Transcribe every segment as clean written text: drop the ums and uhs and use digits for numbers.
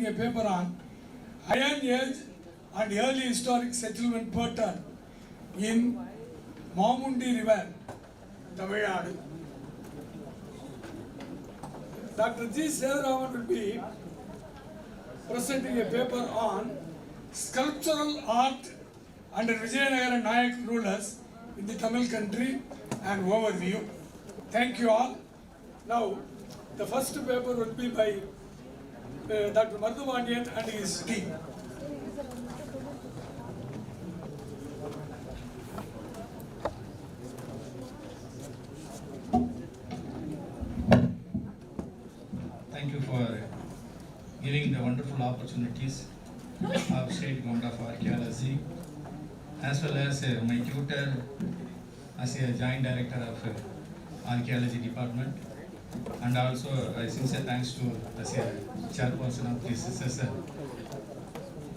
presenting a paper on Iron Age and early historic settlement pattern in Mamundi River, Tamilnadu. Dr. G. Sethuraman will be presenting a paper on sculptural art under Vijayanagara and Nayak rulers in the Tamil country and overview. Thank you all. Now, the first paper will be by Dr. Muthamizh and his team. Thank you for giving the wonderful opportunities of State Government of Archaeology, as well as my tutor as a Joint Director of Archaeology Department, and also sincere thanks to as a Chairperson of this session.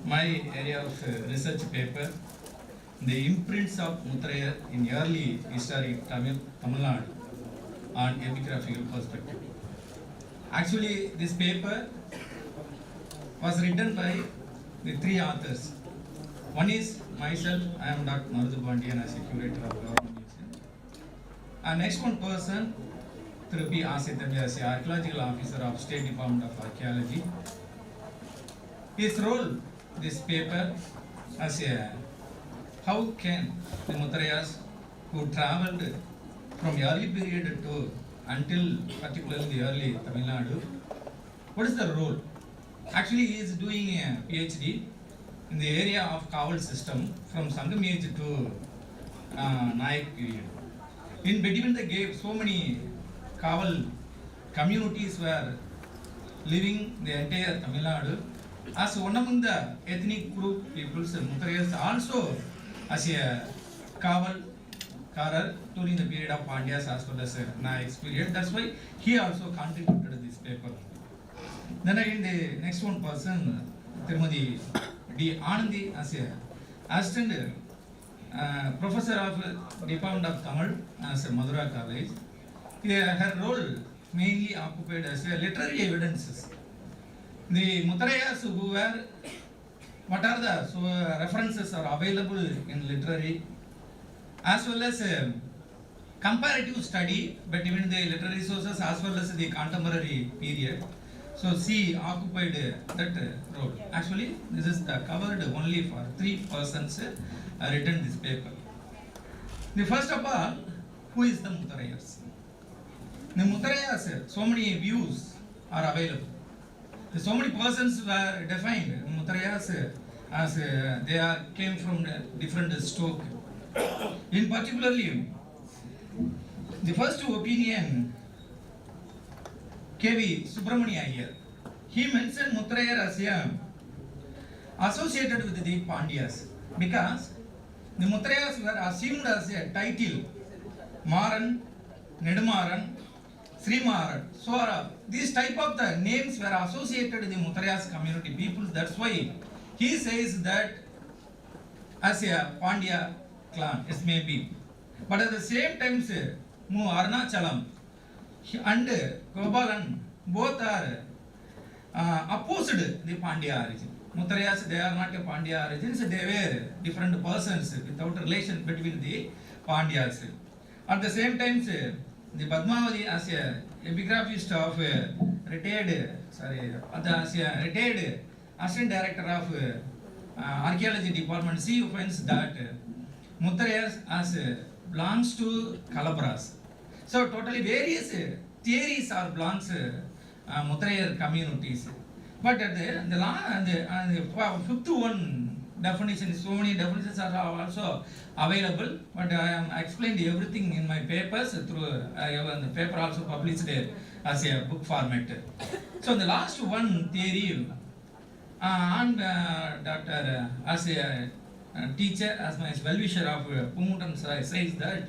My area of research paper, the imprints of Muthamizh in early historic Tamilnadu on epigraphical perspective. Actually, this paper was written by the three authors. One is myself, I am Dr. Muthamizh as a curator of government museum. And next one person, through P. Sipaty as the archaeological officer of State Department of Archaeology. His role, this paper, as a how can the Muthamizhs who travelled from early period to until particularly the early Tamil Nadu, what is the role? Actually, he is doing a PhD in the area of Kaval system from Sangam age to Nayak period. In between the gap, so many Kaval communities were living the entire Tamil Nadu. As one among the ethnic group peoples, Muthamizhs also as a Kaval Karar during the period of Pandyas as well as Nayak's period. That's why he also contributed to this paper. Then again the next one person, Tirumadi D. Anandi as a assistant professor of Department of Tamil as a Madura College. Her role mainly occupied as a literary evidences. The Muthamizhs who were, what are the references are available in literary, as well as comparative study between the literary sources as well as the contemporary period. So she occupied that role. Actually, this is covered only for three persons written this paper. The first of all, who is the Muthamizhs? The Muthamizhs, so many views are available. So many persons were defined Muthamizhs as they came from different stock. In particularly, the first opinion, K.V. Subramania here, he mentioned Muthamizhs as associated with the Pandyas because the Muthamizhs were assumed as a title, Maran, Nedumaran, Srimaran. So these type of the names were associated with the Muthamizhs community peoples. That's why he says that as a Pandya clan, it may be. But at the same time, Arnachalam and Gopalan both are opposed the Pandya origin. Muthamizhs, they are not a Pandya origin, so they were different persons without relation between the Pandyas. At the same time, the Padmavati as a epigraphist of retired assistant director of Archaeology Department, she finds that Muthamizhs as belongs to Calabras. So totally various theories are belongs Muthamizh communities. But at the fifth one definition, so many definitions are also available. But I am explained everything in my papers through the paper also published as a book format. So the last one theory, and Dr. as a teacher, as my well-wisher of Pumutam says that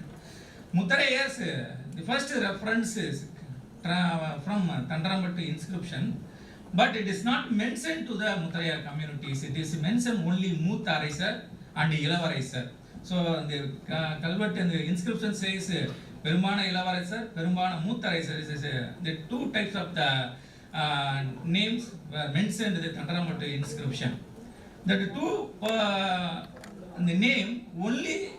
Muthamizhs, the first reference is from Tandarambattu inscription, but it is not mentioned to the Muthamizh communities. It is mentioned only Mutharaisar and Ilavaraisar. So the culvert and the inscription says Perumana Ilavaraisar, Perumana Mutharaisar is the two types of the names were mentioned in the Tantaramatu inscription. That two, the name only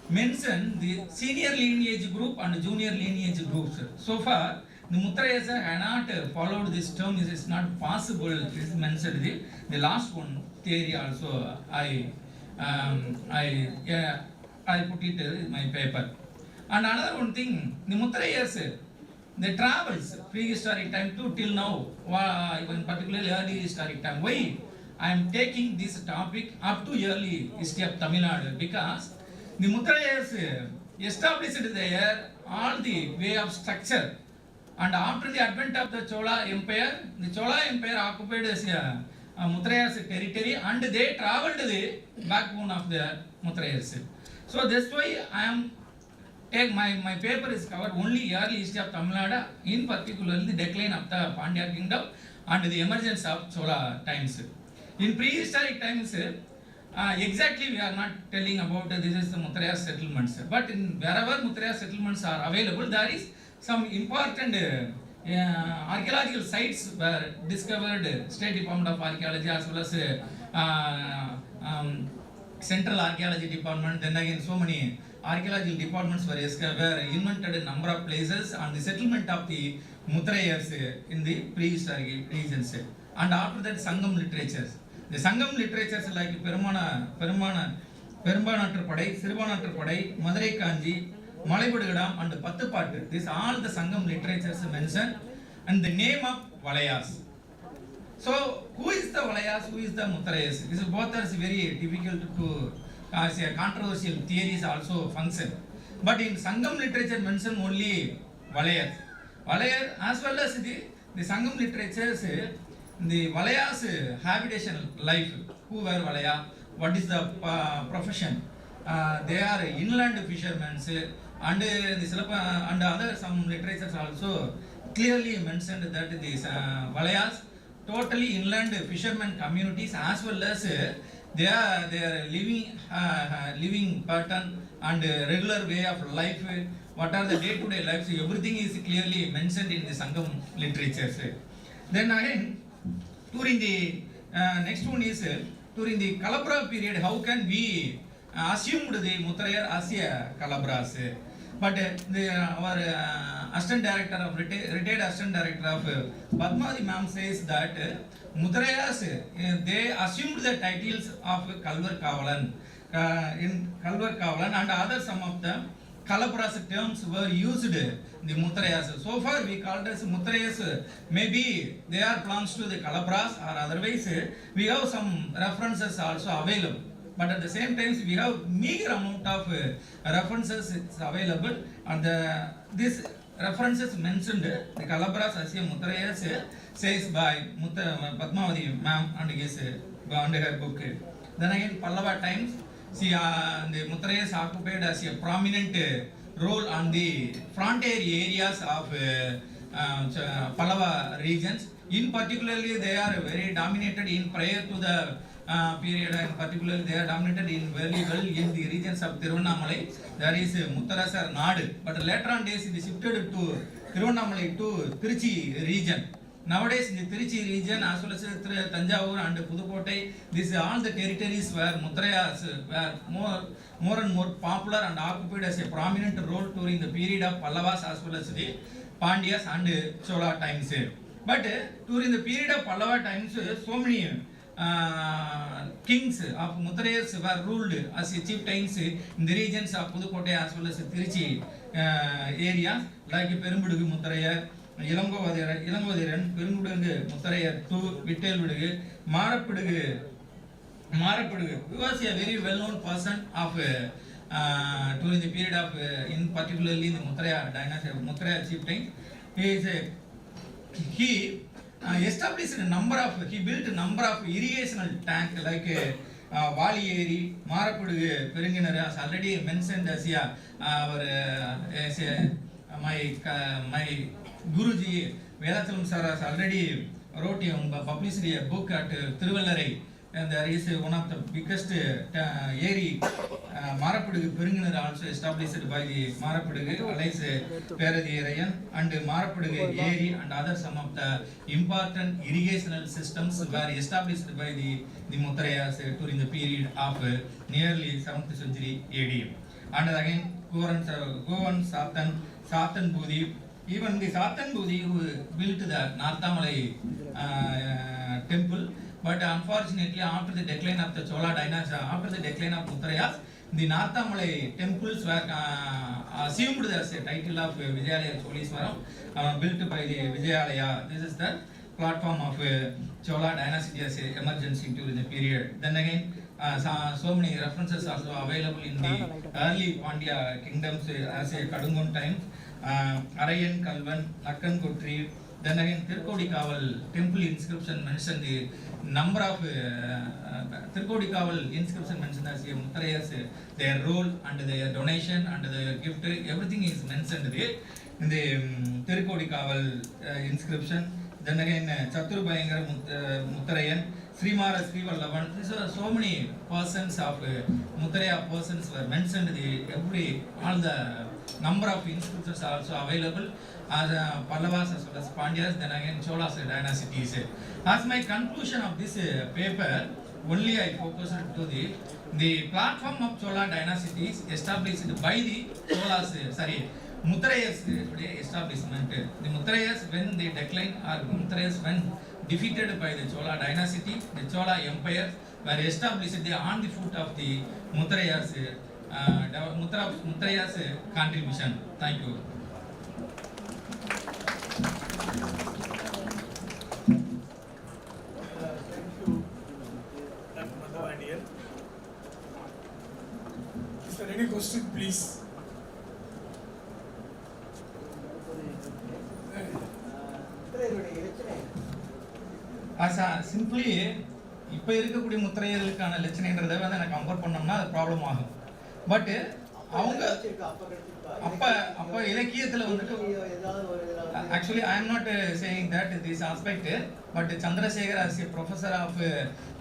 mention the senior lineage group and junior lineage groups. So far, the Muthrayas have not followed this term. It is not possible. It is mentioned the last one theory also. I put it in my paper. And another one thing, the Muthrayas, the travels prehistoric time to till now, even particularly early historic time. Why I am taking this topic up to early history of Tamil Nadu? Because the Muthrayas established there all the way of structure, and after the advent of the Chola Empire occupied Muthrayas territory, and they travelled the backbone of the Muthrayas. So that's why I am take my paper is covered only early history of Tamil Nadu, in particular the decline of the Pandya kingdom and the emergence of Chola times. In prehistoric times, exactly we are not telling about this is the Muthraya settlements, but in wherever Muthraya settlements are available, there is some important archaeological sites were discovered. State Department of Archaeology as well as Central Archaeology Department, then again so many archaeological departments were invented in number of places on the settlement of the Muthrayas in the prehistoric regions. And after that, Sangam literatures. The Sangam literatures like Perumanatru Padai, Siruvanatru Padai, Madurai Kanji, Malaipudugadam and Pathupattu. These all the Sangam literatures mentioned, and the name of Valayas. So, who is the Valayas, who is the Muthrayas? This is both are very difficult to say, controversial theories also function. But in Sangam literature mention only Valayas. Valayar as well as the Sangam literatures, the Valayas habitation life. Who were Valaya? What is the profession? They are inland fishermen, and and other some literatures also clearly mentioned that these Valayas totally inland fishermen communities, as well as their living pattern and regular way of life. What are the day-to-day lives? Everything is clearly mentioned in the Sangam literatures. Then again, during the next one is during the Kalabra period, how can we assume the Muthraya as a Kalabras? But our assistant director of retired assistant director of Padmavati ma'am says that Muthrayas they assumed the titles of Kalvar Kavalan in Kalvar Kavalan, and other some of the Kalabras terms were used the Muthrayas. So far we called as Muthrayas. Maybe they are belongs to the Kalabras, or otherwise we have some references also available. But at the same time, we have meager amount of references available, and these references mentioned the Kalabras as a Muthrayas says by Padmavati ma'am and her book. Then again, Pallava times, see the Muthrayas occupied as a prominent role on the frontier areas of Pallava regions. In particularly, they are very dominated in prior to the period, and particularly they are dominated in very well in the regions of Tiruvannamalai. There is Muthamizh Nadu, but later on days it is shifted to Tiruvannamalai to Trichy region. Nowadays in the Trichy region as well as Tanjavur and Pudukkottai, these all the territories where Muthrayas were more and more popular and occupied as a prominent role during the period of Pallavas as well as the Pandyas and Chola times. But during the period of Pallava times, so many kings of Muthrayas were ruled as chieftains in the regions of Pudukkottai as well as Trichy areas, like Perumbudugu Muthraya, Ilangodiran, Perumbudugu Muthraya, Vittelvidugu, Marapudugu. He was a very well-known person of during the period of, in particularly the Muthraya dynasty, Muthraya chieftains. He established he built a number of irrigational tanks like Vali, Marapudugu, Peringinar, as already mentioned as my Guruji, Vedathalam sir has already wrote published a book at Thiruvallarai and there is one of the biggest area, Marapudu Peringan also established by the Marapudu, Allies Peradirayan, and Marapudu area and other some of the important irrigational systems were established by the Mutharayas during the period of nearly 7th century AD. And again, Govan Satan Budi, even the Satan Budi who built the Nathamalai temple, but unfortunately after the decline of the Chola dynasty, after the decline of Mutharayas, the Nathamalai temples were assumed as a title of Vijayalaya Choliswaram, built by the Vijayalaya. This is the platform of Chola dynasty as an emergency during the period. Then again, so many references also available in the early Pandya kingdoms as a Kadungun times, Arayan Kalvan, Nakkan Kutri. Then again, Tirkodikaval temple inscription mentioned the number of Tirkodikaval inscription mentioned as Mutharayas, their role and their donation and their gift, everything is mentioned there in the Tirkodikaval inscription. Then again, Chaturbayangar Mutharayan, Srimara Srivallavan. So many persons of Mutharaya persons were mentioned. All the number of inscriptions are also available as Pallavas as well as Pandyas, then again Cholas dynasties. As my conclusion of this paper, only I focused to the platform of Chola dynasties established by the Cholas, Mutharayas establishment. The Mutharayas when they declined, or Mutharayas when defeated by the Chola dynasty, the Chola empire were established on the foot of the Mutharayas contribution. Thank you. Is there any question, please? As simply, இப்போ இருக்கக்கூடிய முத்திரைகளுக்கான லட்சணைன்றதை வந்து எனக்கு compare பண்ணோம்னா அது problem ஆகும். But அவங்க அப்ப இலக்கியத்துல வந்துட்டு actually I am not saying that this aspect, but Chandrasekhar as a professor of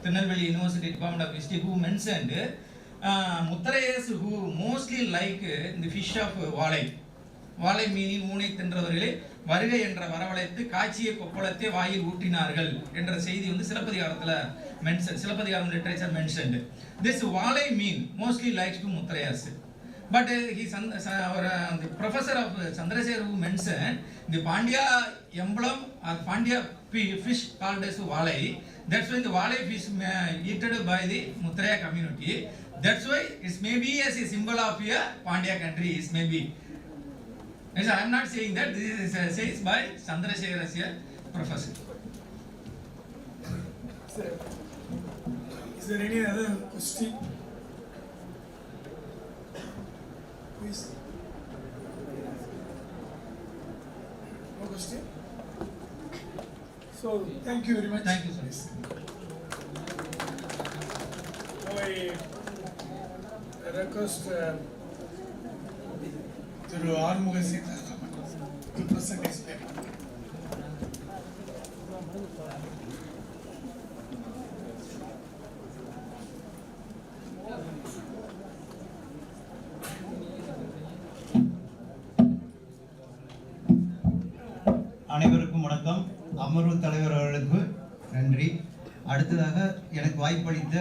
Tirunelveli University Department of History who mentioned Mutharayas who mostly like the fish of Valai. வாழை மீனின் ஊனை தின்றவர்களே வருகை என்ற வரவழைத்து காட்சியை கொப்பளத்தை வாயில் ஊற்றினார்கள் என்ற செய்தி வந்து சிலப்பதிகாரத்துல mention, Silappatikaram literature mentioned. This வாழை மீன் mostly likes to Mutharayas. But the professor of Chandrasekhar who mentioned the Pandya emblem or Pandya fish called as Valai. That's why the Valai fish eaten by the Mutharaya community. That's why it may be as a symbol of a Pandya country. It may be. Yes, I am not saying that. This is said by Chandrasekhar as a professor. Is there any other question? Please. No question? So, thank you very much. Thank you, sir. Now I request Thiru Armuga to present his paper. அனைவருக்கும் வணக்கம். அமர்வு தலைவர் அவர்களுக்கு நன்றி. அடுத்ததாக எனக்கு வாய்ப்பளித்த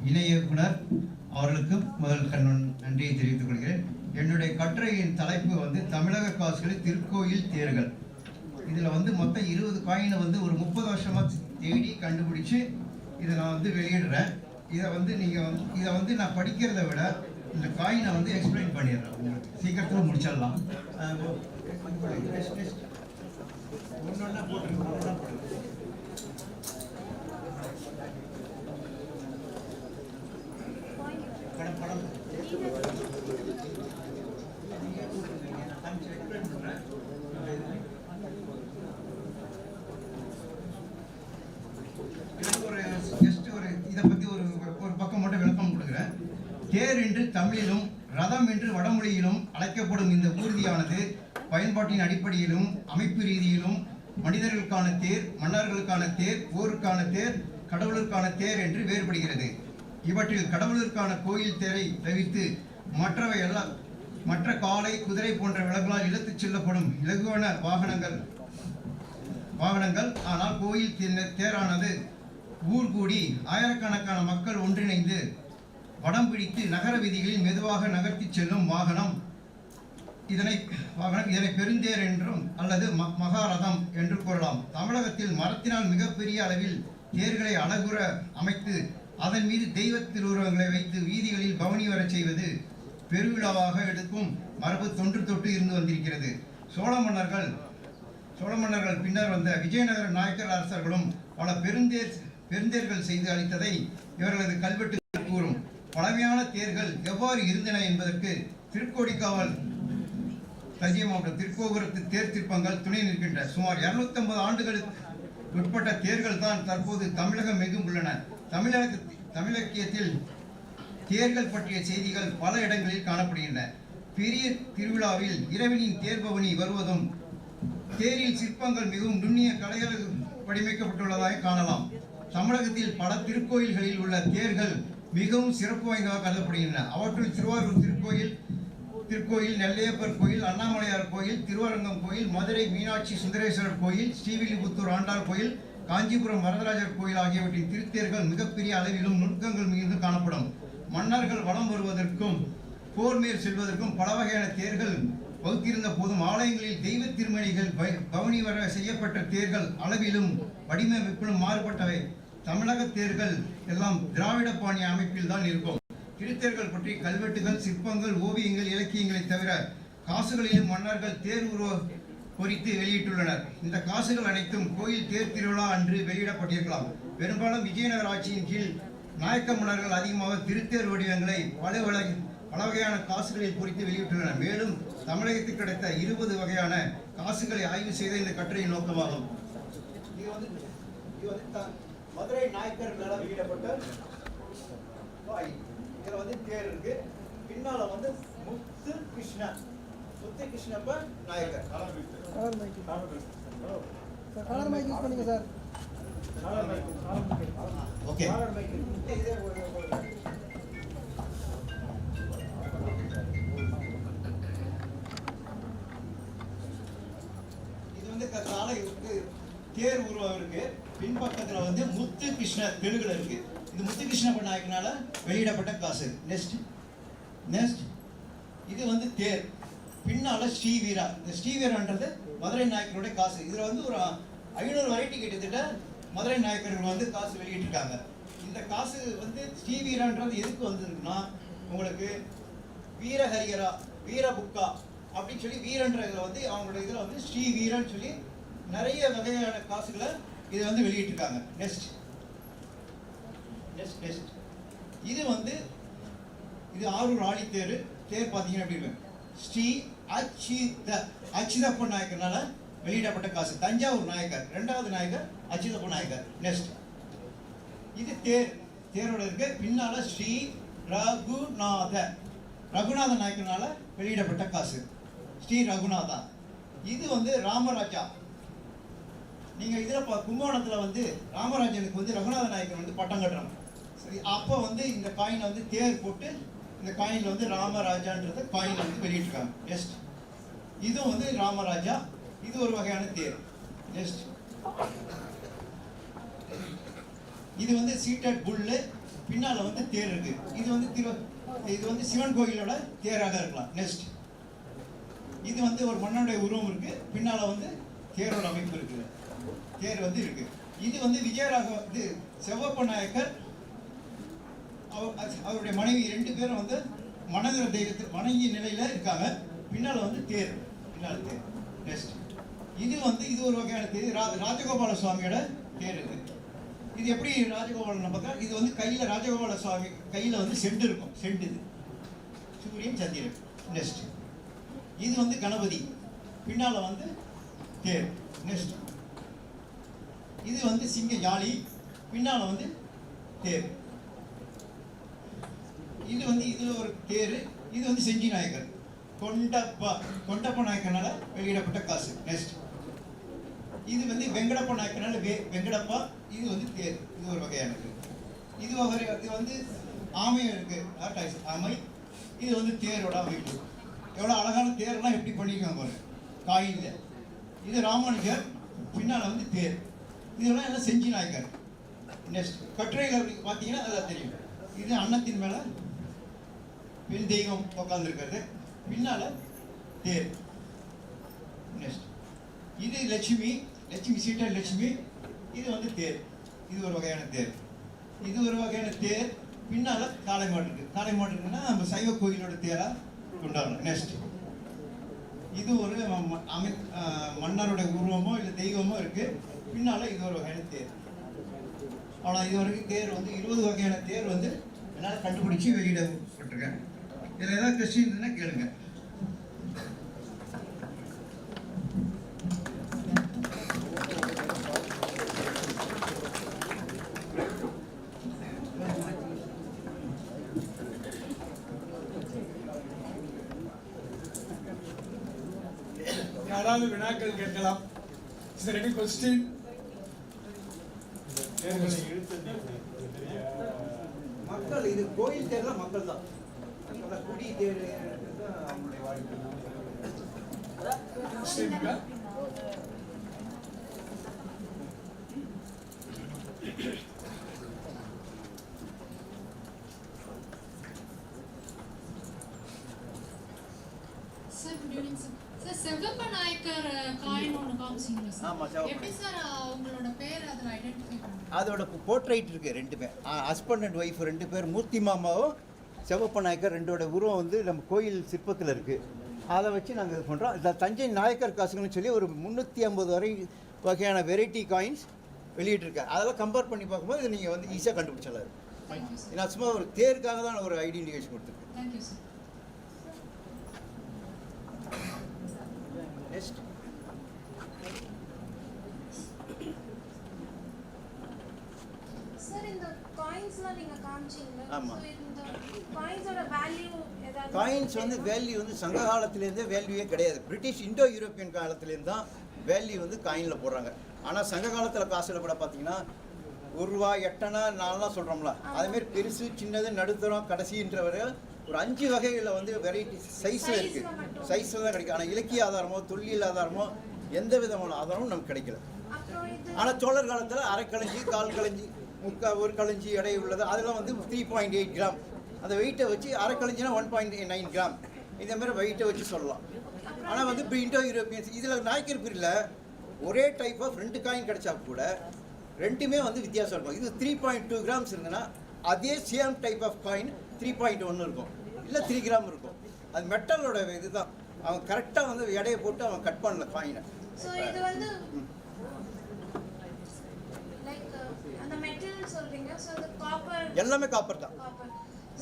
இணை இயக்குனர் அவர்களுக்கு முதல் நன்றியை தெரிவித்துக் கொள்கிறேன். என்னுடைய கட்டுரையின் தலைப்பு வந்து தமிழக காசுகளில் திருக்கோயில் தேர்கள். இதில் வந்து மொத்தம் 20 காயினை வந்து ஒரு 30 வருஷமாக தேடி கண்டுபிடிச்சு இதை நான் வந்து வெளியிடுறேன். இதை வந்து நான் படிக்கிறத விட இந்த காயினை வந்து எக்ஸ்பிளைன் பண்ணிடுறேன். உங்களுக்கு சீக்கிரத்தில் முடிச்சிடலாம். ஒன்றா போட்டுருக்கோம். படம் இதை பற்றி ஒரு பக்கம் மட்டும் விளக்கம் கொடுக்குறேன். தேர் என்று தமிழிலும் ரதம் என்று வடமொழியிலும் அழைக்கப்படும் இந்த ஊர்தியானது பயன்பாட்டின் அடிப்படையிலும் அமைப்பு ரீதியிலும் மனிதர்களுக்கான தேர், மன்னர்களுக்கான தேர், போருக்கான தேர், கடவுளுக்கான தேர் என்று வேறுபடுகிறது. இவற்றில் கடவுளுக்கான கோயில் தேரை தவிர்த்து மற்றவை எல்லாம் மற்ற காளை, குதிரை போன்ற விலங்குகளால் இழுத்துச் செல்லப்படும் இலகுவான வாகனங்கள். ஆனால் கோயில் தேரானது ஊர் கூடி ஆயிரக்கணக்கான மக்கள் ஒன்றிணைந்து வடம் பிடித்து நகர வீதிகளில் மெதுவாக நகர்த்தி செல்லும் வாகனம். இதனை பெருந்தேர் என்றும் அல்லது மகாரதம் என்று கூறலாம். தமிழகத்தில் மரத்தினால் மிகப்பெரிய அளவில் தேர்களை அழகுற அமைத்து அதன் மீது தெய்வ திருவுருவங்களை வைத்து வீதிகளில் பவனி வரச் செய்வது பெருவிழாவாக எடுக்கும் மரபு தொன்று தொட்டு இருந்து வந்திருக்கிறது. சோழ மன்னர்கள் பின்னர் வந்த விஜயநகர நாயக்கர் அரசர்களும் பல பெருந்தேர்கள் செய்து அளித்ததை இவர்களது கல்வெட்டுகள் கூறும். பழமையான தேர்கள் எவ்வாறு இருந்தன என்பதற்கு திருக்கோடிக்காவல் தஞ்சை மாவட்டம் திருக்கோபுரத்து தேர் சிற்பங்கள் துணை நிற்கின்றன. சுமார் 250 ஆண்டுகளுக்கு உட்பட்ட தேர்கள் தான் தற்போது தமிழகம் எங்கும் உள்ளன. தமிழக்கியத்தில் தேர்கள் பற்றிய செய்திகள் பல இடங்களில் காணப்படுகின்றன. பெரிய திருவிழாவில் இரவினின் தேர்பவனி வருவதும் தேரில் சிற்பங்கள் மிகவும் நுண்ணிய கலைகள் வடிவமைக்கப்பட்டுள்ளதாக காணலாம். தமிழகத்தில் பல திருக்கோயில்களில் உள்ள தேர்கள் மிகவும் சிறப்பு வாய்ந்ததாக கருதப்படுகின்றன. அவற்றுள் திருவாரூர் திருக்கோயில், நெல்லையப்பர் கோயில், அண்ணாமலையார் கோயில், திருவரங்கம் கோயில், மதுரை மீனாட்சி சுந்தரேஸ்வரர் கோயில், ஸ்ரீவில்லிபுத்தூர் ஆண்டாள் கோயில், காஞ்சிபுரம் வரதராஜர் கோயில் ஆகியவற்றின் திருத்தேர்கள் மிகப்பெரிய அளவிலும் நுட்பங்கள் மிகுந்து காணப்படும். மன்னர்கள் வலம் வருவதற்கும் போர் மேல் செல்வதற்கும் பல வகையான தேர்கள் வகுத்திருந்த போதும் ஆலயங்களில் தெய்வ திருமணிகள் பவனி வர செய்யப்பட்ட தேர்கள் அளவிலும் வடிவமைப்பிலும் மாறுபட்டவை. தமிழக தேர்கள் எல்லாம் திராவிட பாணிய அமைப்பில் தான் இருக்கும். திருத்தேர்கள் பற்றி கல்வெட்டுகள், சிற்பங்கள், ஓவியங்கள், இலக்கியங்களை தவிர காசுகளிலும் மன்னர்கள் தேர் உருவ பொறித்து வெளியிட்டுள்ளனர். இந்த காசுகள் அனைத்தும் கோயில் தேர் திருவிழா அன்று வெளியிடப்பட்டிருக்கலாம். பெரும்பாலும் விஜயநகர ஆட்சியின் கீழ் நாயக்க மன்னர்கள் அதிகமாக திருத்தேர் வடிவங்களை பல வகையான காசுகளில் பொறித்து வெளியிட்டுள்ளனர். மேலும் தமிழகத்துக்கு கிடைத்த 20 வகையான காசுகளை ஆய்வு செய்த இந்த கட்டுரையின் நோக்கமாகும். மதுரை நாயக்கர்களால் வெளியிடப்பட்ட இதுல தேர் இருக்கு. பின்னால முத்து கிருஷ்ணப்ப நாயக்கர். ஓகே, இது காலை தேர் உருவம் இருக்கு. பின்பக்கத்துல முத்து கிருஷ்ண தெலுங்குல இருக்கு. இது முத்து கிருஷ்ணப்ப நாயக்கனால வெளியிடப்பட்ட காசு. நெக்ஸ்ட் இது தேர். பின்னால ஸ்ரீவீரா. இந்த ஸ்ரீவீரான்றது மதுரை நாயக்கருடைய காசு. இதுல ஒரு 500 வெரைட்டி கிட்டத்தட்ட மதுரை நாயக்கர்கள் காசு வெளியிட்டிருக்காங்க. இந்த காசு ஸ்ரீவீரான்றது எதுக்கு வந்திருக்குன்னா, உங்களுக்கு வீரஹரியரா, வீரபுக்கா அப்படின்னு சொல்லி வீரன்ற இதுல அவங்களுடைய இதுல ஸ்ரீவீரன்னு சொல்லி நிறைய வகையான காசுகளை இது வெளியிட்டிருக்காங்க. நெக்ஸ்ட் இது ஆரூர் ஆழித்தேர். தேர் பார்த்தீங்கன்னா எப்படி இருக்கு? ஸ்ரீ அச்சிதப்ப நாயக்கர்னால வெளியிடப்பட்ட காசு. தஞ்சாவூர் நாயக்கர், 2வது நாயக்கர் அச்சிதப்ப நாயக்கர். நெக்ஸ்ட் இது தேரோட இருக்கு. பின்னால ஸ்ரீ ரகுநாத நாயக்கர்னால வெளியிடப்பட்ட காசு. ஸ்ரீ ரகுநாதா. இது ராமராஜா. நீங்க இதுல கும்பகோணத்துல ராமராஜனுக்கு ரகுநாத நாயக்கர் பட்டம் கட்டுறாங்க. சரி, அப்போ இந்த காயினை தேர் போட்டு இந்த காயின்ல ராமராஜான்றத காயின் வெளியிட்டிருக்காங்க. நெக்ஸ்ட் இது ராமராஜா. இது ஒரு வகையான தேர். நெக்ஸ்ட் இது சீட்டட் புல்லு. பின்னால தேர் இருக்கு. இது சிவன் கோயிலோட தேராக இருக்கலாம். நெக்ஸ்ட் இது ஒரு மன்னனுடைய உருவம் இருக்கு. பின்னால தேரோட அமைப்பு இருக்குது. தேர் இருக்கு. இது விஜயராக செவ்வப்ப நாயக்கர் அவருடைய மனைவி 2 பேரும் மணங்கர தெய்வத்தை வணங்கிய நிலையில இருக்காங்க. பின்னால தேர். நெக்ஸ்ட் இது ஒரு வகையான தேர். ராஜகோபால சுவாமியோட தேர் இருக்கு. இது எப்படி ராஜகோபாலன் பார்த்தா, இது கையில ராஜகோபால சுவாமி கையில செண்டு இருக்கும். செண்டு இது சூரியன் சந்திரன். நெக்ஸ்ட் இது கணபதி. பின்னால தேர். நெக்ஸ்ட் இது சிங்க யாழி. பின்னால தேர். இதுல ஒரு தேர். இது செஞ்சி நாயக்கர் கொண்டப்ப நாயக்கனால வெளியிடப்பட்ட காசு. நெக்ஸ்ட் இது வந்து வெங்கடப்ப நாயக்கனால வெங்கடப்பா, இது வந்து தேர், இது ஒரு வகையானது. இது வந்து ஆமை இருக்கு, ஆமை, இது வந்து தேரோட அமைப்பு. எவ்வளோ அழகான தேரெல்லாம் எப்படி பண்ணியிருக்காங்க பாருங்க காயினில். இது ராமானுஜர், பின்னால் வந்து தேர். இதெல்லாம் எல்லாம் செஞ்சி நாயக்கர். நெக்ஸ்ட் கட்டுரையில் பார்த்தீங்கன்னா அதெல்லாம் தெரியும். இது அன்னத்தின் மேலே பெண் தெய்வம் உட்காந்துருக்கிறது, பின்னால் தேர். நெக்ஸ்ட் இது லட்சுமி சீட்டர் லட்சுமி, இது வந்து தேர், இது ஒரு வகையான தேர். இது ஒரு வகையான தேர், பின்னால் காளை மாடு இருக்குது. காளை மாடு இருக்குன்னா நம்ம சைவ கோயிலோட தேராக கொண்டாடணும். நெக்ஸ்ட் இது ஒரு மன்னரோட உருவமோ இல்லை தெய்வமோ இருக்குது, பின்னால் இது ஒரு வகையான தேர். ஆனால் இது வரைக்கும் தேர் வந்து 20 வகையான தேர் வந்து என்னால் கண்டுபிடிச்சி வெளியிடப்பட்டிருக்கேன். இதில் ஏதாவது கொஸ்டின் இருந்தா கேளுங்க. யாராவது வினாக்கள் கேட்கலாம். Is there any question? மக்கள் இது கோயில் தேர்லாம் மக்கள் தான். குடி தேர் அவங்களுடைய வாழ்க்கை. Sir, good evening, sir. Sir, Selvappanayakkar coin ஒன்று காமிச்சிங்களா சார்? ஆமாம் சார். எப்படி சார் உங்களோட பேர் அதில் ஐடென்டிஃபை பண்ணுங்க? அதோட போர்ட்ரைட் இருக்குது 2 பேர், ஹஸ்பண்ட் அண்ட் ஒய்ஃப் 2 பேர், மூர்த்தி மாமாவும் செல்வப்பநாயக்கர் 2ஓட உருவம் வந்து நம்ம கோயில் சிற்பத்தில் இருக்குது. அதை வச்சு நாங்கள் இது பண்ணுறோம். இந்த தஞ்சை நாயக்கர் காசுகள்னு சொல்லி ஒரு 350 வகையான வெரைட்டி காயின்ஸ் வெளியிட்டிருக்கேன். அதெல்லாம் கம்பேர் பண்ணி பார்க்கும்போது இது நீங்கள் வந்து ஈஸியாக கண்டுபிடிச்சலாம். நான் சும்மா ஒரு தேருக்காக தான் ஒரு ஐடென்டிஃபிகேஷன் கொடுத்துருக்கேன். Thank you sir. நெக்ஸ்ட் சார், இந்த காயின்ஸ்லாம் நீங்க காமிச்சீங்க. ஆமா. இந்த காயின்ஸோட வேல்யூ ஏதாவது? காயின்ஸ் வந்து வேல்யூ வந்து சங்க காலத்திலேருந்தே வேல்யூவே கிடையாது. பிரிட்டிஷ் இண்டோ யூரோப்பியன் காலத்துலேருந்து தான் வேல்யூ வந்து காயினில் போடுறாங்க. ஆனால் சங்க காலத்தில் காசில் கூட பார்த்தீங்கன்னா 1 ரூபா 8 அணா 4 சொல்கிறோம்ல, அதேமாரி பெருசு சின்னது நடுத்தரம் கடைசின்றவரை ஒரு 5 வகைகளில் வந்து வெரைட்டி சைஸில் இருக்குது. சைஸில் தான் கிடைக்கும். ஆனால் இலக்கிய ஆதாரமோ தொல்லியல் ஆதாரமோ எந்த விதமான ஆதாரமும் நமக்கு கிடைக்கல. ஆனால் சோழர் காலத்தில் அரை களஞ்சி, 1/4 களஞ்சி, 1 களஞ்சி எடை உள்ளது, அதெல்லாம் வந்து 3.8 கிராம். அந்த வெயிட்டை வச்சு அரை களஞ்சினா 1.9 கிராம், இதேமாதிரி வெயிட்டை வச்சு சொல்லலாம். ஆனால் வந்து இப்போ இண்டோ யூரோப்பியன்ஸ் இதில் நாயக்கர் பிரிவில் ஒரே டைப் ஆஃப் 2 காயின் கிடைச்சா கூட 2மே வந்து வித்தியாசம் இருக்கும். இது 3.2 கிராம்ஸ் இருந்ததுன்னா அதே சேம் டைப் ஆஃப் காயின் 3.1 இருக்கும், இல்லை 3 கிராம் இருக்கும். அது மெட்டலோட இதுதான். அவன் கரெக்டாக வந்து எடையை போட்டு அவன் கட் பண்ணல காயினை. சோ இது வந்து லைக் அந்த மெட்டல் சொல்றீங்க. சோ அது காப்பர், எல்லாமே காப்பர் தான். காப்பர்.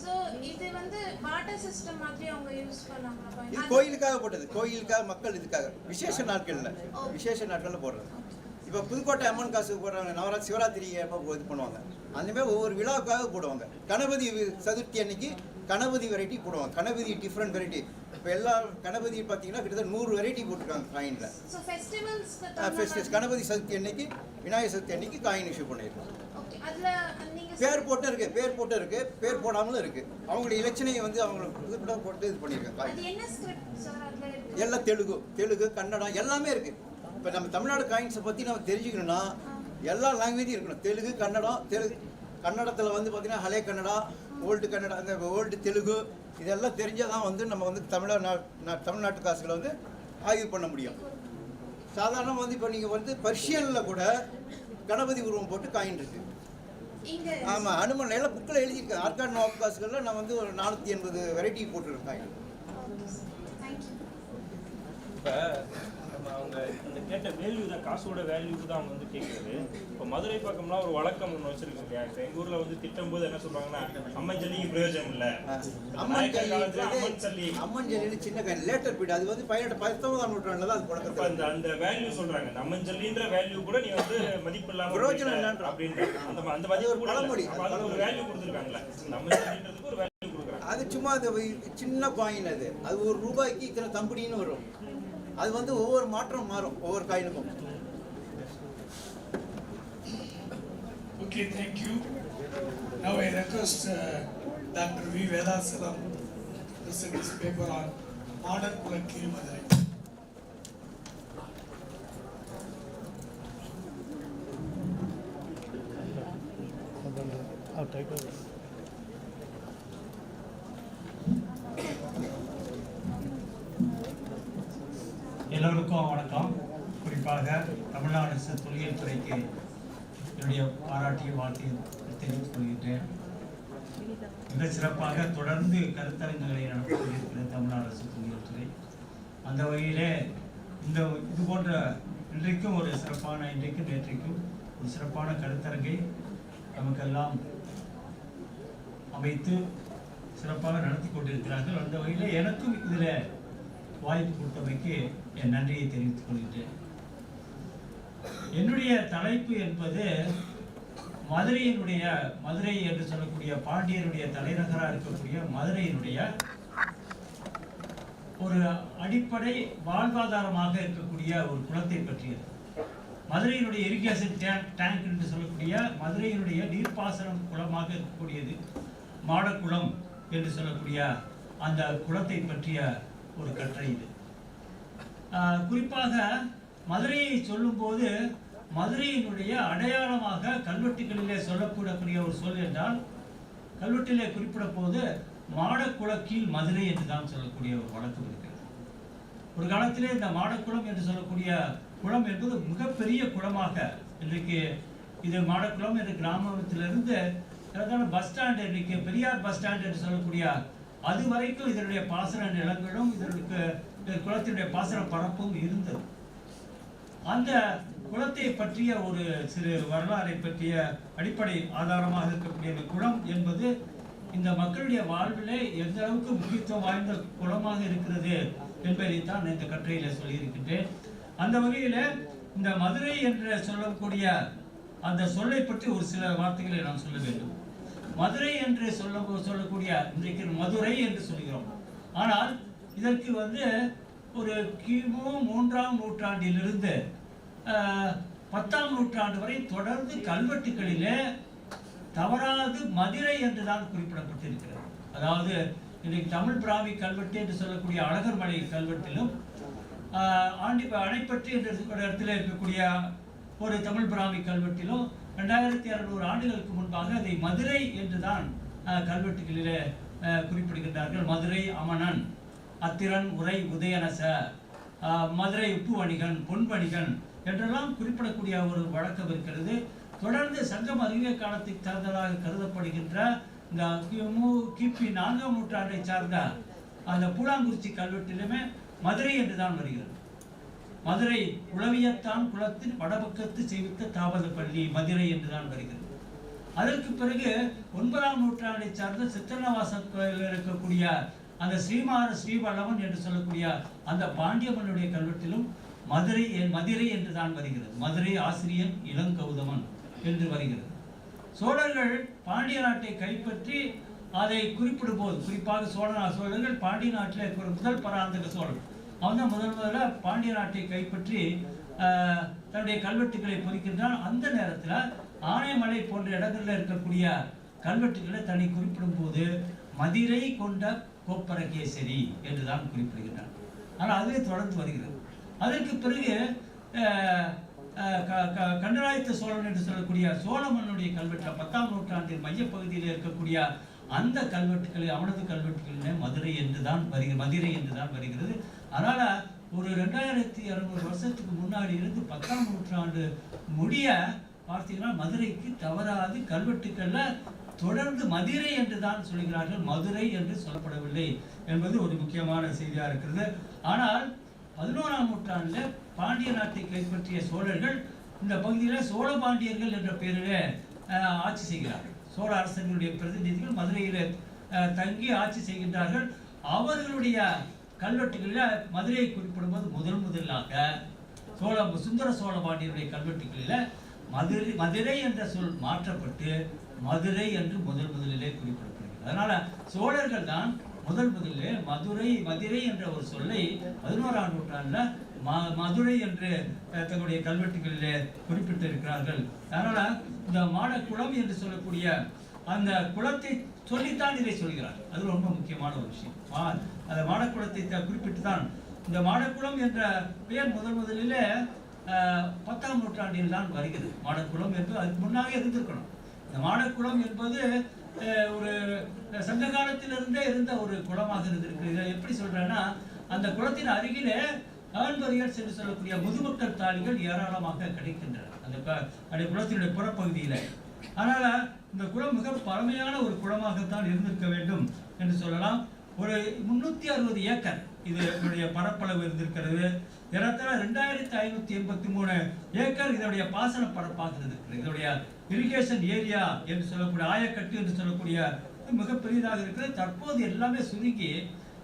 சோ இது வந்து வாட்டர் சிஸ்டம் மாதிரி அவங்க யூஸ் பண்ணாங்களா? இது கோயிலுக்காக போட்டது, கோயிலுக்காக மக்கள் இதுக்காக விசேஷ நாட்கள்ல, விசேஷ நாட்களில் போடுறது. இப்போ புதுக்கோட்டை அம்மன் காசுக்கு போடுறாங்க, நவராத்திரி சிவராத்திரி எப்போ இது பண்ணுவாங்க, அந்தமாதிரி ஒவ்வொரு விழாவுக்காக போடுவாங்க. கணபதி சதுர்த்தி அன்னைக்கு கணபதி வெரைட்டி போடுவாங்க. Ganapati different variety. இப்போ எல்லா கணபதி பார்த்தீங்கன்னா கிட்டத்தட்ட 100 வெரைட்டி போட்டிருக்காங்க காயினில். சோ ஃபெஸ்டிவல்ஸ் கணபதி சதுர்த்தி அன்னைக்கு, விநாயகர் சதுர்த்தி அன்னைக்கு காயின் இஷ்யூ பண்ணியிருக்கோம். ஓகே. அதுல நீங்க பேர் போட்டு இருக்கு, பேர் போட்டு இருக்கு, பேர் போடாமலும் இருக்கு. அவங்களுடைய இலட்சணையை வந்து அவங்களுக்கு இது கூட போட்டு இது பண்ணியிருக்காங்க. அது என்ன ஸ்கிரிப்ட் சார் அதுல இருக்கு? எல்லாம் தெலுங்கு கன்னடம் எல்லாமே இருக்கு. இப்போ நம்ம தமிழ்நாடு காயின்ஸை பற்றி நம்ம தெரிஞ்சுக்கணும்னா எல்லா லாங்குவேஜும் இருக்கணும். தெலுங்கு கன்னடம், கன்னடத்தில் வந்து பார்த்தீங்கன்னா ஹலே கன்னடா, ஓல்டு கன்னடா, அந்த ஓல்டு தெலுங்கு இதெல்லாம் தெரிஞ்சால் தான் வந்து நம்ம வந்து தமிழ்நாட்டு காசுகளை வந்து ஆய்வு பண்ண முடியும். சாதாரணமாக வந்து இப்போ நீங்கள் வந்து பர்ஷியனில் கூட கணபதி உருவம் போட்டு காயின் இருக்குது. ஆமாம், அனுமன் எல்லாம் புக்கில் எழுதியிருக்கேன். ஆர்காட் நவாப் காசுகளில் நான் வந்து ஒரு 480 வெரைட்டி போட்டிருக்கேன் காயின். இப்போ அவங்க அந்த கேட்ட வேல்யூ தான், காசோட வேல்யூ தான் அவங்க வந்து கேட்குறது. இப்போ மதுரை பக்கம்லாம் ஒரு வழக்கம் ஒன்று வச்சிருக்கு இல்லையா? இப்போ எங்கள் ஊரில் வந்து திட்டும்போது என்ன சொல்கிறாங்கன்னா, அம்மன் ஜல்லிக்கு பிரயோஜனம் இல்லை. அம்மன் ஜல்லின்னு சின்ன காயின் லேட்டர் பீட், அது வந்து 19ஆம் நூற்றாண்டில் தான் அது புழக்கத்தில். அந்த வேல்யூ சொல்கிறாங்க, அம்மன் ஜல்லின்ற வேல்யூ கூட நீ வந்து மதிப்பு இல்லாமல் பிரயோஜனம் அப்படின்ற அந்த மதிப்பு கூட பழமொழி, அதுக்கு ஒரு வேல்யூ கொடுத்துருக்காங்கல்ல. அம்மன் ஜல்லின்றதுக்கு ஒரு வேல்யூ கொடுக்குறாங்க. அது சும்மா அந்த சின்ன காயின், அது 1 ரூபாய்க்கு இத்தனை தம்படின்னு வரும். அது வந்து ஒவ்வொரு மாற்றம் மாறும் ஒவ்வொரு காயினுக்கும். Okay, thank you. Now I request Dr. V. Vedasalam to present his paper on modern Kulakil Madurai. எல்லோருக்கும் வணக்கம். குறிப்பாக தமிழ்நாடு அரசு தொல்லியல் துறைக்கு என்னுடைய பாராட்டிய வாழ்த்தையும் தெரிவித்துக் கொள்கின்றேன். மிக சிறப்பாக தொடர்ந்து கருத்தரங்குகளை நடத்தி கொண்டிருக்கிற தமிழ்நாடு அரசு தொல்லியல் துறை. அந்த வகையிலே இது போன்ற இன்றைக்கும் ஒரு சிறப்பான இன்றைக்கும் நேற்றைக்கும் ஒரு சிறப்பான கருத்தரங்கை நமக்கெல்லாம் அமைத்து சிறப்பாக நடத்தி கொண்டிருக்கிறார்கள். அந்த வகையிலே எனக்கும் இதில் வாய்ப்பு கொடுத்தமைக்கு என் நன்றியை தெரிவித்துக் கொள்கின்றேன். என்னுடைய தலைப்பு என்பது மதுரை என்று சொல்லக்கூடிய பாண்டியனுடைய தலைநகராக இருக்கக்கூடிய மதுரையினுடைய ஒரு அடிப்படை வாழ்வாதாரமாக இருக்கக்கூடிய ஒரு குளத்தை பற்றியது. மதுரையினுடைய இரிகேஷன் டேங்க் என்று சொல்லக்கூடிய மதுரையினுடைய நீர்ப்பாசனம் குளமாக இருக்கக்கூடியது மாடக்குளம் என்று சொல்லக்கூடிய அந்த குளத்தை பற்றிய ஒரு கட்டுரை இது. குறிப்பாக மதுரையை சொல்லும்போது மதுரையினுடைய அடையாளமாக கல்வெட்டுகளிலே சொல்லக்கூடக்கூடிய ஒரு சொல் என்றால் கல்வெட்டிலே குறிப்பிட போது மாடக்குளக்கீழ் மதுரை என்று தான் சொல்லக்கூடிய ஒரு வழக்கம் இருக்கிறது. ஒரு காலத்திலே இந்த மாடக்குளம் என்று சொல்லக்கூடிய குளம் என்பது மிகப்பெரிய குளமாக இன்றைக்கு இது மாடக்குளம் என்ற கிராமத்திலிருந்து பஸ் ஸ்டாண்ட் இன்றைக்கு பெரியார் பஸ் ஸ்டாண்ட் என்று சொல்லக்கூடிய அது வரைக்கும் இதனுடைய பாசன நிலங்களும் இதற்கு குளத்தினுடைய பாசன பரப்பும் இருந்தது. அந்த குளத்தை பற்றிய ஒரு சிறு வரலாறை பற்றிய அடிப்படை ஆதாரமாக இருக்கக்கூடிய இந்த குளம் என்பது இந்த மக்களுடைய வாழ்விலே எந்த அளவுக்கு முக்கியத்துவம் வாய்ந்த குளமாக இருக்கிறது என்பதைத்தான் இந்த கட்டுரையில சொல்லியிருக்கின்றேன். அந்த வகையில இந்த மதுரை என்று சொல்லக்கூடிய அந்த சொல்லை பற்றி ஒரு சில வார்த்தைகளை நான் சொல்ல வேண்டும். மதுரை என்று சொல்லக்கூடிய இன்றைக்கு மதுரை என்று சொல்கிறோம். ஆனால் இதற்கு ஒரு கிமு 3ஆம் நூற்றாண்டிலிருந்து 10ஆம் நூற்றாண்டு வரை தொடர்ந்து கல்வெட்டுகளிலே தவறாது மதுரை என்றுதான் குறிப்பிடப்பட்டிருக்கிறது. அதாவது இன்றைக்கு தமிழ் பிராமி கல்வெட்டு என்று சொல்லக்கூடிய அழகர்மலை கல்வெட்டிலும் அணைப்பற்றி என்ற இடத்துல இருக்கக்கூடிய ஒரு தமிழ் பிராமி கல்வெட்டிலும் 2600 ஆண்டுகளுக்கு முன்பாக அதை மதுரை என்றுதான் கல்வெட்டுகளிலே குறிப்பிடுகின்றார்கள். மதுரை அமணன், அத்திரன் உரை உதயனச, மதுரை உப்பு வணிகன், பொன் வணிகன் என்றெல்லாம் குறிப்பிடக்கூடிய ஒரு வழக்கம் இருக்கிறது. தொடர்ந்து சங்கம் அறிவிய காலத்தை சார்ந்ததாக கருதப்படுகின்ற இந்த கிபி 4ஆம் நூற்றாண்டை சார்ந்த அந்த பூலாங்குறிச்சி கல்வெட்டிலுமே மதுரை என்றுதான் வருகிறது. மதுரை உளவியத்தான் குளத்தின் வடபக்கத்து செய்வித்த தாவத பள்ளி மதுரை என்றுதான் வருகிறது. அதற்கு பிறகு 9ஆம் நூற்றாண்டை சார்ந்த சித்தன்னவாசல் கோயிலில் இருக்கக்கூடிய அந்த ஸ்ரீவல்லவன் என்று சொல்லக்கூடிய அந்த பாண்டியமன்னுடைய கல்வெட்டிலும் மதுரை என்றுதான் வருகிறது. மதுரை ஆசிரியன் இளங்கௌதமன் என்று வருகிறது. சோழர்கள் பாண்டிய நாட்டை கைப்பற்றி அதை குறிப்பிடும் போது குறிப்பாக சோழர்கள் பாண்டிய நாட்டில் முதல் பராந்தக சோழன் அவன் தான் முதல்ல பாண்டிய நாட்டை கைப்பற்றி தன்னுடைய கல்வெட்டுகளை பொறிக்கின்றான். அந்த நேரத்தில் ஆனைமலை போன்ற இடங்களில் இருக்கக்கூடிய கல்வெட்டுகளை தன்னை குறிப்பிடும் போது மதுரை கொண்ட கோப்பரகேசரி என்றுதான் குறிப்பிடுகின்றான். ஆனால் அதுவே தொடர்ந்து வருகிறது. அதற்கு பிறகு கண்டராயத்த சோழன் என்று சொல்லக்கூடிய சோழ மன்னுடைய கல்வெட்டு 10ஆம் நூற்றாண்டின் மையப்பகுதியில் இருக்கக்கூடிய அந்த கல்வெட்டுகளில் அவனது கல்வெட்டுகளிலே மதுரை என்றுதான் வருகிறது. அதனால ஒரு 2200 வருஷத்துக்கு முன்னாடி இருந்து 10ஆம் நூற்றாண்டு முடிய பார்த்தீங்கன்னா மதுரைக்கு தவறாது கல்வெட்டுக்கள்ல தொடர்ந்து மதுரை என்றுதான் சொல்கிறார்கள், மதுரை என்று சொல்லப்படவில்லை என்பது ஒரு முக்கியமான செய்தியா இருக்கிறது. ஆனால் 11ஆம் நூற்றாண்டுல பாண்டிய நாட்டை கைப்பற்றிய சோழர்கள் இந்த பகுதியில் சோழ பாண்டியர்கள் என்ற பெயரிலே ஆட்சி செய்கிறார்கள். சோழ அரசர்களுடைய பிரதிநிதிகள் மதுரையில் தங்கி ஆட்சி செய்கின்றார்கள். அவர்களுடைய கல்வெட்டுகளில் மதுரையை குறிப்பிடும்போது முதலாக சுந்தர சோழ பாண்டியருடைய கல்வெட்டுகளில் மதுரை என்ற சொல் மாற்றப்பட்டு மதுரை என்று முதலிலே குறிப்பிடப்படுகிறது. அதனால சோழர்கள் தான் முதலிலே மதுரை என்ற ஒரு சொல்லை 11ஆம் நூற்றாண்டுல மதுரை என்று தங்களுடைய கல்வெட்டுகளிலே குறிப்பிட்டிருக்கிறார்கள். அதனால் இந்த மாடக்குளம் என்று சொல்லக்கூடிய அந்த குளத்தை சொல்லித்தான் இதை சொல்கிறார். அது ரொம்ப முக்கியமான ஒரு விஷயம். அந்த மாடக்குளத்தை குறிப்பிட்டு தான் இந்த மாடக்குளம் என்ற பெயர் முதலிலே 10ஆம் நூற்றாண்டில் தான் வருகிறது. மாடக்குளம் என்று அதுக்கு முன்னாக இருந்திருக்கணும். இந்த மாடக்குளம் என்பது ஒரு சங்க காலத்திலிருந்தே இருந்த ஒரு குளமாக இருந்திருக்கு. இதை எப்படி சொல்றேன்னா, அந்த குளத்தின் அருகிலே ஆண்பரிகள் என்று சொல்லக்கூடிய முதுமக்கள் தாளிகள் ஏராளமாக கிடைக்கின்றன அந்த குளத்தினுடைய புறப்பகுதியில. அதனால இந்த குளம் மிக பழமையான ஒரு குளமாகத்தான் இருந்திருக்க வேண்டும் என்று சொல்லலாம். ஒரு 360 ஏக்கர் இதனுடைய பரப்பளவு இருந்திருக்கிறது. ஏறத்தாழ 2583 ஏக்கர் இதனுடைய பாசன பரப்பாக இருக்கிறது. இதனுடைய இரிகேஷன் ஏரியா என்று சொல்லக்கூடிய ஆயக்கட்டு என்று சொல்லக்கூடிய மிக பெரியதாக இருக்கிறது. தற்போது எல்லாமே சுருங்கி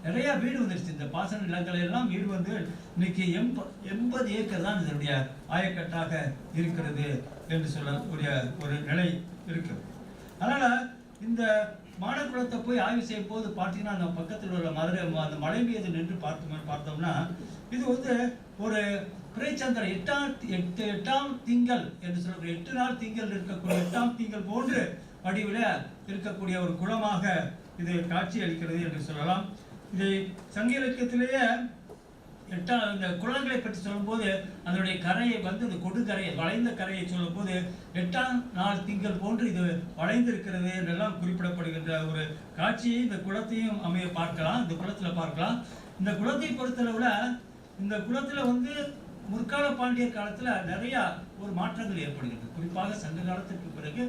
நிறைய வீடு வந்துருச்சு. இந்த பாசன நிலங்கள் எல்லாம் வீடு வந்து இன்னைக்கு 80 ஏக்கர் தான் இதனுடைய ஆயக்கட்டாக இருக்கிறது என்று சொல்லக்கூடிய ஒரு நிலை இருக்கிறது. அதனால இந்த மாடக்குளத்தை போய் ஆய்வு செய்யும் போது பார்த்தீங்கன்னா, அந்த பக்கத்தில் உள்ள மதுரை அந்த மலை மீது நின்று பார்த்தோம்னா இது வந்து ஒரு பிறைச்சந்திர 8ஆம் திங்கள் என்று சொல்லக்கூடிய 8 நாள் திங்கள் இருக்கக்கூடிய 8ஆம் திங்கள் போன்று வடிவில் இருக்கக்கூடிய ஒரு குளமாக இது காட்சி அளிக்கிறது என்று சொல்லலாம். இதை சங்க இலக்கியத்திலேயே இந்த குளங்களை பற்றி சொல்லும்போது அதனுடைய கரையை வந்து இந்த கொடுக்கரையை வளைந்த கரையை சொல்லும் போது 8ஆம் நாள் திங்கள் போன்று இது வளைந்திருக்கிறது என்றெல்லாம் குறிப்பிடப்படுகின்ற ஒரு காட்சியை இந்த குளத்தையும் அமைய பார்க்கலாம். இந்த குளத்துல பார்க்கலாம். இந்த குளத்தை பொறுத்தளவுல இந்த குளத்துல வந்து முற்கால பாண்டியர் காலத்துல நிறைய ஒரு மாற்றங்கள் ஏற்படுகிறது. குறிப்பாக சங்க காலத்திற்கு பிறகு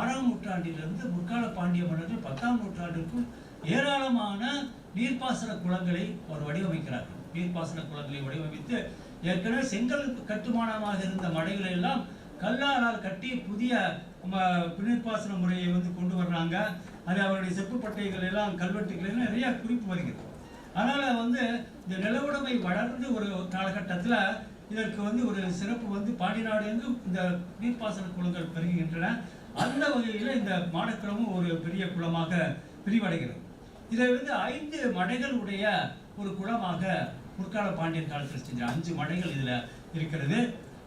6ஆம் நூற்றாண்டிலிருந்து முற்கால பாண்டிய மன்னர்கள் 10ஆம் நூற்றாண்டிற்குள் ஏராளமான நீர்ப்பாசன குளங்களை ஒரு வடிவமைக்கிறார்கள். நீர்ப்பாசன குளங்களை வடிவமைத்து ஏற்கனவே செங்கல் கட்டுமானமாக இருந்த மடைகளை எல்லாம் கல்லால் கட்டி புதிய நீர்ப்பாசன முறையை வந்து கொண்டு வர்றாங்க. அது அவருடைய செப்புப்பட்டைகள் எல்லாம் கல்வெட்டுகள் நிறைய குறிப்பு வருகிறது. அதனால வந்து இந்த நிலவுடைமை வளர்ந்து ஒரு காலகட்டத்தில் இதற்கு வந்து ஒரு சிறப்பு வந்து பாண்டிநாடு எங்கும் இந்த நீர்ப்பாசன குளங்கள் பெருகுகின்றன. அந்த வகையில் இந்த மாடக்குளமும் ஒரு பெரிய குளமாக பிரிவடைகிறது. இதை வந்து 5 மடைகள் உடைய ஒரு குளமாக முற்கால பாண்டியன் காலத்தில் செஞ்ச 5 மடைகள் இதுல இருக்கிறது.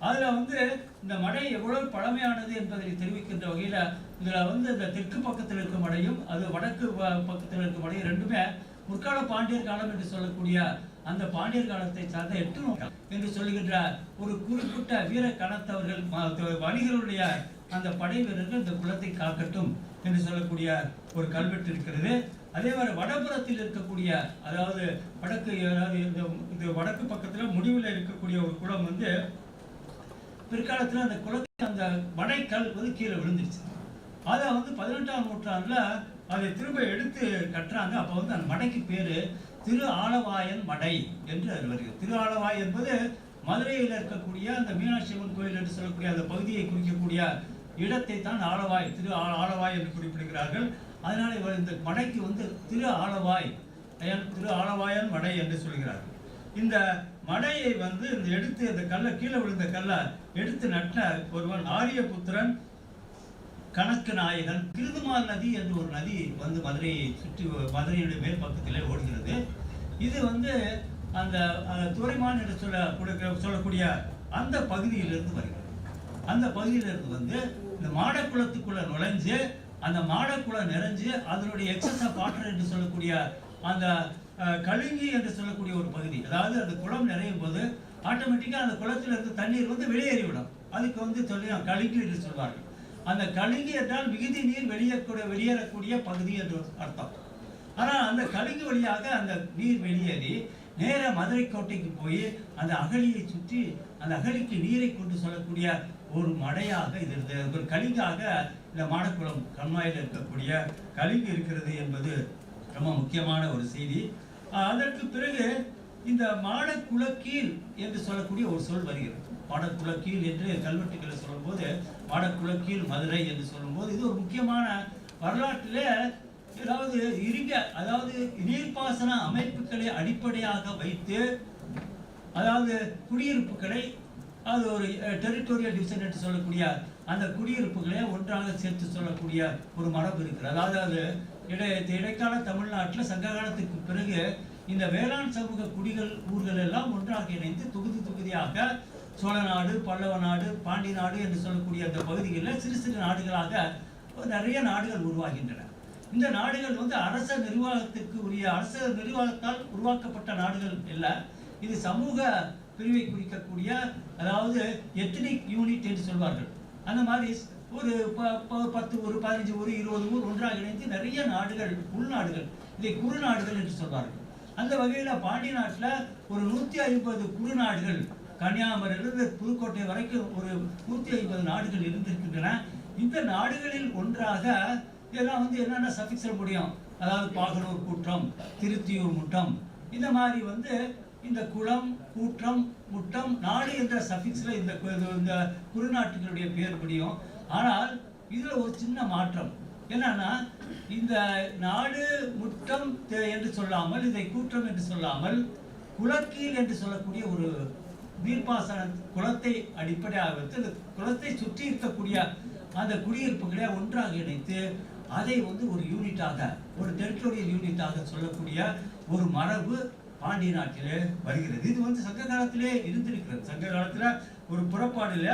அதுல வந்து இந்த மடை எவ்வளவு பழமையானது என்பதை தெரிவிக்கின்ற வகையில இதுல வந்து இந்த தெற்கு பக்கத்தில் இருக்கும் மடையும் அது வடக்கு பக்கத்தில் இருக்கும் மடையும் ரெண்டுமே முற்கால பாண்டியர் காலம் என்று சொல்லக்கூடிய அந்த பாண்டியர் காலத்தை சார்ந்த 8 நூற்றாண்டு என்று சொல்லுகின்ற ஒரு குறிப்பிட்ட வீர கணத்தவர்கள் வணிகருடைய அந்த படை வீரர்கள் இந்த குளத்தை காக்கட்டும் என்று சொல்லக்கூடிய ஒரு கல்வெட்டு இருக்கிறது. அதே மாதிரி வடபுறத்தில் இருக்கக்கூடிய அதாவது வடக்கு இந்த வடக்கு பக்கத்தில் முடிவில் இருக்கக்கூடிய ஒரு குளம் வந்து பிற்காலத்தில் அந்த குளத்தில் அந்த மடைக்கல் வந்து கீழே விழுந்துருச்சு. அதை வந்து 18ஆம் நூற்றாண்டுல அதை திரும்ப எடுத்து கட்டுறாங்க. அப்போ வந்து அந்த மடைக்கு பேரு திரு ஆலவாயன் மடை என்று அது வருகிறது. திரு ஆலவாய் என்பது மதுரையில் இருக்கக்கூடிய அந்த மீனாட்சி அம்மன் கோயில் என்று சொல்லக்கூடிய அந்த பகுதியை குறிக்கக்கூடிய இடத்தை தான் ஆலவாய் திரு ஆலவாய் என்று குறிப்பிடுகிறார்கள். அதனால இவர் இந்த மடைக்கு வந்து திரு ஆலவாயன் மடை என்று சொல்கிறார்கள். இந்த மடையை வந்து இந்த எடுத்து அந்த கல்லை கீழே விழுந்த கல்லை எடுத்து நட்ட ஒருவன் ஆரியபுத்திரன் கணக்கு நாயகன். கிருதுமால் நதி என்று ஒரு நதி வந்து மதுரையை சுற்றி மதுரையுடைய மேல் பக்கத்திலே ஓடுகிறது. இது வந்து அந்த துறைமான் என்று சொல்லக்கூடிய அந்த பகுதியிலிருந்து வருகிறது. அந்த பகுதியிலிருந்து வந்து இந்த மாடக்குளத்துக்குள்ள நுழைஞ்சு அந்த மாடக்குளம் நிறைஞ்சு அதனுடைய எக்ஸஸ் ஆஃப் வாட்டர் என்று சொல்லக்கூடிய அந்த கழுங்கி என்று சொல்லக்கூடிய ஒரு பகுதி, அதாவது அந்த குளம் நிறையும் போது ஆட்டோமேட்டிக்காக அந்த குளத்தில் இருந்து தண்ணீர் வந்து வெளியேறிவிடும். அதுக்கு வந்து சொல்லி கழுங்கி என்று சொல்வார்கள். அந்த கழுங்கி என்றால் மிகுதி நீர் வெளியேறக்கூடிய பகுதி என்று அர்த்தம். ஆனால் அந்த கழுங்கு வழியாக அந்த நீர் வெளியேறி நேர மதுரை கோட்டைக்கு போய் அந்த அகழியை சுற்றி அந்த அகழிக்கு நீரை கொண்டு சொல்லக்கூடிய ஒரு மடையாக இது இருந்தது. ஒரு கலிங்காக இந்த மாடக்குளம் கண்மாயில் இருக்கக்கூடிய கலிங்கு இருக்கிறது என்பது ரொம்ப முக்கியமான ஒரு செய்தி. அதற்கு பிறகு இந்த மாடக்குளக்கீழ் என்று சொல்லக்கூடிய ஒரு சொல் வருகிறது. மாடக்குளக்கீழ் என்று கல்வெட்டுகளை சொல்லும் போது மாடக்குளக்கீழ் மதுரை என்று சொல்லும் போது இது ஒரு முக்கியமான வரலாற்றிலே அதாவது நீர்ப்பாசன அமைப்புகளை அடிப்படையாக வைத்து அதாவது குடியிருப்புகளை அது ஒரு டெரிட்டோரியல் டிவிஷன் என்று சொல்லக்கூடிய அந்த குடியிருப்புகளை ஒன்றாக சேர்த்து சொல்லக்கூடிய ஒரு மரபு இருக்கிறது. அதாவது இடைக்கால தமிழ்நாட்டில் சங்க காலத்துக்கு பிறகு இந்த வேளாண் சமூக குடிகள் ஊர்கள் எல்லாம் ஒன்றாக இணைந்து தொகுதியாக சோழ நாடு, பல்லவ நாடு, பாண்டி நாடு என்று சொல்லக்கூடிய அந்த பகுதிகளில் சிறு சிறு நாடுகளாக நிறைய நாடுகள் உருவாகின்றன. இந்த நாடுகள் வந்து அரச நிர்வாகத்திற்கு உரிய அரச நிர்வாகத்தால் உருவாக்கப்பட்ட நாடுகள் இல்லை. இது சமூக பிரிவை குறிக்கக்கூடிய, அதாவது எத்னிக் யூனிட் என்று சொல்வார்கள். அந்த மாதிரி ஒரு 10 ஊர், 15 ஊர், 20 ஊர் ஒன்றாக இணைந்து நிறைய நாடுகள், உள்நாடுகள், இதை குறுநாடுகள் என்று சொல்வார்கள். அந்த வகையில் பாண்டி நாட்டில் ஒரு 150 குறுநாடுகள், கன்னியாகுமரியிலிருந்து புதுக்கோட்டை வரைக்கும் ஒரு 150 நாடுகள் இருந்திருக்கின்றன. இந்த நாடுகளில் ஒன்றாக இதெல்லாம் வந்து என்னென்ன சஃபிக்ஸில் முடியும், அதாவது பாகனூர் கூற்றம், திருத்தியூர் முட்டம், இந்த மாதிரி வந்து இந்த குளம், கூற்றம், முட்டம், நாடு என்ற சஃபிக்ஸில் இந்த குறுநாட்டுகளுடைய பேர் முடியும். ஆனால் இதில் ஒரு சின்ன மாற்றம் என்னன்னா, இந்த நாடு, முட்டம் என்று சொல்லாமல், இதை கூற்றம் என்று சொல்லாமல், குளக்கீழ் என்று சொல்லக்கூடிய ஒரு நீர்ப்பாசன குளத்தை அடிப்படையாக வைத்து அந்த குளத்தை சுற்றி இருக்கக்கூடிய அந்த குடியிருப்புகளை ஒன்றாக இணைத்து அதை வந்து ஒரு யூனிட்டாக, ஒரு டெரிட்டோரியல் யூனிட்டாக சொல்லக்கூடிய ஒரு மரபு பாண்டிய நாட்டிலே வருகிறது. இது வந்து சங்க காலத்திலே இருந்திருக்கிறது. சங்க காலத்தில் ஒரு புறப்பாடுல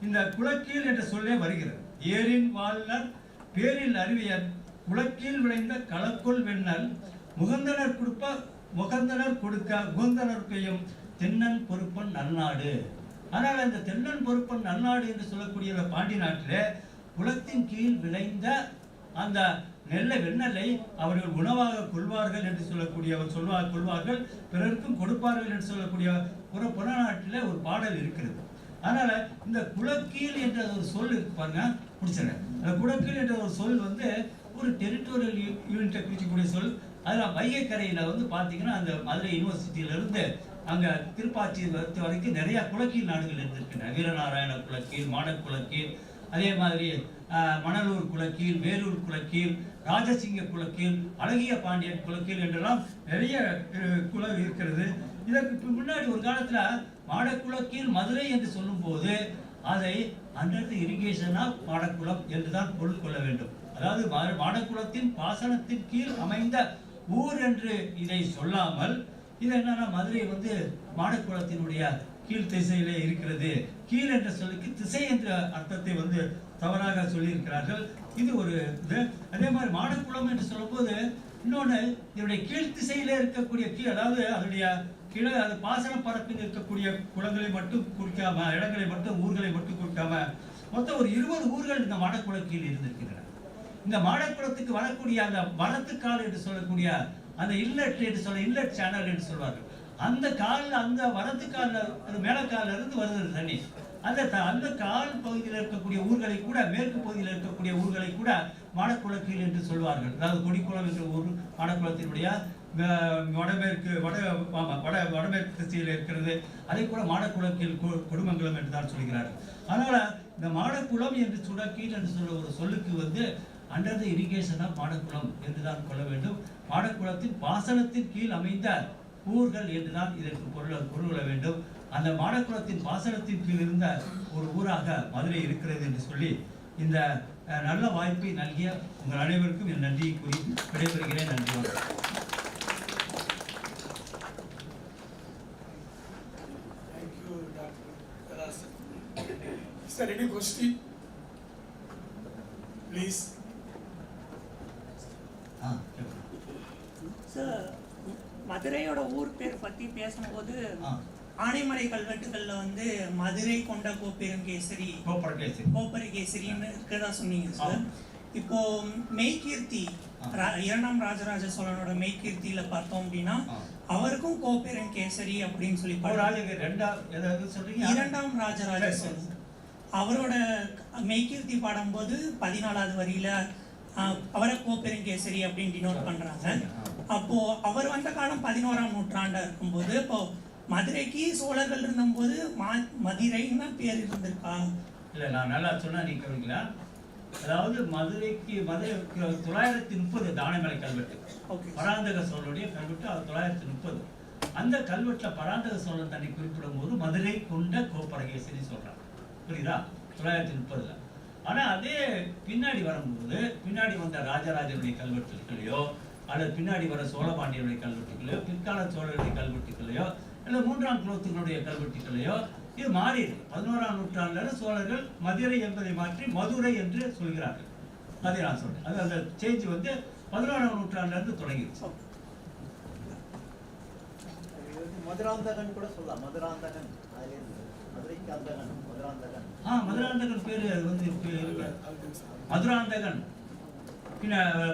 இந்த குளக்கீழ் என்ற சொல்லே வருகிறது. ஏரின் வாழ்நர் பேரில் அறிவியர் குளக்கீழ் விளைந்த களக்குள் வெண்ணல் முகந்தனர் கொடுக்க உகந்தனர் பெய்யும் தென்னன் பொறுப்பன் நல்நாடு. ஆனால் அந்த தென்னன் பொறுப்பன் நல்நாடு என்று சொல்லக்கூடிய பாண்டி நாட்டிலே குளத்தின் கீழ் விளைந்த அந்த வெண்ணலை அவர்கள் உணவாக கொள்வார்கள் என்று சொல்லக்கூடிய கொள்வார்கள், பிறருக்கும் கொடுப்பார்கள் என்று சொல்லக்கூடிய ஒரு புறநாட்டில் ஒரு பாடல் இருக்கிறது. அதனால இந்த குளக்கீழ் என்ற ஒரு சொல் இருக்கு பாருங்க, பிடிச்சிருக்கேன். அந்த குளக்கீழ் என்ற ஒரு சொல் வந்து ஒரு டெரிட்டோரியல் யூனிட்டை குறிக்கக்கூடிய சொல். அதில் வைகை கரையில் வந்து பார்த்தீங்கன்னா அந்த மதுரை யூனிவர்சிட்டியிலிருந்து அங்கே திருப்பாச்சி வரைக்கும் நிறைய குளக்கீழ் நாடுகள் இருந்திருக்கின்றன. வீரநாராயண குளக்கீழ், மாடக் குளக்கீழ், அதே மாதிரி மணலூர் குளக்கீழ், வேலூர் குளக்கீழ், ராஜசிங்க குளக்கீழ், அழகிய பாண்டியன் குளக்கீழ் என்றெல்லாம் நிறைய குளம் இருக்கிறது. இதற்கு முன்னாடி ஒரு காலத்தில் மாடக்குளக்கீழ் மதுரை என்று சொல்லும் போது அதை under the irrigation of Madakkulam என்றுதான் பொருள் கொள்ள வேண்டும். அதாவது மாடக்குளத்தின் பாசனத்தின் கீழ் அமைந்த ஊர் என்று இதை சொல்லாமல், இது என்னன்னா மதுரை வந்து மாடக்குளத்தினுடைய கீழ் திசையிலே இருக்கிறது. கீழ் என்ற சொல்லுக்கு திசை என்ற அர்த்தத்தை வந்து தவறாக சொல்லியிருக்கிறார்கள். இது ஒரு இது. அதே மாதிரி மாடக்குளம் என்று சொல்லும்போது இன்னொன்று, இதனுடைய கீழ் திசையிலே இருக்கக்கூடிய கீழ், அதாவது அதனுடைய கீழே அது பாசன பரப்பில் இருக்கக்கூடிய குளங்களை மட்டும் குறிக்காம, இடங்களை மட்டும், ஊர்களை மட்டும் குறிக்காம மொத்தம் ஒரு 20 ஊர்கள் இந்த மாடக்குள கீழ் இருந்திருக்கின்றன. இந்த மாடக்குளத்துக்கு வரக்கூடிய அந்த வரத்துக்கால் என்று சொல்லக்கூடிய அந்த இன்லெட் என்று சொல்ல, இன்லெட் சேனல் என்று சொல்வார்கள். அந்த காலில், அந்த வரத்துக்காலில் மேலக்காலில் இருந்து வருது தண்ணி. அந்த கால் பகுதியில் இருக்கக்கூடிய ஊர்களை கூட, மேற்கு பகுதியில் இருக்கக்கூடிய ஊர்களை கூட மாடக்குளக்கீழ் என்று சொல்வார்கள். அதாவது கொடிக்குளம் என்ற ஊர் மாடக்குளத்தினுடைய வடமேற்கு திசையில் இருக்கிறது. அதை கூட மாடக்குளக்கீழ் கொடுமங்கலம் என்று தான் சொல்கிறார்கள். அதனால இந்த மாடக்குளம் என்று கீழ் என்று சொல்ல ஒரு சொல்லுக்கு வந்து under the irrigation of Madakkulam என்றுதான் கொள்ள வேண்டும். மாடக்குளத்தின் பாசனத்தின் கீழ் அமைந்த ஊர்கள் என்றுதான் இதற்கு பொருள் கொள்ள வேண்டும். அந்த மாடக்குளத்தின் பாசனத்தின் கீழ் இருந்த ஒரு ஊராக மதுரை இருக்கிறது என்று சொல்லி இந்த நல்ல வாய்ப்பை நல்கிய உங்கள் அனைவருக்கும் என் நன்றியை கூறி விடைபெறுகிறேன். நன்றி. Is there any question? Please. Sir, மதுரையோட ஊர் பேர் பற்றி பேசும்போது ஆனைமலை கல்வெட்டுகள்ல வந்து மதுரை கொண்ட கோப்பெருங்கேசரி, கோப்பரகேசரின்னு இருக்கதா சொன்னீங்க சார். இப்போ மெய்கீர்த்தி, 2ஆம் ராஜராஜ சோழனோட மெய்கீர்த்தியில பார்த்தோம் அப்படின்னா அவருக்கும் கோப்பெருங்கேசரி அப்படின்னு சொல்லி 2ஆம் ராஜராஜ சோழன் அவரோட மெய்கீர்த்தி பாடும்போது 14வது வரியில அவரை கோப்பெருங்கேசரி அப்படின்னு டினோட் பண்றாங்க. அப்போ அவர் வந்த காலம் 11ஆம் நூற்றாண்டா இருக்கும்போது, இப்போ மதுரைக்கு சோழர்கள் இருந்தபோது மதுரைன்னு பேர் இருந்திருக்கா? இல்லை, நான் நல்லா சொன்னா நீ கவனிங்களா. அதாவது மதுரைக்கு 930 தானமலை கல்வெட்டு, பராந்தக சோழனுடைய கல்வெட்டு, அது 930. அந்த கல்வெட்டில் பராந்தக சோழன் தன்னை குறிப்பிடும் போது மதுரை கொண்ட கோப்பரகேசரி சொல்றாங்க. புரியுதா? 930. ஆனால் அதே பின்னாடி வரும்போது, பின்னாடி வந்த ராஜராஜனுடைய கல்வெட்டுகளையோ அல்லது பின்னாடி வர சோழபாண்டியருடைய கல்வெட்டுகளையோ பிற்கால சோழருடைய கல்வெட்டுகளையோ இல்லை 3ஆம் குலோத்துங்களுடைய கல்வெட்டுகளையோ இது மாறியது. 11ஆம் நூற்றாண்டில் சோழர்கள் மதுரை என்பதை மாற்றி மதுரை என்று சொல்கிறார்கள். அதை நான் சொல்றேன். அது அந்த சேஞ்ச் வந்து 11ஆம் நூற்றாண்டிலிருந்து தொடங்கிடுச்சு. மதுராந்தகன் கூட சொல்லலாம். மதுராந்தகன் மதுரைக்கு அந்தகன் மதுராந்தகன். மதுராந்தகன் பேரு அது வந்து மதுராந்தகன்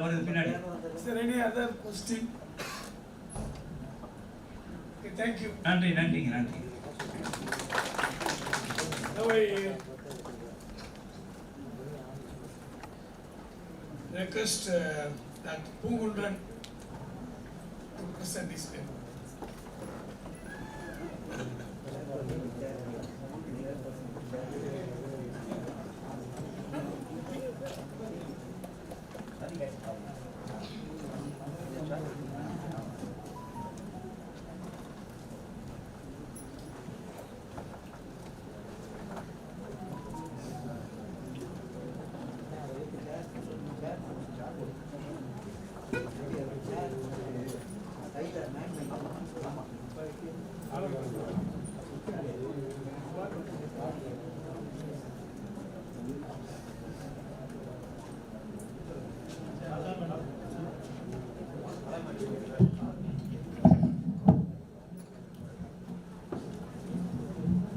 வருது பின்னாடி. Is there any other question? Okay, thank you. நன்றிங்க. Now I request that Pungundran to present this paper.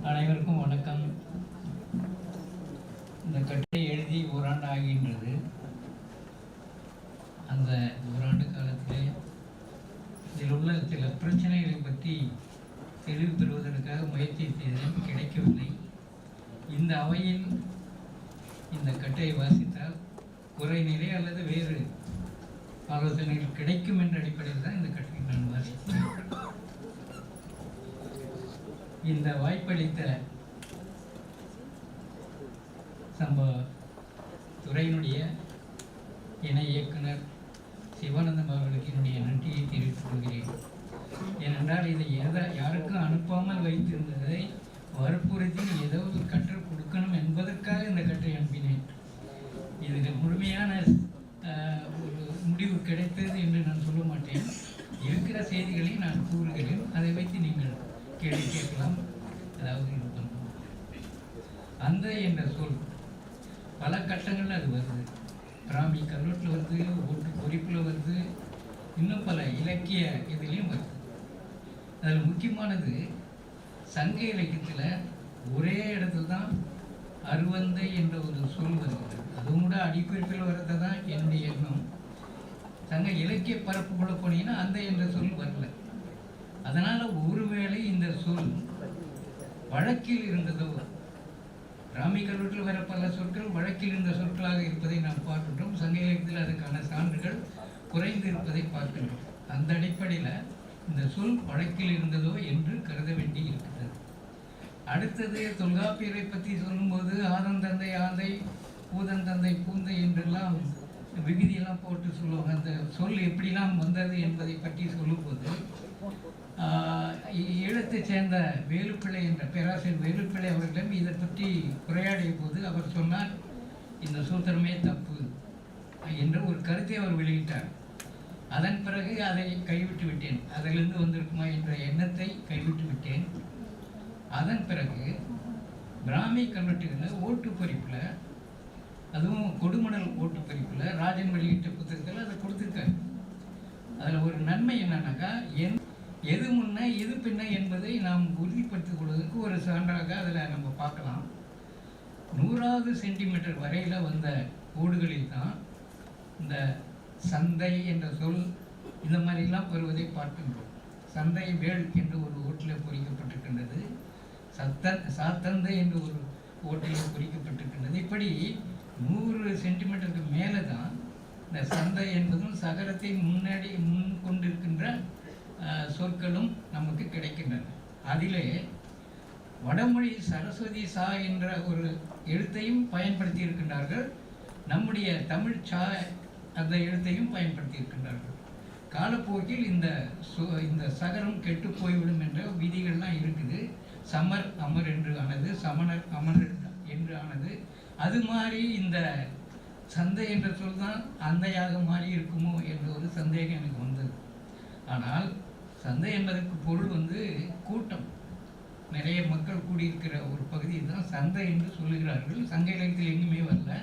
அனைவருக்கும் வணக்கம். இந்த கட்டுரை எழுதி ஓராண்டு ஆகின்றது. அந்த ஓராண்டு காலத்திலே இதில் உள்ள சில பிரச்சனைகளை பற்றி தெளிவு பெறுவதற்காக முயற்சி செய்தேன், கிடைக்கவில்லை. இந்த அவையில் இந்த கட்டுரையை வாசித்தால் குறைநிலை அல்லது வேறு ஆலோசனைகள் கிடைக்கும் என்ற அடிப்படையில் தான் இந்த கட்டுரையை நான் வாசித்தேன். இந்த வாய்ப்பளித்த சம்பவ துறையினுடைய இணை இயக்குனர் சிவானந்தம் அவர்களுக்கு என்னுடைய நன்றியை தெரிவித்துக் கொள்கிறேன். ஏனென்றால் இதை யாருக்கும் அனுப்பாமல் வைத்திருந்ததை வற்புறுத்தி ஏதாவது கற்றுக் கொடுக்கணும் என்பதற்காக இந்த கட்டுரை அனுப்பினேன். இதில் முழுமையான ஒரு முடிவு கிடைத்தது என்று நான் சொல்ல மாட்டேன். இருக்கிற செய்திகளை நான் கூறுகிறேன். அதை வைத்து நீங்கள் கேள்வி கேட்கலாம். அதாவது இது பண்ணுவோம். அந்த என்ற சொல் பல கட்டங்களில் அது வருது. பிராமி கல்வெட்டில் வருது, ஓட்டு பொறிப்பில் வருது, இன்னும் பல இலக்கிய இதுலேயும் வருது. அதில் முக்கியமானது சங்க இலக்கியத்தில் ஒரே இடத்துல தான் அருவந்தை என்ற ஒரு சொல் வருகிறது. அதுவும் கூட அடிக்குறிப்பில் வர்றது தான் என்னுடைய எண்ணம். சங்க இலக்கிய பரப்புக்குள்ளே போனீங்கன்னா அந்த என்ற சொல் வரல. அதனால் ஒருவேளை இந்த சொல் வழக்கில் இருந்ததோ, பிராமி கல்வெட்டில் வர பல சொற்கள் வழக்கில் இருந்த சொற்களாக இருப்பதை நாம் பார்க்கின்றோம். சங்க இலக்கியத்தில் அதுக்கான சான்றுகள் குறைந்து இருப்பதை பார்க்கின்றோம். அந்த அடிப்படையில் இந்த சொல் வழக்கில் இருந்ததோ என்று கருத வேண்டி இருக்கிறது. அடுத்தது தொல்காப்பியரை பற்றி சொல்லும்போது ஆதந்தந்தை ஆந்தை, பூதந்தந்தை பூந்தை என்றெல்லாம் விகுதியெல்லாம் போட்டு சொல்லுவாங்க. அந்த சொல் எப்படிலாம் வந்தது என்பதை பற்றி சொல்லும்போது ஈழத்தை சேர்ந்த வேலுப்பிள்ளை என்ற பேராசிரியர் வேலுப்பிள்ளை அவர்களிடம் இதை பற்றி உரையாடிய போது அவர் சொன்னார், இந்த சூத்திரமே தப்பு என்ற ஒரு கருத்தை அவர் வெளியிட்டார். அதன் பிறகு அதை கைவிட்டு விட்டேன். அதிலிருந்து வந்திருக்குமா என்ற எண்ணத்தை கைவிட்டு விட்டேன். அதன் பிறகு பிராமி கல்வெட்டுகளில் ஓட்டு பொறிப்பில், அதுவும் கொடுமணல் ஓட்டு பொறிப்பில் ராஜன் வெளியிட்ட புத்தகத்தில் அதை கொடுத்துருக்காரு. அதில் ஒரு நன்மை என்னன்னாக்கா, எது முன்ன எது பின்ன என்பதை நாம் உறுதிப்படுத்திக் கொள்வதற்கு ஒரு சான்றாக அதில் நம்ம பார்க்கலாம். 100வது சென்டிமீட்டர் வரையில் வந்த ஓடுகளில் தான் இந்த சந்தை என்ற சொல் இந்த மாதிரிலாம் வருவதை பார்க்கின்றோம். சந்தை வேள் என்று ஒரு ஓட்டில் பொறிக்கப்பட்டிருக்கின்றது, சாத்தந்தை என்று ஒரு ஓட்டில் பொறிக்கப்பட்டிருக்கின்றது. இப்படி 100 சென்டிமீட்டருக்கு மேலே தான் இந்த சந்தை என்பதும் சகரத்தை முன் கொண்டிருக்கின்ற சொற்களும் நமக்கு கிடைக்கின்றன. அதிலே வடமொழி சரஸ்வதி சா என்ற ஒரு எழுத்தையும் பயன்படுத்தி இருக்கின்றார்கள். நம்முடைய தமிழ் சா அந்த எழுத்தையும் பயன்படுத்தி இருக்கின்றார்கள். காலப்போக்கில் இந்த சகரம் கெட்டு போய்விடும் என்ற விதிகள்லாம் இருக்குது. சமர் அமர் என்று ஆனது, சமணர் அமர் என்று ஆனது. அது மாதிரி இந்த சந்தை என்ற சொல் தான் அந்தையாக மாறி இருக்குமோ என்ற ஒரு சந்தேகம் எனக்கு வந்தது. ஆனால் சந்தை என்பதற்கு பொருள் வந்து கூட்டம், நிறைய மக்கள் கூடியிருக்கிற ஒரு பகுதியை தான் சந்தை என்று சொல்லுகிறார்கள். சங்க இலக்கியத்தில் எங்குமே வரல,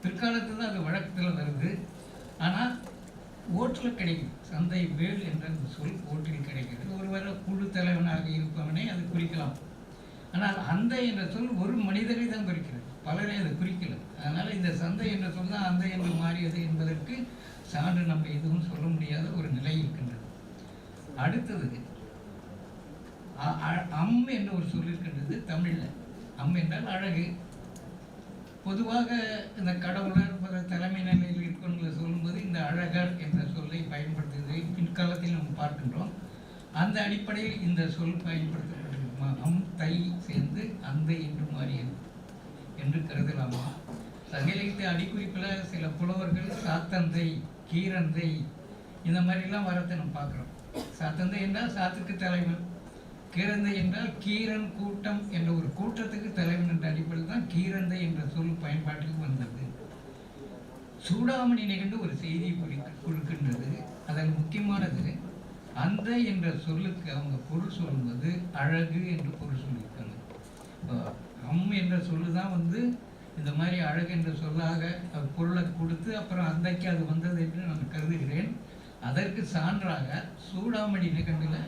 பிற்காலத்தில் தான் அது வழக்கத்தில் வருது. ஆனால் ஓட்டில் கிடைக்கும், சந்தை வேல் என்ற அந்த சொல் ஓட்டில் கிடைக்கிறது. ஒருவேளை குழு தலைவனாக இருப்பவனை அது குறிக்கலாம். ஆனால் அந்த என்ற சொல் ஒரு மனிதரை தான் குறிக்கிறது, பலரை அதை குறிக்கல. அதனால் இந்த சந்தை என்ற சொல் தான் அந்த என்று மாறியது என்பதற்கு சான்று நம்ம எதுவும் சொல்ல முடியாத ஒரு நிலை இருக்கின்றது. அடுத்தது அம் என்ற ஒரு சொல் இருக்கின்றது தமிழில். அம் என்றால் அழகு. பொதுவாக இந்த கடவுளர் தலைமை நிலையில் இருக்கவங்களை சொல்லும்போது இந்த அழகர் என்ற சொல்லை பயன்படுத்துவதை பிற்காலத்தில் நம்ம பார்க்கின்றோம். அந்த அடிப்படையில் இந்த சொல் பயன்படுத்தப்பட்டிருக்குமா? அம் தை சேர்ந்து அந்த என்று மாறியது என்று கருதலாமா? சங்க இலக்கிய அடிக்குறிப்பில் சில புலவர்கள் சாத்தந்தை, கீரந்தை இந்த மாதிரிலாம் வரத்தை நம்ம பார்க்குறோம். சாத்தந்தை என்றால் சாத்துக்கு தலைவன், கீரந்தை என்றால் கீரன் கூட்டம் என்ற ஒரு கூட்டத்துக்கு தலைவன் என்ற அடிப்படையில் தான் கீரந்தை என்ற சொல் பயன்பாட்டுக்கு வந்தது. சூடாமணி நிகழ்ந்து ஒரு செய்தியை கொடுக்கின்றது. அதில் முக்கியமானது அந்த என்ற சொல்லுக்கு அவங்க பொருள் சொல்லும்போது அழகு என்று பொருள் சொல்லியிருக்காங்க. அம் என்ற சொல்லு தான் வந்து இந்த மாதிரி அழகு என்ற சொல்லாக பொருளை கொடுத்து அப்புறம் அந்தைக்கு அது வந்தது என்று நான் கருதுகிறேன். அதற்கு சான்றாக சூடாமணி நிகழ்வில்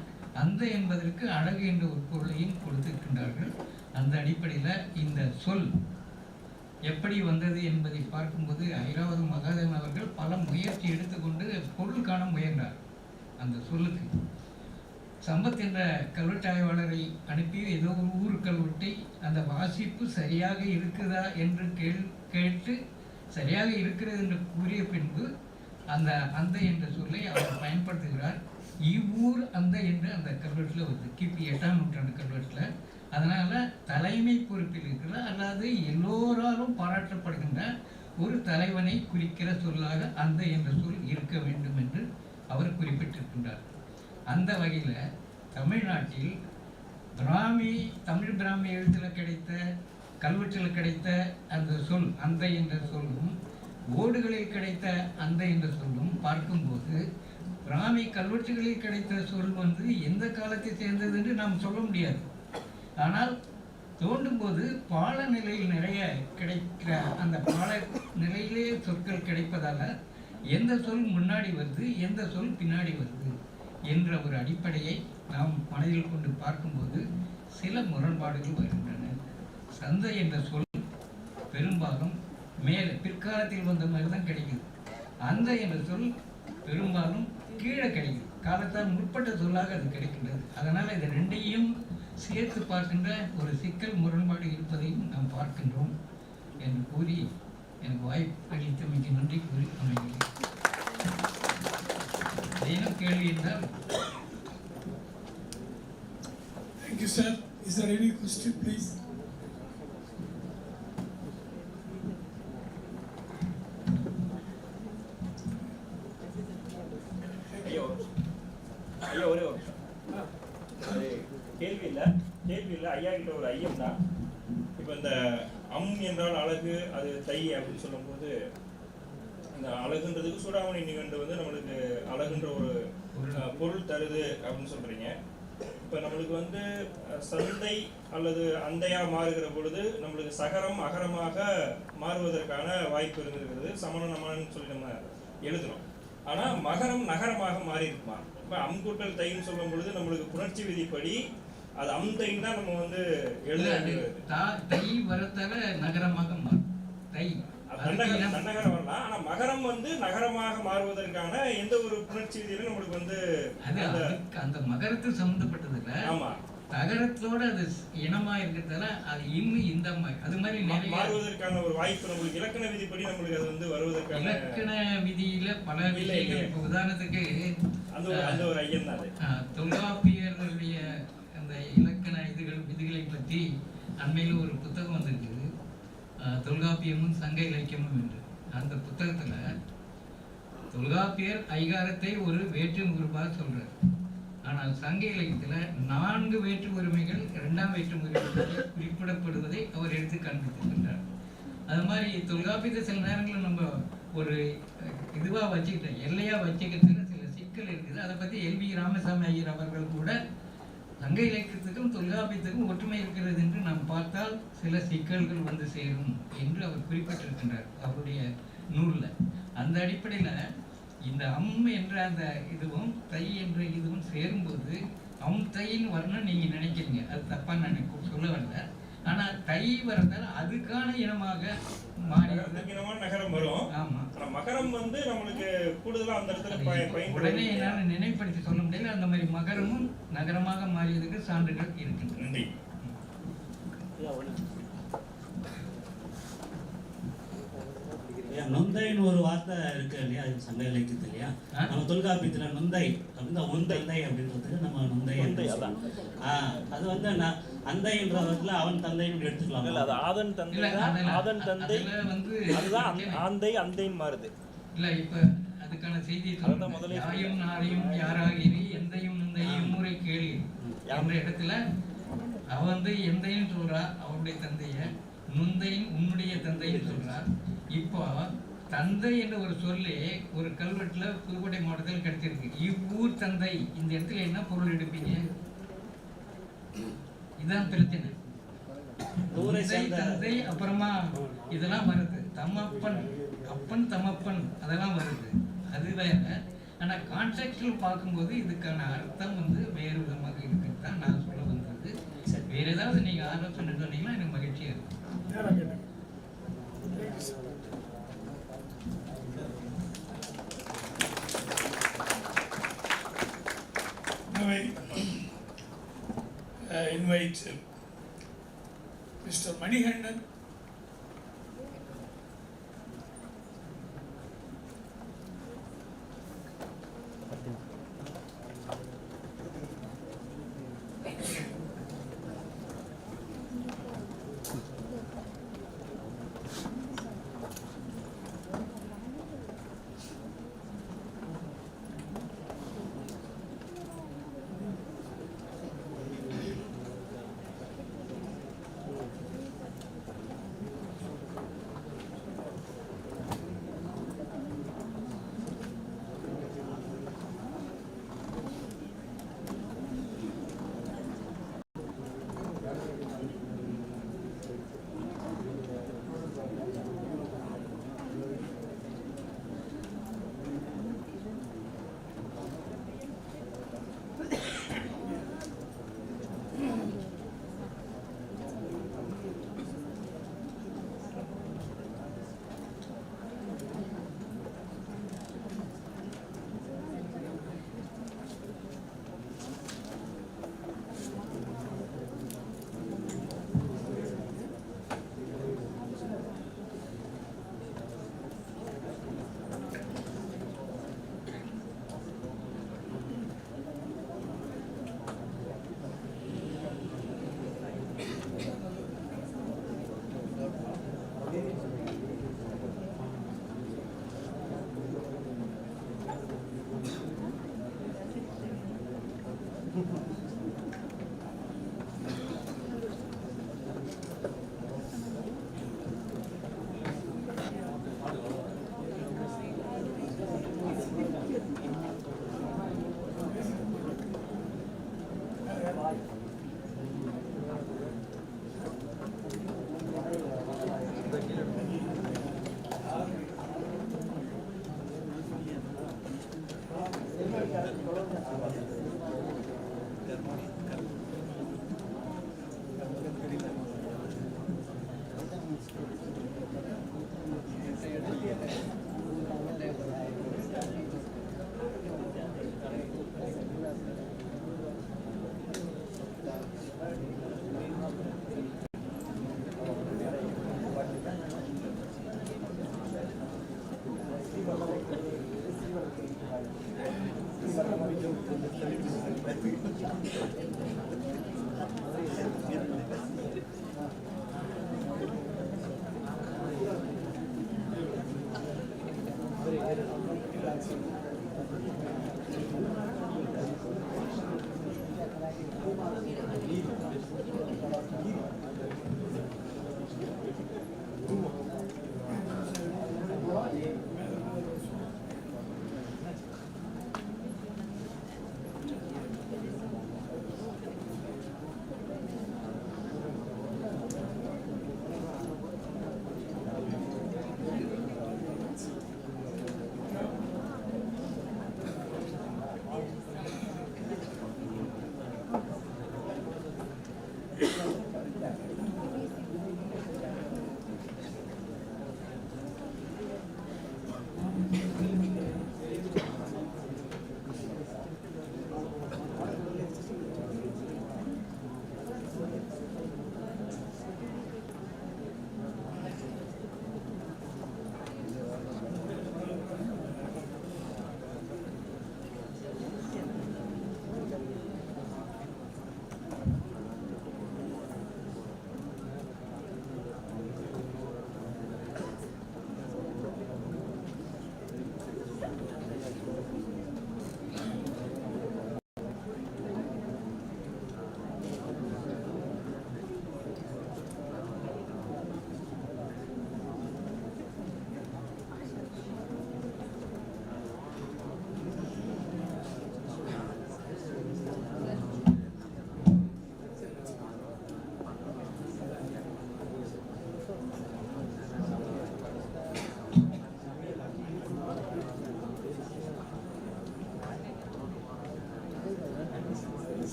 அந்த என்பதற்கு அழகு என்ற ஒரு பொருளையும் கொடுத்திருக்கின்றார்கள். அந்த அடிப்படையில் இந்த சொல் எப்படி வந்தது என்பதை பார்க்கும்போது ஐராவத மகாதேவன் அவர்கள் பல முயற்சி எடுத்துக்கொண்டு பொருள் காண முயன்றார். அந்த சொல்லுக்கு சம்பத் என்ற கல்வெட்டு ஆய்வாளரை அனுப்பி ஏதோ ஒரு ஊர் கல்வெட்டை அந்த வாசிப்பு சரியாக இருக்குதா என்று கேட்டு சரியாக இருக்கிறது என்று கூறிய பின்பு அந்த என்ற சொல்லை அவர் பயன்படுத்துகிறார். இவ்வூர் அந்த என்று அந்த கல்வெட்டில் வருது, கிபி 8ஆம் நூற்றாண்டு கல்வெட்டில். அதனால் தலைமை பொறுப்பில் இருக்கிற அல்லாது எல்லோராலும் பாராட்டப்படுகின்ற ஒரு தலைவனை குறிக்கிற சொல்லாக அந்த என்ற சொல் இருக்க வேண்டும் என்று அவர் குறிப்பிட்டிருக்கின்றார். அந்த வகையில் தமிழ்நாட்டில் தமிழ் பிராமி எழுத்தில் கிடைத்த கல்வெட்டில் கிடைத்த அந்த சொல் அந்த என்ற சொல்லும் ஓடுகளில் கிடைத்த அந்த என்ற சொல்லும் பார்க்கும்போது பிராமி கல்வெட்டுகளில் கிடைத்த சொல் வந்து எந்த காலத்தை சேர்ந்தது என்று நாம் சொல்ல முடியாது. ஆனால் தோண்டும் போது பால நிலையில் நிறைய கிடைக்கிற அந்த பால நிலையிலே சொற்கள் கிடைப்பதால எந்த சொல் முன்னாடி வருது எந்த சொல் பின்னாடி வருது என்ற ஒரு அடிப்படையை நாம் மனதில் கொண்டு பார்க்கும்போது சில முரண்பாடுகள் வருகின்றன. சந்தை என்ற சொல் பெரும்பாலும் மேலே பிற்காலத்தில் வந்த மாதிரி தான் கிடைக்குது. அந்த என்ற சொல் பெரும்பாலும் கீழே கிடைக்குது, காலத்தால் முற்பட்ட சொல்லாக அது கிடைக்கின்றது. அதனால் இதை ரெண்டையும் சேர்த்து பார்க்கின்ற ஒரு சிக்கல் முரண்பாடு இருப்பதையும் நாம் பார்க்கின்றோம் என்று கூறி எனக்கு வாய்ப்பு அளித்தமைக்கு நன்றி கூறி அமைகிறேன். ஏனும் கேள்வி என்றால் Thank you, sir. Is there any question, please? ஐயா ஒரே ஒரு கேள்வி இல்லை ஐயா கிட்ட ஒரு ஐயம் தான். இப்போ இந்த அம் என்றால் அழகு, அது தை அப்படின்னு சொல்லும்போது இந்த அழகுன்றதுக்கு சூடாமணி நிகழ்ந்து வந்து நம்மளுக்கு அழகுன்ற ஒரு பொருள் தருது அப்படின்னு சொல்றீங்க. இப்போ நம்மளுக்கு வந்து சந்தை அல்லது அந்தையா மாறுகிற பொழுது நம்மளுக்கு சகரம் அகரமாக மாறுவதற்கான வாய்ப்பு இருந்திருக்கிறது. சமண நமன்னு சொல்லி நம்ம எழுதுறோம். ஆனால் மகரம் நகரமாக மாறி இருக்குமா? இப்போ அம்கூட்டல் தைன்னு சொல்லும் பொழுது நம்மளுக்கு புணர்ச்சி விதிப்படி அது அம்தைன்னு தான் நம்ம வந்து எழுத தை வரத்தால நகரமாக மாறும். தை தன்னகரம் வரலாம். ஆனா மகரம் வந்து நகரமாக மாறுவதற்கான எந்த ஒரு புணர்ச்சி விதியிலும் நம்மளுக்கு வந்து அந்த மகரத்துக்கு சம்பந்தப்பட்டது இல்ல. ஆமா, நகரத்தோட அது இனமா இருக்கிறதால அது இன்னும் இந்த அது மாதிரி மாறுவதற்கான ஒரு வாய்ப்பு நம்மளுக்கு இலக்கண விதிப்படி நம்மளுக்கு அது வந்து வருவதற்கான இலக்கண விதியில பல விஷயங்கள். இப்போ உதாரணத்துக்கு அந்த ஒரு ஐயம் தான் தொல்காப்பியர்களுடைய அந்த இலக்கண விதிகளை பற்றி அண்மையில் ஒரு புத்தகம் வந்திருக்குது, தொல்காப்பியமும் சங்க இலக்கியமும் என்று. அந்த புத்தகத்தில் தொல்காப்பியர் ஐகாரத்தை ஒரு வேற்று உறுப்பாக சொல்றார். ஆனால் சங்க இலக்கியத்தில் 4 வேற்று உரிமைகள் 2ஆம் வேற்று உரிமைகள் குறிப்பிடப்படுவதை அவர் எடுத்து காண்பித்திருக்கின்றார். அது மாதிரி தொல்காப்பியத்தை சில நேரங்களில் நம்ம ஒரு இதுவாக வச்சுக்கிட்டோம், எல்லையாக வச்சுக்கிறதுல சில சிக்கல் இருக்குது. அதை பற்றி எல்வி ராமசாமி ஐயர் அவர்கள் கூட சங்க இலக்கியத்துக்கும் தொல்காப்பியத்துக்கும் ஒற்றுமை இருக்கிறது என்று நாம் பார்த்தால் சில சிக்கல்கள் வந்து சேரும் என்று அவர் குறிப்பிட்டிருக்கின்றார் அவருடைய நூலில். அந்த அடிப்படையில் இந்த என்ற அந்த இதுவும் தை என்ற இதுவும் சேரும்போது தைன்னு வரணும்னு நீங்கள் நினைக்கிறீங்க, அது தப்பாக நான் சொல்ல வரல. ஆனால் தை வரதால் அதுக்கான இனமாக நகரம் வரும். ஆமா, மகரம் வந்து நம்மளுக்கு கூடுதலா அந்த இடத்துல உடனே என்னால் நினைவுபடுத்தி சொல்ல முடியல. அந்த மாதிரி மகரமும் நகரமாக மாறியதுக்கு சான்றுகள் இருக்கு. நன்றி. நொந்தைன்னு ஒரு வார்த்தை இருக்கு இல்லையா, சங்க இலக்கியத்து இல்லையா, நம்ம தொல்காப்பியத்துல நொந்தை அப்படின்னா ஒந்தை அப்படின்றதுக்கு நம்ம நொந்தை அதான். அது வந்து அந்தை என்ற வார்த்தையில அவன் தந்தைன்னு எடுத்துக்கலாம். இல்ல, அது ஆதன் தந்தை, ஆதன் தந்தை வந்து அதுதான் ஆந்தை அந்தைன்னு மாறுது. இல்ல, இப்ப அதுக்கான செய்தி யாயும் நாரையும் யாராகிரி எந்தையும் நந்தையும் முறை கேள்வி என்ற இடத்துல அவ வந்து எந்தைன்னு சொல்றா அவருடைய தந்தைய, நுந்தையின் உன்னுடைய தந்தைன்னு சொல்றா. இப்போ தந்தை என்ற ஒரு சொல்லி ஒரு கல்வெட்டுல புதுக்கோட்டை மாவட்டத்தில் கிடைச்சிருக்கு. இவ்வூர் தந்தை, இந்த இடத்துல என்ன பொருள் எடுப்பீங்க? இதுதான் பிரச்சனை. தந்தை அப்புறமா இதெல்லாம் வருது, தம்மப்பன், அப்பன் தம்மப்பன் அதெல்லாம் வருது, அது வேற. ஆனா கான்டெக்ஸ்டுவல் பார்க்கும்போது இதுக்கான அர்த்தம் வந்து வேறு விதமாக இருக்குன்னு தான் நான் சொல்ல வந்தது. வேற ஏதாவது நீங்க ஆலோசனை சொன்னீங்கன்னா எனக்கு மகிழ்ச்சியா இருக்கும். Invite Mr. Manikandan.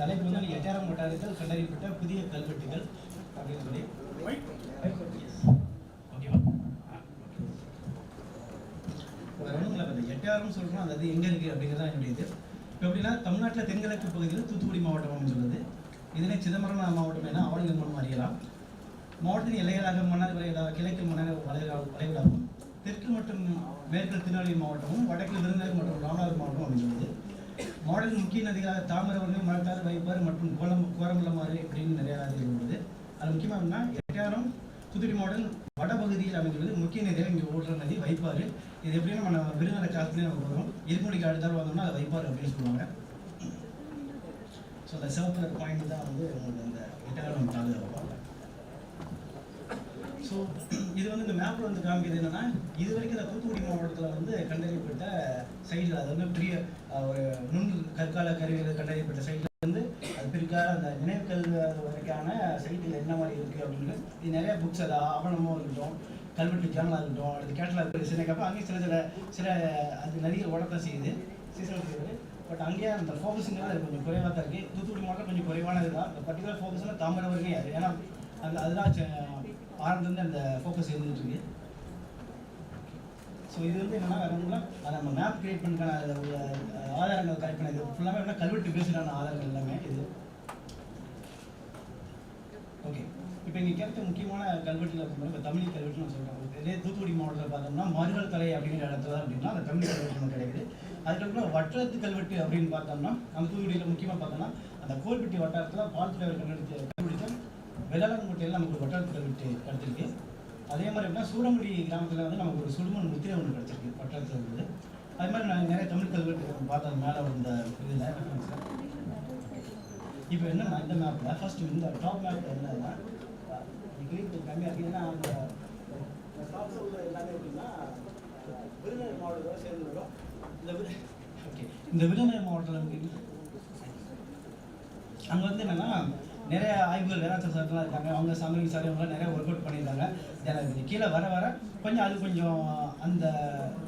தலைப்பு வந்து நீங்கள் எட்டாயிரம் வட்டாரத்தில் கண்டறியப்பட்ட புதிய கல்வெட்டுகள் அப்படின்னு சொல்லி ஓகேவா? ஒன்றும் இல்லை, அந்த எட்டாயிரம் சொல்கிறோம், அது எங்கே இருக்குது அப்படிங்கிறதான் என்னுடைய இது. இப்போ எப்படின்னா தமிழ்நாட்டில் தென்கிழக்கு பகுதியில் தூத்துக்குடி மாவட்டம் அமைஞ்சுள்ளது. இதனை சிதம்பரம் மாவட்டம் என ஆவணங்கள் மூலம் அறியலாம். மாவட்டத்தின் எல்லைகளாக மன்னர் வளைகுடா, கிழக்கு மன்னர் வளைகுடாவும், தெற்கு மற்றும் மேற்கு திருநெல்வேலி மாவட்டமும், வடக்கு விருதுநகர் மற்றும் ராமநாதபுரம் மாவட்டமும் அமைந்துள்ளது. மாவட்டத்தின் முக்கிய நதிகளாக தாமிரபரணி, மலட்டாறு, வைப்பாறு மற்றும் கோரமல்லமாறு இப்படின்னு நிறைய நதிகள் உள்ளது. அது முக்கியமாக என்னன்னா எட்டாயிரம் தூத்துக்குடி மாவட்டம் வடபகுதியில் அமைந்துள்ளது. முக்கிய நதியாக இங்கே ஓடுற நதி வைப்பாறு. இது எப்படின்னா நம்ம விருதுநகர் கிராஸ் பண்ணி நம்ம போகிறோம். இருமுடிக்கு அடுத்தாலும் வந்தோம்னா அது வைப்பாறு அப்படின்னு சொல்லுவாங்க. ஸோ அந்த சிவப்பு பாயிண்ட் தான் வந்து உங்களுக்கு அந்த எட்டாயிரம் தாழ்வு வைப்பாங்க. ஸோ இது வந்து இந்த மேப்பில் வந்து காமிக்கிறது என்னன்னா, இது வரைக்கும் இந்த தூத்துக்குடி மாவட்டத்தில் வந்து கண்டறியப்பட்ட சைட்டில், அது வந்து பெரிய ஒரு நுண் கற்கால கருவிகள் கண்டறியப்பட்ட சைட்டில் வந்து அது பிற்கால அந்த நினைவுகள் வரைக்கான சைட்டில் என்ன மாதிரி இருக்குது அப்படின்னு இது நிறைய புக்ஸ், அது ஆவணமும் இருக்கட்டும், கல்வெட்டு ஜேர்னலாக இருக்கட்டும், அது கேட்டலாக் சின்னக்கப்போ அங்கேயும் சில அது நிறைய ஓடத்தான் செய்யுது, சீசன் செய்யுது. பட் அங்கேயே அந்த ஃபோக்கஸுங்கிறது அது கொஞ்சம் குறைவாக தான் இருக்குது. தூத்துக்குடி மாவட்டம் கொஞ்சம் குறைவானது தான். அந்த பர்டிகுலர் ஃபோக்கஸ்னால் தாமிரபரணி அது, ஏன்னா அதுதான் ஆரம்பத்துலேருந்து அந்த ஃபோக்கஸ் இருந்துகிட்டு இருக்கு. ஸோ இது வந்து என்னன்னா வேணுங்களா அதை நம்ம மேப் கிரியேட் பண்ணுறான ஆதாரங்கள் கரெக்ட் பண்ணது ஃபுல்லாகவே என்ன கல்வெட்டு பேசுகிறான ஆதாரங்கள் எல்லாமே இது. ஓகே, இப்போ இங்கே கேட்ட முக்கியமான கல்வெட்டில் இப்போ தமிழ் கல்வெட்டுன்னு சொல்கிறோம். இதே தூத்துக்குடி மாவட்டத்தில் பார்த்தோம்னா மருகல் தலை அப்படிங்கிற இடத்துல அப்படின்னா அந்த தமிழ் கல்வெட்டு நமக்கு கிடைக்குது. அதுக்கப்புறம் வட்டாரத்து கல்வெட்டு அப்படின்னு பார்த்தோம்னா நம்ம தூத்துக்குடியில் முக்கியமாக பார்த்தோம்னா அந்த கோல்பட்டி வட்டாரத்தில் பாலத்தில் கண்டுபிடிச்ச வெள்ளாளங்குட்டையில் நமக்கு ஒரு வட்டாரத்து கல்வெட்டு கிடச்சிருக்கு. அதே மாதிரி எப்படின்னா சூடங்குடி கிராமத்தில் வந்து நமக்கு ஒரு சுடுமண் முத்திரை ஒன்று கிடச்சிருக்கு வட்டாரத்தில் இருக்குது. அது மாதிரி நான் நிறைய தமிழ் கல்வெட்டு பார்த்தது மேலே இந்த இதில். இப்போ என்னன்னா இந்த மேப்பில் ஃபர்ஸ்ட் இந்த டாப் மேப் என்னன்னா கிரீன் கம்மியாக இருக்குது. ஏன்னா அந்த டாப்பில் உள்ள எல்லாமே எப்படின்னா விருதுநகர் மாவட்டத்தோடு சேர்ந்து வரும். இந்த விருதுநகர் மாவட்டத்தில் அங்கே வந்து என்னென்னா நிறைய ஆய்வுகள் வேளாண் சார்லாம் இருக்காங்க, அவங்க சமையல் சார் இவங்களாம் நிறைய ஒர்க் அவுட் பண்ணியிருக்காங்க. எனக்கு கீழே வர கொஞ்சம் அது கொஞ்சம் அந்த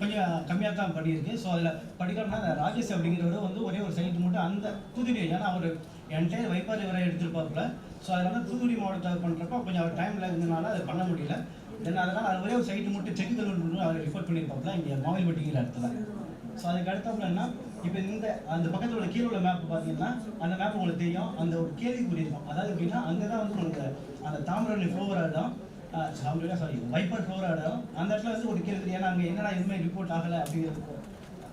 கொஞ்சம் கம்மியாக தான் பண்ணியிருக்கு. ஸோ அதில் படிக்கணும்னா அந்த ராஜேஷ் அப்படிங்கிறவர் வந்து ஒரே ஒரு சைட்டு மட்டும் அந்த தூத்துக்குடி, ஏன்னா அவர் என்டையர் வைப்பாறு வரை எடுத்துருப்பாப்புல. ஸோ அதில் வந்து தூத்துக்குடி மாவட்டத்தில் பண்ணுறப்போ கொஞ்சம் அவர் டைமில் இருந்ததுனால அது பண்ண முடியல. தென் அதனால் அது ஒரே ஒரு சைட்டு மட்டும் செக்குகள் மட்டும் அவர் ரிப்போர்ட் பண்ணியிருப்பாப்புல இங்கே மாவில்பட்டிங்கிற இடத்துல. ஸோ அதுக்கு அடுத்தப்பலன்னா இப்போ அந்த பக்கத்தில் உள்ள கீழே உள்ள மேப் பார்த்தீங்கன்னா அந்த மேப் உங்களுக்கு தெரியும், அந்த ஒரு கேள்விக்குறி இருக்கும். அதாவது எப்படின்னா அங்கே தான் வந்து உங்களுக்கு அந்த தாமிரபரணி ஃப்ளோவர் ஆடம், வைப்பர் ஃப்ளோவர் ஆடம், அந்த இடத்துல வந்து ஒரு கேள்வி. ஏன்னா அங்கே என்னடா எதுவுமே ரிப்போர்ட் ஆகலை அப்படிங்கிறது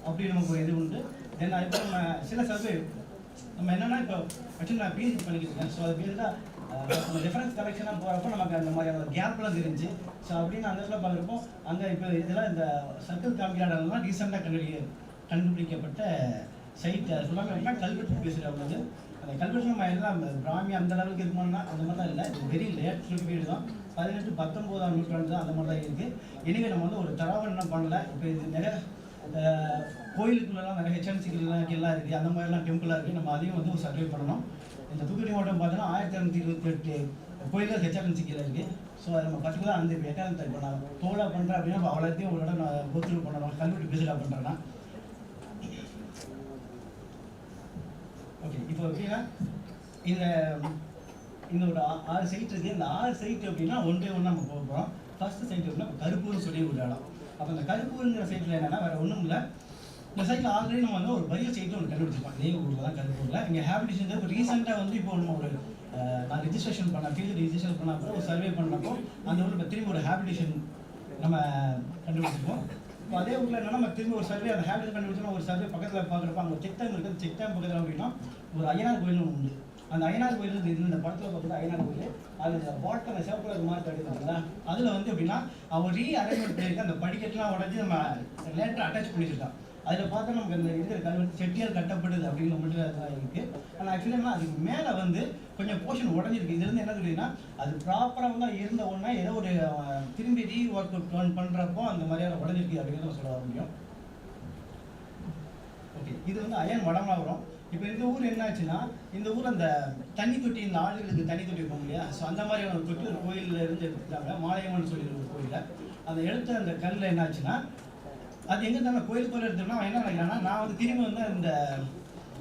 அப்படி நமக்கு ஒரு இது உண்டு. தென் இப்போ நம்ம சில சர்வே நம்ம என்னென்னா இப்போ ஆக்சுவலி நான் பிஹெச்டி பண்ணிக்கிட்டு இருக்கேன். ஸோ அது பேர் ரெஃபரன்ஸ் கலெக்ஷனாக போகிறப்போ நமக்கு அந்த மாதிரியான கேப்லாம் தெரிஞ்சு. ஸோ அப்படின்னு அந்த இடத்துல பார்க்குறப்போ அங்கே இப்போ இதெல்லாம் இந்த சர்க்கிள் காமிக்கிறாடெல்லாம் ரீசெண்டாக கண்டுபிடிக்கப்பட்ட சைட். அது சொல்லாமல் அப்படின்னா கல்வெட்டு பேசுகிறவங்க அந்த கல்வெட்டு நம்ம எல்லாம் பிராமி அந்த அளவுக்கு இருக்குமானா அந்த மாதிரி தான் இல்லை. இது வெரி லேட் பீரியட் தான், 18 19ஆம் நூற்றாண்டு தான் அந்த மாதிரி தான் இருக்குது. எனவே நம்ம வந்து ஒரு தரவு என்ன பண்ணல. இப்போ இது நிறைய கோயிலுக்குள்ளெல்லாம் நிறைய ஹெச்என்சிக்கெல்லாம் இருக்குது, அந்த மாதிரிலாம் டெம்பிளாக இருக்குது. நம்ம அதையும் வந்து ஒரு சர்வே பண்ணணும். இந்த தூத்துக்குடி மாவட்டம் பார்த்தோன்னா 1228 கோயில்கள் ஹெச்ஆர்என்சிக்கில் இருக்குது. ஸோ அதை நம்ம பர்டிகுலராக அந்த எட்டாயிரம் இப்போ நான் தோலாக பண்ணுறேன் அப்படின்னா இப்போ அவ்வளோத்தையும் ஒரு இடம் நான் கோத்ரூ பண்ணணும், கல்வெட்டு பேசுகிறாக பண்ணுறேன்னா. ஓகே, இப்போ எப்படின்னா இந்த ஒரு 6 சைட் இருக்குது. இந்த 6 சைட் அப்படின்னா ஒன்றே ஒன்று நம்ம போக போகிறோம். ஃபர்ஸ்ட் சைட் அப்படின்னா கருப்பூர்னு சொல்லி ஒரு இடம். அப்போ அந்த கருப்பூருங்கிற சைட்டில் என்னென்னா வேறு ஒன்றும் இல்லை, இந்த சைட்டில் ஆல்ரெடி நம்ம வந்து ஒரு பரிய சைட்டில் ஒன்று கண்டுபிடிச்சிருப்போம். இதே ஊரில் தான் கருப்பூரில். இங்கே ஹேபிடேஷன் இப்போ ரீசெண்டாக வந்து இப்போ நம்ம ஒரு நான் ரிஜிஸ்ட்ரேஷன் பண்ண ஃபீல்டு ரிஜிஸ்ட்ரேஷன் பண்ண அப்புறம் ஒரு சர்வே பண்ணப்போ அந்த ஊரில் இப்போ திரும்பி ஒரு ஹேபிடேஷன் நம்ம கண்டுபிடிச்சிருப்போம். இப்போ அதே ஊரில் என்னன்னா நம்ம திரும்பி ஒரு சர்வே அந்த ஹேபிடேஷன் கண்டுபிடிச்சோன்னா ஒரு சர்வே பக்கத்தில் பார்க்குறப்ப அங்கே செக் டேம் இருக்குது. செக் டேம் பக்கத்தில் அப்படின்னா ஒரு ஐயனார் கோயில் ஒன்று உண்டு. அந்த ஐயனார் கோயில் இந்த படத்தில் பார்க்குறது ஐயனார் கோயில். அது பாட்டில் சிவப்பு கலர் மார்க் எடுத்துருக்காங்களா, அதில் வந்து எப்படின்னா அவர் அரேஞ்ச்மெண்ட் பண்ணியிருக்க அந்த படிக்கட்டுலாம் உடஞ்சி நம்ம லேட்டர் அட்டாச் பண்ணியிருக்கான். அதில் பார்த்தா நமக்கு அந்த இருக்கிற கல்வெட்டு செட்டியால் கட்டப்படுது அப்படிங்கிற மட்டும் அதெல்லாம் இருக்குது. ஆனால் ஆக்சுவலி என்ன அதுக்கு மேலே வந்து கொஞ்சம் போர்ஷன் உடஞ்சிருக்கு. இதுலேருந்து என்ன சொல்லிங்கன்னா அது ப்ராப்பராக தான் இருந்த ஒன்றா ஏதோ ஒரு திரும்பி ரீ ஒர்க் அவுட் பண்ணுறப்போ அந்த மாதிரியான உடஞ்சிருக்கு அப்படிங்கிறத சொல்ல முடியும். ஓகே, இது வந்து அயன் வடமாக வரும். இப்போ இந்த ஊர் என்ன ஆச்சுன்னா இந்த ஊர் அந்த தண்ணி தொட்டி, இந்த ஆளுகளுக்கு தண்ணி தொட்டி இருக்கும் இல்லையா, ஸோ அந்த மாதிரியான ஒரு தொட்டி ஒரு கோயிலில் இருந்து எடுத்துட்டாங்க. மாலையம்மன் சொல்லி ஒரு கோயிலில் அந்த எடுத்த அந்த கல்லில் என்ன ஆச்சுன்னா அது எங்கே இருந்தாலும் கோயிலுக்குள்ளே எடுத்தோம்னா என்ன நினைக்கிறாங்கன்னா நான் வந்து திரும்பி வந்து இந்த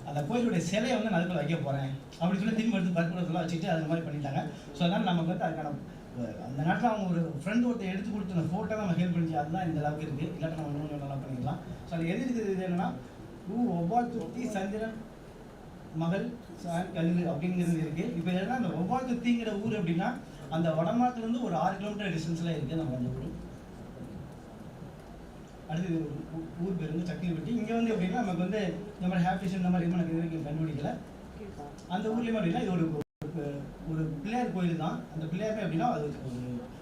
அந்த கோயிலுடைய சிலையை வந்து நான் அதுக்குள்ள வைக்க போகிறேன் அப்படின்னு சொல்லி திரும்பி எடுத்து கற்பூரத்தில் வச்சுட்டு அந்த மாதிரி பண்ணிட்டாங்க. ஸோ அதனால் நமக்கு வந்து அதுக்கான அந்த நேரத்தில் அவங்க ஒரு ஃப்ரெண்டு ஒருத்தர் எடுத்து கொடுத்த அந்த ஃபோட்டோ தான் நம்ம ஹெல்ப் பண்ணிச்சு. அதுதான் இந்த அளவுக்கு இருக்குது. இல்லாட்டி நம்ம இன்னும் நல்லா பண்ணிக்கலாம். ஸோ அது எது இருக்குது இது என்னென்னா ஒவ்வாள் துர்த்தி சந்திரன் மகள் கல்லு அப்படிங்கிறது இருக்குது. இப்போ என்னன்னா அந்த ஒவ்வாள் துர்த்திங்கிற ஊர் அப்படின்னா அந்த வடமாட்டிலேருந்து ஒரு 6 கிலோமீட்டர் டிஸ்டன்ஸில் இருக்குது நம்ம அந்த ஊர். அடுத்து ஊர் பேர் வந்து சக்கிலிப்பட்டி. இங்கே வந்து எப்படின்னா நமக்கு வந்து இந்த மாதிரி ஹேபிடேஷன் இந்த மாதிரி எனக்கு இது வரைக்கும் கண்டுபிடிக்கல. அந்த ஊர்லேயுமே அப்படின்னா இது ஒரு பிள்ளையார் கோயில் தான். அந்த பிள்ளையாருமே அப்படின்னா அது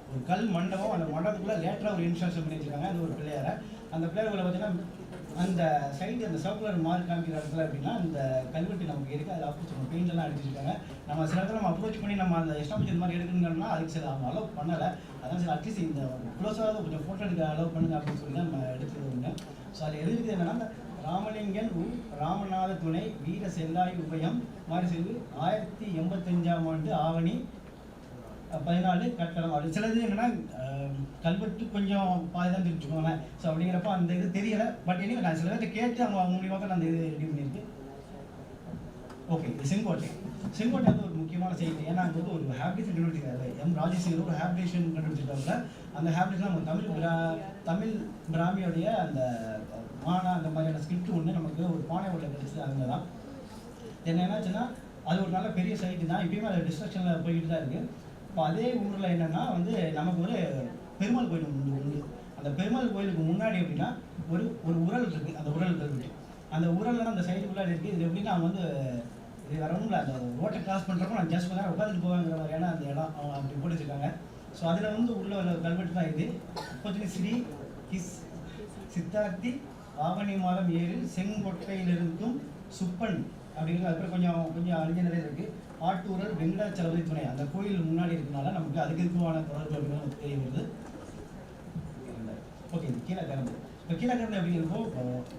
ஒரு கல் மண்டபம். அந்த மண்டபத்துக்குள்ளே லேட்டராக ஒரு இன்ஸ்டாலேஷன் பண்ணி வச்சுருக்காங்க. அது ஒரு பிள்ளையாரை. அந்த பிள்ளையாருக்குள்ள பார்த்தீங்கன்னா அந்த சைடு அந்த சர்க்குலர் மார்க் காமிக்கிற இடத்துல அப்படின்னா அந்த கல்வெட்டு நமக்கு இருக்குது. அதில் அப்ரோச் பெயிண்டெல்லாம் அடிச்சிருக்காங்க. நம்ம சில இடத்துல நம்ம அப்ரோச் பண்ணி நம்ம அந்த எஸ்டாபிஷன் மாதிரி எடுக்கணும்னா அதுக்கு சில அவங்க அலோவ் பண்ணலை. அதான் சரி அட்லீஸ்ட் இந்த க்ளோஸாக கொஞ்சம் ஃபோட்டோ எடுக்க அலோவ் பண்ணுங்க அப்படின்னு சொல்லி தான் நம்ம எடுத்துருவோங்க. ஸோ அதில் எது இருக்குது என்னன்னா ராமலிங்கன் ராமநாத துணை வீர செல்லாய் உபயம் மாதிரி செய்து 1085ஆம் ஆண்டு ஆவணி 14 கட்டடம். அப்படி சிலது என்னன்னா கல்வெட்டு கொஞ்சம் பாதி தான் தெரிஞ்சுக்கோங்களேன். ஸோ அப்படிங்கிறப்ப அந்த இது தெரியலை. பட் இனிமேல் நான் சில பேர்கிட்ட கேட்டு அவங்க மூலியமாக தான் அந்த இது ரெடி பண்ணியிருக்கு. ஓகே, இது செங்கோட்டை. செங்கோட்டை வந்து ஒரு முக்கியமான செய்தி. ஏன்னா அங்கே வந்து ஒரு ஹேபிடேஷன் கண்டுபிடிச்சிருக்காரு. ராஜேஸ்வரர் ஒரு ஹேபிடேஷன் கண்டுபிடிச்சிருக்காங்க. அந்த ஹேபிடேஷன் நம்ம தமிழ் பிராமியோடைய அந்த மானா அந்த மாதிரியான ஸ்கிரிப்ட் ஒன்று நமக்கு ஒரு பானை உள்ள கிடைச்சது. அங்கே தான் என்னாச்சுன்னா அது ஒரு நல்ல பெரிய சைட்டு தான். இப்பயுமே அது டிஸ்ட்ரக்ஷனில் போய்கிட்டு தான் இருக்குது. இப்போ அதே ஊரில் என்னென்னா வந்து நமக்கு ஒரு பெருமாள் கோயில் உண்டு. அந்த பெருமாள் கோயிலுக்கு முன்னாடி எப்படின்னா ஒரு உரல் இருக்குது. அந்த உரல் கல்வெட்டு அந்த உரல்லாம் அந்த சைடுக்குள்ளே இருக்குது. இது எப்படின்னா அவங்க வந்து இது வரணும்ல அந்த ரோட்டை கிராஸ் பண்ணுறப்போ நான் ஜஸ்ட் கொஞ்சம் உட்காந்துட்டு போவாங்கிற மாதிரியான அந்த இடம் அவங்க அப்படி போட்டு வச்சுருக்காங்க. ஸோ அதில் வந்து உள்ள கல்வெட்டு தான் இது. இப்போதைக்கு ஸ்ரீ சித்தார்த்தி ஆவணி மாதம் 7 செங்கோட்டையிலிருக்கும் சுப்பன் அப்படிங்கிறது. அதுக்கப்புறம் கொஞ்சம் அழிஞ்ச நிலையில் இருக்குது. ஆட்டூரல் வெங்கடாச்சலபதி துணை அந்த கோயில் முன்னாடி இருக்கனால நமக்கு அதுக்கு இருக்குமான தொடர்பு அப்படின்னு நமக்கு தெரிய வருது. ஓகே, இது கீழே கறந்து. இப்போ கீழே கறந்து அப்படிங்கிறப்போ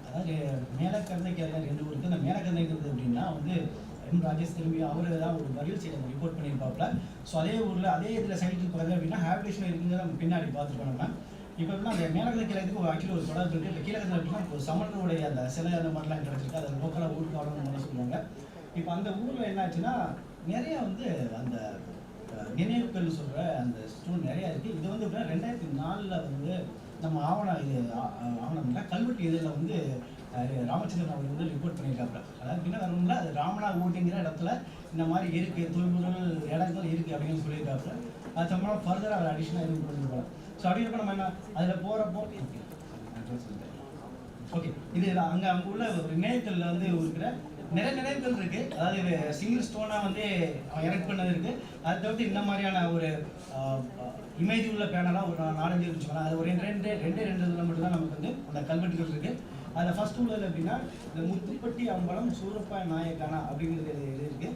அதாவது மேலே கறந்தைக்கு 2 ஊருக்கு. அந்த மேலே கறந்தைங்கிறது அப்படின்னா வந்து ராஜேஷ் திரும்பி அவர் தான் ஒரு வரியல் சைடு ரிப்போர்ட் பண்ணியிருப்பாப்புல. ஸோ அதே ஊரில் அதே இதில் சைட்டுக்கு போகிறது அப்படின்னா ஹேபிடேஷன் இருக்குங்கிறத நம்ம பின்னாடி பார்த்துருக்கோம். நம்ம இப்போ எப்படின்னா அந்த மேலக்கதை கிழக்கு ஆக்சுவலி ஒரு தொடர்பு இருக்குது. இப்போ கீழே அப்படின்னா ஒரு சமணனுடைய அந்த சிலை அந்த மாதிரிலாம் கிடச்சிருக்கு. அதை லோக்கலாக ஊருக்கு வரணும்னு சொல்லுவாங்க. இப்போ அந்த ஊரில் என்னாச்சுன்னா நிறைய வந்து அந்த நினைவுகள் சொல்கிற அந்த ஸ்டோன் நிறையா இருக்குது. இது வந்து எப்படின்னா 2004 வந்து நம்ம ஆவணம்ல கல்வெட்டு இதில் வந்து ராமச்சந்திரன் அவர் வந்து ரிப்போர்ட் பண்ணியிருக்காப்புல. அதாவது பின்ன வரணும்ல அது ராமனா ஊட்டிங்கிற இடத்துல இந்த மாதிரி இருக்குது, தொல்பொருள் இடங்கள் இருக்குது அப்படின்னு சொல்லியிருக்காப்புல. அது சம்பளம் ஃபர்தராக அவர் அடிஷனாக எதுவும் பண்ணிருப்பாங்க. ஸோ அப்படிங்கிறப்ப நம்ம என்ன அதில் போகிறப்போ ஓகே இது அங்கே உள்ள ஒரு நினைவுகளில் வந்து இருக்கிற நிறைய நினைவுகள் இருக்குது. அதாவது சிங்கிள் ஸ்டோனாக வந்து அவன் எரெக்ட் பண்ணது இருக்குது. அதை தவிர்த்து இந்த மாதிரியான ஒரு இமேஜ் உள்ள பேனலாக ஒரு 4-5 வச்சுக்கலாம். அது ஒரு ரெண்டு இதில் மட்டும்தான் நமக்கு வந்து அந்த கல்வெட்டுகள் இருக்குது. அதில் ஃபர்ஸ்ட் உள்ளது அப்படின்னா இந்த முத்துப்பட்டி அம்பலம் சூரப்பா நாயக்கானா அப்படிங்கிறது இருக்குது.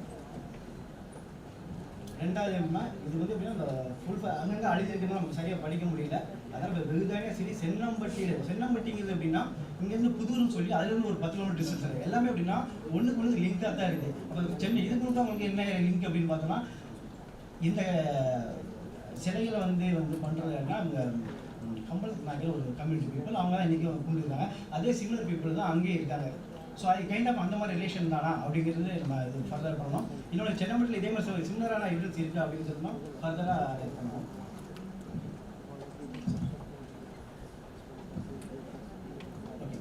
ரெண்டாவது எப்படின்னா இது வந்து எப்படின்னா இந்த ஃபுல் அங்கங்கே அழிஞ்சிருக்குன்னு நமக்கு சரியாக படிக்க முடியல. அதான் இப்போ வெகுதானே சரி சென்னம்பட்டிங்கிறது எப்படின்னா இங்கேருந்து புதூர்னு சொல்லி அதுலேருந்து ஒரு 10 கிலோமீட்டர் டிஸ்டன்ஸ் இருக்குது. எல்லாமே எப்படின்னா ஒன்று லிங்காக தான் இருக்குது. அப்போ சென்னை இதுக்கு மட்டும் அவங்களுக்கு என்ன லிங்க் அப்படின்னு பார்த்தோம்னா இந்த சிலைகளை வந்து பண்ணுறதுனா அங்கே கம்பல் நாங்கள் ஒரு கம்யூனிட்டி பீப்புள் அவங்க தான் இன்றைக்கி கொண்டுருக்காங்க. அதே சிமிலர் பீப்புள் தான் அங்கேயே இருக்காங்க. ஸோ அது கைண்ட் ஆஃப் அந்த மாதிரி ரிலேஷன் தானா அப்படிங்கிறது நம்ம இது ஃபர்தர் பண்ணணும். இன்னொன்று சென்னம்பட்டில் இதே மாதிரி சிமிலரான எவிடன்ஸ் இருக்குது அப்படின்னு சொன்னால் ஃபர்தராக அரெஸ்ட் பண்ணணும். ஓகே,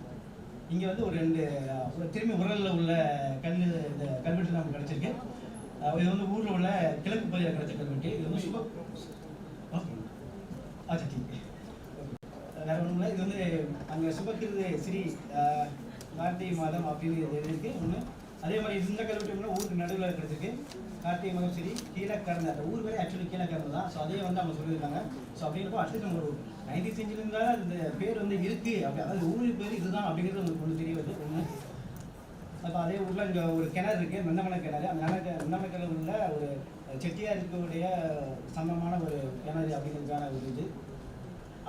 இங்கே வந்து ஒரு 2 திரும்பி உரலில் உள்ள இந்த கல்வெட்டு நமக்கு கிடச்சிருக்கு. இது வந்து ஊரில் உள்ள கிழக்கு பகுதியில் கிடச்ச கல்வெட்டு. இது வந்து ஓகே சரி வேறு ஒன்றும் இல்லை. இது வந்து அங்கே சுபக்கிருது ஸ்ரீ கார்த்திகை மாதம் அப்படின்னு எழுதியிருக்கு ஒன்று. அதே மாதிரி இந்த கல்வெட்டு ஊருக்கு நடுவில் கிடச்சிருக்கு. கார்த்திகை மாதம் சரி கீழே கறந்து அந்த ஊர் வேறு ஆக்சுவலி கீழே கறந்து தான். ஸோ அதே வந்து அவங்க சொல்லியிருக்காங்க. ஸோ அப்படிங்கிறப்போ அடுத்து நம்ம ஒரு 90 செஞ்சுருந்தால் இந்த பேர் வந்து இருக்குது அப்படி அதாவது ஊரின் பேர் இதுதான் அப்படிங்கிறது உங்களுக்கு ஒன்று தெரிய வருது ஒன்று. அப்போ அதே ஊரில் இங்கே ஒரு கிணறு இருக்குது, நந்தமலை கிணறு. அந்த நந்தமலை கிணறுல ஒரு செட்டியார் இருக்கக்கூடிய சமமான ஒரு கிணறு அப்படிங்கிறதுக்கான ஒரு இது.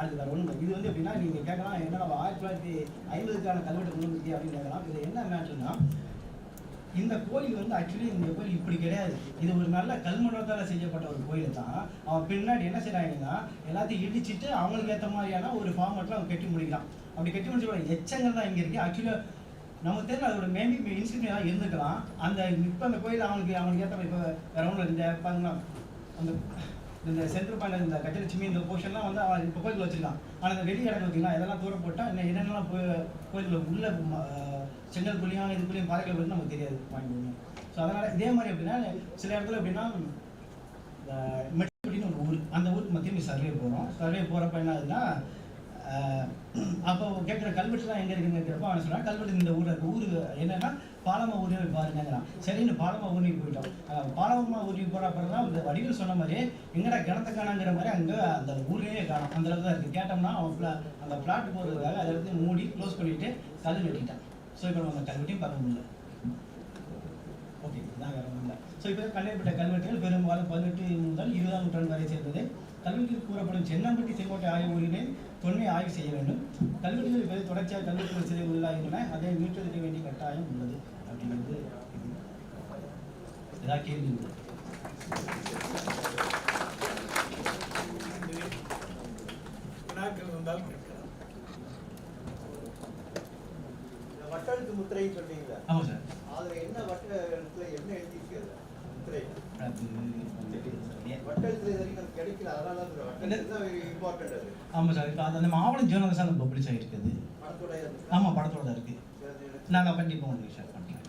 அடுத்து வேறு ஒன்று இது வந்து எப்படின்னா நீங்கள் கேட்கலாம் என்ன 1950க்கான கல்வெட்டு கொண்டு வந்துருக்கீங்க அப்படின்னு கேட்கலாம். இது என்ன மேட்ருன்னா இந்த கோயில் வந்து ஆக்சுவலி இந்த கோயில் இப்படி கிடையாது. இது ஒரு நல்ல கல்மண்டத்தால் செய்யப்பட்ட ஒரு கோயில் தான். அவன் பின்னாடி என்ன செய்கிறாங்கன்னா எல்லாத்தையும் இடிச்சிட்டு அவங்களுக்கு ஏற்ற மாதிரியான ஒரு ஃபார்மெட்டில் அவங்க கட்டி முடிக்கலாம். அப்படி கட்டி முடிச்ச எச்சங்கள் தான் இங்கே இருக்குது. ஆக்சுவலாக நமக்கு தெரியல அதோட மேபி இன்ஸ்டியூஷன் இருந்துக்கலாம். அந்த இப்போ அந்த கோயில் அவனுக்கு ஏற்ற இப்போ வேற ஒன்றும் இந்த பாருங்கன்னா அந்த இந்த சென்ட்ரல் பாயிண்ட் இந்த கஜலட்சுமி இந்த போர்ஷன்லாம் வந்து அவன் இப்போ கோயிலில் வச்சிருக்கான். ஆனால் இந்த வெளி இடம் பார்த்தீங்கன்னா இதெல்லாம் தூரம் போட்டால் இன்னும் என்னென்னலாம் கோயிலில் உள்ள செங்கல்குள்ளேயும் இதுக்குள்ளேயும் பாறைகள் வந்து நமக்கு தெரியாது பாயிண்ட் ஒன்று. ஸோ அதனால் இதே மாதிரி எப்படின்னா சில இடத்துல எப்படின்னா மெட்ரின்னு ஒரு ஊர், அந்த ஊருக்கு மத்தியும் சர்வே போகிறோம். சர்வே போகிறப்ப என்ன ஆகுதுன்னா அப்போ கேட்குற கல்வெட்டுலாம் எங்கே இருக்குன்னு கேட்குறப்ப அவன் சொன்னால் கல்வெட்டு இந்த ஊரில் இருக்குது. ஊர் என்னென்னா பாலமா ஊரே பாருங்கிறான். சரின்னு பாலமா ஊருக்கு போயிட்டோம். பாலமா ஊருக்கு போகிற அப்புறம் தான் இந்த வடிவில் சொன்ன மாதிரியே எங்கடா கிணத்த காணாங்கிற மாதிரி அங்கே அந்த ஊரே காணும். அந்த அளவுக்கு தான் இருக்குது. கேட்டோம்னா அவன் அந்த பிளாட் போகிறதுக்காக அதை எடுத்து மூடி க்ளோஸ் பண்ணிவிட்டு கல் வெட்டிட்டான். ஸோ இப்போ நம்ம அந்த கல்வெட்டையும் பார்க்க முடியல. ஓகே, இதான் வேறு ஒன்றும் இல்லை. ஸோ இப்போ கண்டறியப்பட்ட கல்வெட்டுகள் பெரும்பாலும் 18 முதல் 20ஆம் நூற்றாண்டு வரை சேர்ந்தது. கல்வெட்டில் கூறப்படும் சென்னம்பட்டி செங்கோட்டை ஆய்வு ஊரிலே தொன்மை ஆய்வு செய்ய வேண்டும். கல்வெட்டுகள் இப்போ தொடர்ச்சியாக கல்வெட்டுகள் செய்ய உள்ளாகின்றன. அதை மீட்டெடுக்க வேண்டிய கட்டாயம் உள்ளது அப்படிங்கிறது. ஏதாவது கேள்வி உண்டு? வட்டெழுத்து முத்திரைன்னு சொன்னீங்களா? ஆமாம் சார். அதில் என்ன வட்டெழுத்துல என்ன எழுதியிருக்கிறது முத்திரை? வட்டெழுத்துல இது வரைக்கும் நமக்கு கிடைக்கல. அதனால வட்டெழுத்து தான் இம்பார்ட்டன்ட். அது ஆமாம் சார். இப்போ அந்த மாவட்ட ஜேர்னல்ஸ் தான் பப்ளிஷ் ஆகிருக்குது. படத்தோட ஆமாம், படத்தோட தான் இருக்குது. நாங்கள் கண்டிப்பாக உங்களுக்கு ஷேர் பண்ணுறேன்.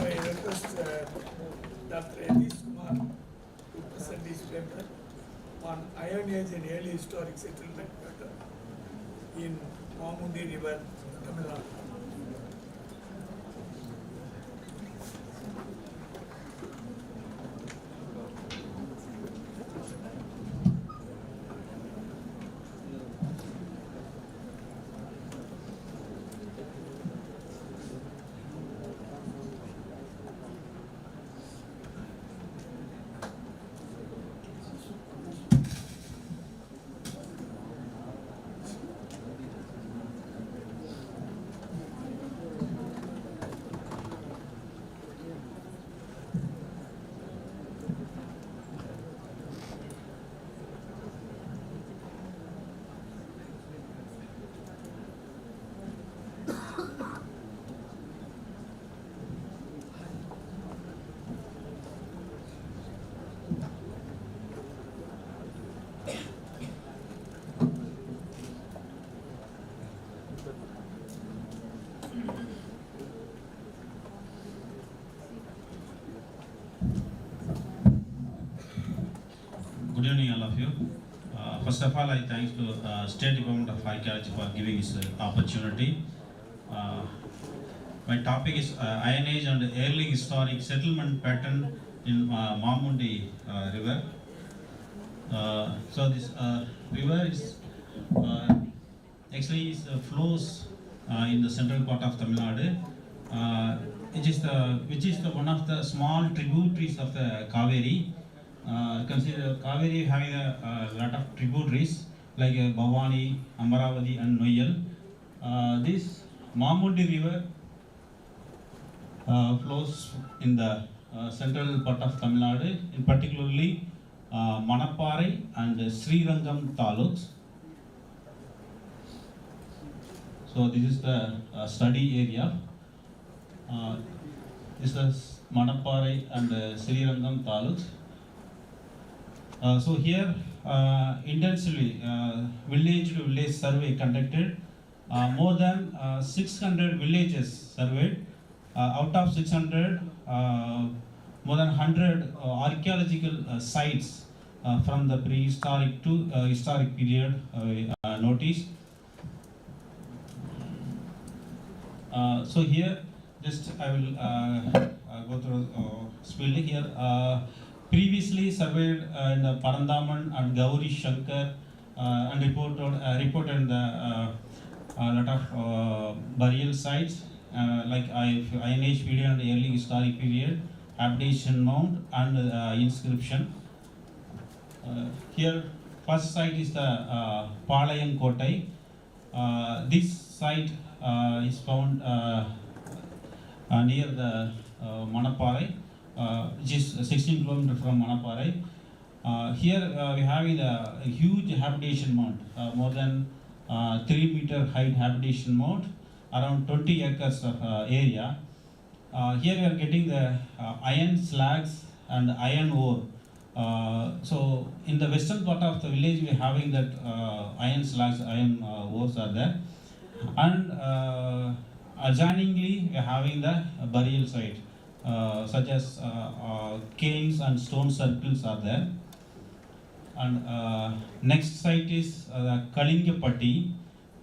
I request Dr. Akhilesh Kumar to present his paper on Iron Age and early historic settlement pattern in Mamundi River, Tamil Nadu. Good evening, all of you. First of all, I thank to State Department of Archaeology for giving this opportunity. My topic is Iron Age and early historic settlement pattern in Mamundi River. So this river is actually flows in the central part of Tamil Nadu, which is the one of the small tributaries of the Kaveri. Consider Kaveri having a lot of tributaries like Bhavani, Amaravati and Noyal. This Mamundi River flows in the central part of Tamil Nadu, in particularly Manaparai and Srirangam taluks. So this is the study area. This is Manaparai and Srirangam taluks. So here intensively village to village survey conducted. More than 600 villages surveyed. Out of 600, more than 100 archaeological sites from the prehistoric to historic period noticed. So here just I will go through speedily here. Previously surveyed in the Parandaman and Gauri Shankar and reported the lot of burial sites like Iron Age period and early historic period, habitation mound and inscription. Here first site is the Palaeolithic. This site is found near the Manaparai, which is 16 kilometers from Manaparai. Here we're having a huge habitation mound, more than 3-meter height habitation mound, around 20 acres of area. Here we are getting the iron slags and iron ore. So in the western part of the village we are having that iron slags, iron ores are there. And adjoiningly we are having the burial site, such as cairns and stone circles are there. And next site is Kalingapatti.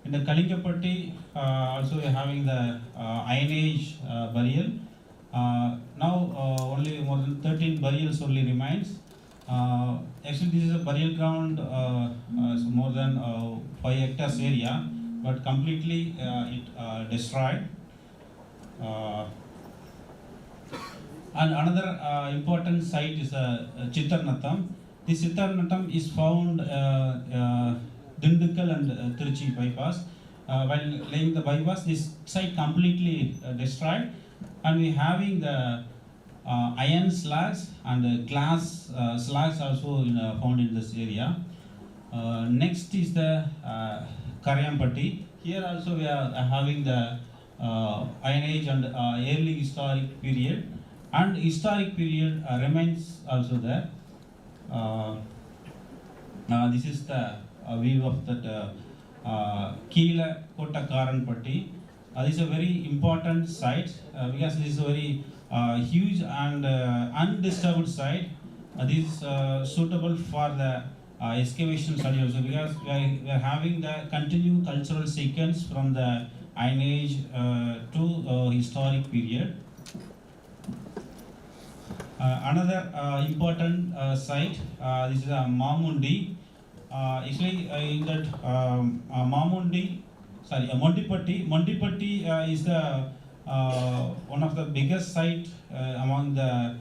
In the Kalingapatti also we are having the Iron Age burial. Now only more than 13 burials only remains. Actually this is a burial ground, more than 5 hectares area, but completely it destroyed. And another important site is Chittarnatham. This Chittarnatham is found Dindigul and Trichy bypass. While laying the bypass, this site completely destroyed, and we having the iron slags and glass slags also found in this area. Next is the Karyampatti. Here also we are having the Iron Age and early historic period, and historic period remains also there. This is the view of that Keela Kotakaranpatti. This is a very important site because this is a very huge and undisturbed site. This is suitable for the excavation study also, because we are having the continued cultural sequence from the Iron Age to historic period. Another important site, this is Mamundi. Actually in that Mondipatti is the one of the biggest site among the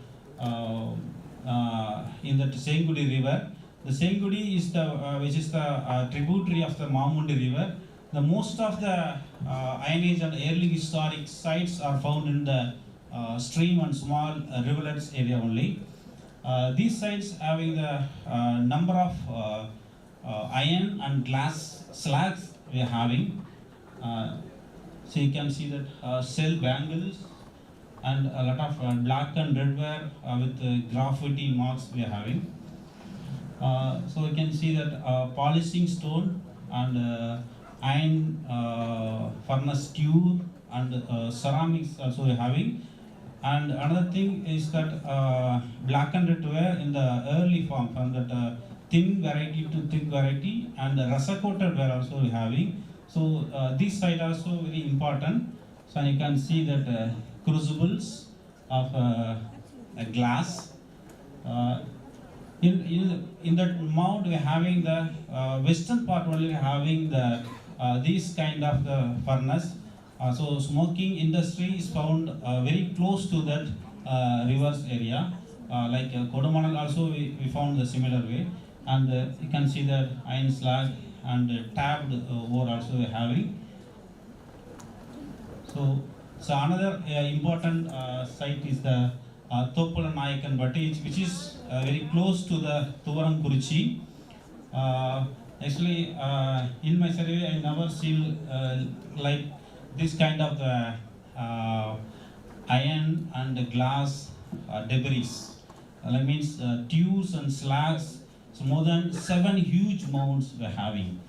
in the Sengudi river. The Sengudi is the which is the tributary of the Mamundi river. The most of the Iron Age and early historic sites are found in the stream and small rivulets area only. These sites having the number of iron and glass slags we are having. So you can see that shell bangles and a lot of black and red ware with graffiti marks we are having. So you can see that polishing stone and iron furnace tube and ceramics also we are having. And another thing is that black and red ware in the early form, from that thin variety to thick variety, and the rasa coated ware also we are having. So this site also very important. So you can see that crucibles of glass. In that mound we are having the western part only having the these kind of the furnace. So smoking industry is found very close to that rivers area. Like Kodamanal also we found the similar way, and you can see that iron slag and tabbed ore also we are having. So another important site is the Thoppalanayakan, which is very close to the Thuvaramkurichi. Actually, in my survey, I never seen like this kind of iron and glass debris. That means tubes and slags. So more than 7 huge mounds we are having.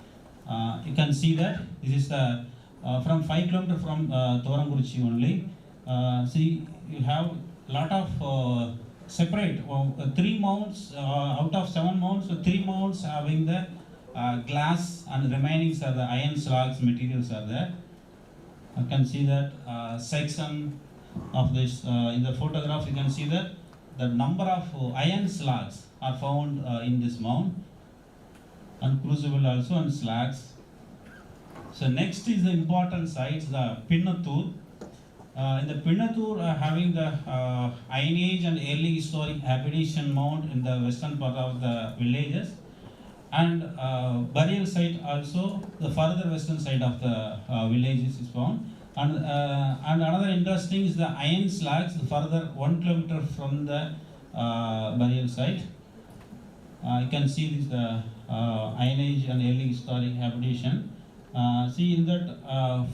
You can see that this is the from 5 kilometers from Thovaramkurichi only. See, you have lot of separate 3 mounds out of 7 mounds. So 3 mounds having the glass, and remaining are the iron slags materials are there. You can see that section of this in the photograph. You can see that the number of iron slags are found in this mound, and crucible also, and slags. So next is the important sites, the Pinnathur. In the Pinnathur having the Iron Age and early historic habitation mound in the western part of the villages, and burial site also the further western side of the villages is found. And another interesting is the iron slags further 1 kilometer from the burial site. You can see this Iron Age and early historic habitation. See in that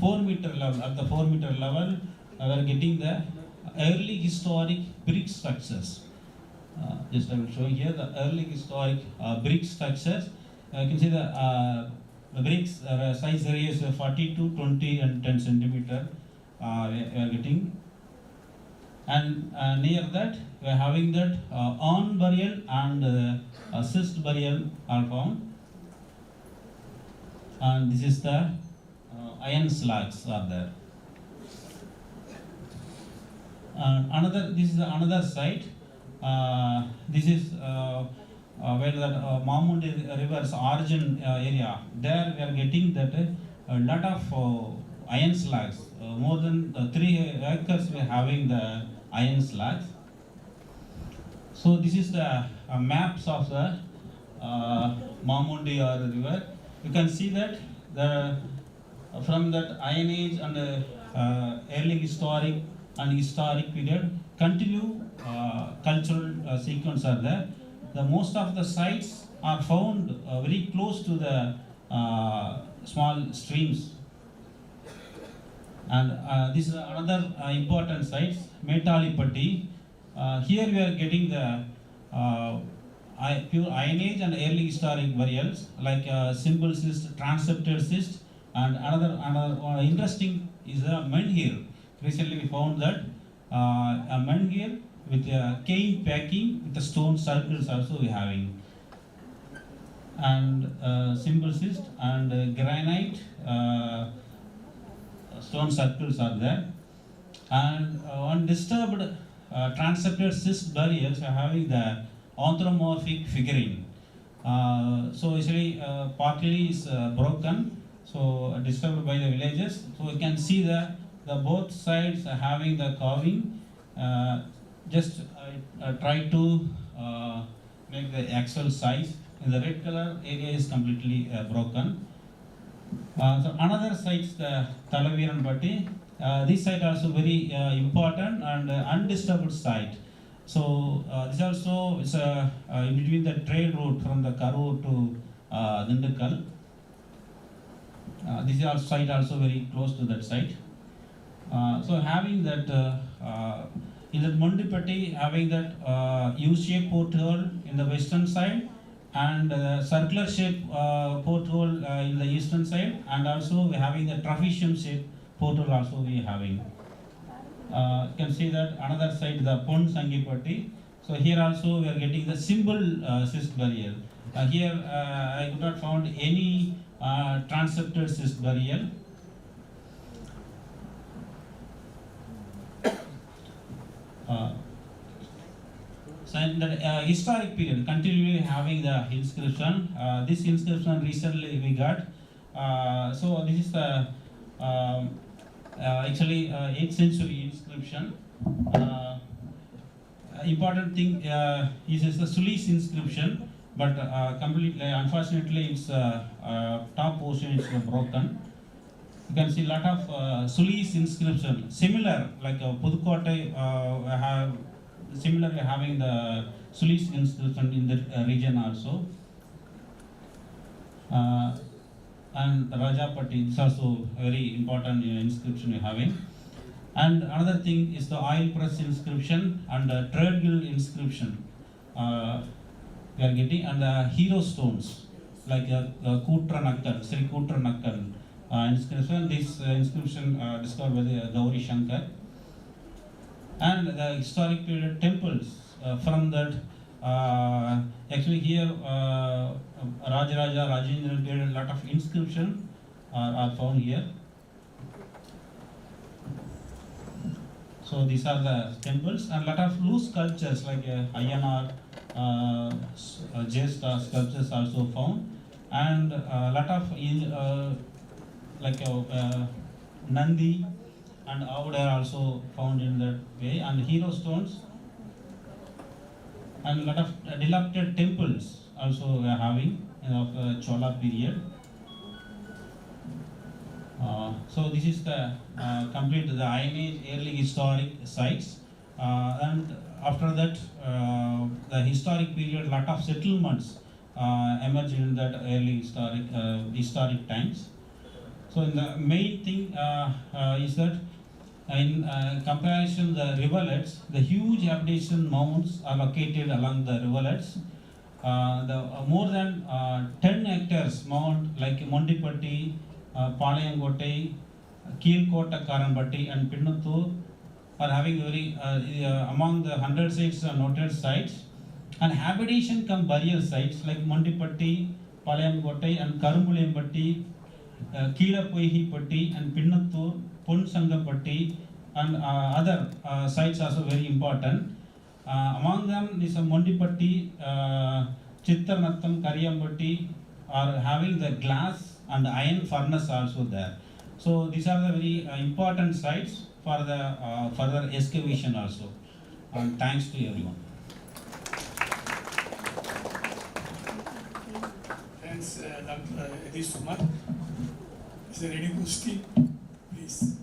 4 meter level, at the 4 meter level, we are getting the early historic brick structures. Just I will show here the early historic brick structures. You can see the bricks size area is 42, 20 and 10 centimeter. We are getting. And near that we are having that urn burial and cyst burial are found. And this is the iron slags are there. This is another site. This is where that Mamundi River's origin area. There we are getting that a lot of iron slags. More than 3 acres we are having the iron slags. So this is the maps of the Mamundi River. You can see that from that Iron Age and early historic and historic period continue cultural sequence are there. The most of the sites are found very close to the small streams. And this is another important site, Metalipatti. Here we are getting the pure Iron Age and early historic burials like simple cyst, transepted cyst, and another interesting is a menhir. Recently we found that a menhir with a cane packing with the stone circles also we having, and simple cyst and granite stone circles are there, and undisturbed transepted cyst burials are having the anthropomorphic figurine. So actually partly is broken, so disturbed by the villagers. So you can see the both sides are having the carving. Just try to make the actual size. In the red color area is completely broken. So another site is the Talaviran Batti. This site also very important and undisturbed site. So this also is in between the trade route from the Karur to Dindigul. This is site also very close to that site. So having that in the Mundipatti, having that U-shaped porthole in the western side and circular shaped porthole in the eastern side, and also we having the trapezium shaped porthole also we having. You can see that another side, the Pon Sangipatti. So here also we are getting the simple cyst burial. Here I could not found any transepted cyst burial. So in the historic period, continually having the inscription. This inscription recently we got. So this is the actually 8th century inscription. Important thing is the Sulis inscription, but completely unfortunately its top portion is broken. You can see a lot of Sulis inscription, similar like Pudukkottai have similarly having the Sulis inscription in the region also. And Rajapatti is also very important inscription we're having. And another thing is the oil press inscription and the trade guild inscription we are getting, and the hero stones like Kutra Nakkal, Sri Kutra Nakkal inscription. This inscription discovered by the Gauri Shankar. And the historic period temples from that. Actually here Rajaraja, Rajendra period, a lot of inscription are found here. So these are the temples, and lot of loose sculptures like Ayyanar, Jesta sculptures also found, and lot of like Nandi and Avada also found in that way, and hero stones, and lot of dilapidated temples also we are having of Chola period. So this is the complete the Iron Age early historic sites. And after that, the historic period, lot of settlements emerged in that early historic times. So the main thing is that in comparison the rivulets, the huge habitation mounds are located along the rivulets. The more than 10 hectares mound like Mondipatti, Palayangotai, Keelkota Karambatti and Pinnattur are having very among the 100 sites noted sites, and habitation cum burial sites like Mondipatti, Palayangotai and Karumbuliambatti, Keelapoihipatti and Pinnattur, Punsangapatti and other sites also very important. Among them is Mondipatti, Chittarnattam, Kariyambatti are having the glass and iron furnace also there. So these are the very important sites for the further excavation also. And thanks to everyone. Thanks, Dr. Akhilesh Kumar. Is there any question? Please.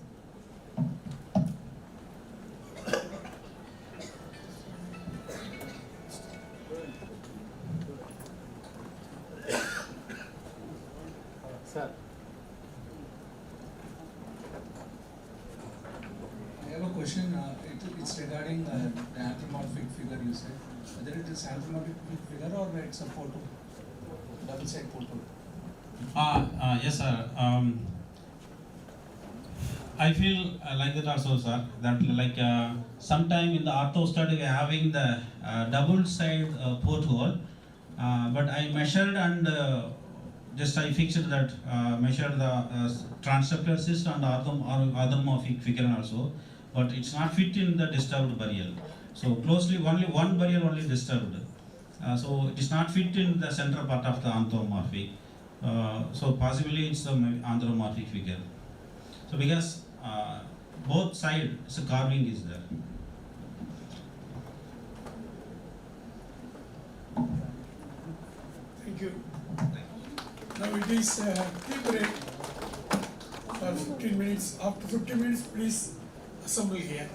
Sir. I have a question. It's regarding the anthropomorphic figure you said. Whether it is anthropomorphic figure or it's a photo, double-side photo. Yes, sir. I feel like that also, sir. That like sometime in the ortho study we are having the double-side porthole, but I measured and just I fixed that measured the transceptor cyst and orthomorphic figure also, but it's not fit in the disturbed burial. So closely only one burial only disturbed. So it is not fit in the central part of the anthropomorphic. So possibly it's the anthropomorphic figure. So because both sides carving is there. Thank you. Now it is tea break for 15 minutes. After 15 minutes, please assemble here.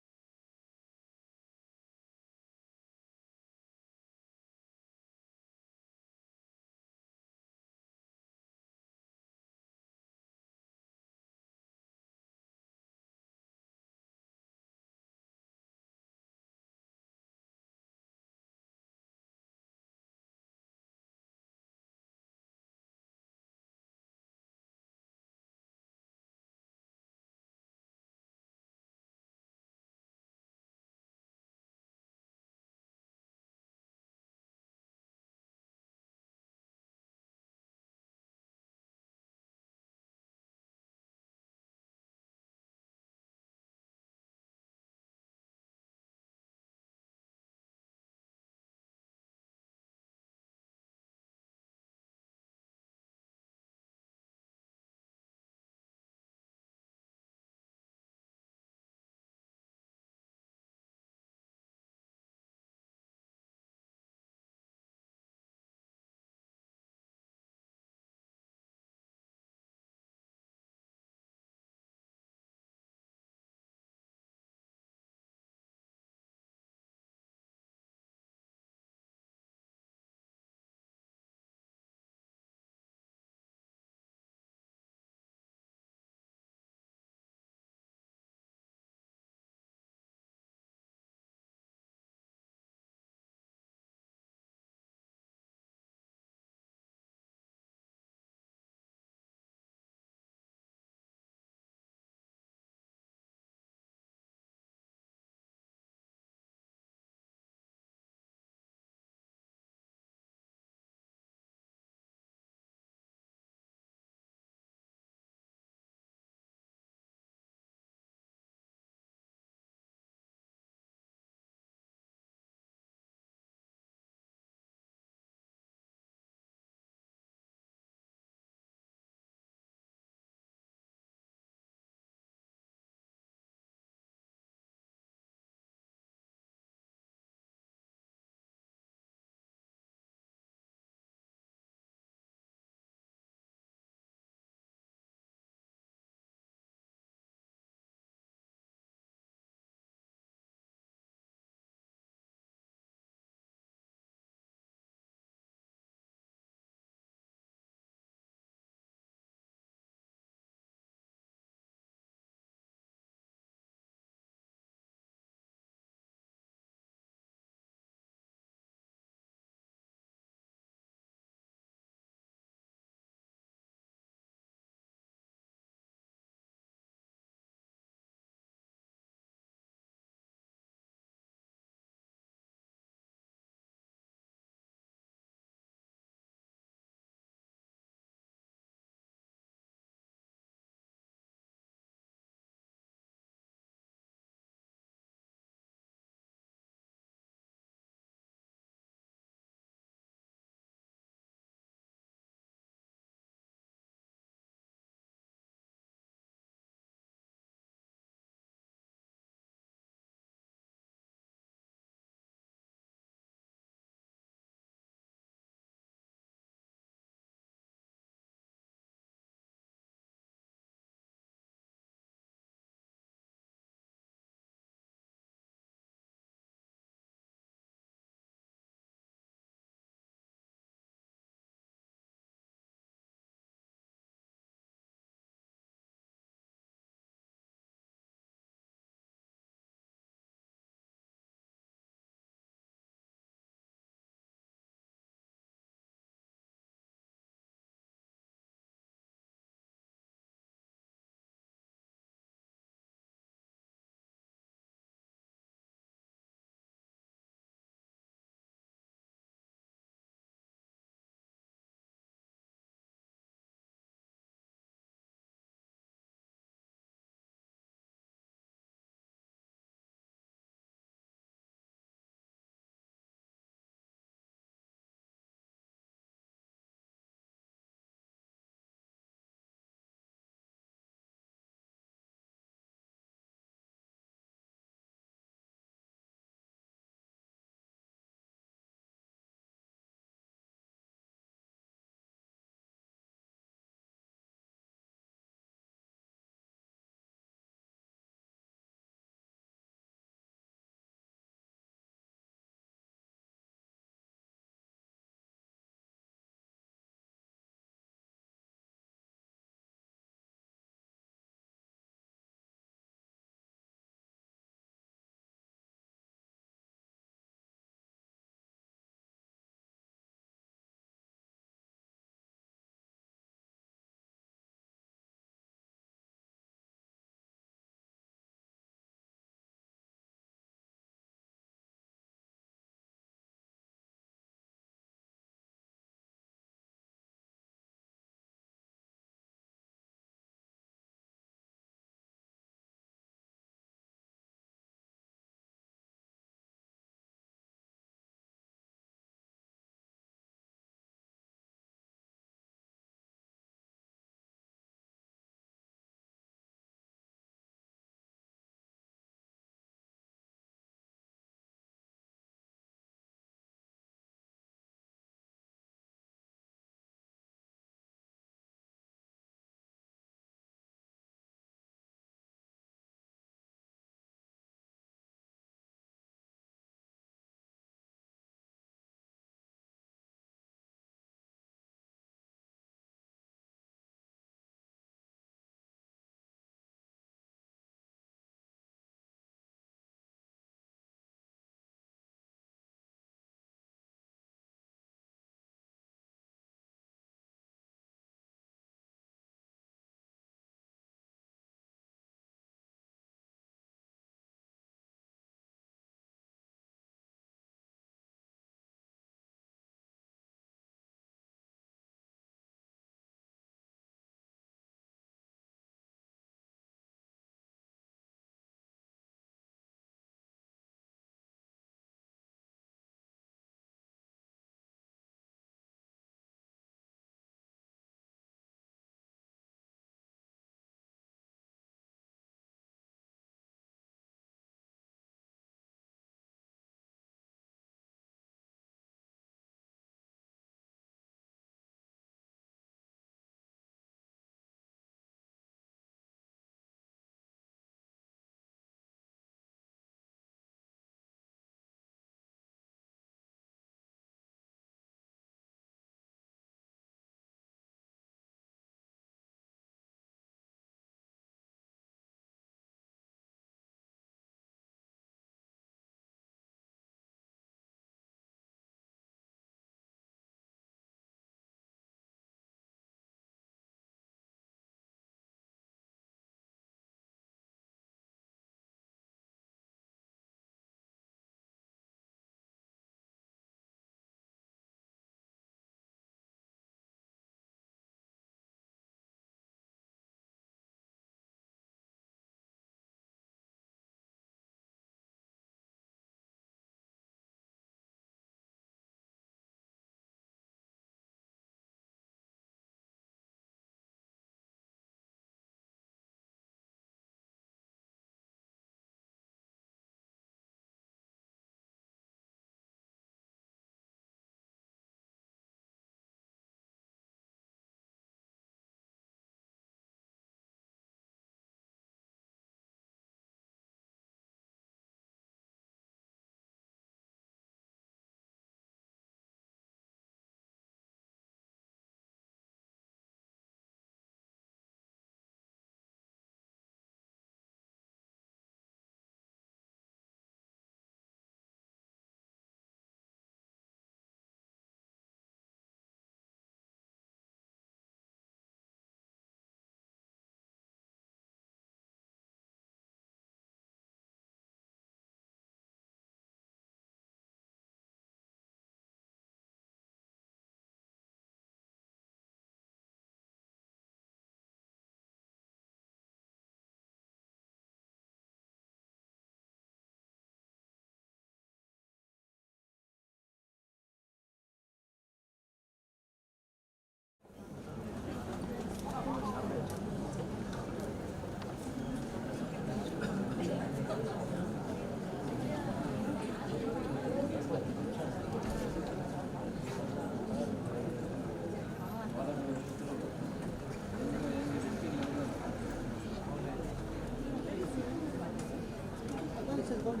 Thank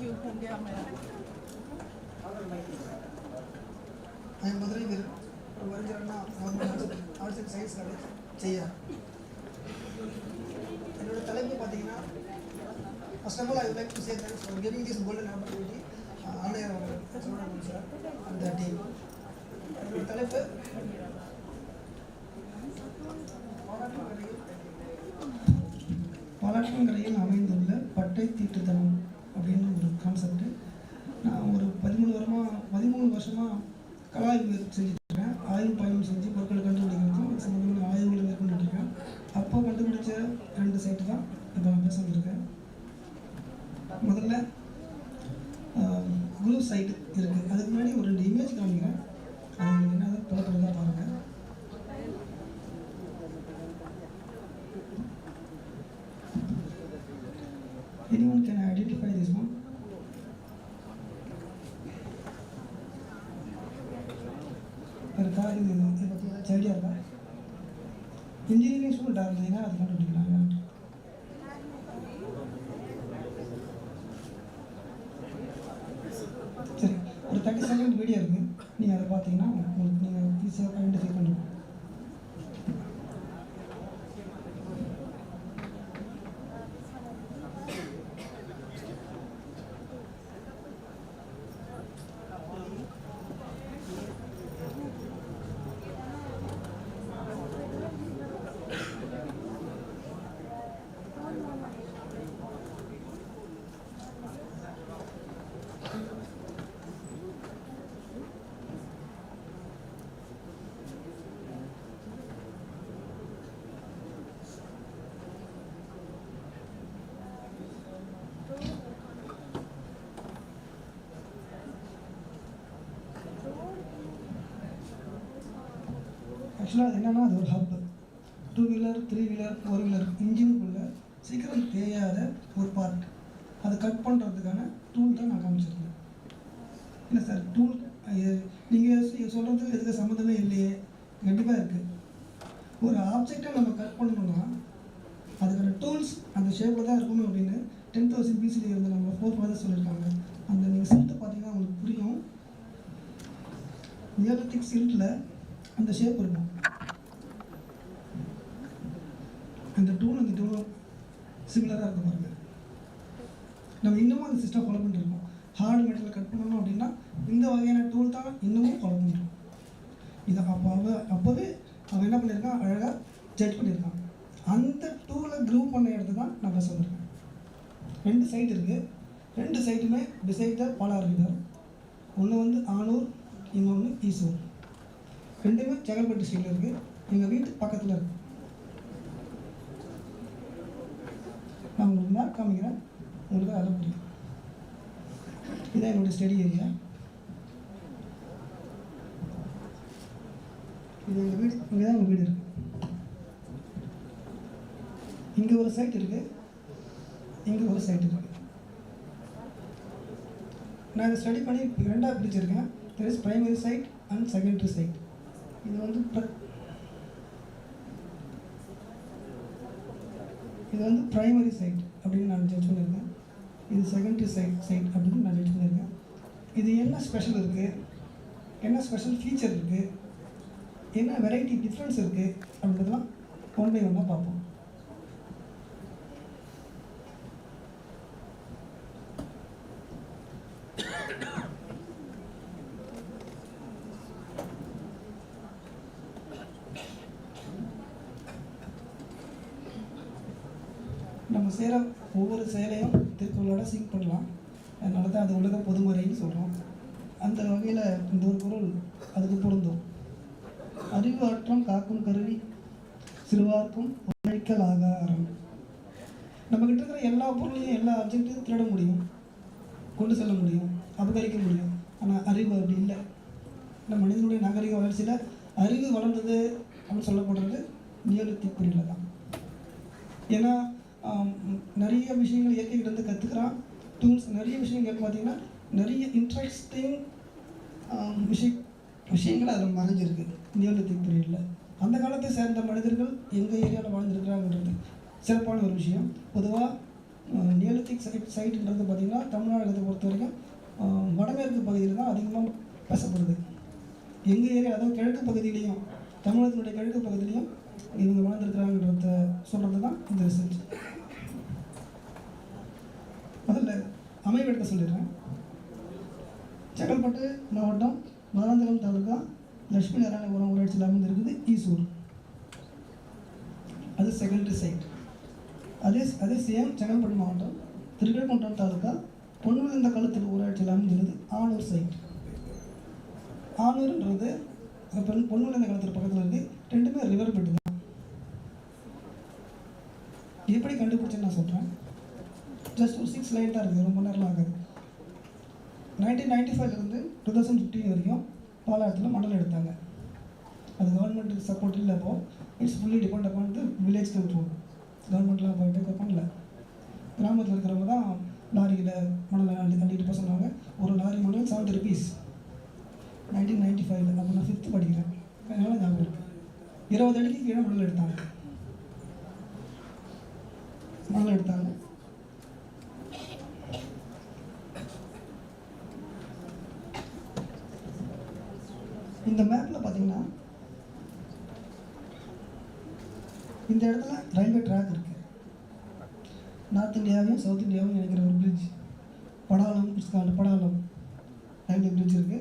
you. I am Madurai Arts and Science College, Chaya. என்னோட தலைப்பு பார்த்தீங்கன்னா, first of all I would like to say thanks for giving this golden opportunity, ஆணையர் அவர்கள் sir அந்த team. என்னோட தலைப்பு பாலாற்றங்கரையில் அமைந்துள்ள பட்டை தீட்டுத்தனம் அப்படின்னு ஒரு கான்செப்ட். நான் ஒரு 13 வருஷமாக கலாய்வு செஞ்சுட்ருக்கேன். ஆய்வு பயணம் செஞ்சு பொருட்களை கண்டுபிடிக்கிறதும் அது சம்மந்தமான ஆய்வுகளை மேற்கொண்டுட்ருக்கேன். அப்போ கண்டுபிடிச்ச 2 சைட்டு தான் இப்போ நான் பேச வந்திருக்கேன். முதல்ல குரூப் சைட்டு இருக்குது. அதுக்கு முன்னாடி ஒரு 2 இமேஜ் காமிக்கிறேன். அது உங்களுக்கு என்ன புலப்படுறதா பாருங்கள். Anyone can identify this one? இருக்கா? இது பற்றி ஏதாச்சும் ஐடியா இருக்கா? இன்ஜினியரிங் ஸ்டூடெண்டாக இருந்தீங்கன்னா அது கண்டுபிடிக்கிறாங்க. சரி, ஒரு 30 செகண்ட் வீடியோ இருக்குது. நீங்கள் அதை பார்த்தீங்கன்னா உங்களுக்கு நீங்கள் ஈஸியாக ஐடென்டிஃபை பண்ணுவோம். ஆக்சுவலாக அது என்னென்னா அது ஒரு ஹப். 2 வீலர் 3 வீலர் 4 வீலர் இன்ஜினுக்குள்ளே சீக்கிரம் தேயாத ஒரு பார்ட். அதை கட் பண்ணுறதுக்கான டூல் தான் நான் காமிச்சிருக்கேன். இல்லை சார், டூல் நீங்கள் சொல்கிறது எதுக்கு சம்மந்தமே இல்லையே, கண்டிப்பாக இருக்குது. ஒரு ஆப்ஜெக்டை நம்ம கட் பண்ணணும்னா அதுக்கான டூல்ஸ் அந்த ஷேப்பில் தான் இருக்கணும் அப்படின்னு 10,000 பிசியில் இருந்து நம்ம 4 ஃபாதர்ஸ் சொல்லியிருக்காங்க. அந்த நீங்கள் சில்ட்டு பார்த்தீங்கன்னா உங்களுக்கு புரியும். நியோலித்திக் சில்ட்டில் அந்த ஷேப் இருக்கும். அந்த டூலும் சிமிலராக இருக்கும் பாருங்க. நம்ம இன்னமும் அந்த சிஸ்டம் ஃபாலோ பண்ணிருக்கோம். ஹார்டு மெட்டீரியல் கட் பண்ணணும் அப்படின்னா இந்த வகையான டூல் தான் இன்னமும் ஃபாலோ பண்ணிருக்கோம். இதை அப்போவே அவன் என்ன பண்ணியிருக்கான், அழகாக ஜட்ஜ் பண்ணியிருக்கான். அந்த டூலை க்ரூப் பண்ண இடத்து தான் நான் பேச வந்திருக்கேன். 2 சைட் இருக்குது. 2 சைட்டுமே பிசைட் த பாலார் ரிவர். ஒன்று வந்து ஆனூர், இன்னொன்று ஈசூர். 2மே செங்கல்பட்டு ஸ்ட்ரீட்டில் இருக்குது. எங்கள் வீட்டு பக்கத்தில் இருக்குது. நான் உங்களுக்கு மேப் காமிக்கிறேன், உங்களுக்கு அதை புரியும். இதான் என்னுடைய ஸ்டடி ஏரியா. இது எங்கள் வீடு. இங்கே தான் எங்கள் வீடு இருக்குது. இங்கே ஒரு சைட் இருக்குது, இங்கே ஒரு சைட் இருக்குது. நான் இதை ஸ்டடி பண்ணி 2ஆக பிரிச்சிருக்கேன். There is primary side and secondary side. இது வந்து பிரைமரி சைட் அப்படின்னு நான் ஜட்ஜ் பண்ணியிருக்கேன். இது செகண்டரி சைட் அப்படின்னு நான் ஜட்ஜ் பண்ணியிருக்கேன். இது என்ன ஸ்பெஷல் இருக்குது, என்ன ஸ்பெஷல் ஃபீச்சர் இருக்குது, என்ன வெரைட்டி டிஃப்ரென்ஸ் இருக்குது அப்படின்றதெல்லாம் 1 by 1 பார்ப்போம். நம்ம செய்கிற ஒவ்வொரு செயலையும் திருக்குறளோட சிங்க் பண்ணலாம். அதனால தான் அது உலக பொதுமறைன்னு சொல்கிறோம். அந்த வகையில் இந்த ஒரு குறள் அதுக்கு பொருந்தும். அறிவு ஆற்றம் காக்கும் கருவி சிறுவார்க்கும் உழைக்கல் ஆகாரம். நம்மக்கிட்ட இருக்கிற எல்லா பொருளையும் எல்லா ஆப்ஜெக்டையும் திருட முடியும், கொண்டு செல்ல முடியும், அபகரிக்க முடியும். ஆனால் அறிவு அப்படி இல்லை. இந்த மனிதனுடைய நாகரிக வளர்ச்சியில் அறிவு வளர்ந்தது அப்படின்னு சொல்லப்படுறது நியோலித்திக் பீரியடில் தான். ஏன்னா நிறைய விஷயங்கள் இயற்கைகிட்டேருந்து கற்றுக்கிறான். டூல்ஸ் நிறைய விஷயங்கள் பார்த்தீங்கன்னா நிறைய இன்ட்ரெஸ்டிங் விஷயங்கள் அதில் மறைஞ்சிருக்கு நியோலித்திக் பீரியடில். அந்த காலத்தை சேர்ந்த மனிதர்கள் எங்கள் ஏரியாவில் வாழ்ந்துருக்கிறாங்கன்றது சிறப்பான ஒரு விஷயம். பொதுவாக நியோலித்திக் சைட்டுன்றது பார்த்திங்கன்னா தமிழ்நாடகத்தை பொறுத்த வரைக்கும் வடமேற்கு பகுதியில் தான் அதிகமாக பேசப்படுது. எங்கள் ஏரியா, அதாவது கிழக்கு பகுதியிலையும், தமிழகத்தினுடைய கிழக்கு பகுதியிலையும் இவங்க வாழ்ந்துருக்கிறாங்கன்றத சொல்கிறது தான் இந்த ரிசர்ச். முதல்ல அமைவிடத்தை சொல்லிடுறேன். செங்கல்பட்டு மாவட்டம் மதுராந்தகம் தாலுக்கா லட்சுமி நாராயணபுரம் ஊராட்சியில் அமைந்திருக்குது ஈசூர். அது செகண்டரி சைட். அதே சேம் செங்கல்பட்டு மாவட்டம் திருக்கழுக்குன்றம் தாலுக்கா பொன்னுவிழுந்த கழுத்தில் ஊராட்சியில் அமைந்திருக்குது ஆனூர் சைட். ஆனூர்ன்றது பொன்னுவிழுந்த கழுத்தில் பக்கத்தில் இருக்குது. ரெண்டுமே ரிவர் பெட்டு தான். எப்படி கண்டுபிடிச்சேன்னு நான் சொல்கிறேன். ஜஸ்ட் ஒரு 6 லைன் தான் இருக்குது, ரொம்ப நேரம் ஆகாது. 1995 2015 வரைக்கும் பாலாத்தில் மணல் எடுத்தாங்க. அது கவர்மெண்ட்டுக்கு சப்போர்ட் இல்லை. அப்போது it's fully depend upon the village control. கவர்மெண்ட்லாம் போய் டேக்கப் பண்ணல. கிராமத்தில் இருக்கிறவங்க தான் லாரியில் மணலை அள்ளிட்டு போக சொன்னாங்க. ஒரு லாரி மணல் 70 rupees 1995. அப்போ நான் 5th படிக்கிறேன். அதனால ஞாபகம் இருக்குது. 20 அடிக்கு கீழே மணல் எடுத்தாங்க. இந்த மேப்பில் பார்த்தீங்கன்னா இந்த இடத்துல ரயில்வே ட்ராக் இருக்குது. நார்த் இந்தியாவையும் சவுத் இந்தியாவையும் இணைக்கிற ஒரு பிரிட்ஜ் படாலம் ரயில்வே பிரிட்ஜ் இருக்குது.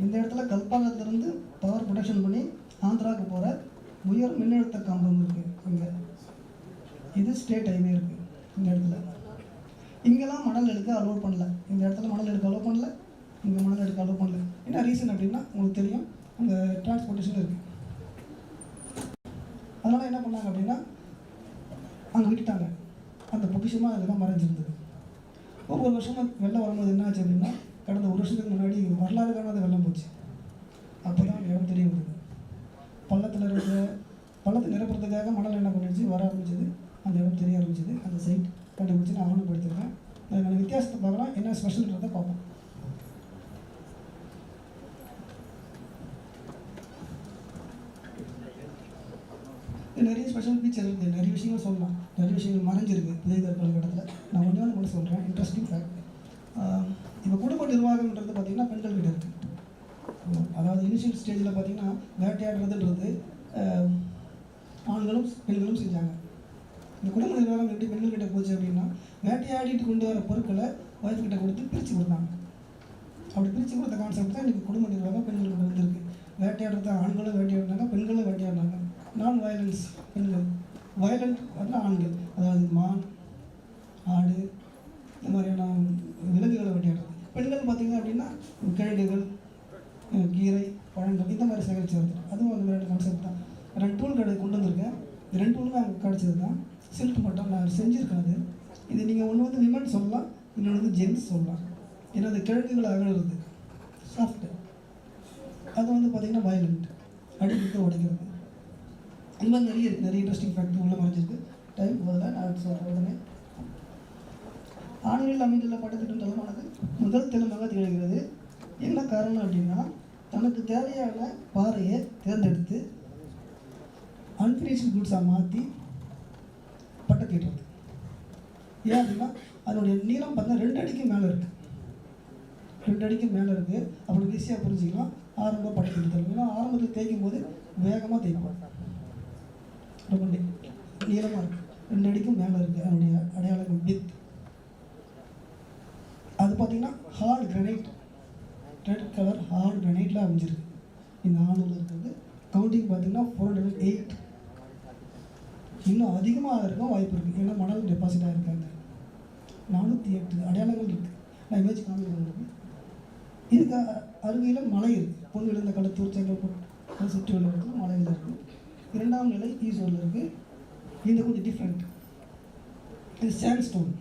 இந்த இடத்துல கல்பாக்கத்திலிருந்து பவர் ப்ரொடக்ஷன் பண்ணி ஆந்திராவுக்கு போகிற உயர் மின்னழுத்த காம்பம் இருக்குது. இங்கே இது ஸ்டேட் ஹைவே இருக்குது. இந்த இடத்துல இங்கெல்லாம் மணல் எடுக்க அலோவ் பண்ணல. இந்த இடத்துல மணல் எடுக்க அலோவ் பண்ணல, இங்கே மணல் எடுக்க அலோவ் பண்ணல. என்ன ரீசன் அப்படின்னா உங்களுக்கு தெரியும், அங்கே டிரான்ஸ்போர்ட்டேஷன் இருக்குது. அதனால் என்ன பண்ணாங்க அப்படின்னா அங்கே விட்டுட்டாங்க. அந்த பொக்கிஷமாக அங்கே தான் மறைஞ்சிருந்தது. ஒவ்வொரு வருஷமும் வெள்ளம் வரும்போது என்ன ஆச்சு அப்படின்னா, கடந்த ஒரு வருஷத்துக்கு முன்னாடி வரலாறு காணாத வெள்ளம் போச்சு. அப்போ தான் இடம் தெரிய வந்தது. பள்ளத்தை நிரப்புறதுக்காக மணல் என்ன பண்ணிடுச்சு, வர ஆரம்பிச்சது. அந்த இடம் தெரிய ஆரம்பிச்சது. அந்த சைட் கண்டுபிடிச்சி நான் ஆவணப்படுத்திருக்கேன். அதுக்கான வித்தியாசத்தை பார்க்கலாம், என்ன ஸ்பெஷல்ன்றதை பார்ப்போம். நிறைய ஸ்பெஷல் ஃபீச்சர் இருக்குது. நிறைய விஷயங்கள் சொல்லலாம். நிறைய விஷயங்கள் மறைஞ்சிருக்கு புதைகர் காலகட்டத்தில். நான் ஒன்று கூட சொல்கிறேன், இன்ட்ரெஸ்டிங் ஃபேக்ட். இப்போ குடும்ப நிர்வாகம்ன்றது பார்த்திங்கன்னா பெண்கள்கிட்ட இருக்குது. அதாவது இனிஷியல் ஸ்டேஜில் பார்த்திங்கன்னா வேட்டையாடுறதுன்றது ஆண்களும் பெண்களும் செஞ்சாங்க. இந்த குடும்ப நிர்வாகம் எப்படி பெண்கள்கிட்ட போச்சு அப்படின்னா, வேட்டையாடிட்டு கொண்டு வர பொருட்களை ஒய்ஃப்கிட்ட கொடுத்து பிரித்து கொடுத்தாங்க. அப்படி பிரித்து கொடுத்த கான்செப்ட் தான் இன்றைக்கி குடும்ப நிர்வாகம் பெண்களுக்கு வந்திருக்கு. வேட்டையாடுறது ஆண்களும் வேட்டையாடினாங்க, பெண்களும் வேட்டையாடினாங்க. நான் வயலன்ஸ் பெண்கள், வயலண்ட் வந்து ஆண்கள். அதாவது மான், ஆடு, இந்த மாதிரியான விலங்குகளை வேட்டையாடுறது. பெண்கள் பார்த்திங்க அப்படின்னா கிழங்குகள், கீரை, பழங்கள், இந்த மாதிரி சேகரித்து வருது. அதுவும் அந்த மாதிரி கான்செப்ட் தான். 2 டூல் கொண்டு வந்திருக்கேன். 2 டூலுமே அங்கே கிடச்சது தான். சில்க் மட்டும் நான் செஞ்சுருக்கேன். அது இது நீங்கள் ஒன்று வந்து விமன் சொல்லலாம், இன்னொன்று வந்து ஜென்ஸ் சொல்லலாம். ஏன்னா அது கிழங்குகளை அகழுறது சாஃப்ட்டு, அது வந்து பார்த்திங்கன்னா வயலண்ட், அடிக்கிட்டு உடைக்கிறது. இந்த மாதிரி நிறைய இன்ட்ரெஸ்டிங் ஃபேக்ட் உள்ள மறைஞ்சிருக்கு. டைம் போதில் நான் சொல்கிறேன். ஆணையில் அமைந்துள்ள பட்டத்திட்டம் தளமானது முதல் தளமாக திகழ்கிறது. என்ன காரணம் அப்படின்னா, தனக்கு தேவையான பாறையை தேர்ந்தெடுத்து அன்ஃபினிஷ்டு குட்ஸாக மாற்றி பட்டத்திடுறது. ஏன் அப்படின்னா அதனுடைய நீளம் பார்த்தா 2 அடிக்கு மேலே இருக்குது. 2 அடிக்கு மேலே இருக்குது. அப்படி ஈஸியாக புரிஞ்சுக்கலாம். ஆரம்ப பட்டத்திட்டு. ஏன்னா ஆரம்பத்தில் தேய்க்கும் போது வேகமாக தேய்ப்போம். ரொம்ப நீளமாக இருக்குது. 2 அடிக்கும் மேலே இருக்குது. அதனுடைய அடையாளங்கள் வித். அது பார்த்திங்கன்னா hard granite, red colour hard கிரானைட்டில் அமைஞ்சிருக்கு. இந்த ஆணூரில் இருக்கிறது கவுண்டிங் பார்த்திங்கன்னா 408. இன்னும் அதிகமாக இருக்கும் வாய்ப்பு இருக்குது. ஏன்னா மணல் டெபாசிட் ஆகிருக்காங்க. 408 அடையாளங்கள் இருக்குது. நான் இமேஜ் காமிக்கிறேன். இதுக்கு அருகில் மலை இருக்குது. பொன் விழுந்த களத்தூர், செங்கல்பட்டு சுற்றி உள்ள இடத்துல மலையில் இருக்குது. 2ஆம் நிலை ஈஸ்வரில் இருக்குது. இது கொஞ்சம் டிஃப்ரெண்ட். இது சாண்ட்ஸ்டோன்.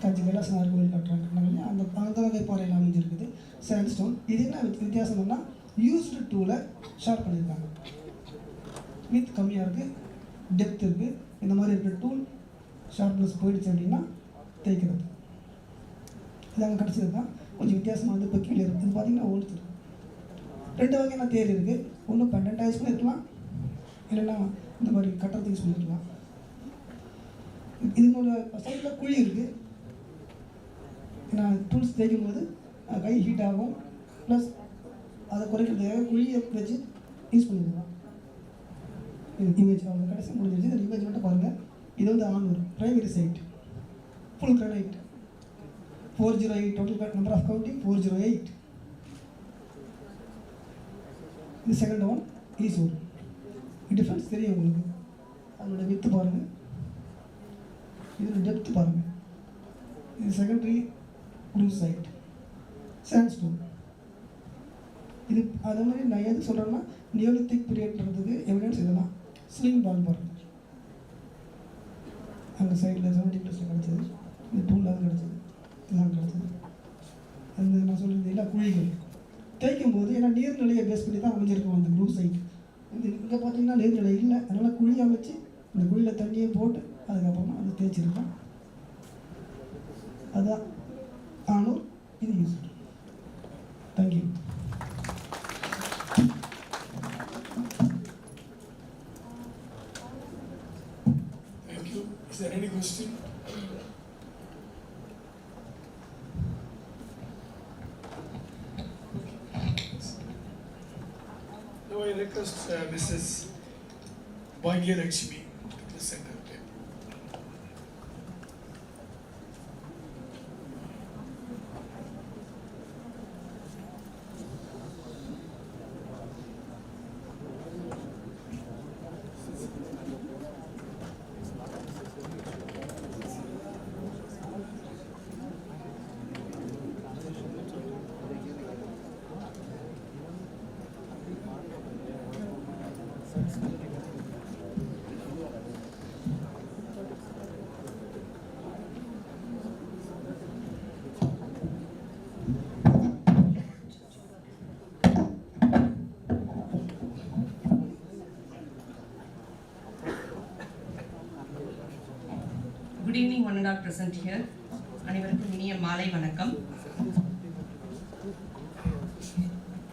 தஞ்சை கைலாசநாதர் கோவில் கட்டுறாங்க அந்த வகை பாறையில் அமைஞ்சிருக்குது சாண்ட்ஸ்டோன். இது என்ன வித்தியாசம்னா யூஸ்டு டூலை ஷார்ப் பண்ணியிருக்காங்க. வித் கம்மியாக இருக்குது, டெப்த் இருக்குது. இந்த மாதிரி இருக்கிற டூல் ஷார்ப்னஸ் போயிடுச்சு அப்படின்னா தேய்க்கிறது. இது அங்கே கிடச்சது தான். கொஞ்சம் வித்தியாசமாக வந்து இப்போ கீழே இருக்குது. இது பார்த்திங்கன்னா ஓல்டு. 2 வகையான தேர் இருக்குது. ஒன்று பெண்டன்ட் யூஸ் பண்ணியிருக்கலாம், இல்லைன்னா இந்த மாதிரி கட்டத்தை யூஸ் பண்ணியிருக்கலாம். இதனோட சைடில் குழி இருக்குது. ஏன்னா டூல்ஸ் தேய்க்கும் போது கை ஹீட் ஆகும். ப்ளஸ் அதை குறைக்கிறதுக்காக குழியை வச்சு யூஸ் பண்ணிக்கலாம். இமேஜ் அவங்க கடைசி முடிஞ்சிருச்சு. இந்த இமேஜ் மட்டும் பாருங்கள். இது வந்து Anur primary side, full granite. 408 total number of counting 408. இது செகண்ட் ஒன் ஈசூர். டிஃப்ரென்ஸ் தெரியும் உங்களுக்கு. அதோட வித்து பாருங்கள், இதோட டெப்த் பாருங்கள். இது செகண்டரி க்ரூஸ் சைட் சாண்ட்ஸ்டோன். இது அதே மாதிரி நான் எது சொல்கிறேன்னா நியோலித்திக் பீரியட்ன்றதுக்கு எவிடன்ஸ் இதெல்லாம். ஸ்லிங் பால் பாருங்கள், அங்கே சைடில் 70+ கிடச்சது. இந்த 2 கிடச்சது, இதெல்லாம் கிடச்சது. அந்த நான் சொல்கிறது எல்லாம் குழிகள் தேய்க்கும் போது ஏன்னா நீர்நிலையை பேஸ் பண்ணி தான் அமைஞ்சிருக்கும் அந்த க்ரூ சைட். இங்கே பார்த்தீங்கன்னா நீர்நிலை இல்லை, அதனால் குழி அமைச்சு அந்த குழியில் தண்ணியை போட்டு அதுக்கப்புறமா அதை தேய்ச்சிருக்கோம். அதுதான் ஆனூர். இது use. Thank you. Is there any question? Now I request Mrs. Bhagyalakshmi to present her paper. Good evening, one and all present here. அனைவருக்கும் இனிய மாலை வணக்கம்.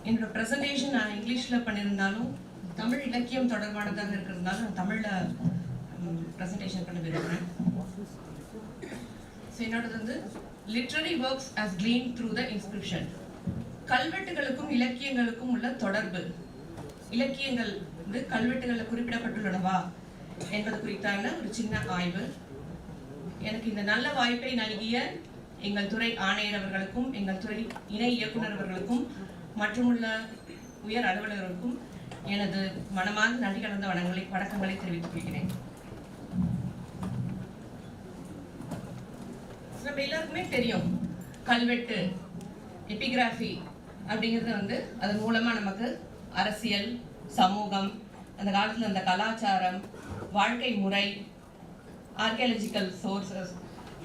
என்னோட ப்ரெசன்டேஷன் நான் இங்கிலீஷில் பண்ணியிருந்தாலும் தமிழ் இலக்கியம் தொடர்பானதாக இருக்கிறதுனால நான் தமிழில் ப்ரெசன்டேஷன் பண்ண விரும்புகிறேன். ஸோ என்னோடது வந்து literary works as gleaned through the inscription. கல்வெட்டுகளுக்கும் இலக்கியங்களுக்கும் உள்ள தொடர்பு. இலக்கியங்கள் வந்து கல்வெட்டுகளில் குறிப்பிடப்பட்டுள்ளனவா என்பது குறித்தான ஒரு சின்ன ஆய்வு. எனக்கு இந்த நல்ல வாய்ப்பை நல்கிய எங்கள் துறை ஆணையர் அவர்களுக்கும் எங்கள் துறை இணை இயக்குனர் அவர்களுக்கும் மற்றும் உள்ள உயர் அலுவலர்களுக்கும் எனது மனமார்ந்த நன்றி கலந்த வணக்கங்களை தெரிவித்துக் கொள்கிறேன். நம்ம எல்லாருக்குமே தெரியும் கல்வெட்டு எபிகிராஃபி அப்படிங்கிறது வந்து அதன் மூலமா நமக்கு அரசியல், சமூகம், அந்த காலத்துல அந்த கலாச்சாரம், வாழ்க்கை முறை, ஆர்கியாலஜிக்கல் சோர்சஸ்,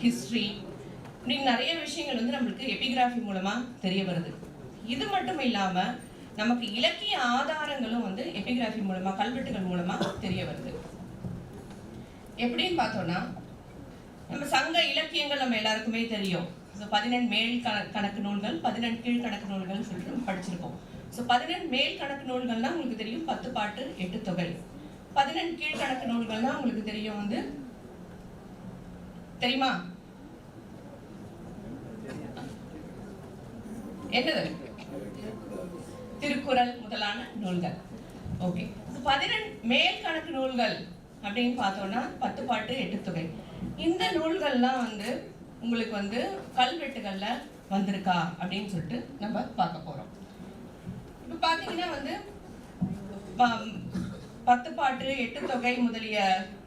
ஹிஸ்ட்ரி, இப்படின்னு நிறைய விஷயங்கள் வந்து நம்மளுக்கு எபிகிராஃபி மூலமா தெரிய வருது. இது மட்டும் இல்லாம நமக்கு இலக்கிய ஆதாரங்களும் வந்து எபிகிராஃபி மூலமா, கல்வெட்டுகள் மூலமா தெரிய வருது. எப்படின்னு பார்த்தோம்னா நம்ம சங்க இலக்கியங்கள் நம்ம எல்லாருக்குமே தெரியும். ஸோ 18 மேல் கணக்கு நூல்கள், 18 கீழ்கணக்கு நூல்கள் சொல்லிட்டு நம்ம படிச்சிருக்கோம். ஸோ 18 மேல் கணக்கு நூல்கள்னா உங்களுக்கு தெரியும் 10 பாட்டு 8 தொகை. 18 கீழ்கணக்கு நூல்கள்னா உங்களுக்கு தெரியும் வந்து தெரியுமா என்னது? திருக்குறள் முதலான நூல்கள். ஓகே. 18 மேல் கணக்கு நூல்கள் அப்படின்னு பார்த்தோம்னா 10 பாட்டு 8 தொகை. இந்த நூல்கள்லாம் வந்து உங்களுக்கு வந்து கல்வெட்டுகள்ல வந்திருக்கா அப்படின்னு சொல்லிட்டு நம்ம பார்க்க போறோம். இப்ப பாத்தீங்கன்னா வந்து 10 பாட்டு 8 தொகை முதலிய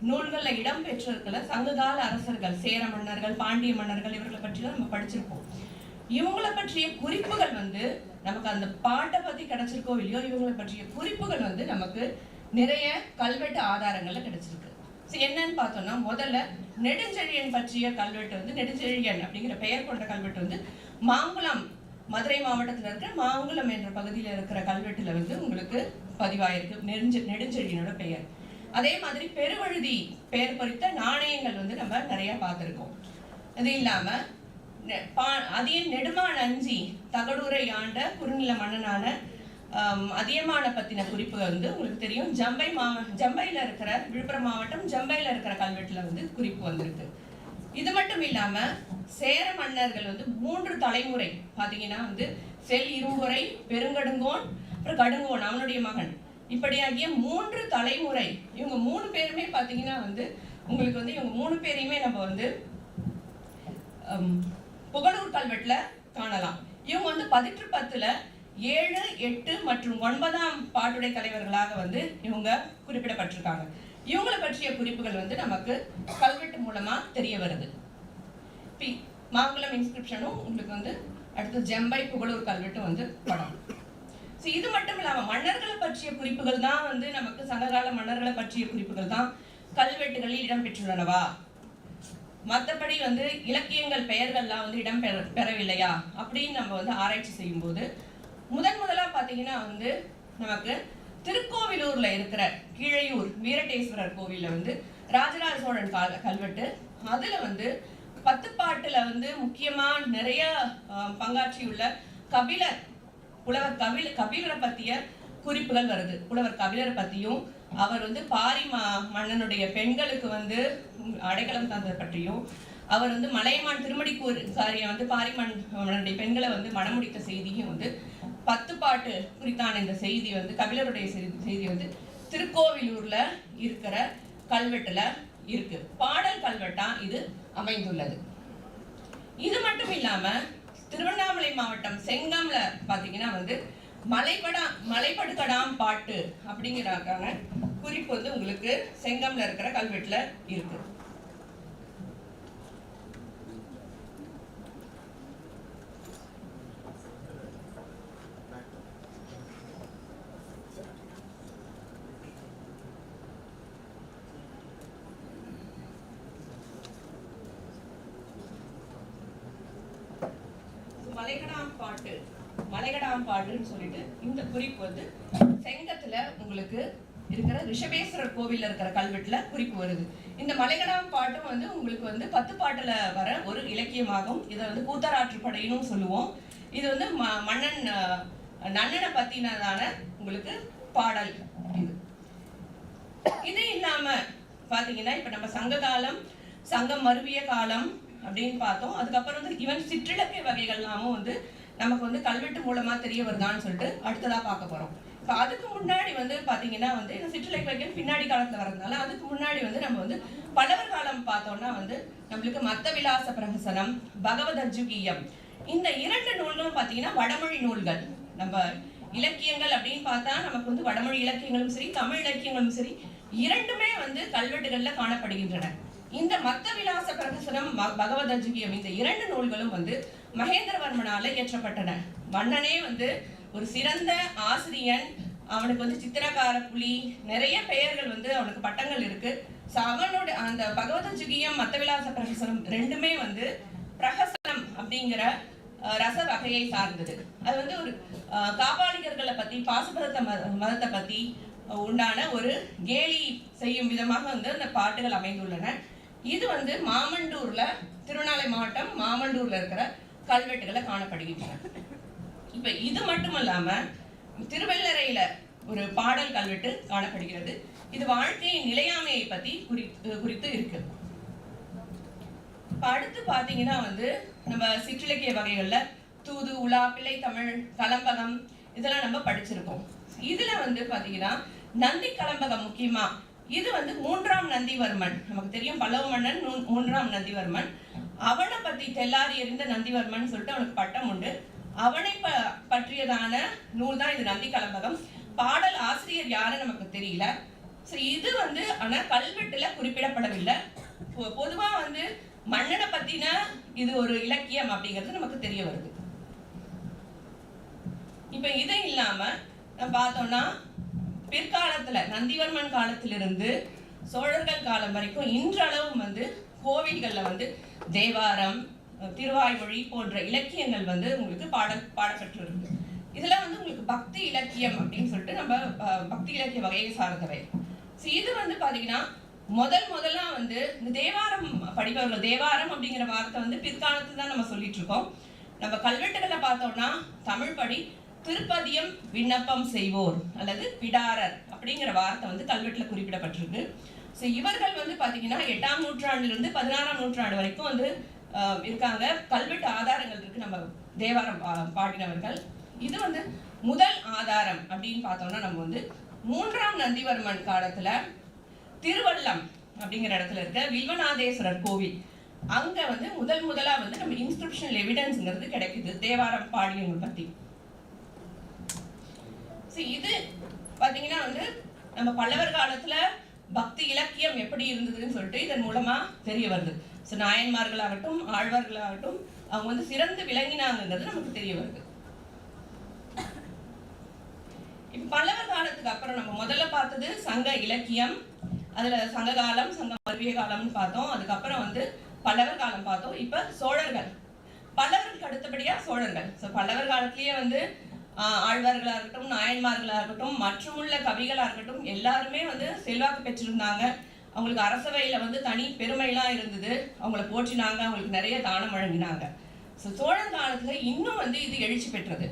நூல்கள்ல இடம் பெற்றிருக்கிற சங்ககால அரசர்கள், சேர மன்னர்கள், பாண்டிய மன்னர்கள், இவர்களை பற்றிலாம் நம்ம படிச்சிருப்போம். இவங்களை பற்றிய குறிப்புகள் வந்து நமக்கு அந்த பாட்டை பத்தி கிடைச்சிருக்கோ இல்லையோ, இவங்களை பற்றிய குறிப்புகள் வந்து நமக்கு நிறைய கல்வெட்டு ஆதாரங்கள்ல கிடைச்சிருக்கு. என்னன்னு பார்த்தோம்னா முதல்ல நெடுஞ்செழியன் பற்றிய கல்வெட்டு வந்து நெடுஞ்செழியன் அப்படிங்கிற பெயர் கொண்ட கல்வெட்டு வந்து மாங்குளம், மதுரை மாவட்டத்தில் இருக்கிற மாங்குளம் என்ற பகுதியில் இருக்கிற கல்வெட்டுல வந்து உங்களுக்கு பதிவாயிருக்கு நெடுஞ்செழியனோட பெயர். அதே மாதிரி பெருவழுதி பெயர் பொறித்த நாணயங்கள் வந்து நம்ம நிறைய பார்த்துருக்கோம். அது இல்லாம அதியன் நெடுமான் அஞ்சி தகடூரை ஆண்ட குறுநில மன்னனான அதியமான பத்தின குறிப்பு வந்து உங்களுக்கு தெரியும். ஜம்பையில இருக்கிற விழுப்புரம் மாவட்டம் ஜம்பையில இருக்கிற கல்வெட்டுல வந்து குறிப்பு வந்திருக்கு. இது மட்டும் இல்லாம சேர மன்னர்கள் வந்து 3 தலைமுறை பாத்தீங்கன்னா வந்து செல் இரும்புரை, பெருங்கடுங்கோன், அப்புறம் கடுங்கோன் அவனுடைய மகன், இப்படியாகிய 3 தலைமுறை இவங்க 3 பேருமே பாத்தீங்கன்னா வந்து உங்களுக்கு வந்து இவங்க 3 பேரையுமே நம்ம வந்து புகழூர் கல்வெட்டுல காணலாம். இவங்க வந்து 1810ல 7, 8 மற்றும் 9ஆம் பாட்டுடை தலைவர்களாக வந்து இவங்க குறிப்பிடப்பட்டிருக்காங்க. இவங்களை பற்றிய குறிப்புகள் வந்து நமக்கு கல்வெட்டு மூலமா தெரிய வருது. மாங்குளம் இன்ஸ்கிரிப்ஷனும் உங்களுக்கு வந்து அடுத்து ஜம்பை புகழூர் கல்வெட்டும் வந்து படம். இது மட்டும் இல்லாம மன்னர்களை பற்றிய குறிப்புகள் தான் வந்து நமக்கு சங்ககால மன்னர்களை பற்றிய குறிப்புகள் தான் கல்வெட்டுகளில் இடம்பெற்றுள்ளனவா, மற்றபடி வந்து இலக்கியங்கள் பெயர்கள்லாம் வந்து இடம் பெறவில்லையா அப்படின்னு நம்ம வந்து ஆராய்ச்சி செய்யும் போது முதலா பாத்தீங்கன்னா வந்து நமக்கு திருக்கோவிலூர்ல இருக்கிற கீழையூர் வீரட்டேஸ்வரர் கோவில்ல வந்து ராஜராஜ சோழன் கல்வெட்டு, அதுல வந்து 10 பாட்டுல வந்து முக்கியமா நிறைய பங்காற்றியுள்ள கபிலர், புலவர் கபிலரை பத்திய குறிப்புகள் வருது. புலவர் கபிலரை பத்தியும் அவர் வந்து பாரி மன்னனுடைய பெண்களுக்கு வந்து அடைக்கலம் தந்தது பற்றியும், அவர் வந்து மலையமான் திருமடிக்கூறிய வந்து பாரி மன்னனுடைய பெண்களை வந்து மணமுடித்த செய்தியும் வந்து 10 பாட்டு குறித்தான இந்த செய்தி வந்து கபிலருடைய செய்தி வந்து திருக்கோவிலூர்ல இருக்கிற கல்வெட்டுல இருக்கு. பாடல் கல்வெட்டா இது அமைந்துள்ளது. இது மட்டும் இல்லாம திருவண்ணாமலை மாவட்டம் செங்கம்ல பாத்தீங்கன்னா வந்து மலைப்படுகடாம் பாட்டு அப்படிங்கிறக்கான குறிப்பு வந்து உங்களுக்கு செங்கம்ல இருக்கிற கல்வெட்டுல இருக்கு. மலைகடாம் பாட்டுன்னு சொல்லிட்டு இந்த குறிப்பு வந்து செங்கத்துல உங்களுக்கு இருக்கிற ரிஷபேஸ்வரர் கோவில்ல இருக்கிற கல்வெட்டுல குறிப்பு வருது. இந்த மலைகடாம் பாட்டும் வந்து உங்களுக்கு வந்து 10 பாட்டுல வர ஒரு இலக்கியமாகும். இதை வந்து கூத்தராற்றுப்படையினும் சொல்லுவோம். இது வந்து மன்னன் நன்னனை பத்தினதான உங்களுக்கு பாடல். இது இல்லாம பாத்தீங்கன்னா இப்ப நம்ம சங்க காலம், சங்கம் மருவிய காலம் அப்படின்னு பார்த்தோம். அதுக்கப்புறம் வந்து இவன் சிற்றிலக்கிய வகைகள்லாமும் வந்து நமக்கு வந்து கல்வெட்டு மூலமா தெரிய வருதான்னு சொல்லிட்டு அடுத்ததா பார்க்க போறோம். இப்ப அதுக்கு முன்னாடி வந்து பாத்தீங்கன்னா வந்து இந்த சிற்றிலக்கிய வகைகள் பின்னாடி காலத்துல வரதுனால அதுக்கு முன்னாடி வந்து நம்ம வந்து பல்லவர் காலம் பார்த்தோம்னா வந்து நம்மளுக்கு மத்த விலாச பிரகசனம், பகவதர்ஜுகீயம், இந்த 2 நூல்களும் பாத்தீங்கன்னா வடமொழி நூல்கள். நம்ம இலக்கியங்கள் அப்படின்னு பார்த்தா நமக்கு வந்து வடமொழி இலக்கியங்களும் சரி, தமிழ் இலக்கியங்களும் சரி, இரண்டுமே வந்து கல்வெட்டுகள்ல காணப்படுகின்றன. இந்த மத்த விலாச பிரகசனம், பகவதர்ஜுகீயம், இந்த 2 நூல்களும் வந்து மகேந்திரவர்மனால இயற்றப்பட்டன. மன்னனே வந்து ஒரு சிறந்த ஆசிரியன், அவனுக்கு வந்து சித்திரக்கார புலி, நிறைய பெயர்கள் வந்து அவனுக்கு பட்டங்கள் இருக்கு. அவனோட அந்த பகவதர்ஜுகீயம், மத்த விலாச பிரகசனம் ரெண்டுமே வந்து பிரகசனம் அப்படிங்கிற ரச வகையை சார்ந்தது. அது வந்து ஒரு காபாலிகர்களை பத்தி, பாசுபத மதத்தை பத்தி உண்டான ஒரு கேலி செய்யும் விதமாக வந்து அந்த பாட்டுகள் அமைந்துள்ளன. இது வந்து மாமண்டூர்ல, திருவண்ணாமலை மாவட்டம் மாமண்டூர்ல இருக்கிற கல்வெட்டுகளை காணப்படுகின்றன. இப்ப இது மட்டுமல்லாம திருவெள்ளரையில ஒரு பாடல் கல்வெட்டு காணப்படுகிறது. இது வாழ்க்கையின் நிலையாமையை பத்தி குறித்து இருக்கு. அடுத்து பாத்தீங்கன்னா வந்து நம்ம சிற்றிலக்கிய வகைகள்ல தூது, உலா, பிள்ளை தமிழ், கலம்பகம் இதெல்லாம் நம்ம படிச்சிருக்கோம். இதுல வந்து பாத்தீங்கன்னா நந்தி கலம்பகம் முக்கியமா இது வந்து 3ஆம் நந்திவர்மன், நமக்கு தெரியும் பல்லவ மன்னன் 3ஆம் நந்திவர்மன். அவனை பத்தி தெல்லாரி எறிந்த நந்திவர்மன் சொல்லிட்டு அவனுக்கு பட்டம் உண்டு. அவனை பற்றியதான நூல் தான் இது நந்தி கலம்பகம். பாடல் ஆசிரியர் யாருன்னு நமக்கு தெரியல. இது வந்து ஆனா கல்வெட்டுல குறிப்பிடப்படவில்லை. பொதுவா வந்து மன்னனை பத்தின இது ஒரு இலக்கியம் அப்படிங்கிறது நமக்கு தெரிய வருது. இப்ப இது இல்லாம நம்ம பார்த்தோம்னா பிற்காலத்துல நந்திவர்மன் காலத்திலிருந்து சோழர்கள் காலம் வரைக்கும் இன்றளவும் வந்து கோவில்களில் வந்து தேவாரம், திருவாய்மொழி போன்ற இலக்கியங்கள் வந்து உங்களுக்கு பாடப்பெற்று இருக்கு. இதெல்லாம் வந்து உங்களுக்கு பக்தி இலக்கியம் அப்படின்னு சொல்லிட்டு நம்ம பக்தி இலக்கிய வகையை சார்ந்தவை. இது வந்து பார்த்தீங்கன்னா முதல்ல வந்து இந்த தேவாரம் படிப்பவர்கள், தேவாரம் அப்படிங்கிற வார்த்தை வந்து பிற்காலத்துல தான் நம்ம சொல்லிட்டு இருக்கோம். நம்ம கல்வெட்டுகளை பார்த்தோம்னா தமிழ் படி திருப்பதியம் விண்ணப்பம் செய்வோர் அல்லது பிடாரர் அப்படிங்கிற வார்த்தை வந்து கல்வெட்டுல குறிப்பிடப்பட்டிருக்கு. இவர்கள் வந்து பார்த்தீங்கன்னா 8ஆம் நூற்றாண்டிலிருந்து 16ஆம் நூற்றாண்டு வரைக்கும் வந்து இருக்காங்க. கல்வெட்டு ஆதாரங்கள் இருக்கு நம்ம தேவாரம் பாடினவர்கள். இது வந்து முதல் ஆதாரம் அப்படின்னு பார்த்தோம்னா நம்ம வந்து 3ஆம் நந்திவர்மன் காலத்துல திருவள்ளம் அப்படிங்கிற இடத்துல இருக்க வில்வநாதேஸ்வரர் கோவில், அங்க வந்து முதலா வந்து நம்ம இன்ஸ்கிரிப்ஷனல் எவிடன்ஸ்ங்கிறது கிடைக்குது தேவாரம் பாடியவங்க பத்தி. இது பாத்தீங்கன்னா வந்து நம்ம பல்லவர் காலத்துல பக்தி இலக்கியம் எப்படி இருந்ததுன்னு சொல்லிட்டு இதன் மூலமா தெரிய வருது. நாயன்மார்களாகட்டும் ஆழ்வார்களாகட்டும் அவங்க வந்து சிறந்து விளங்கினாங்கிறது நமக்கு தெரிய வருது. பல்லவர் காலத்துக்கு அப்புறம் நம்ம முதல்ல பார்த்தது சங்க இலக்கியம், அதுல சங்க காலம், சங்க மருவிய காலம்னு பார்த்தோம். அதுக்கப்புறம் வந்து பல்லவர் காலம் பார்த்தோம். இப்ப சோழர்கள், பல்லவர்களுக்கு அடுத்தபடியா சோழர்கள். பல்லவர் காலத்திலேயே வந்து ஆழ்வார்களா இருக்கட்டும், நாயன்மார்களா இருக்கட்டும், மற்றும் உள்ள கவிகளா இருக்கட்டும், எல்லாருமே வந்து செல்வாக்கு பெற்றிருந்தாங்க. அவங்களுக்கு அரசவையில வந்து தனி பெருமைலாம் இருந்தது. அவங்கள போற்றினாங்க, அவங்களுக்கு நிறைய தானம் வழங்கினாங்க. சோழர் காலத்துல இன்னும் வந்து இது எழுச்சி பெற்றது.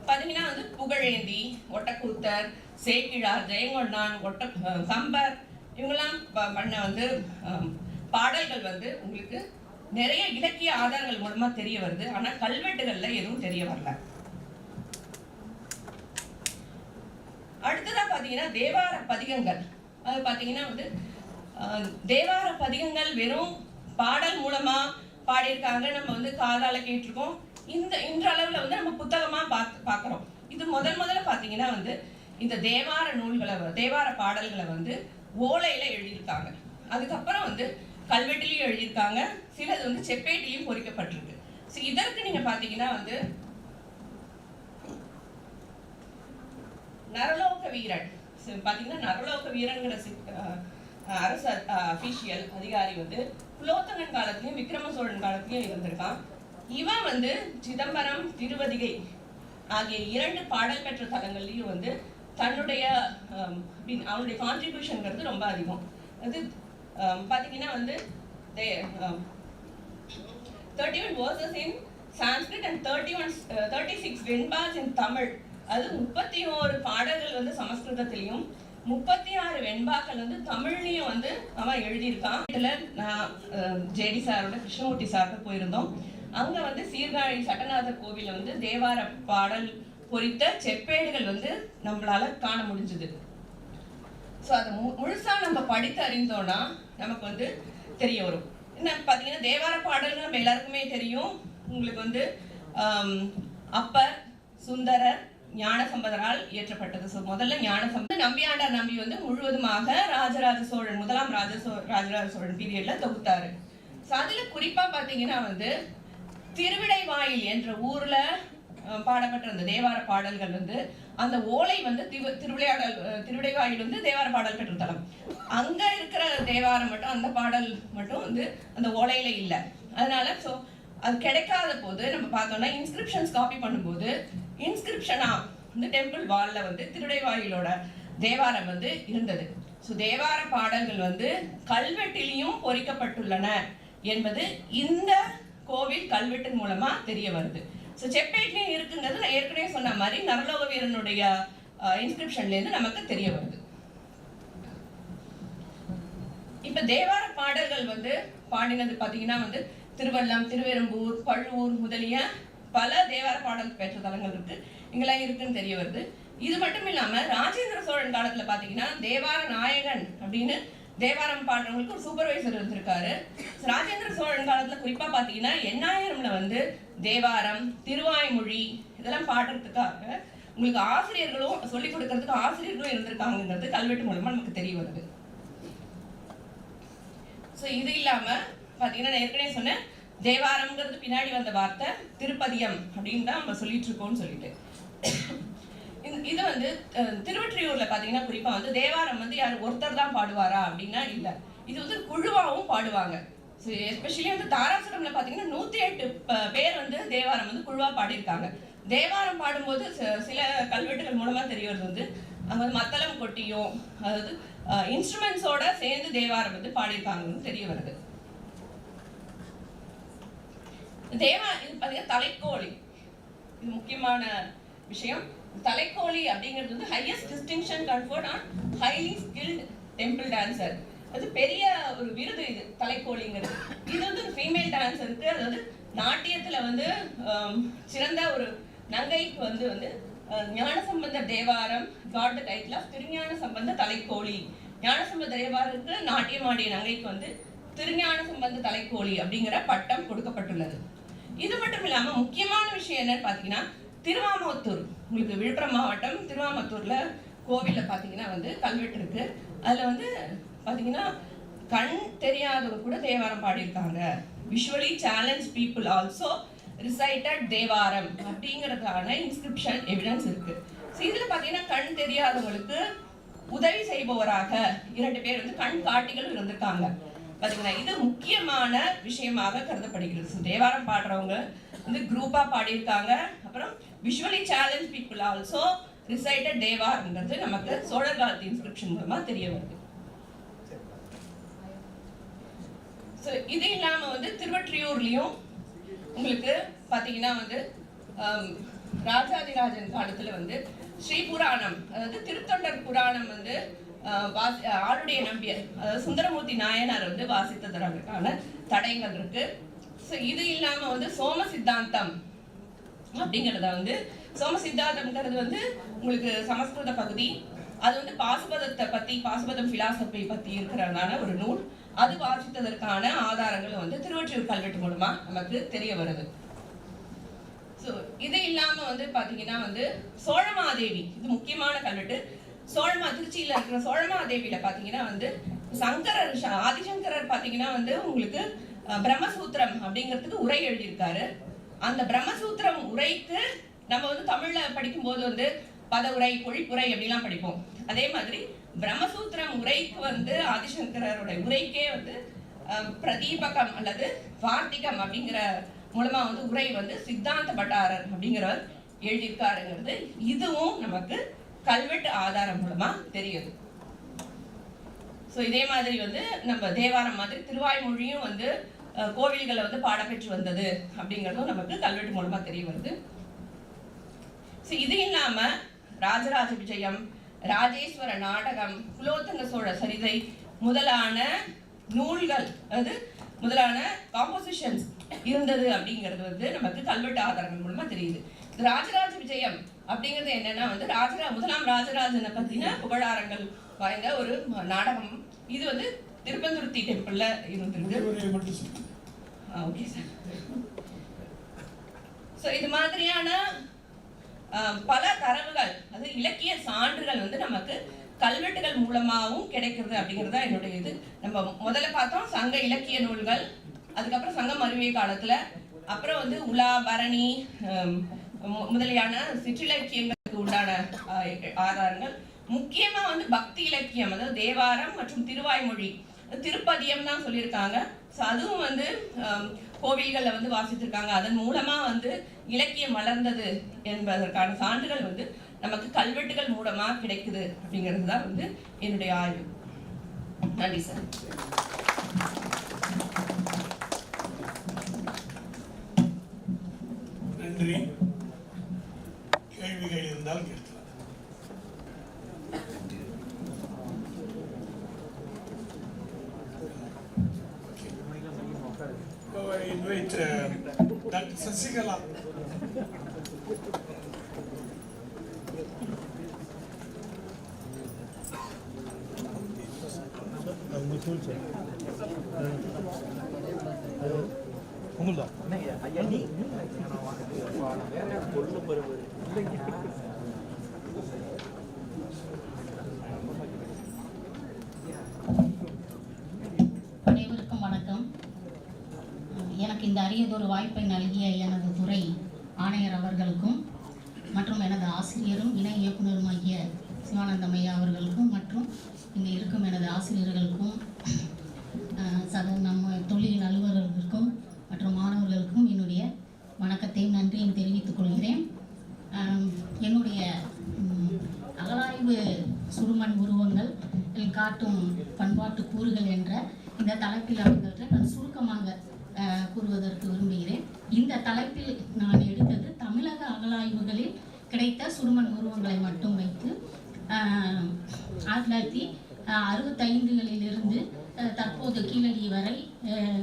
பாத்தீங்கன்னா வந்து புகழேந்தி, ஒட்டக்கூத்தர், சேக்கிழார், ஜெயங்கொண்டான், கம்பர் இவங்கெல்லாம் பண்ண வந்து பாடல்கள் வந்து உங்களுக்கு நிறைய இலக்கிய ஆதாரங்கள் மூலமா தெரிய வருது. ஆனா கல்வெட்டுகள்ல எதுவும் தெரிய வரல. அடுத்ததா பாத்தீங்கன்னா தேவார பதிகங்கள். அது பாத்தீங்கன்னா வந்து தேவார பதிகங்கள் வெறும் பாடல் மூலமா பாடியிருக்காங்க, நம்ம வந்து காதால கேட்டிருக்கோம். இன்றளவுல வந்து நம்ம புத்தகமா பார்க்கிறோம். இது முதல்ல பாத்தீங்கன்னா வந்து இந்த தேவார நூல்களை, தேவார பாடல்களை வந்து ஓலையில எழுதியிருக்காங்க. அதுக்கப்புறம் வந்து கல்வெட்டிலையும் எழுதியிருக்காங்க, சிலது வந்து செப்பேட்டிலையும் பொறிக்கப்பட்டிருக்கு. இதற்கு நீங்க பாத்தீங்கன்னா வந்து நரலோக வீரன் பாத்தீங்கன்னா நரலோக வீரன்கிற அரச அபிஷியல் அதிகாரி வந்து குலோத்துங்கன் காலத்திலயும் விக்ரம சோழன் காலத்திலயும் இருந்திருக்கான். இவன் வந்து சிதம்பரம், திருவதிகை ஆகிய 2 பாடல் பெற்ற தலங்கள்லயும் வந்து தன்னுடைய அவனுடைய கான்ட்ரிபியூஷன்ங்கிறது ரொம்ப அதிகம். அது பாத்தீங்கன்னா வந்து 31 verses in Sanskrit and 36 வெண்பாஸ் in Tamil. அது 31 பாடல்கள் வந்து சமஸ்கிருதத்திலையும் 36 வெண்பாக்கள் வந்து தமிழ்லையும் வந்து அவன் எழுதியிருக்கான். இதுல நான் ஜேடி சாரோட கிருஷ்ணமூர்த்தி சார்கிட்ட போயிருந்தோம். அங்க வந்து சீர்காழி சட்டநாதர் கோவில வந்து தேவார பாடல் பொறித்த செப்பேடுகள் வந்து நம்மளால காண முடிஞ்சது. அதை முழுசா நம்ம படித்து அறிந்தோம்னா நமக்கு வந்து தெரிய வரும். என்ன பாத்தீங்கன்னா தேவார பாடல்கள் நம்ம எல்லாருக்குமே தெரியும். உங்களுக்கு வந்து அப்பர், சுந்தரர், ஞானசம்பந்தரால் இயற்றப்பட்டது. முதல்ல ஞானசம்பந்தர், நம்பியாண்டார் நம்பி வந்து முழுவதுமாக ராஜராஜ சோழன், முதலாம் ராஜராஜ சோழன் பீரியட்ல தொகுத்தாரு. அதுல குறிப்பா பாத்தீங்கன்னா வந்து திருவிடைவாயில் என்ற ஊர்ல பாடப்பட்ட அந்த தேவார பாடல்கள் வந்து அந்த ஓலை வந்து திருவிடைவாயில் வந்து தேவார பாடல் பெற்ற தலம். அங்க இருக்கிற தேவாரம் மட்டும், அந்த பாடல் மட்டும் வந்து அந்த ஓலையில இல்லை. அதனால அது கிடைக்காத போது நம்ம பார்த்தோம்னா இன்ஸ்கிரிப்ஷன்ஸ் காப்பி பண்ணும்போது இன்ஸ்கிரிப்ஷனா வந்து டெம்பிள் வால்ல வந்து திருவிடைவாயிலோட தேவாரம் வந்து இருந்தது. தேவார பாடல்கள் வந்து கல்வெட்டிலையும் பொறிக்கப்பட்டுள்ளன என்பது இந்த கோவில் கல்வெட்டின் மூலமா தெரிய வருது. செப்பேட்லயும் இருக்குங்கிறது நான் ஏற்கனவே சொன்ன மாதிரி நரலோக வீரனுடைய இன்ஸ்கிரிப்ஷன்ல இருந்து நமக்கு தெரிய வருது. இப்ப தேவார பாடல்கள் வந்து பாடினது பாத்தீங்கன்னா வந்து திருவள்ளம், திருவெரும்பூர், பழுவூர் முதலிய பல தேவார பாடல் பெற்ற தலங்கள் இருக்கு, இங்கெல்லாம் இருக்குன்னு தெரிய வருது. இது மட்டும் இல்லாம ராஜேந்திர சோழன் காலத்துல பாத்தீங்கன்னா தேவார நாயகன் அப்படின்னு தேவாரம் பாடுறவங்களுக்கு ஒரு சூப்பர்வைசர் இருந்திருக்காரு. ராஜேந்திர சோழன் காலத்துல குறிப்பா பாத்தீங்கன்னா எண்ணாயிரம்ல வந்து தேவாரம், திருவாய்மொழி இதெல்லாம் பாடுறதுக்காக உங்களுக்கு ஆசிரியர்களும் சொல்லிக் கொடுக்கறதுக்கு ஆசிரியர்களும் இருந்திருக்காங்கிறது கல்வெட்டு மூலமா நமக்கு தெரிய வருது. இது இல்லாம பாத்தீங்கன்னா நான் ஏற்கனவே சொன்னேன், தேவாரம்ங்கிறது பின்னாடி வந்த வார்த்தை திருப்பதியம் அப்படின்னு தான் நம்ம சொல்லிட்டு இருக்கோம்னு சொல்லிட்டு இது வந்து திருவொற்றியூர்ல பாத்தீங்கன்னா குறிப்பா வந்து தேவாரம் வந்து யார் ஒருத்தர் தான் பாடுவாரா அப்படின்னா இல்ல, இது வந்து குழுவாவும் பாடுவாங்க. எஸ்பெஷலி வந்து தாராசுரம்ல பாத்தீங்கன்னா 108 பேர் வந்து தேவாரம் வந்து குழுவா பாடியிருக்காங்க. தேவாரம் பாடும்போது சில கல்வெட்டுகள் மூலமா தெரிய வருது வந்து அங்க வந்து மத்தளம் கொட்டியும், அதாவது இன்ஸ்ட்ருமெண்ட்ஸோட சேர்ந்து தேவாரம் வந்து பாடியிருக்காங்கன்னு தெரிய வருது. இது பாத்தீங்கன்னா தலைக்கோழி, இது முக்கியமான விஷயம். தலைக்கோழி அப்படிங்கிறது வந்து highest distinction conferred on highly skilled temple dancer. அது பெரிய ஒரு விருது இது தலைக்கோழிங்கிறது. இது வந்து ஒரு ஃபீமேல் டான்சருக்கு, அதாவது நாட்டியத்துல வந்து சிறந்த ஒரு நங்கைக்கு வந்து Gnanasambanda Thevaram got the title of Thirugnana Sambandha தலைக்கோழி. ஞானசம்பந்த தேவாரருக்கு நாட்டியமாடிய நங்கைக்கு வந்து திருஞான சம்பந்த தலைக்கோழி அப்படிங்கிற பட்டம் கொடுக்கப்பட்டுள்ளது. இது மட்டும் இல்லாம முக்கியமான விஷயம் என்னன்னு பாத்தீங்கன்னா, திருவாமத்தூர், உங்களுக்கு விழுப்புரம் மாவட்டம் திருவாமத்தூர்ல கோவில்ல பாத்தீங்கன்னா வந்து கல்வெட்டு இருக்கு. அதுல வந்து பாத்தீங்கன்னா கண் தெரியாதவங்க கூட தேவாரம் பாடியிருக்காங்க. Visually challenge people also recited Thevaram அப்படிங்கிறதுக்கான இன்ஸ்கிரிப்ஷன் எவிடன்ஸ் இருக்கு. இதுல பாத்தீங்கன்னா கண் தெரியாதவங்களுக்கு உதவி செய்பவராக 2 பேர் வந்து கண் காட்டிகள் இருந்திருக்காங்க பாத்தீங்கன்னா. இது முக்கியமான விஷயமாக கருதப்படுகிறது. தேவாரம் பாடுறவங்க வந்து குரூப்பா பாடியிருக்காங்க. அப்புறம் visually challenge people also recited தேவாரங்கிறது நமக்கு சோழர் காலத்து இன்ஸ்கிரிப்ஷன் மூலமா தெரிய வருது. இது இல்லாம வந்து திருவொற்றியூர்லயும் உங்களுக்கு பாத்தீங்கன்னா வந்து ராஜாதிராஜன் காலத்துல வந்து ஸ்ரீ புராணம், அதாவது திருத்தொண்டர் புராணம் வந்து ஆளுடைய நம்பியர், அதாவது சுந்தரமூர்த்தி நாயனார் வந்து வாசித்ததற்கான தடயங்கள் இருக்கு. இது இல்லாம வந்து சோம சித்தாந்தம் அப்படிங்கறத வந்து, சோம சித்தாந்தம்ங்கிறது வந்து உங்களுக்கு சமஸ்கிருத பகுதி. அது வந்து பாசுபதத்தை பத்தி, பாசுபதம் பிலாசபி பத்தி இருக்கிறதான ஒரு நூல். அது வாசித்ததற்கான ஆதாரங்களும் வந்து திருவொற்றியூர் கல்வெட்டு மூலமா நமக்கு தெரிய வருது. இது இல்லாம வந்து பாத்தீங்கன்னா வந்து சோழமாதேவி, இது முக்கியமான கல்வெட்டு. திருச்சியில இருக்கிற சோழமாதேவியில பாத்தீங்கன்னா வந்து சங்கரர், ஆதிசங்கரர் பாத்தீங்கன்னா வந்து உங்களுக்கு பிரம்மசூத்திரம் அப்படிங்கிறதுக்கு உரை எழுதியிருக்காரு. அந்த பிரம்மசூத்திரம் உரைக்கு நம்ம வந்து தமிழ்ல படிக்கும் போது வந்து பதவுரை, பொழிப்புரை அப்படிலாம் படிப்போம். அதே மாதிரி பிரம்மசூத்திரம் உரைக்கு வந்து ஆதிசங்கரோட உரைக்கே வந்து பிரதீபகம் அல்லது வார்த்திகம் அப்படிங்கிற மூலமா வந்து உரை வந்து சித்தாந்த பட்டாரர் அப்படிங்கிறவர் எழுதியிருக்காருங்கிறது இதுவும் நமக்கு கல்வெட்டு ஆதாரம் மூலமா தெரியுது. இதே மாதிரி வந்து நம்ம தேவாரம் மாதிரி திருவாய்மொழியும் வந்து கோவில்களை வந்து பாடப்பெற்று வந்தது அப்படிங்கிறதும் நமக்கு கல்வெட்டு மூலமா தெரிய வருது. இது இல்லாம ராஜராஜ விஜயம், ராஜேஸ்வர நாடகம், குலோத்துங்க சோழ சரிதை முதலான நூல்கள், அது முதலான காம்போசிஷன்ஸ் இருந்தது அப்படிங்கிறது வந்து நமக்கு கல்வெட்டு ஆதாரங்கள் மூலமா தெரியுது. ராஜராஜ விஜயம் அப்படிங்கிறது என்னன்னா வந்து முதலாம் ராஜராஜனை பத்தின புகழாரங்கள் வாய்ந்த ஒரு நாடகம். இது வந்து திருப்பந்துருத்தி டெம்பிள்ல இருந்திருக்கு. Okay sir. இது மாதிரியான பல தரவுகள், அது இலக்கிய சான்றுகள் வந்து நமக்கு கல்வெட்டுகள் மூலமாகவும் கிடைக்கிறது அப்படிங்கிறது தான் என்னுடைய இது. நம்ம முதல்ல பார்த்தோம் சங்க இலக்கிய நூல்கள், அதுக்கப்புறம் சங்கம் அறிவிய காலத்துல, அப்புறம் வந்து உலா, பரணி முதலியான சிற்றிலக்கியங்களுக்கு உண்டான ஆதாரங்கள். முக்கியமா வந்து பக்தி இலக்கியம், அதாவது தேவாரம் மற்றும் திருவாய்மொழி, திருப்பதியம் தான் சொல்லியிருக்காங்க. அதுவும் வந்து கோவில்கள்ல வந்து வாசித்திருக்காங்க. அதன் மூலமா வந்து இலக்கியம் வளர்ந்தது என்பதற்கான சான்றுகள் வந்து நமக்கு கல்வெட்டுகள் மூலமா கிடைக்குது அப்படிங்கிறது தான் வந்து என்னுடைய ஆய்வு. நன்றி சார். நன்றி. கேள்விகள் இருந்தால் கேட்கலாம். I invite Dr. Sasikala. அனைவருக்கும் வணக்கம். எனக்கு இந்த அரியதொரு வாய்ப்பை நல்கிய எனது துறை ஆணையர் அவர்களுக்கும் மற்றும் எனது ஆசிரியரும் இணை இயக்குனருமாகிய சிவானந்தம் ஐயா அவர்களுக்கும் மற்றும் இங்கே இருக்கும் எனது ஆசிரியர்களுக்கும் நம்ம தொழில் அலுவலர்களுக்கும் மற்றும் மாணவர்களுக்கும் என்னுடைய வணக்கத்தையும் நன்றியும் தெரிவித்துக் கொள்கிறேன். என்னுடைய அகழாய்வு சுடுமண் உருவங்கள் காட்டும் பண்பாட்டு கூறுகள் என்ற இந்த தலைப்பில் அமைந்தவற்றை நான் சுருக்கமாக கூறுவதற்கு விரும்புகிறேன். இந்த தலைப்பில் நான் எடுத்தது தமிழக அகழாய்வுகளில் கிடைத்த சுடுமண் உருவங்களை மட்டும் வைத்து 1965களிலிருந்து தற்போது கீழடி வரை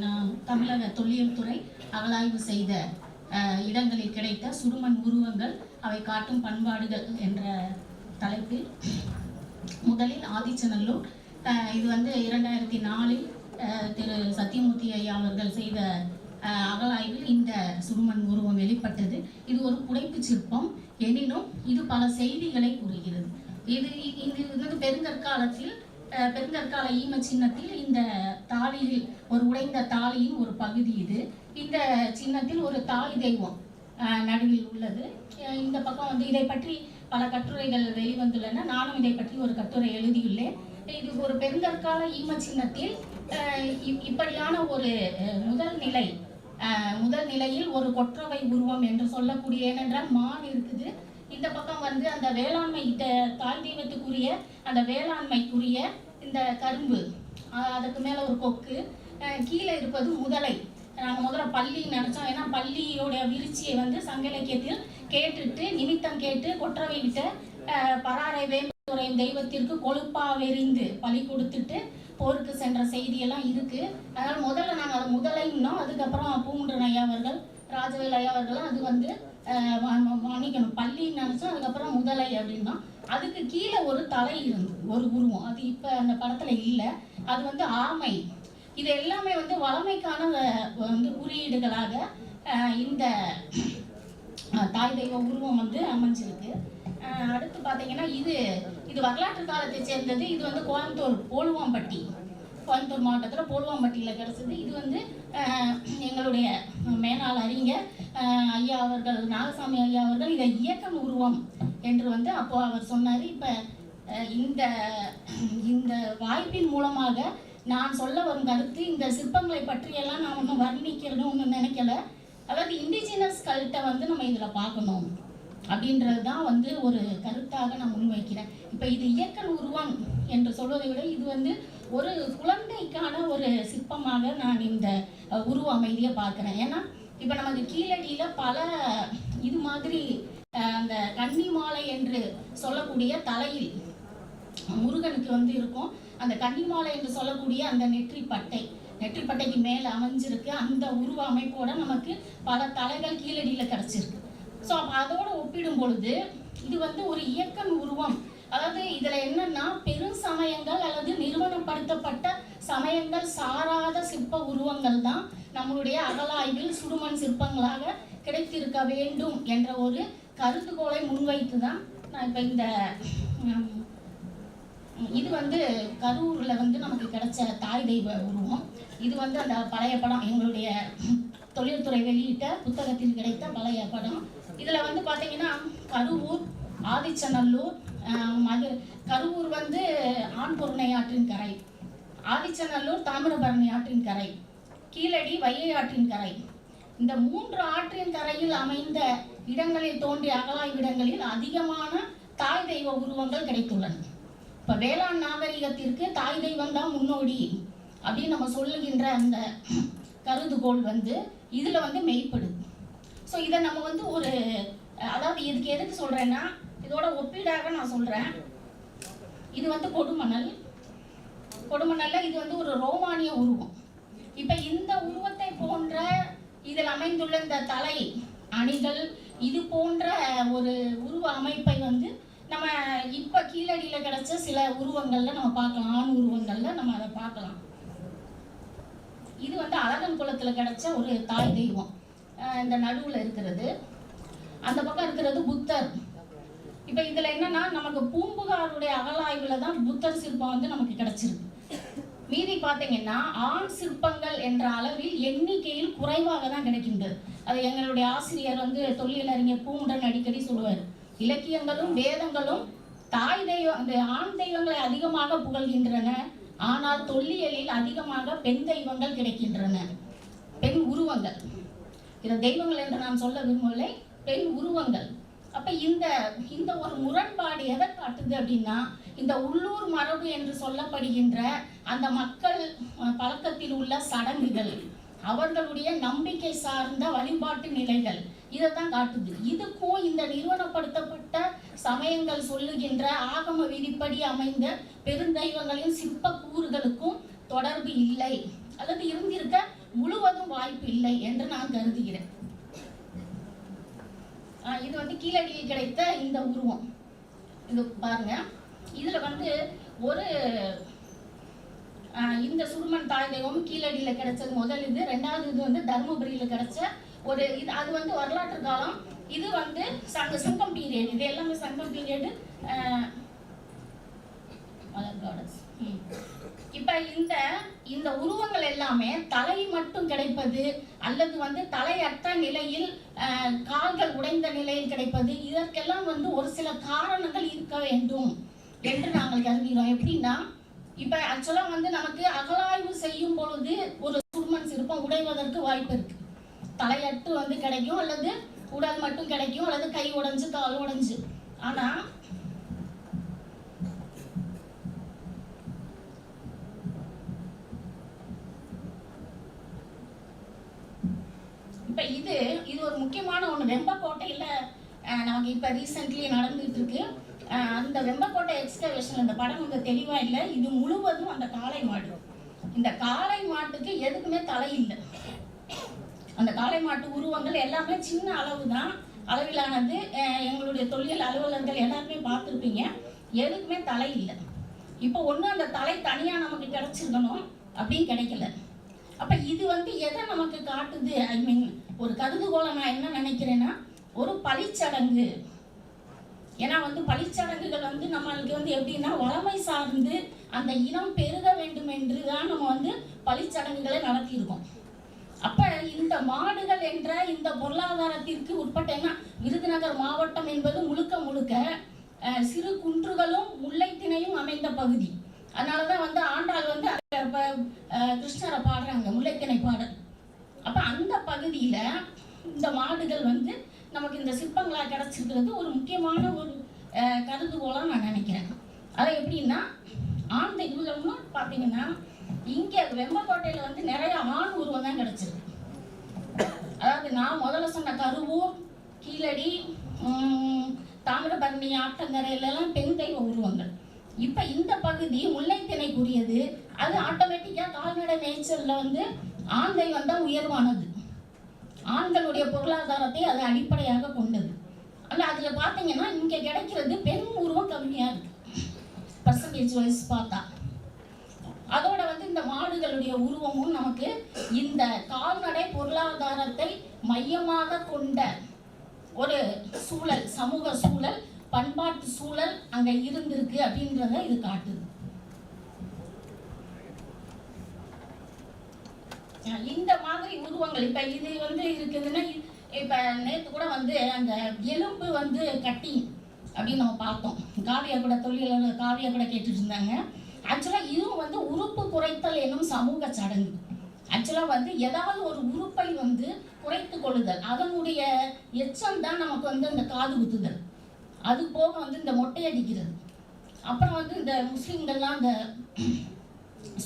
நான் தமிழக தொல்லியல் துறை அகழாய்வு செய்த இடங்களில் கிடைத்த சுடுமண் உருவங்கள் அவை காட்டும் பண்பாடுகள் என்ற தலைப்பில் முதலில் ஆதிச்சநல்லூர், இது 2004இல் திரு சத்தியமூர்த்தி ஐயா அவர்கள் செய்த அகழாய்வில் இந்த சுடுமண் உருவம் வெளிப்பட்டது. இது ஒரு புடைப்பு சிற்பம், எனினும் இது பல செய்திகளை கூறுகிறது. இது பெருங்கற்கால ஈம சின்னத்தில் இந்த தாலியில் ஒரு உடைந்த தாலியின் ஒரு பகுதி இது. இந்த சின்னத்தில் ஒரு தாய் தெய்வம் நடுவில் உள்ளது. இந்த பக்கம் இதை பற்றி பல கட்டுரைகள் வெளிவந்துள்ளன. நானும் இதை பற்றி ஒரு கட்டுரை எழுதியுள்ளேன். இது ஒரு பெருங்கற்கால ஈம சின்னத்தில் இப்படியான ஒரு முதல் நிலையில் ஒரு கொற்றவை உருவம் என்று சொல்லக்கூடிய, ஏனென்றால் மான் இருக்குது, இந்த பக்கம் அந்த வேளாண்மை தாய் தெய்வத்துக்குரிய அந்த வேளாண்மைக்குரிய இந்த கரும்பு, அதுக்கு மேலே ஒரு கொக்கு, கீழே இருப்பது முதலை. நாங்கள் முதல்ல பள்ளின்னு நினச்சோம். ஏன்னா பள்ளியோடைய விருச்சியை சங்க இலக்கியத்தில் கேட்டுட்டு நிமித்தம் கேட்டு கொற்றவை விட்ட பராரை வேம்புரை தெய்வத்திற்கு கொழுப்பா வெறிந்து பலி கொடுத்துட்டு போருக்கு சென்ற செய்தியெல்லாம் இருக்கு. அதனால் முதல்ல நாங்கள் அதை முதலைன்னோம். அதுக்கப்புறம் பூங்குன்றன் ஐயா அவர்கள், ராஜவேல் ஐயா அவர்களும் அது மன்னிக்கணும் பள்ளின்னு நினச்சோம். அதுக்கப்புறம் முதலை அப்படின்னா அதுக்கு கீழே ஒரு தலை இருந்து ஒரு உருவம், அது இப்போ அந்த படத்தில் இல்லை. அது ஆமை. இது எல்லாமே வளமைக்கான குறியீடுகளாக இந்த தாய் தெய்வ உருவம் அமைஞ்சிருக்கு. அடுத்து பார்த்தீங்கன்னா இது வரலாற்று காலத்தை சேர்ந்தது. இது கோயம்புத்தூர் கோயம்புத்தூர் மாவட்டத்தில் போலுவாம்பட்டியில் கிடச்சிது. இது எங்களுடைய மேனாள் அறிஞர் ஐயா அவர்கள், நாகசாமி ஐயா அவர்கள் இதை இயக்கம் உருவம் என்று அப்போ அவர் சொன்னார். இப்போ இந்த வாய்ப்பின் மூலமாக நான் சொல்ல வரும் கருத்து, இந்த சிற்பங்களை பற்றியெல்லாம் நான் ஒன்றும் வர்ணிக்கணும்னு ஒன்றும் நினைக்கல. அதாவது இண்டிஜினஸ் கல்ட்டை நம்ம இதில் பார்க்கணும் அப்படின்றது தான் ஒரு கருத்தாக நான் முன்வைக்கிறேன். இப்போ இது இயக்கல் உருவம் என்று சொல்வதை விட இது ஒரு குழந்தைக்கான ஒரு சிற்பமாக நான் இந்த உருவ அமைதியை பார்க்குறேன். ஏன்னா இப்போ நமக்கு கீழடியில் பல இது மாதிரி அந்த கன்னிமாலை என்று சொல்லக்கூடிய தலையில் முருகனுக்கு இருக்கும். அந்த கன்னிமாலை என்று சொல்லக்கூடிய அந்த நெற்றிப்பட்டைக்கு மேலே அமைஞ்சிருக்கு. அந்த உருவ அமைப்போட நமக்கு பல தலைகள் கீழடியில் கிடச்சிருக்கு. ஸோ அப்போ அதோடு ஒப்பிடும் பொழுது இது ஒரு இயக்கம் உருவம். அதாவது இதில் என்னன்னா பெரும் சமயங்கள் அல்லது நிறுவனப்படுத்தப்பட்ட சமயங்கள் சாராத சிற்ப உருவங்கள் தான் நம்மளுடைய அகழாய்வில் சுடுமண் சிற்பங்களாக கிடைத்திருக்க வேண்டும் என்ற ஒரு கருத்துக்கோளை முன்வைத்து தான் நான் இப்போ இந்த இது கரூரில் நமக்கு கிடைச்ச தாய் தெய்வ உருவம். இது அந்த பழைய படம், எங்களுடைய தொழில்துறை வெளியிட்ட புத்தகத்தில் கிடைத்த பழைய படம். இதில் பார்த்தீங்கன்னா கருவூர், ஆதிச்சநல்லூர், கருவூர் ஆண்பொருணை ஆற்றின் கரை, ஆதிச்சநல்லூர் தாமிரபரணி ஆற்றின் கரை, கீழடி வைகை ஆற்றின் கரை. இந்த 3 ஆற்றின் கரையில் அமைந்த இடங்களில் தோன்றிய அகழாய்விடங்களில் அதிகமான தாய் தெய்வ உருவங்கள் கிடைத்துள்ளன. இப்போ வேளாண் நாகரிகத்திற்கு தாய் தெய்வம் தான் முன்னோடி அப்படின்னு நம்ம சொல்லுகின்ற அந்த கருதுகோள் இதில் மெய்ப்படுது. ஸோ இதை நம்ம ஒரு அதாவது இதுக்கு எதுக்கு சொல்கிறேன்னா, இதோட ஒப்பீடாக நான் சொல்கிறேன். இது கொடுமணலில் இது ஒரு ரோமானிய உருவம். இப்போ இந்த உருவத்தை போன்ற இதில் அமைந்துள்ள இந்த தலை அணிகள் இது போன்ற ஒரு உருவ அமைப்பை நம்ம இப்போ கீழடியில் கிடைச்ச சில உருவங்களில் நம்ம பார்க்கலாம். ஆண் உருவங்களில் நம்ம அதை பார்க்கலாம். இது அழகன் குளத்தில் கிடைச்ச ஒரு தாய் தெய்வம். இந்த நடுவில் இருக்கிறது, அந்த பக்கம் இருக்கிறது புத்தர். இப்போ இதில் என்னன்னா நமக்கு பூம்புகாருடைய அகழாய்வில் தான் புத்தர் சிற்பம் நமக்கு கிடைச்சிருக்கு. மீதி பார்த்தீங்கன்னா ஆண் சிற்பங்கள் என்ற அளவில் எண்ணிக்கையில் குறைவாக தான் கிடைக்கின்றது. அது எங்களுடைய ஆசிரியர் தொல்லியல் அறிஞர் பூங்குன்றன் அடிக்கடி சொல்லுவார். இலக்கியங்களும் வேதங்களும் தாய் தெய்வம் அந்த ஆண் தெய்வங்களை அதிகமாக புகழ்கின்றன. ஆனால் தொல்லியலில் அதிகமாக பெண் தெய்வங்கள் கிடைக்கின்றன, பெண் உருவங்கள். இதை தெய்வங்கள் என்று நான் சொல்ல விரும்பவில்லை, பெண் உருவங்கள். அப்ப இந்த ஒரு முரண்பாடு எதை காட்டுது அப்படின்னா, இந்த உள்ளூர் மரபு என்று சொல்லப்படுகின்ற அந்த மக்கள் பழக்கத்தில் உள்ள சடங்குகள், அவர்களுடைய நம்பிக்கை சார்ந்த வழிபாட்டு நிலைகள், இதை தான் காட்டுது. இதுக்கும் இந்த நிறுவனப்படுத்தப்பட்ட சமயங்கள் சொல்லுகின்ற ஆகம விதிப்படி அமைந்த பெருந்தெய்வங்களின் சிற்ப கூறுகளுக்கும் தொடர்பு இல்லை, அல்லது இருந்திருக்க முழுவதும் வாய்ப்பு இல்லை என்று நான் கருதுகிறேன். இது வந்து கீழடியில் கிடைத்த இந்த உருவம். இது பாருங்க, இதுல வந்து ஒரு இந்த சுருமன் தாய் தெய்வம் கீழடியில கிடைச்சது முதல் இது. ரெண்டாவது இது வந்து தர்மபுரியில கிடைச்ச ஒரு இது. அது வந்து வரலாற்று காலம். இது வந்து சங்கம் பீரியட். இது எல்லாமே சங்கம் பீரியடு. இப்ப இந்த உருவங்கள் எல்லாமே தலை மட்டும் கிடைப்பது, அல்லது வந்து தலையற்ற நிலையில் கால்கள் உடைந்த நிலையில் கிடைப்பது, இதற்கெல்லாம் வந்து ஒரு சில காரணங்கள் இருக்க வேண்டும் என்று நாங்கள் கருதுகிறோம். எப்படின்னா, இப்ப ஆக்சுவலா வந்து நமக்கு அகழாய்வு செய்யும் பொழுது ஒரு சுருமன் சிற்பம் உடைவதற்கு வாய்ப்பு இருக்கு. தலையட்டு வந்து கிடைக்கும், அல்லது உடல் மட்டும் கிடைக்கும், அல்லது கை உடைஞ்சு கால் உடைஞ்சு. ஆனா இப்ப இது ஒரு முக்கியமான ஒண்ணு. வெம்பக்கோட்டையில நமக்கு இப்ப ரீசென்ட்லி நடந்துட்டு இருக்கு. அந்த வெம்பக்கோட்டை எக்ஸ்கவேஷன், இந்த படம் வந்து தெளிவா இல்லை. இது முழுவதும் அந்த காளை மாடு. இந்த காளை மாட்டுக்கு எதுக்குமே தலை இல்லை. அந்த காளை மாட்டு உருவங்கள் எல்லாமே சின்ன அளவு தான், அளவிலானது. எங்களுடைய தொல்லியல் அலுவலர்கள் எல்லாருமே பார்த்துருப்பீங்க, எதுக்குமே தலை இல்லை. இப்போ ஒன்று அந்த தலை தனியாக நமக்கு கிடைச்சிருக்கணும், அப்படின்னு கிடைக்கல. அப்போ இது வந்து எதை நமக்கு காட்டுது? ஐ மீன் ஒரு கருதுகோளை நான் என்ன நினைக்கிறேன்னா, ஒரு பழிச்சடங்கு. ஏன்னா வந்து பழிச்சடங்குகள் வந்து நம்மளுக்கு வந்து எப்படின்னா, வளமை சார்ந்து அந்த இனம் பெருக வேண்டும் என்று தான் நம்ம வந்து பழிச்சடங்குகளை நடத்தியிருக்கோம். அப்ப இந்த மாடுகள் என்ற இந்த பொருளாதாரத்திற்கு உட்பட்ட, விருதுநகர் மாவட்டம் என்பது முழுக்க முழுக்க சிறு குன்றுகளும் முல்லைத்திணையும் அமைந்த பகுதி. அதனாலதான் வந்து ஆண்டாள் வந்து கிருஷ்ணரை பாடுறாங்க, முல்லைத்திணை பாடல். அப்ப அந்த பகுதியில இந்த மாடுகள் வந்து நமக்கு இந்த சிற்பங்களா கிடைச்சிருக்கிறது ஒரு முக்கியமான ஒரு கருதுகோளா நான் நினைக்கிறேன். அதை எப்படின்னா, ஆண் தெய்வம்னு பார்த்தீங்கன்னா, இங்கே வெம்பக்கோட்டையில் வந்து நிறைய ஆண் உருவம் தான் கிடைச்சிருக்கு. அதாவது நான் முதல்ல சொன்ன கருவூர், கீழடி, தாமிரபரணி, ஆற்றங்கரையிலலாம் பெண் தெய்வ உருவங்கள். இப்போ இந்த பகுதி முல்லைத்திணைக்குரியது. அது ஆட்டோமேட்டிக்காக கால்நடை மேய்ச்சலில் வந்து ஆண் தெய்வம் தான் உயர்வானது. ஆண்களுடைய பொருளாதாரத்தை அது அடிப்படையாக கொண்டது. ஆனால் அதில் பார்த்தீங்கன்னா இங்கே கிடைக்கிறது பெண் உருவம் கம்மியாக இருக்கு, பர்சன்டேஜ் வைஸ் பார்த்தா. அதோட வந்து இந்த மாடுகளுடைய உருவமும் நமக்கு இந்த கால்நடை பொருளாதாரத்தை மையமாக கொண்ட ஒரு சூழல், சமூக சூழல், பண்பாட்டு சூழல் அங்க இருந்திருக்கு அப்படின்றத இது காட்டுது. இந்த மாதிரி உருவங்கள் இப்ப இது வந்து இருக்குதுன்னா, இப்ப நேற்று கூட வந்து அந்த எலும்பு வந்து கட்டி அப்படின்னு நம்ம பார்த்தோம். காவியா கூட தொழிலாளர் காவியா கூட கேட்டுட்டு இருந்தாங்க. ஆக்சுவலாக இதுவும் வந்து உறுப்பு குறைத்தல் என்னும் சமூக சடங்கு. ஆக்சுவலாக வந்து ஏதாவது ஒரு உறுப்பை வந்து குறைத்து கொள்ளுதல், அதனுடைய எச்சம் தான் நமக்கு வந்து அந்த காது குத்துதல். அது போக வந்து இந்த மொட்டையடிக்கிறது. அப்புறம் வந்து இந்த முஸ்லீம்கள்லாம் அந்த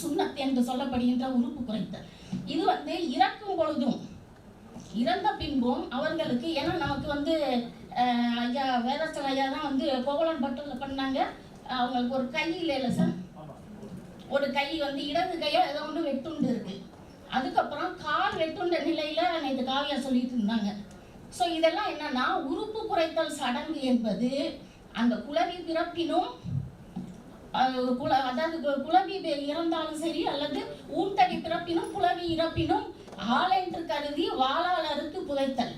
சுன்னத் என்று சொல்லப்படுகின்ற உறுப்பு குறைத்தல். இது வந்து இறக்கும் பொழுதும் இறந்த பின்பும் அவர்களுக்கு, ஏன்னா நமக்கு வந்து ஐயா வேதாச்சல ஐயா தான் வந்து கோவலன் பட்டில் பண்ணாங்க. அவங்களுக்கு ஒரு கை இல்லை சார், ஒரு கை வந்து இடது கையோ ஏதோ ஒன்று வெட்டுண்டு இருக்கு. அதுக்கப்புறம் கால் வெட்டுண்ட நிலையில நேற்று காவியா சொல்லிட்டு இருந்தாங்க. ஸோ இதெல்லாம் என்னன்னா, உறுப்பு குறைத்தல் சடங்கு என்பது அந்த குளவி பிறப்பினும், அதாவது குளவி இறந்தாலும் சரி, அல்லது ஊன்தடி பிறப்பினும் குளவி இறப்பினும் ஆளென்று கருதி வாளால் அறுத்து புதைத்தல்,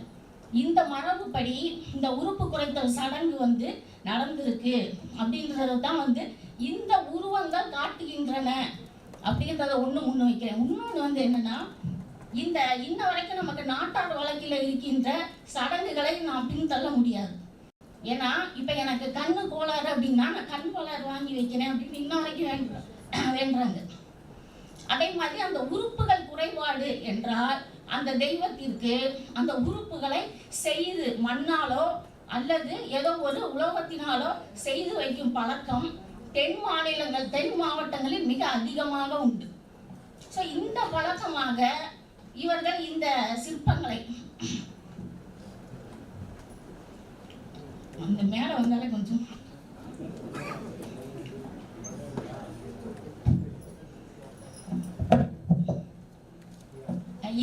இந்த மரபுப்படி இந்த உறுப்பு குறைத்தல் சடங்கு வந்து நடந்திருக்கு அப்படின்றத தான் வந்து இந்த உருவங்கள் காட்டுகின்றன அப்படின்றத ஒன்று முன்வைக்கிறேன். இன்னொன்று வந்து என்னன்னா, இன்ன வரைக்கும் நமக்கு நாட்டார் வழக்கில் இருக்கின்ற சடங்குகளை நாம் பின்தள்ள முடியாது. ஏன்னா இப்போ எனக்கு கண்ணு கோளாறு அப்படின்னா நான் கண் கோளாறு வாங்கி வைக்கிறேன் அப்படின்னு இன்ன வரைக்கும் வேண்டுறாங்க. அதே மாதிரி அந்த உறுப்புகள் குறைபாடு என்றால் அந்த தெய்வத்திற்கு அந்த உறுப்புகளை செய்து மண்ணாலோ அல்லது ஏதோ ஒரு உலோகத்தினாலோ செய்து வைக்கும் பழக்கம் தென் மாவட்டங்களில் மிக அதிகமாக உண்டு. ஸோ இந்த பழக்கமாக இவர்கள் இந்த சிற்பங்களை அந்த மேலே வந்தாலே கொஞ்சம்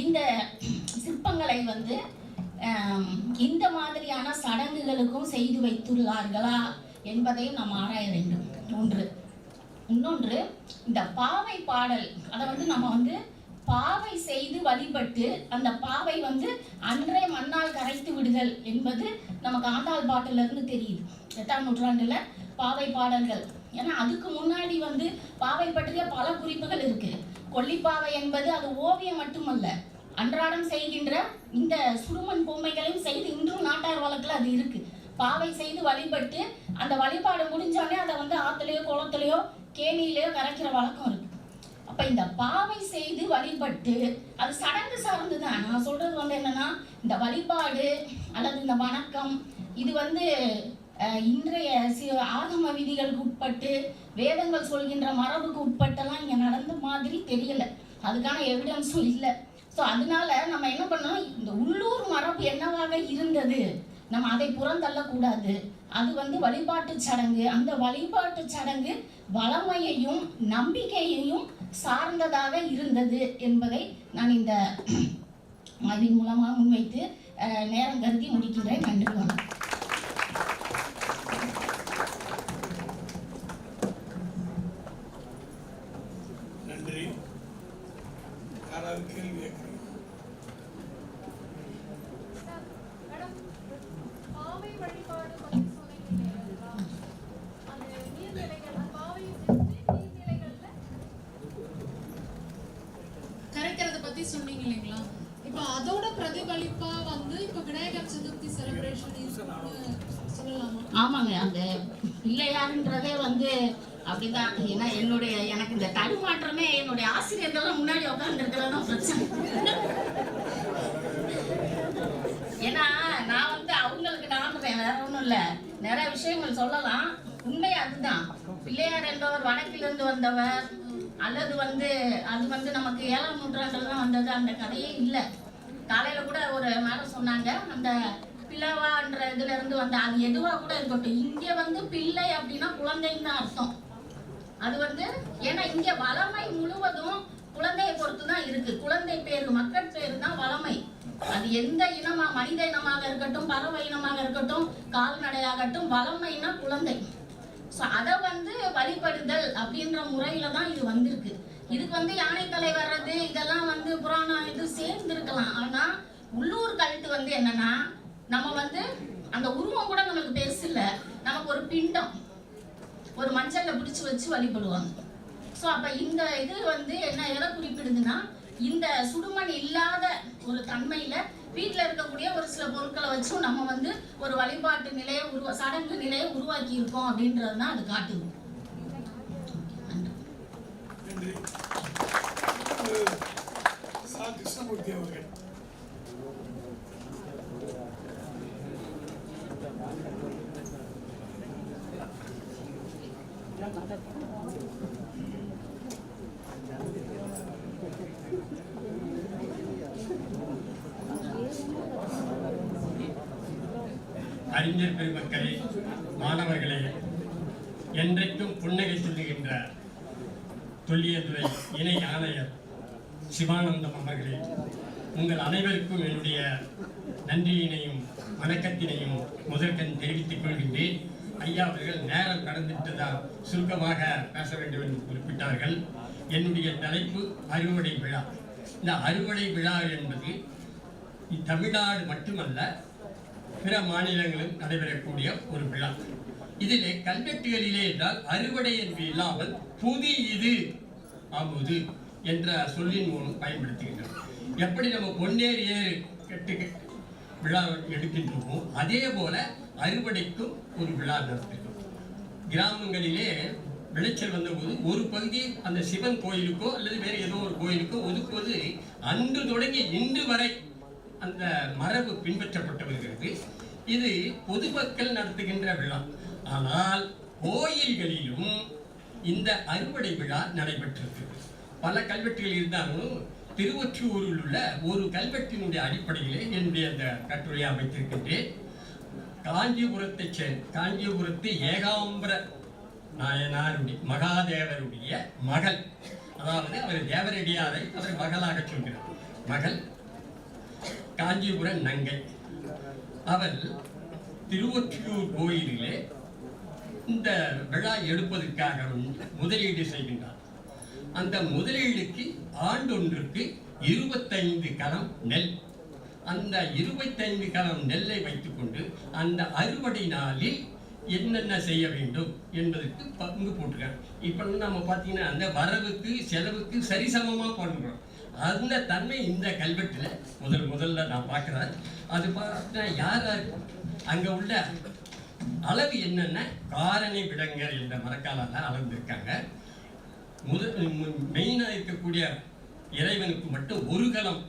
இந்த சிற்பங்களை வந்து இந்த மாதிரியான சடங்குகளுக்கும் செய்து வைத்துள்ளார்களா என்பதையும் நாம் ஆராய வேண்டும். இன்னொன்று இந்த பாவை பாடல், அதை வந்து நம்ம வந்து பாவை செய்து வழிபட்டு அந்த பாவை வந்து அன்றே மண்ணால் கரைத்து விடுதல் என்பது நமக்கு ஆண்டாள் பாட்டில இருந்து தெரியுது. 8ஆம் நூற்றாண்டுல பாவை பாடல்கள். ஏன்னா அதுக்கு முன்னாடி வந்து பாவை பற்றிய பல குறிப்புகள் இருக்கு. கொல்லிப்பாவை என்பது அது ஓவியம் மட்டுமல்ல, அன்றாடம் செய்கின்ற இந்த சுடுமண் பொம்மைகளையும் செய்து இன்றும் நாட்டார் வழக்கில் அது இருக்கு. பாவை செய்து வழிபட்டு அந்த வழிபாடு முடிஞ்சோடனே அதை வந்து ஆற்றுலையோ குளத்துலையோ கேணியிலையோ கரைக்கிற வழக்கம் இருக்கு. அப்போ இந்த பாவை செய்து வழிபட்டு அது சடங்கு சார்ந்து தான். நான் சொல்றது வந்து என்னன்னா, இந்த வழிபாடு அல்லது இந்த வணக்கம் இது வந்து இன்றைய ஆகம விதிகளுக்கு உட்பட்டு வேதங்கள் சொல்கின்ற மரபுக்கு உட்பட்டெல்லாம் இங்கே நடந்த மாதிரி தெரியல. அதுக்கான எவிடன்ஸும் இல்லை. ஸோ அதனால நம்ம என்ன பண்ணோம், இந்த உள்ளூர் மரபு என்னவாக இருந்தது நம்ம அதை புறந்தள்ளக்கூடாது. அது வந்து வழிபாட்டு சடங்கு. அந்த வழிபாட்டு சடங்கு வளமையையும் நம்பிக்கையையும் சார்ந்ததாக இருந்தது என்பதை நான் இந்த ஆய்வின் மூலமாக முன்வைத்து நேரம் கருதி முடிக்கிறேன். நன்றி, வணக்கம். நன்றி. யாராவது கேள்வி கேட்குறீங்க? கரைக்கிறத பத்தி சொன்னீங்க இல்லைங்களா? இப்போ அதோட பிரதிபலிப்பா வந்து இப்போ விநாயகர் சதுர்த்தி செலிப்ரேஷன் சொல்லலாமா? ஆமாங்க, அந்த பிள்ளையாருன்றதே வந்து அப்படிதான். ஏன்னா எனக்கு இந்த தடுமாற்றமே என்னுடைய ஆசிரியர்கள்லாம் முன்னாடி உட்கார்ந்துருக்கிறதா பிரச்சனை. ஏன்னா நான் வந்து அவங்களுக்கு நாடுறேன், வேற ஒன்றும் இல்லை. நிறைய விஷயங்கள் சொல்லலாம். உண்மை அதுதான். பிள்ளையார் என்பவர் வடக்கிலிருந்து வந்தவர் அல்லது வந்து அது வந்து நமக்கு 7ஆம் நூற்றாண்டில் தான் வந்தது. அந்த கதையே இல்லை. காலையில் கூட ஒரு மேடம் சொன்னாங்க, அந்த பிளவான்ற இதுல இருந்து வந்த அது எதுவா கூட இருக்கட்டும், இங்கே வந்து பிள்ளை அப்படின்னா குழந்தைன்னு தான் அர்த்தம். அது வந்து ஏன்னா இங்கே வளமை முழுவதும் குழந்தையை பொறுத்து தான் இருக்கு. குழந்தை பேரு மக்கள் பேரு தான் வளமை. அது எந்த இனமா, மனித இனமாக இருக்கட்டும், பறவை இனமாக இருக்கட்டும், கால்நடையாகட்டும், வளமைனா குழந்தை. ஸோ அதை வந்து வழிபடுதல் அப்படின்ற முறையில தான் இது வந்திருக்கு. இதுக்கு வந்து யானை தலை வர்றது இதெல்லாம் வந்து புராணம் இது சேர்ந்துருக்கலாம். ஆனால் உள்ளூர் கல்ட்டு வந்து என்னன்னா, நம்ம வந்து அந்த உருவம் கூட நமக்கு பெருசு இல்லை, நமக்கு ஒரு பிண்டம் ஒரு மஞ்சள்ல பிடிச்சி வச்சு வழிபடுவாங்க. ஸோ அப்போ இந்த இது வந்து என்ன எதை குறிப்பிடுதுன்னா, இந்த சுடுமண் இல்லாத ஒரு தன்மையில வீட்டில் இருக்கக்கூடிய ஒரு சில பொருட்களை வச்சும் நம்ம வந்து ஒரு வழிபாட்டு நிலையை சடங்கு நிலையை உருவாக்கி இருக்கோம் அப்படின்றது தான் அது காட்டுது. கிருஷ்ணமூர்த்தி அவர்கள் அறிஞர் பெருமக்களே, மாணவர்களே, என்றைக்கும் புன்னகை சொல்லுகின்ற தொல்லியத்துறை இணை ஆணையர் சிவானந்தம் அவர்களே, உங்கள் அனைவருக்கும் என்னுடைய நன்றியினையும் வணக்கத்தினையும் முதற்கண் தெரிவித்துக் கொள்கின்றேன். ஐயா அவர்கள் நேரம் கடந்துவிட்டதால் சுருக்கமாக பேச வேண்டும் என்று குறிப்பிட்டார்கள். என்னுடைய தலைப்பு அறுவடை விழா. இந்த அறுவடை விழா என்பது தமிழ்நாடு மட்டுமல்ல, பிற மாநிலங்களும் நடைபெறக்கூடிய ஒரு விழா. இதிலே கல்வெட்டுகளிலே என்றால் அறுவடை என்று இல்லாமல் புதி இது ஆகுது என்ற சொல்லின் மூலம் பயன்படுத்துகின்றோம். எப்படி நம்ம பொன்னேறு ஏறு விழா எடுக்கின்றோமோ அதே போல அறுவடைக்கும் ஒரு விழா நடத்துகிறோம். கிராமங்களிலே விளைச்சல் வந்தபோது ஒரு பகுதி அந்த சிவன் கோயிலுக்கோ அல்லது வேறு ஏதோ ஒரு கோயிலுக்கோ ஒதுக்குவது அன்று தொடங்கி இன்று வரை அந்த மரபு பின்பற்றப்பட்டு வருகிறது. இது பொதுமக்கள் நடத்துகின்ற விழா. ஆனால் கோயில்களிலும் இந்த அறுவடை விழா நடைபெற்றிருக்கிறது. பல கல்வெட்டுகள் இருந்தாலும் திருவொற்றியூரில் உள்ள ஒரு கல்வெட்டினுடைய அடிப்படையிலே என்னுடைய அந்த கட்டுரையை அமைத்திருக்கின்றேன். காஞ்சிபுரத்து ஏகாம்பர நாயனாருடைய மகாதேவருடைய மகள், அதாவது அவர் தேவரடியாரை அவர் மகளாக சொல்கிறார். மகள் காஞ்சிபுர நங்கை. அவள் திருவொற்றியூர் கோயிலிலே இந்த விழா எடுப்பதற்காக முதலீடு செய்கின்றார். அந்த முதலீடுக்கு ஆண்டொன்றுக்கு 25 கலம் நெல். அந்த 25 கலம் நெல்லை வைத்துக்கொண்டு அந்த அறுவடை நாளில் என்னென்ன செய்ய வேண்டும் என்பதற்கு பங்கு போட்டுருக்காங்க. இப்போ நம்ம பார்த்தீங்கன்னா அந்த வரவுக்கு செலவுக்கு சரிசமமாக பண்ணுறோம். அந்த தன்மை இந்த கல்வெட்டில் முதல்ல நான் பார்க்குறேன். அது பார்த்தா யார் அங்கே உள்ள அளவு என்னென்ன காரணி விடங்கர் என்ற மரக்காலால் அளந்திருக்காங்க. மெயினாக இருக்கக்கூடிய இறைவனுக்கு மட்டும் 1 கலம்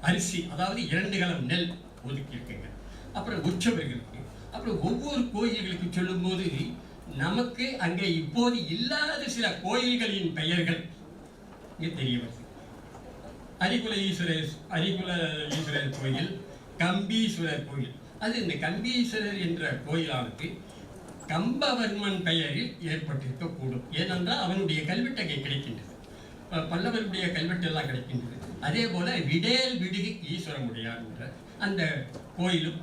அரிசி, அதாவது 2 கலம் நெல் ஒதுக்கி இருக்குங்க. அப்புறம் உற்சவர்களுக்கு, அப்புறம் ஒவ்வொரு கோயில்களுக்கு சொல்லும்போது நமக்கு அங்கே இப்போது இல்லாத சில கோயில்களின் பெயர்கள் இங்கே தெரிய வருது. அரிகுல ஈஸ்வரர் கோயில், கம்பீஸ்வரர் கோயில். அது இந்த கம்பீஸ்வரர் என்ற கோயிலானது கம்பவர்மன் பெயரில் ஏற்பட்டிருக்கக்கூடும். ஏனென்றால் அவனுடைய கல்வெட்டகை கிடைக்கின்றது, பல்லவருடைய கல்வெட்டெல்லாம் கிடைக்கின்றது. அதே போல விடேல் விடுகி ஈஸ்வரமுடையார் என்ற அந்த கோயிலும்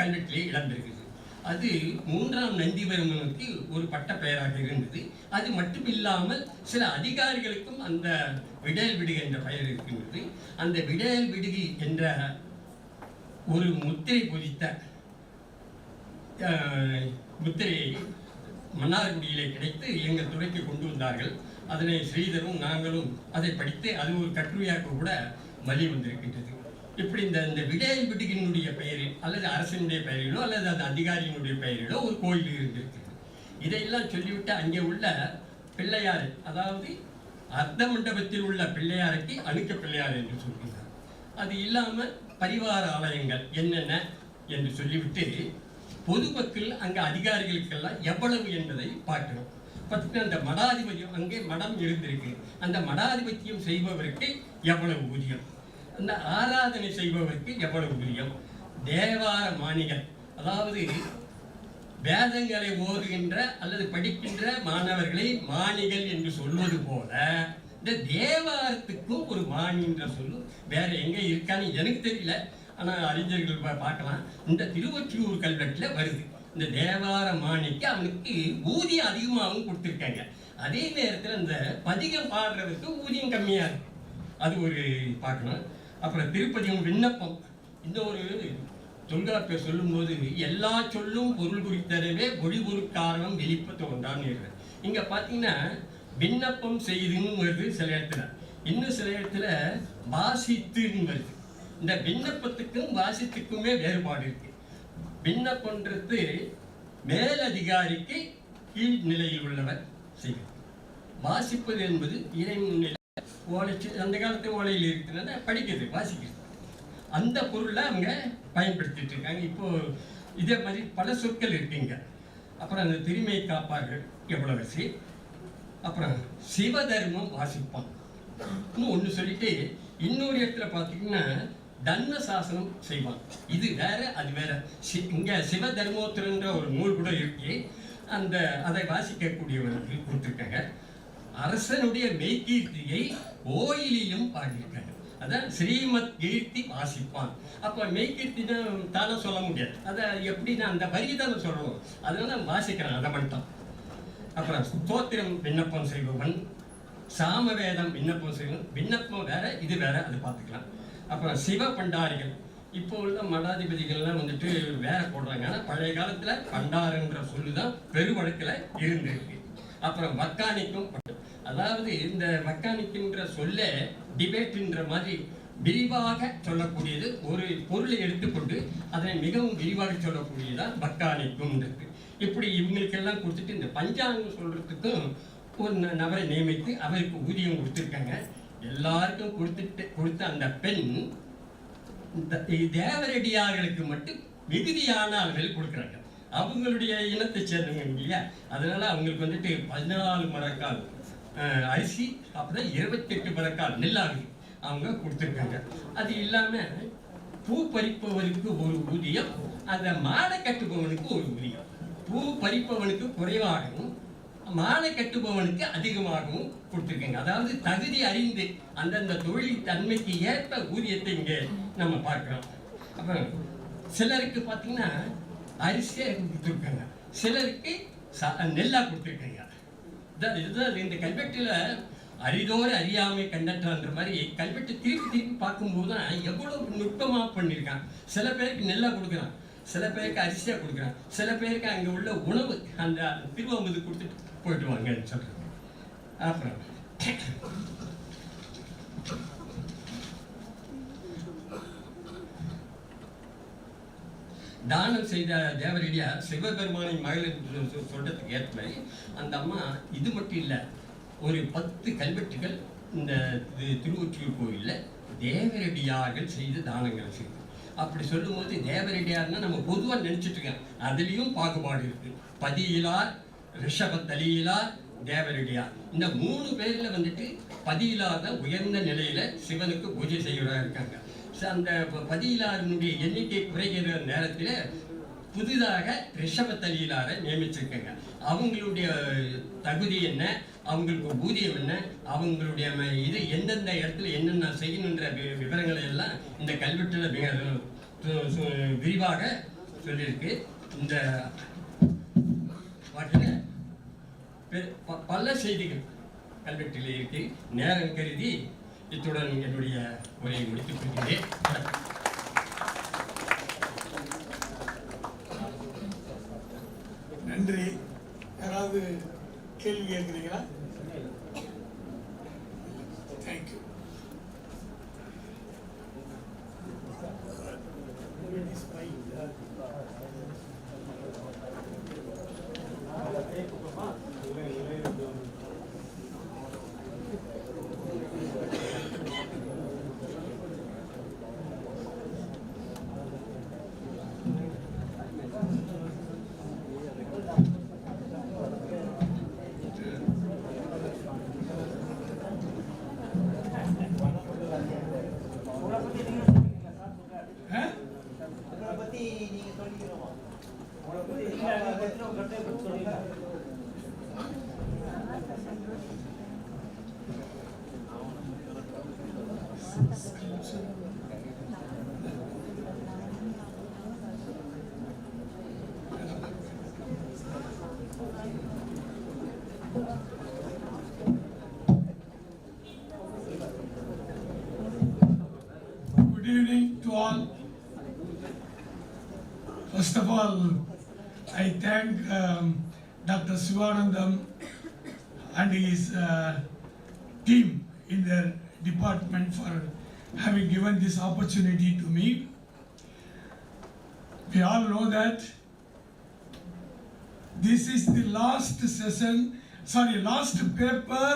கல்வெட்டிலே இழந்திருக்குது. அது 3ஆம் நந்திவர்மனுக்கு ஒரு பட்ட பெயராக இருந்தது. அது மட்டும் இல்லாமல் சில அதிகாரிகளுக்கும் அந்த விடேல் விடுகி என்ற பெயர் இருக்கின்றது. அந்த விடேல் விடுகி என்ற ஒரு முத்திரை பொதித்த முத்திரையை மன்னார்குடியிலே கிடைத்து எங்கள் துறைக்கு கொண்டு வந்தார்கள். அதனை ஸ்ரீதரும் நாங்களும் அதை படித்து அது ஒரு கட்டுரையாக கூட வழி வந்திருக்கின்றது. இப்படி இந்த விடேல் விடுகினுடைய பெயரில் அல்லது அரசனுடைய பெயரிலோ அல்லது அந்த அதிகாரியினுடைய பெயரிலோ ஒரு கோயில் இருந்திருக்கிறது. இதையெல்லாம் சொல்லிவிட்டு அங்கே உள்ள பிள்ளையார், அதாவது அர்த்த மண்டபத்தில் உள்ள பிள்ளையாருக்கு அணுக்க பிள்ளையார் என்று சொல்கிறார். அது இல்லாமல் பரிவார ஆலயங்கள் என்னென்ன என்று சொல்லிவிட்டு பொதுமக்கள் அங்கே அதிகாரிகளுக்கெல்லாம் எவ்வளவு என்பதை பார்க்கிறோம். பார்த்தீங்கன்னா அந்த மடாதிபதியம், அங்கே மடம் இருந்திருக்கு, அந்த மடாதிபத்தியம் செய்பவருக்கு எவ்வளவு ஊதியம், அந்த ஆராதனை செய்பவருக்கு எவ்வளவு ஊதியம், தேவார மாணிகள், அதாவது வேதங்களை ஓதுகின்ற அல்லது படிக்கின்ற மாணவர்களை மாணிகள் என்று சொல்வது போல இந்த தேவாரத்துக்கும் ஒரு மாணி என்ற சொல்லு வேற எங்கே இருக்கான்னு எனக்கு தெரியல. ஆனால் அறிஞர்கள் பார்க்கலாம், இந்த திருவொற்றியூர் கல்வெட்டில் வருது. இந்த தேவார மாணிக்கு அவனுக்கு ஊதியம் அதிகமாகவும் கொடுத்துருக்காங்க. அதே நேரத்தில் இந்த பதிகம் பாடுறதுக்கு ஊதியம் கம்மியாக இருக்கு. அது ஒரு பார்க்கணும். அப்புறம் திருப்பதியும் விண்ணப்பம், இந்த ஒரு தொல்காப்பியர் சொல்லும்போது எல்லா சொல்லும் பொருள் குறித்தரவே மொழி பொருட்காரணம் வெளிப்பத்து ஒன்றான்னு இருக்கு. இங்கே பார்த்தீங்கன்னா விண்ணப்பம் செய்துன்னு வருது சில இடத்துல, இன்னும் சில இடத்துல வாசித்துன்னு வருது. இந்த விண்ணப்பத்துக்கும் வாசித்துக்குமே வேறுபாடு இருக்கு. விண்ணப்பன்றது மேலதிகாரிக்கு கீழ் நிலையில் உள்ளவர் செய்வது. வாசிப்பது என்பது இறைமுன்னிலை ஓலை, அந்த காலத்து ஓலையில் இருக்கிறத படிக்கிறது, வாசிக்கிறது. அந்த பொருளை அவங்க பயன்படுத்திட்டு இருக்காங்க. இப்போ இதே மாதிரி பல சொற்கள் இருக்குங்க. அப்புறம் அந்த திருமையை காப்பார்கள் எவ்வளவு வசி, அப்புறம் சிவதர்மம் வாசிப்பான் ஒன்று சொல்லிட்டு இன்னொரு இடத்துல பார்த்தீங்கன்னா தர்ம சாசனம் செய்வான். இது வேற அது வேற. இங்கே சிவதர்மோத்திரன்ற ஒரு நூல் கூட இருக்கு, அந்த அதை வாசிக்கக்கூடியவருக்கு கொடுத்துருக்காங்க. அரசனுடைய மெய்கீர்த்தியை கோயிலிலும் பாடியிருக்காங்க. அதான் ஸ்ரீமத் கீர்த்தி வாசிப்பான். அப்போ மெய்கீர்த்தி தானே சொல்ல முடியாது, அதை எப்படின்னா அந்த வரி தானே சொல்லணும், அதனால வாசிக்கிறான் அதை மட்டும். அப்புறம் ஸ்தோத்திரம் விண்ணப்பம் செய்பவன், சாமவேதம் விண்ணப்பம் செய்வன். விண்ணப்பம் வேற இது வேற, அதை பார்த்துக்கலாம். அப்புறம் சிவ பண்டாரிகள், இப்போ உள்ள மடாதிபதிகள்லாம் வந்துட்டு வேற போடுறாங்க. ஆனால் பழைய காலத்தில் பண்டாருன்ற சொல்லுதான் பெருவழக்கில் இருந்திருக்கு. அப்புறம் மக்கானிக்கும், அதாவது இந்த மக்கானிக்குன்ற சொல்ல டிபேட்டுன்ற மாதிரி விரிவாக சொல்லக்கூடியது. ஒரு பொருளை எடுத்துக்கொண்டு அதனை மிகவும் விரிவாக சொல்லக்கூடியதான் பக்கானிக்கும்ன்றது. இப்படி இவங்களுக்கெல்லாம் கொடுத்துட்டு இந்த பஞ்சாங்கம் சொல்றதுக்கும் ஒரு நபரை நியமித்து அவருக்கு ஊதியம் கொடுத்துருக்காங்க. எல்லாருக்கும் கொடுத்த அந்த பெண் தேவரடியார்களுக்கு மட்டும் மிகுதியான அளவில் கொடுக்குறாங்க. அவங்களுடைய இனத்தை சேர்ந்தவங்க இல்லையா, அதனால அவங்களுக்கு வந்துட்டு 14 மரக்கால் அரிசி, அப்புறம் 28 மரக்கால் நெல்லாகு அவங்க கொடுத்துருக்காங்க. அது இல்லாமல் பூ பறிப்பவனுக்கு ஒரு ஊதியம், அந்த மாலை கட்டுபவனுக்கு ஒரு ஊதியம். பூ பறிப்பவனுக்கு குறைவாகவும் மாலை கட்டுபவனுக்கு அதிகமாகவும் கொடுத்துருக்காங்க. அதாவது தகுதி அறிந்து அந்தந்த தொழில் தன்மைக்கு ஏற்ப ஊதியத்தை இங்கே நம்ம பார்க்குறோம். அப்புறம் சிலருக்கு பார்த்தீங்கன்னா அரிசியாக கொடுத்துருக்காங்க, சிலருக்கு நெல்லாக கொடுத்துருக்காங்க. இதுதான் இந்த கல்வெட்டில் அரிதோடு அறியாமை கண்டற்றான்ற மாதிரி கல்வெட்டு திருப்பி பார்க்கும்போது தான் எவ்வளோ நுட்பமாக பண்ணியிருக்கான். சில பேருக்கு நெல்லாக கொடுக்குறான், சில பேருக்கு அரிசியாக கொடுக்குறான், சில பேருக்கு அங்கே உள்ள உணவு அந்த திருவம்பது கொடுத்துட்டு போயிட்டு வாங்கன்னு சொல்கிறேன். அப்புறம் தானம் செய்த தேவரடியார் சிவபெருமானின் மகளிர் சொல்றதுக்கு ஏற்ற மாதிரி அந்த அம்மா இது மட்டும் இல்லை, ஒரு 10 கல்வெட்டுகள் இந்த திருவொற்றியூர் கோயிலில் தேவரடியார்கள் செய்து தானங்களை செய்து. அப்படி சொல்லும்போது தேவரடியார்னா நம்ம பொதுவாக நினச்சிட்டு இருக்கோம், அதுலேயும் பாகுபாடு இருக்கு. பதியிலார், ரிஷபத்தலியிலார், தேவரடியார், இந்த 3 பேரில் வந்துட்டு பதியிலார் தான் உயர்ந்த நிலையில் சிவனுக்கு பூஜை செய்கிறதா இருக்காங்க. அந்த பதியிலாரனுடைய எண்ணிக்கை குறைகிற நேரத்தில் புதிதாக ரிஷபத்தலியிலாரை நியமிச்சிருக்காங்க. அவங்களுடைய தகுதி என்ன, அவங்களுக்கு ஊதியம் என்ன, அவங்களுடைய இது எந்தெந்த இடத்துல என்னென்ன செய்யணுன்ற விவரங்களை எல்லாம் இந்த கல்வெட்டில் மிக விரிவாக சொல்லியிருக்கு. இந்த பாட்டில் பல செய்திகள் கல்வெட்டில் இருக்கு. நேரம் கருதி இத்துடன் என்னுடைய உரையை முடித்துக் கொள்கிறேன். நன்றி. யாராவது கேள்வி கேட்குறீங்களா? Thank you. Good evening to all. First of all, I thank Dr. Sivanandam and his team in their department for having given this opportunity to me. We all know that this is the last paper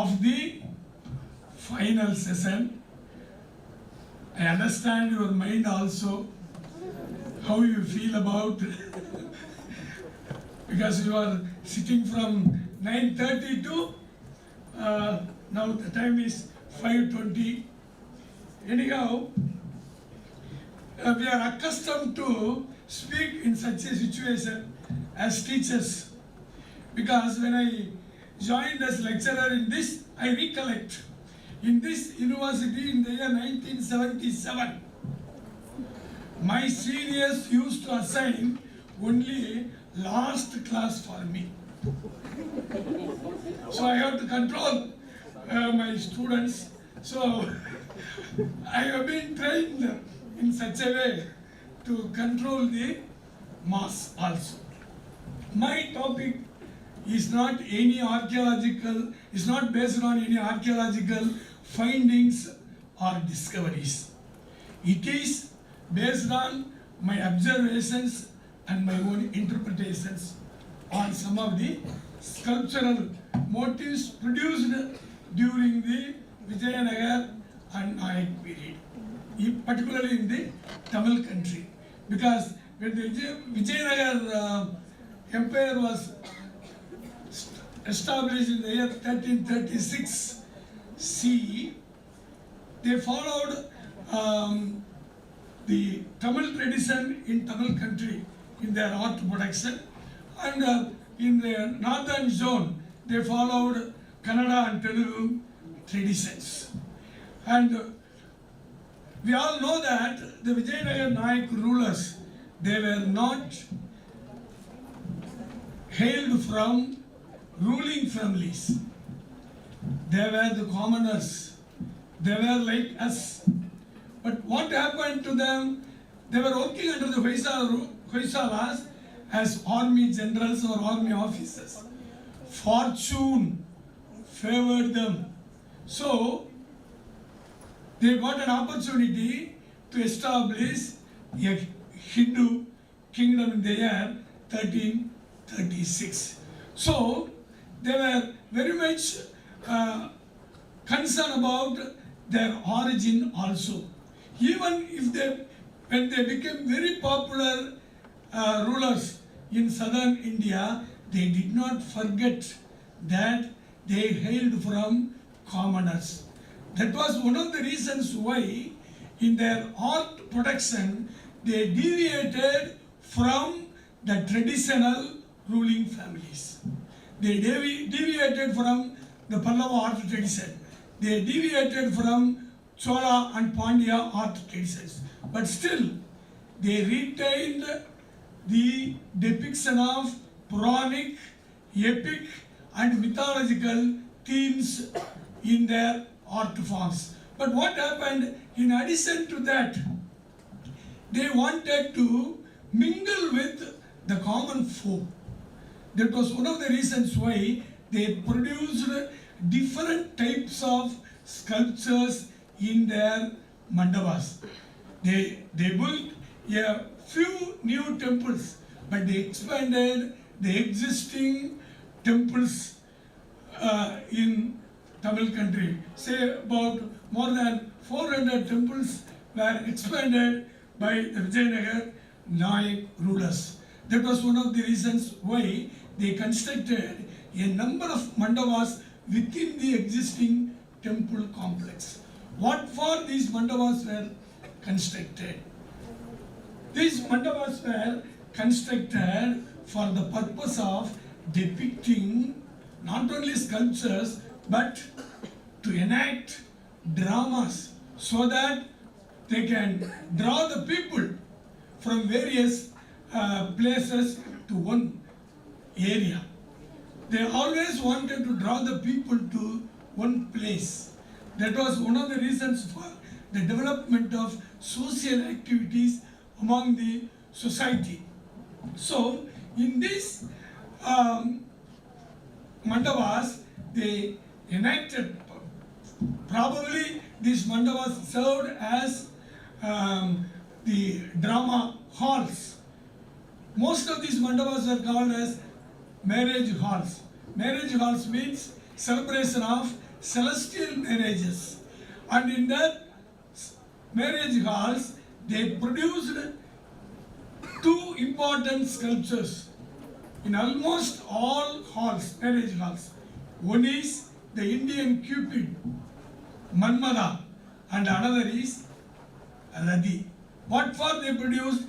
of the final session. I understand your mind also, how you feel about because you are sitting from 9:30 to now the time is 5:20. Anyhow, we are accustomed to speak in such a situation as teachers, because when I joined as lecturer in this, I recollect in this university in the year 1977, my seniors used to assign only last class for me. So I have to control my students. So I have been trained in such a way to control the mass also. My topic is not any archaeological, is not based on any archaeological findings or discoveries. It is based on my observations and my own interpretations on some of the sculptural motifs produced during the Vijayanagar and Nayak period, particularly in the Tamil country. Because when the Vijayanagar empire was established in the year 1336 CE, they followed the Tamil tradition in Tamil country in their art production, and in the northern zone they followed Kannada and Telugu traditions. And we all know that the Vijayanagar Nayak rulers, they were not hailed from ruling families. They were the commoners. They were like us. But what happened to them? They were working under the Hoysalas as army generals or army officers. Fortune favored them. So, they got an opportunity to establish a Hindu kingdom in the year 1336. So, they were very much concerned about their origin also. Even if when they became very popular rulers in southern India, they did not forget that they hailed from commoners. That was one of the reasons why in their art production they deviated from the traditional ruling families. They deviated from the Pallava art tradition. They deviated from Chola and Pandya art traditions. But still, they retained the depiction of Puranic, epic and mythological themes in their art forms. But what happened, in addition to that, they wanted to mingle with the common folk. That was one of the reasons why they produced different types of sculptures in their mandavas. They built a few new temples, but they expanded the existing temples in Tamil country. Say about more than 400 temples were expanded by the Vijayanagar Nayak rulers. That was one of the reasons why they constructed a number of mandavas within the existing temple complex. What for these mandavas were constructed? These mandavas were constructed for the purpose of depicting not only sculptures but to enact dramas so that they can draw the people from various places to one area. They always wanted to draw the people to one place. That was one of the reasons for the development of social activities among the society. So, in these mandavas, they enacted, probably these mandavas served as the drama halls. Most of these mandavas are called as marriage halls. Marriage halls means celebration of celestial marriages. And in that marriage halls, they produced two important sculptures in almost all halls, marriage halls. One is the Indian Cupid, Manmada, and another is Radhi. What for they produced?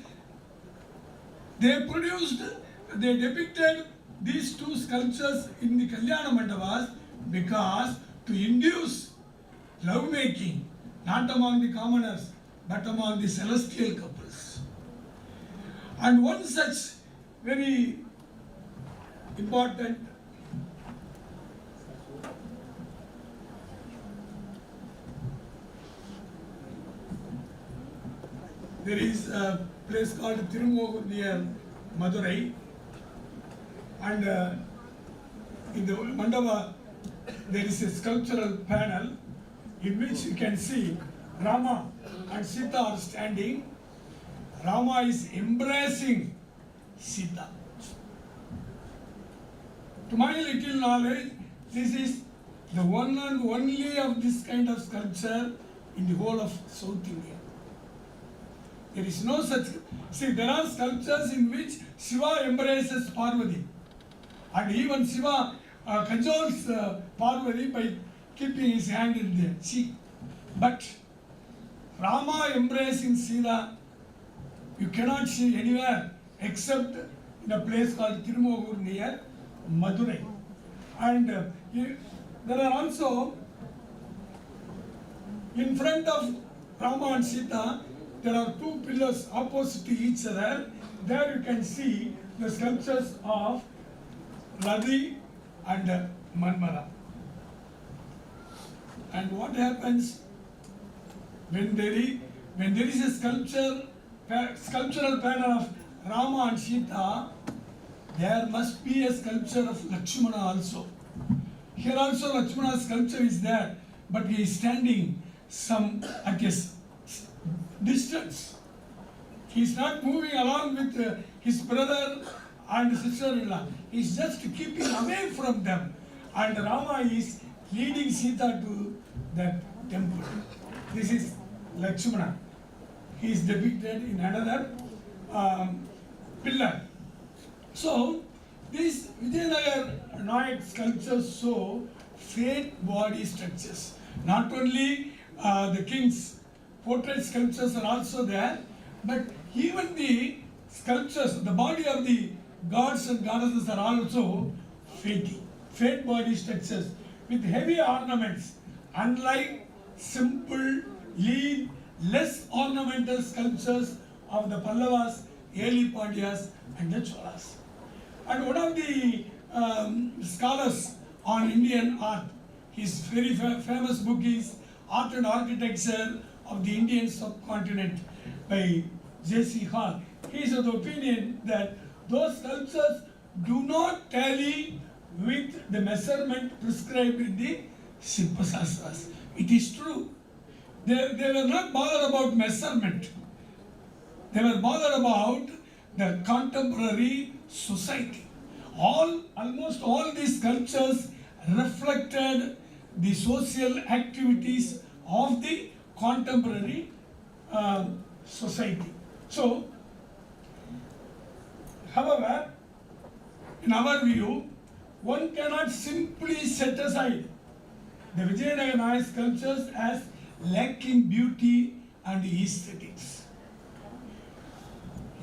They depicted these two sculptures in the Kalyana Mandavas because to induce lovemaking, not among the commoners, but among the celestial couples. And one such very important there is a place called Tirumogur near Madurai, and in the mandava there is a sculptural panel in which you can see Rama and Sita are standing. Rama is embracing Sita. To my little knowledge, this is the one and only of this kind of sculpture in the whole of South India. There is no such. See, there are sculptures in which Shiva embraces Parvati, and even Shiva cajoles Parvati by keeping his hand in the cheek. But Rama embracing Sita, you cannot see anywhere except in a place called Tirumogur near Madurai. And there are also, in front of Rama and Sita, there are two pillars opposite to each other. There you can see the sculptures of Radhi and Manmara. And what happens when there is a sculptural pattern of Rama and Sita? There must be a sculpture of Lakshmana also. Here also Lakshmana's sculpture is there, but he is standing some at a distance. He is not moving along with his brother and sister-in-law. He is just keeping away from them. And Rama is leading Sita to that temple. This is Lakshmana. He is depicted in another pillar. So, these Vijayanagar Nayak sculptures show fate body structures. Not only the king's portrait sculptures are also there, but even the sculptures, the body of the gods and goddesses are also fate body structures with heavy ornaments, unlike simple, lean, less ornamental sculptures of the Pallavas, early Pandyas and the Cholas. And one of the scholars on Indian art, his very famous book is Art and Architecture of the Indian Subcontinent by J.C. Hall. He is of the opinion that those sculptures do not tally with the measurement prescribed in the Shilpa Shastras. It is true. They were not bothered about measurement. They were bothered about the contemporary society. Almost all these sculptures reflected the social activities of the contemporary society. So, however, in our view, one cannot simply set aside the Vijayanagar Nayak sculptures as lacking beauty and aesthetics.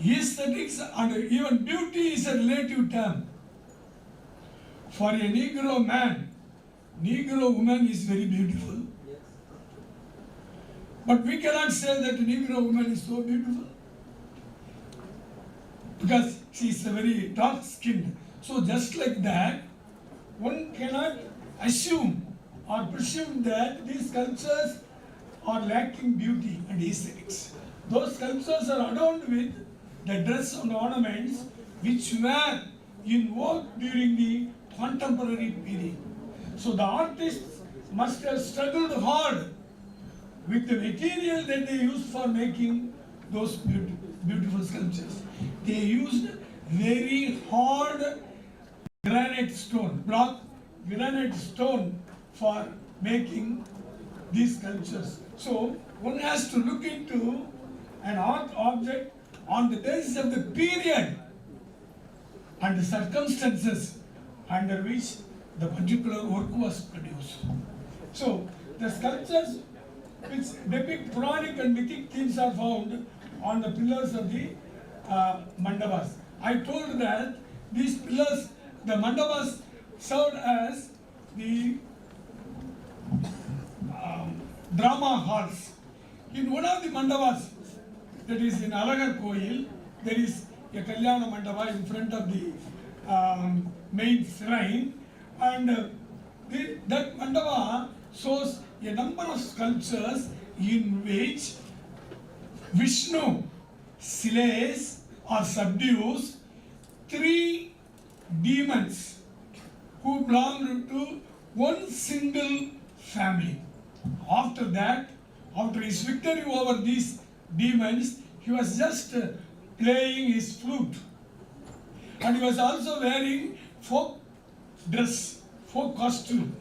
Aesthetics and even beauty is a relative term. For a Negro man, Negro woman is very beautiful. But we cannot say that a Negro woman is so beautiful, because she is very dark skinned. So just like that, one cannot assume or presume that these sculptures are lacking beauty and aesthetics. Those sculptures are adorned with the dress and ornaments which were in vogue during the contemporary period. So the artists must have struggled hard with the material that they used for making those beautiful sculptures. They used very hard granite stone, block granite stone for making these sculptures. So one has to look into an art object on the basis of the period and the circumstances under which the particular work was produced. So the sculptures which depict Puranic and mythic themes are found on the pillars of the mandavas. I told that these pillars, the mandavas, served as the drama halls. In one of the mandavas, that is in Alagar Koil, there is a Kalyana Mandava in front of the main shrine, and that mandava shows a number of sculptures in which Vishnu slays or subdues 3 demons who belonged to one single family. After that, after his victory over these demons, he was just playing his flute. And he was also wearing folk dress, folk costume.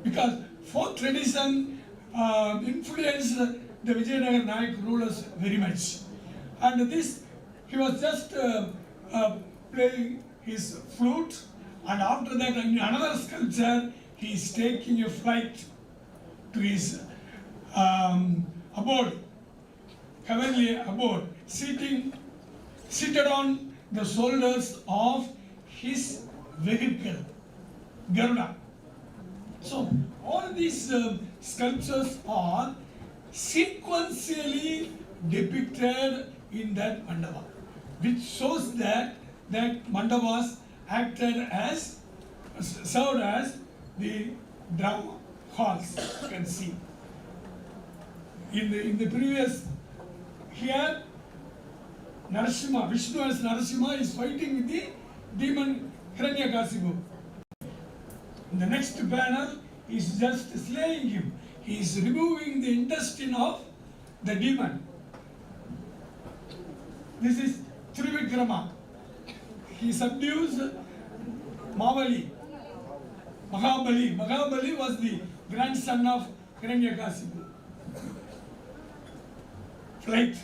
Because folk tradition influenced the Vijayanagar Nayak rulers very much. And this, he was just playing his flute, and after that in another sculpture, he is taking a flight to his abode, heavenly abode, seated on the shoulders of his vehicle, Garuda. So all these sculptures are sequentially depicted in that mandapa, which shows that mandavas served as the drama halls. You can see in the previous here, Narasimha, Vishnu as Narasimha is fighting with the demon Hiranyakasipu. In the next panel, he is just slaying him. He is removing the intestine of the demon. This is Trivikrama. He subdues Mahabali. Mahabali was the grandson of Hiranyakasipu. Flight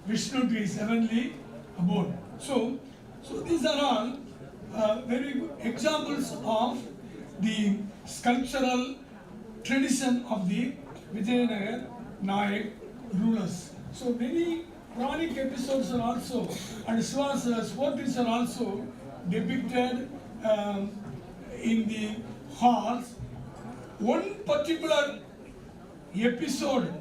Vishnu to his heavenly abode. So these are all very good examples of the sculptural tradition of the Vijayanagar Nayak rulers. So many Puranic episodes are also, and Shiva's sports are also depicted in the halls. One particular episode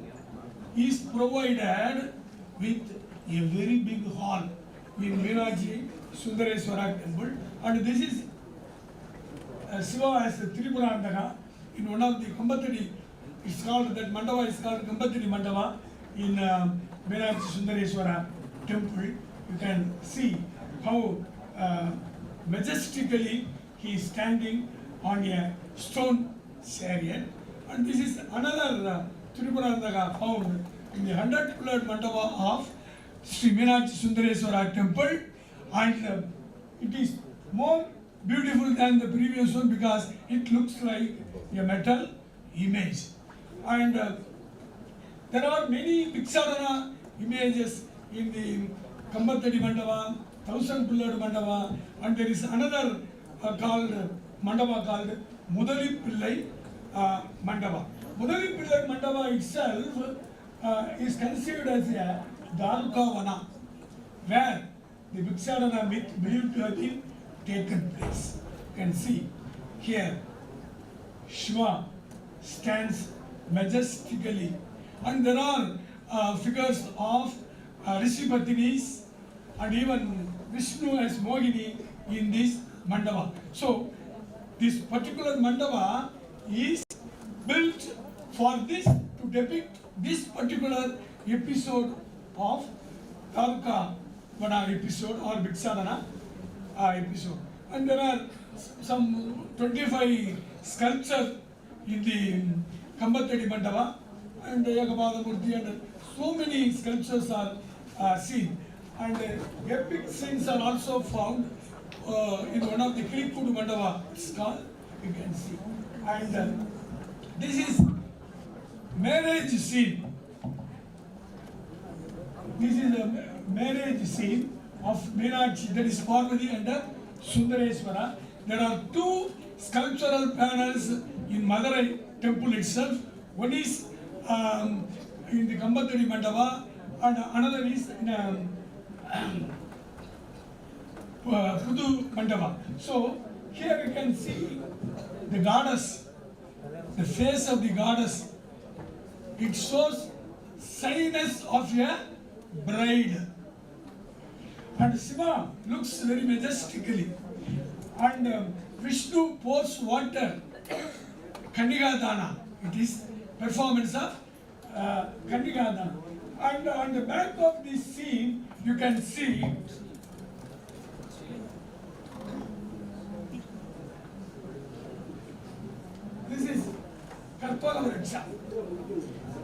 is provided with a very big hall in Meenakshi Sundareswara temple, and this is Shiva as a Tripurandaka in one of the Kambatadi. It's called, that mandava is called Kambatadi Mandava in Meenakshi Sundareswara temple. You can see how majestically he is standing on a stone chariot, and this is another Tripurandaka found in the 100-pillared mandapa of Sri Meenakshi Sundareswara temple, and it is more beautiful than the previous one because it looks like a metal image. And there are many Bhikshadana images in the Kambatadi Mandapa, 1000-pillared Mandapa, and there is another Mandapa called Mudali Pillai Mandapa. Mudali Pillai Mandapa itself is considered as a Dwarkavana, where the Bhikshadana myth believed to have been taken place. You can see here Shiva stands majestically, and there are figures of Rishipatinis and even Vishnu as Mohini in this mandapa. So this particular mandapa is built for this, to depict this particular episode of Dwarkavana episode or Bhikshadana episode. And there are some 25 sculptures in the Kambatadi Mandapa and Yagapada Murti, and so many sculptures are seen. And epic scenes are also found in one of the Kilikudu Mandapa. It's called, you can see. And this is marriage scene. This is a marriage scene of Meenakshi, that is Parvati and Sundareswara. There are two sculptural panels in Madurai temple itself. One is in the Kambatadi Mandapa and another is in Pudu Mandapa. So here you can see the goddess, the face of the goddess. It shows shyness of a bride. And Shiva looks very majestically. And Vishnu pours water, Kandigadana. It is performance of Kandigadana. And on the back of this scene, you can see this is Garpagavraksha.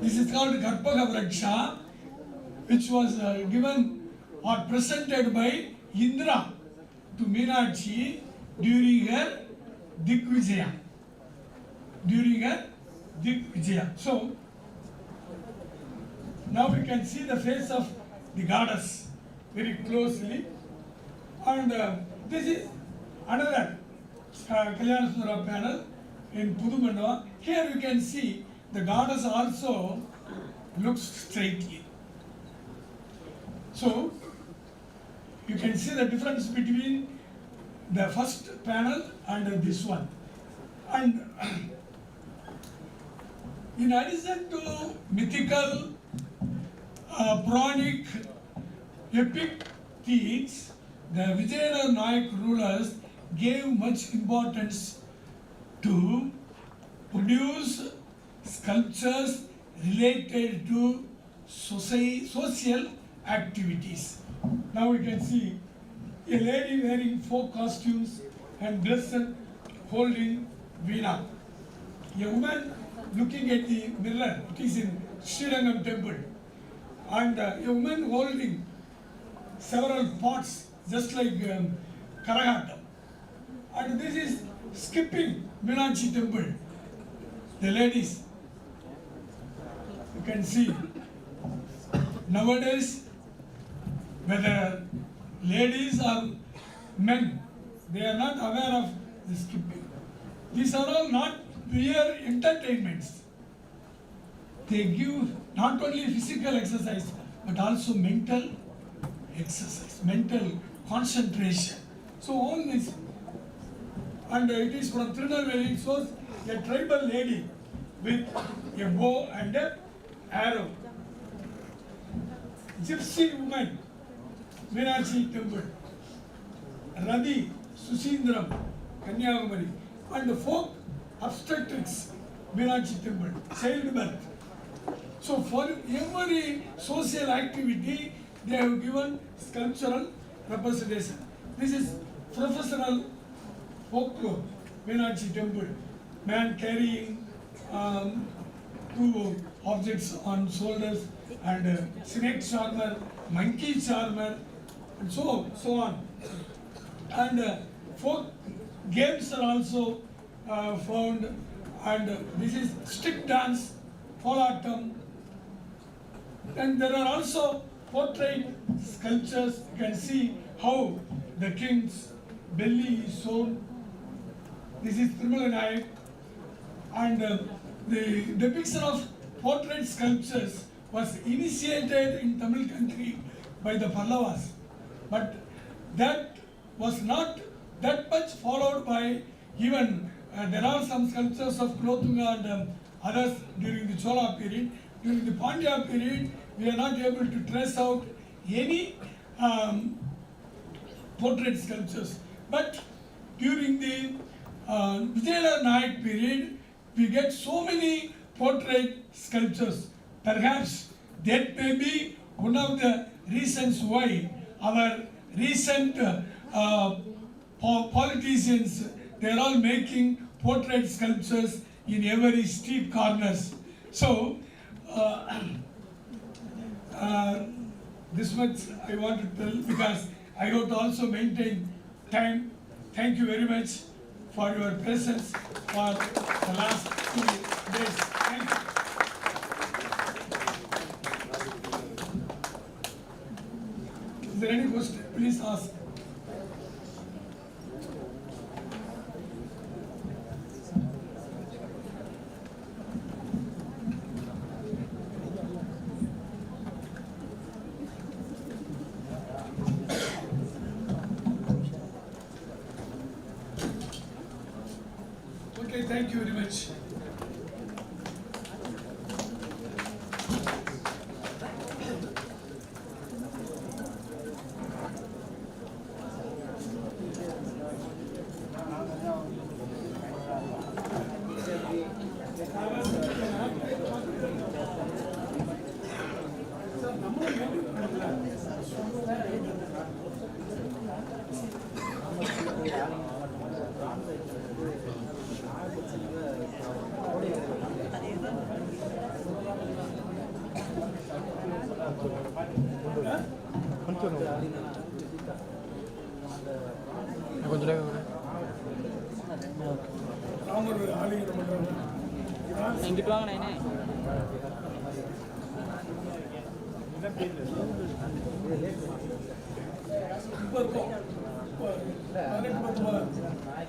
This is called Garpagavraksha, which was given or presented by Indra to Meenakshi during her Digvijaya. So, now we can see the face of the goddess very closely. And this is another Kalyanasundara panel in Pudumandava. Here you can see the goddess also looks straightly. So, you can see the difference between the first panel and this one. And in addition to mythical, Puranic, epic themes, the Vijayanagar Nayak rulers gave much importance to produce sculptures related to social activities. Now we can see a lady wearing folk costumes and blessed holding veena. A woman looking at the mirror, it is in Srirangam temple, and a woman holding several pots just like Karagatam. And this is skipping Meenakshi temple. The ladies, you can see nowadays whether ladies or men, they are not aware of the skipping. These are all not mere entertainments. They give not only physical exercise but also mental exercise, mental concentration. So all this, and it is from Tirunelveli, it shows a tribal lady with a bow and an arrow. Gypsy woman, Meenakshi temple. Radhi, Susindram, Kanyakumari. And the folk obstetrics, Meenakshi temple, childbirth. So for every social activity, they have given sculptural representation. This is professional folklore, Meenakshi temple. Man carrying two objects on shoulders, and snake charmer, monkey charmer, and so on. And folk games are also found, and this is stick dance, polatum, and there are also portrait sculptures. You can see how the king's belly is shown. This is Tirumala Nayak, and the depiction of portrait sculptures was initiated in Tamil country by the Pallavas, but that was not that much followed by even there are some sculptures of Kulothunga and others during the Chola period. During the Pandya period, we are not able to trace out any portrait sculptures. But during the Vijayanagar Nayak period, we get so many portrait sculptures. Perhaps that may be one of the reasons why our recent politicians, they are all making portrait sculptures in every street corners. So this much I want to tell, because I want to also maintain time. Thank you very much for your presence for the last 2 days. Thank you. Is there any question? Please ask. Okay, thank you very much. Ramar ஆலிங்கனம் பண்றாங்க. இங்கிட்டு வாங்க நானே. இப்போ இருக்கும். இப்போ 18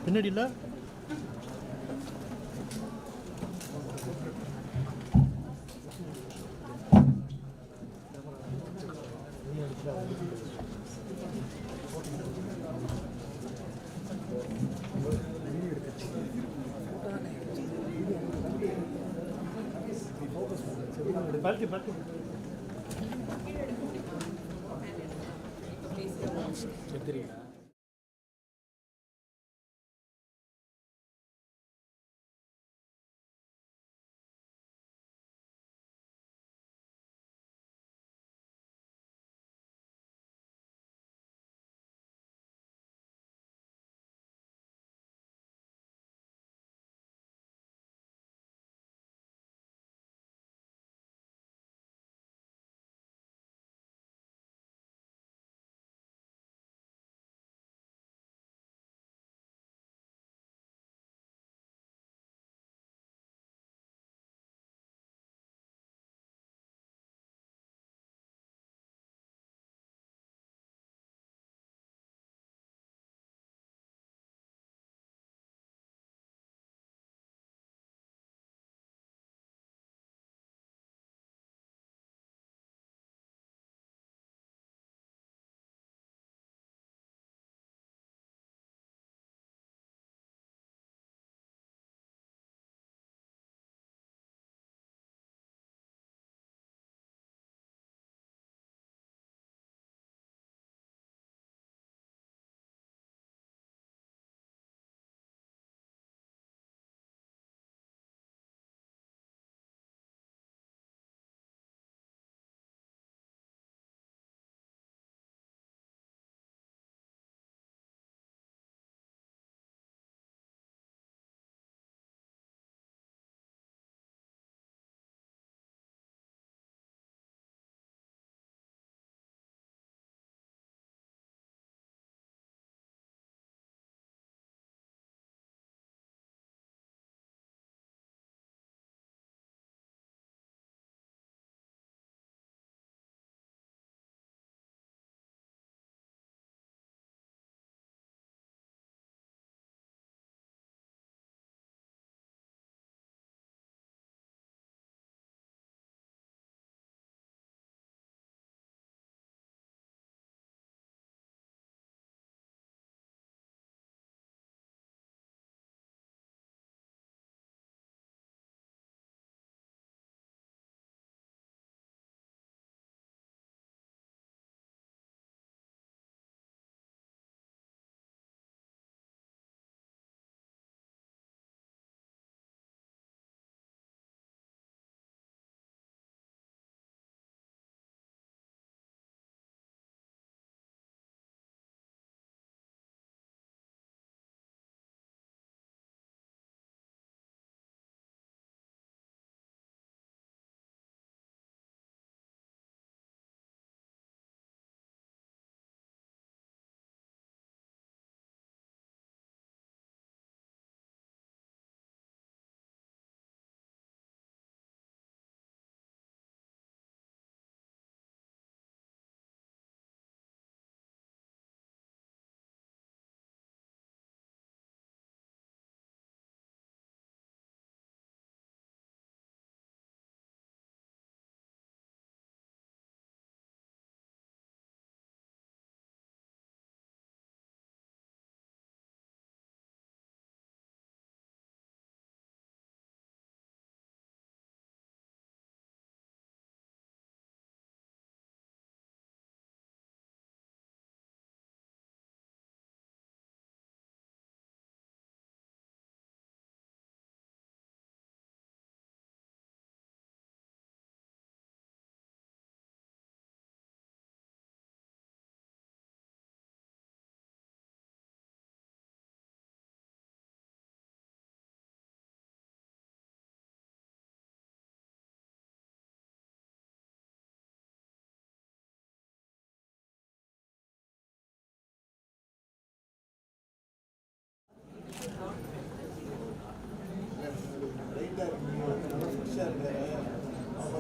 பின்னாடி இல்லை பார்த்து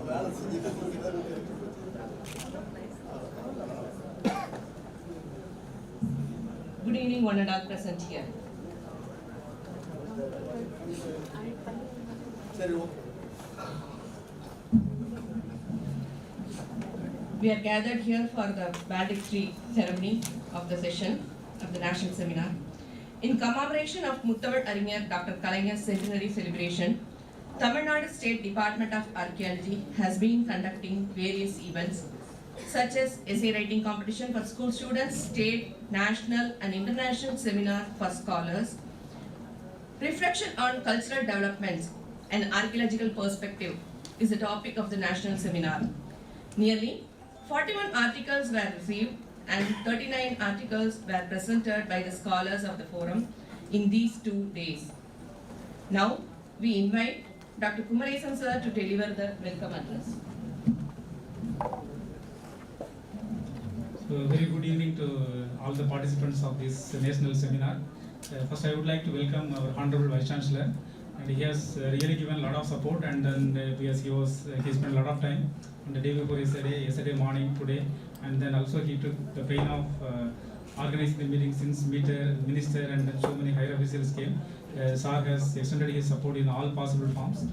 Good evening, one and all present here. We are gathered here for the valedictory ceremony of the session of the national seminar. In commemoration of Muthamizh Arignar Kalaignar Centenary celebration, Tamilnadu State Department of Archaeology has been conducting various events such as essay writing competition for school students, state, national and international seminar for scholars, reflection on cultural developments and archaeological perspective is the topic of the national seminar. Nearly 41 articles were received and 39 articles were presented by the scholars of the forum in these 2 days. Now, we invite Dr. Kumar sir to deliver the welcome address. So, very good evening to all the participants of this national seminar. First, I would like to welcome our Honorable Vice Chancellor, and he has really given a lot of support, and then because he spent a lot of time on the day before yesterday morning, today, and then also he took the pain of organizing the meeting since minister and then so many higher officials came. Sir has extended his support in all possible forms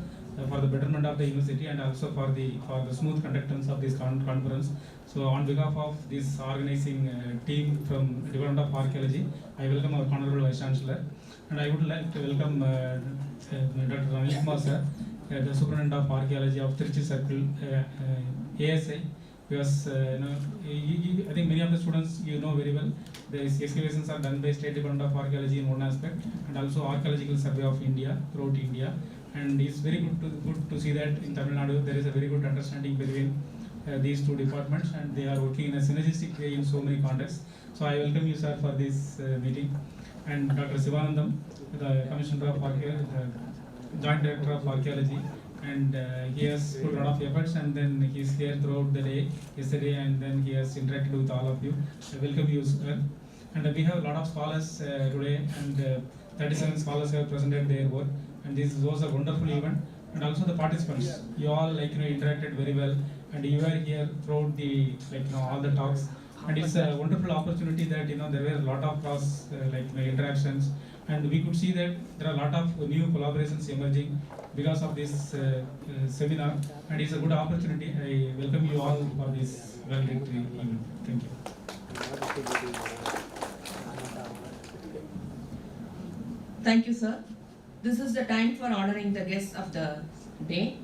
for the betterment of the university and also for the smooth conductance of this conference. So on behalf of this organizing team from Department of Archaeology, I welcome our Honorable Vice Chancellor, and I would like to welcome Dr. Kumar sir, the Superintendent of Archaeology of Trichy Circle, ASI, because I think many of the students very well. The excavations are done by State Department of Archaeology in one aspect, and also Archaeological Survey of India throughout India. And it's very good to see that in Tamil Nadu there is a very good understanding between these two departments, and they are working in a synergistic way in so many contexts. So I welcome you, sir, for this meeting. And Dr. Sivanandam, the Commissioner of Archaeology, the Joint Director of Archaeology, and he has put a lot of efforts, and then he is here throughout the day, yesterday, and then he has interacted with all of you. I welcome you, sir. And we have a lot of scholars today, and 37 scholars have presented their work, and this was a wonderful event. And also the participants, you all interacted very well, and you were here throughout the all the talks, and it's a wonderful opportunity that there were a lot of cross interactions, and we could see that there are a lot of new collaborations emerging because of this seminar, and it's a good opportunity. I welcome you all for this valedictory event. Thank you. Thank you, sir. This is the time for honoring the guests of the day.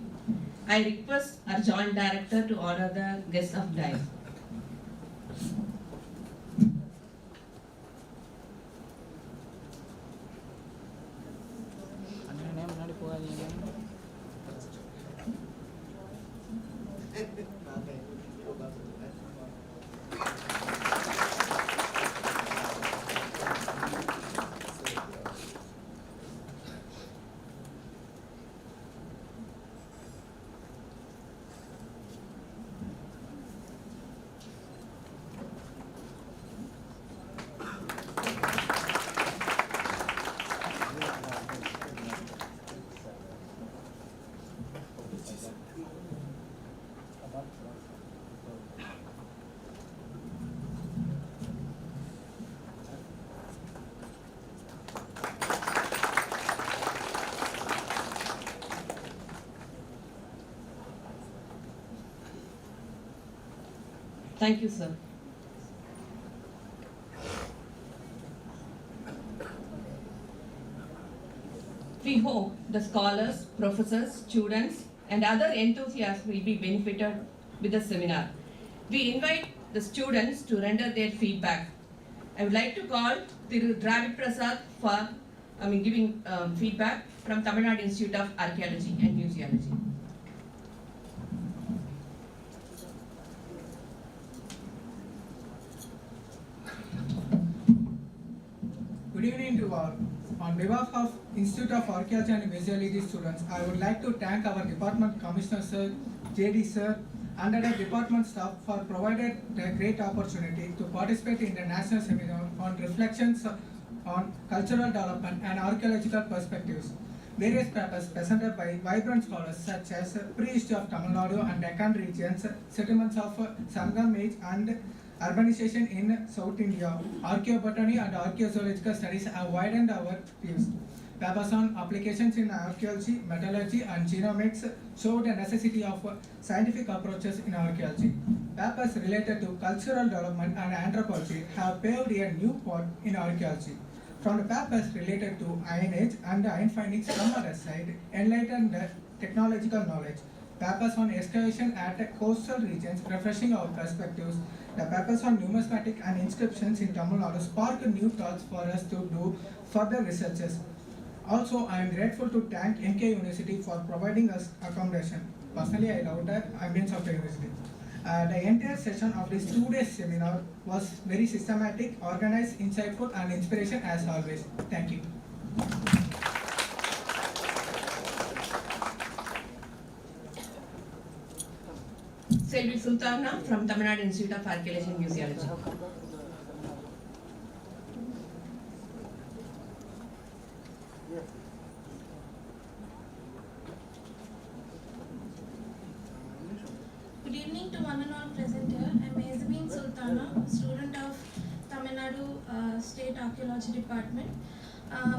I request our Joint Director to honor the guests of the day. Thank you, sir. We hope the scholars, professors, students, and other enthusiasts will be benefited with the seminar. We invite the students to render their feedback. I would like to call Thiru Dravid Prasad for giving feedback from Tamil Nadu Institute of Archaeology and Museology. Good evening to all. On behalf of Institute of Archaeology and Museology students, I would like to thank our department commissioner sir, JD sir, and other department staff for providing a great opportunity to participate in the national seminar on reflections on cultural development and archaeological perspectives. Various papers presented by vibrant scholars such as Prehistory of Tamil Nadu and Deccan regions, settlements of Sangam age and urbanization in South India, archaeobotany and archaeological studies have widened our views. Papers on applications in archaeology, metallurgy and genomics showed the necessity of scientific approaches in archaeology. Papers related to cultural development and anthropology have paved a new path in archaeology. From the papers related to Iron Age and iron findings from other side enlightened technological knowledge. Papers on excavation at coastal regions refreshing our perspectives. The papers on numismatic and inscriptions in Tamil Nadu sparked new thoughts for us to do further researches. Also, I am grateful to thank MK University for providing us accommodation. Personally, I love the ambience of the university. The entire session of this 2-day seminar was very systematic, organized, insightful and inspiration as always. Thank you. Selvi Sultana from Tamilnadu Institute of Archaeology and Museology. Good evening to one and all present here. I am Ezebin Sultana, student of Tamil Nadu State Archaeology Department.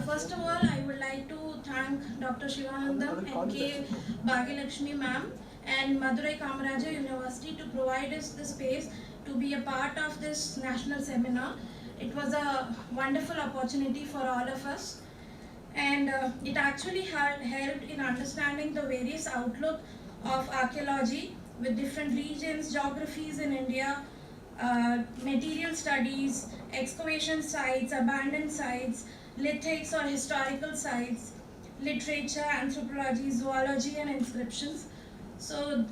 First of all, I would like to thank Dr. Shivanandam and K. Bhagyalakshmi ma'am and Madurai Kamaraja University to provide us the space to be a part of this national seminar. It was a wonderful opportunity for all of us, and it actually helped in understanding the various outlook of archaeology with different regions, geographies in India, material studies, excavation sites, abandoned sites, lithics or historical sites, literature, anthropology, zoology and inscriptions. So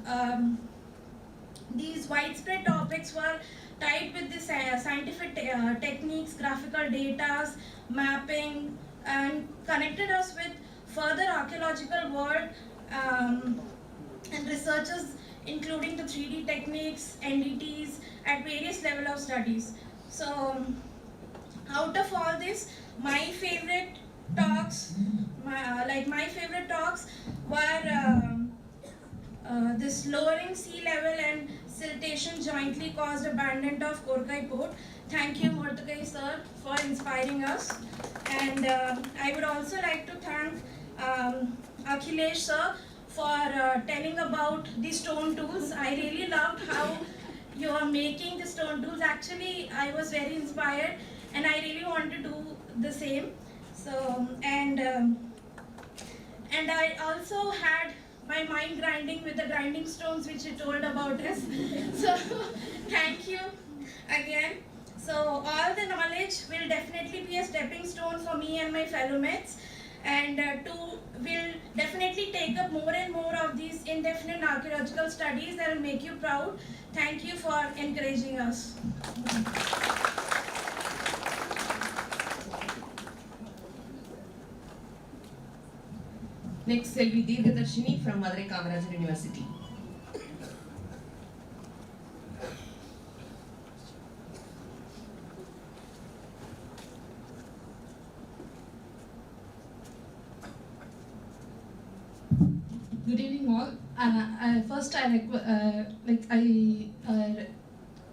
these widespread topics were tied with the scientific techniques, graphical data, mapping, and connected us with further archaeological work and researchers, including the 3D techniques, NDTs at various level of studies. So out of all this, my favorite talks were this lowering sea level and siltation jointly caused abandonment of Korkai port. Thank you, Murtakai sir, for inspiring us. And I would also like to thank Akhilesh sir for telling about the stone tools. I really loved how you are making the stone tools. Actually, I was very inspired and I really want to do the same. So, and I also had my mind grinding with the grinding stones which you told about us. So, thank you again. So, all the knowledge will definitely be a stepping stone for me and my fellow mates, and will definitely take up more and more of these indefinite archaeological studies that will make you proud. Thank you for encouraging us. Next, Selvi Dirgadarshini from Madurai Kamaraja University. Good evening all. First, I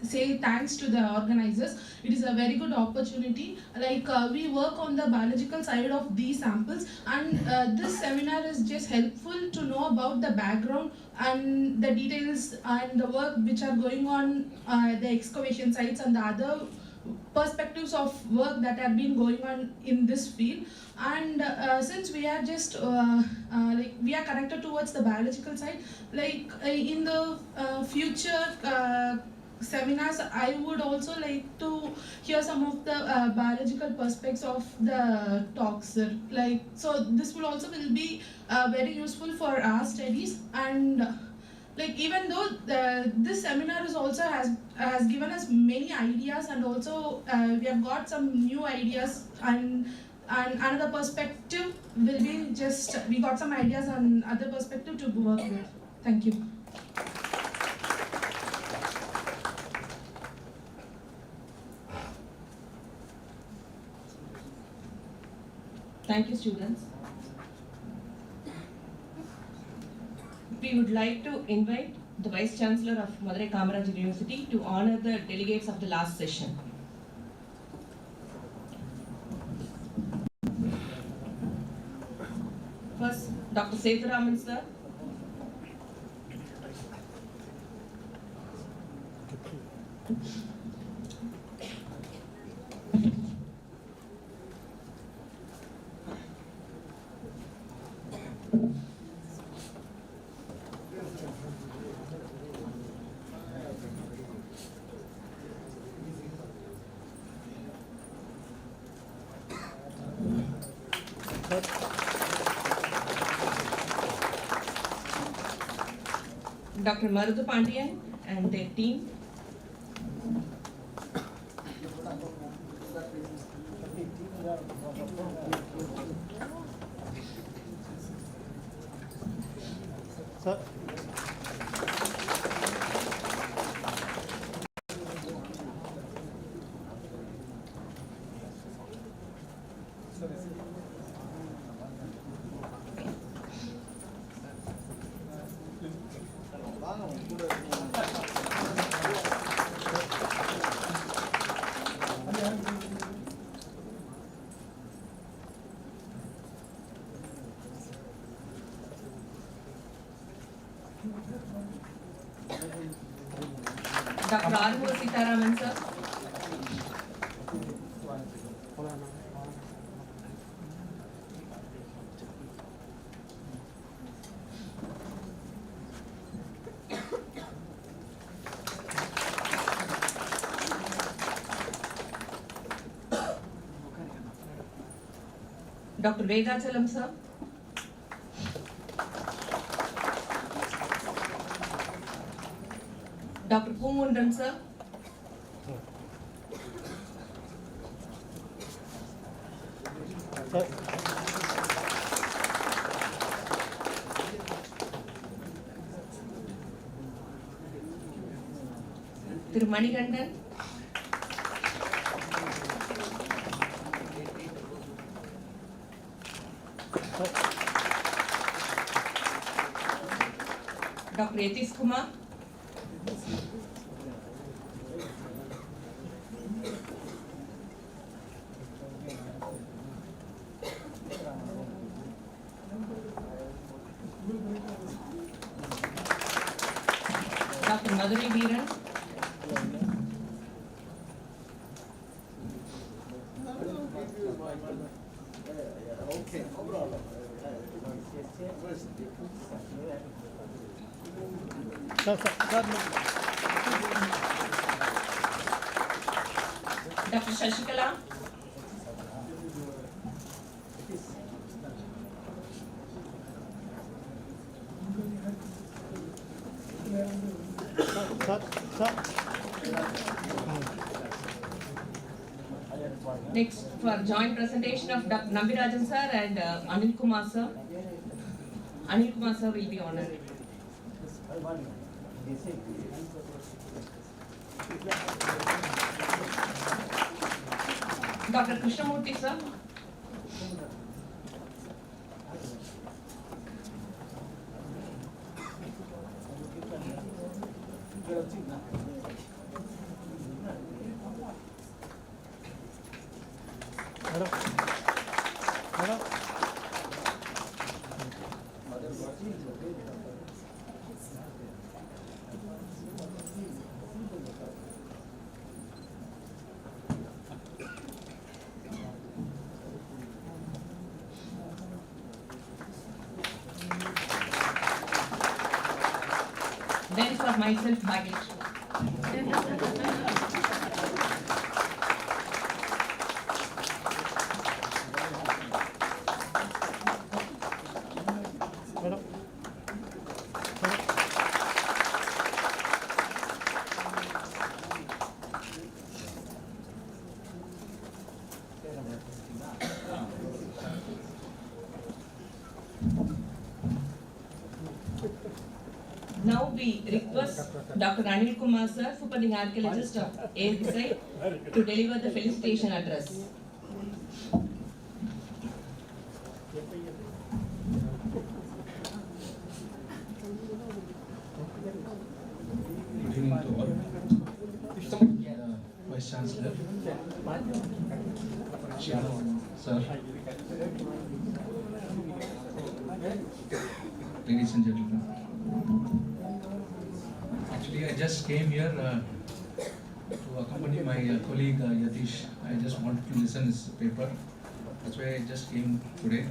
say thanks to the organizers. It is a very good opportunity. We work on the biological side of these samples, and this seminar is just helpful to know about the background and the details and the work which are going on the excavation sites and the other perspectives of work that have been going on in this field. And since we are just we are connected towards the biological side, in the future seminars, I would also like to hear some of the biological perspectives of the talks. So this will be very useful for our studies. And even though this seminar is also has given us many ideas, and also we have got some new ideas, and another perspective will be we got some ideas on other perspective to work with. Thank you. Thank you, students. we would like to invite the Vice Chancellor of Madurai Kamaraj University to honor the delegates of the last session. First, Dr. Sethuraman sir. Dr. Maruthu Pandiyan and their team. Sir. Dr. R. Sitaraman sir. Dr. Vedachalam sir. Dr. Poomundan sir. Sir. Thiru Manikandan. Dr. Yatish Kumar. Dr. Madurai Veeran. Okay, no problem. Dr. Shashikala. Next, for joint presentation of Dr. Nambirajan sir and Anil Kumar sir. Anil Kumar sir will be honored. Dr. Krishnamurthy sir. Then for myself, baggage. Now we request Dr. Anil Kumar sir, superintending archaeologist of ASI, to deliver the felicitation address. Sir, ladies and gentlemen, actually I just came here to accompany my colleague Yatish. I just wanted to listen his paper. That's why I just came today.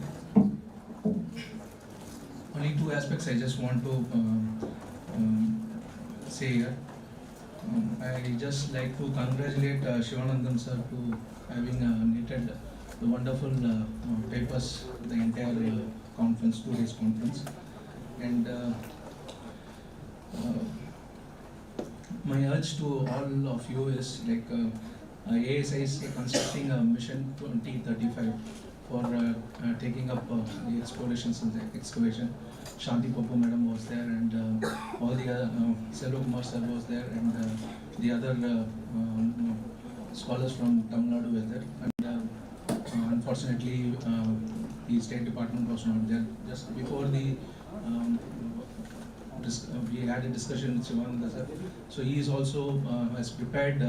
Only two aspects I just want to say here. I just like to congratulate Shivanandam sir to having knitted the wonderful papers, the entire conference, 2 days conference. And my urge to all of you is like ASI is constructing a mission 2035 for taking up the explorations and the excavation. Shanti Pappu madam was there, and all the SELVAKUMAR sir was there, and the other scholars from TAMILNADU were there. And unfortunately, the State Department was not there. Just before the we had a discussion with Shivananda sir. So he is also has prepared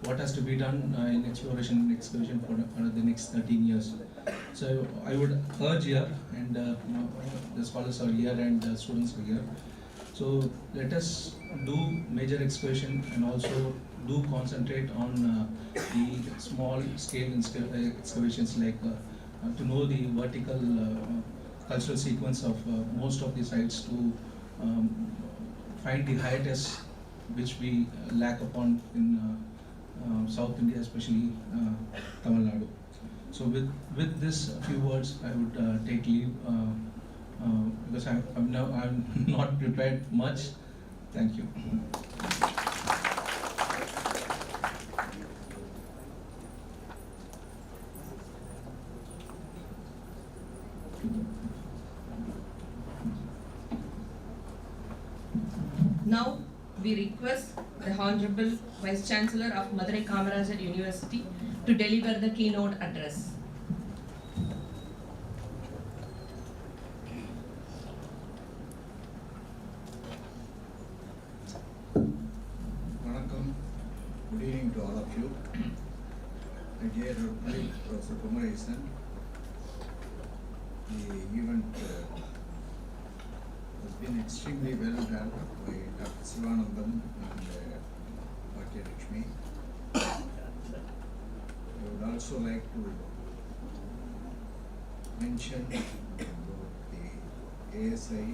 what has to be done in exploration and excavation for the next 13 years. So I would urge here, and the scholars are here and the students are here. So let us do major excavation and also do concentrate on the small scale excavations, like to know the vertical cultural sequence of most of the sites, to find the hiatus which we lack upon in South India, especially Tamil Nadu. So with this few words, I would take leave because I'm not prepared much. Thank you. Now we request the Honorable Vice Chancellor of Madurai Kamarajar University to deliver the keynote address. Vanakkam, good evening to all of you. My dear colleague, Professor Commemoration, the event has been extremely well done by Dr. Sivanandam and Akhilesh. I would also like to mention about the ASI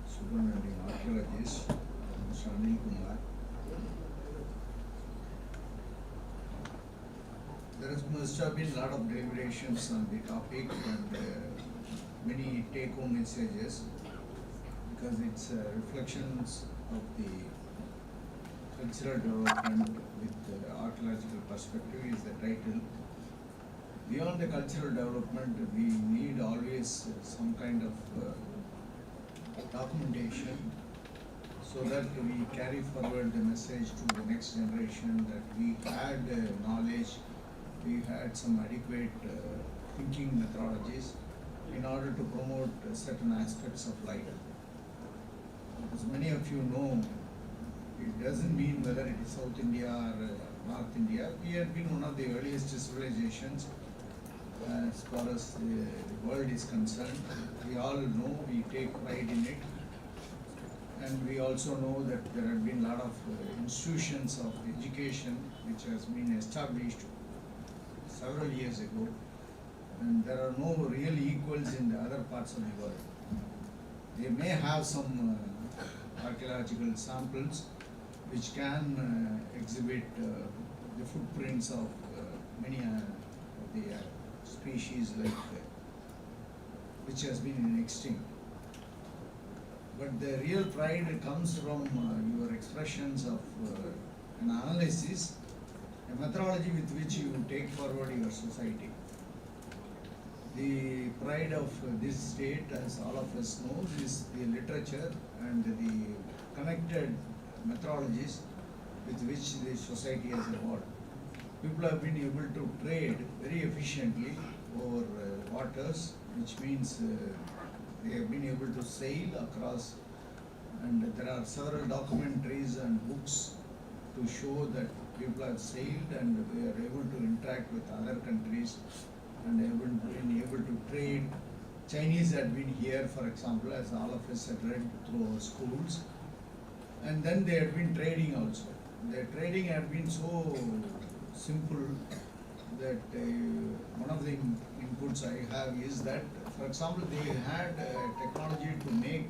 superintending archaeologist, Shanti Kumar. There must have been a lot of deliberations on the topic and many take-home messages, because it's reflections of the cultural development with the archaeological perspective is the title. Beyond the cultural development, we need always some kind of documentation, so that we carry forward the message to the next generation that we had knowledge, we had some adequate thinking methodologies in order to promote certain aspects of life. As many of you know, it doesn't mean whether it is South India or North India. We have been one of the earliest civilizations as far as the world is concerned. We all know, we take pride in it. And we also know that there have been a lot of institutions of education which has been established several years ago. And there are no real equals in the other parts of the world. They may have some archaeological samples which can exhibit the footprints of many of the species like which has been extinct. But the real pride comes from your expressions of an analysis, a methodology with which you take forward your society. The pride of this state, as all of us know, is the literature and the connected methodologies with which the society has evolved. People have been able to trade very efficiently over waters, which means they have been able to sail across, and there are several documentaries and books to show that people have sailed and we are able to interact with other countries and they have been able to trade. Chinese had been here, for example, as all of us had read through our schools, and then they had been trading also. Their trading had been so simple that one of the inputs I have is that, for example, they had technology to make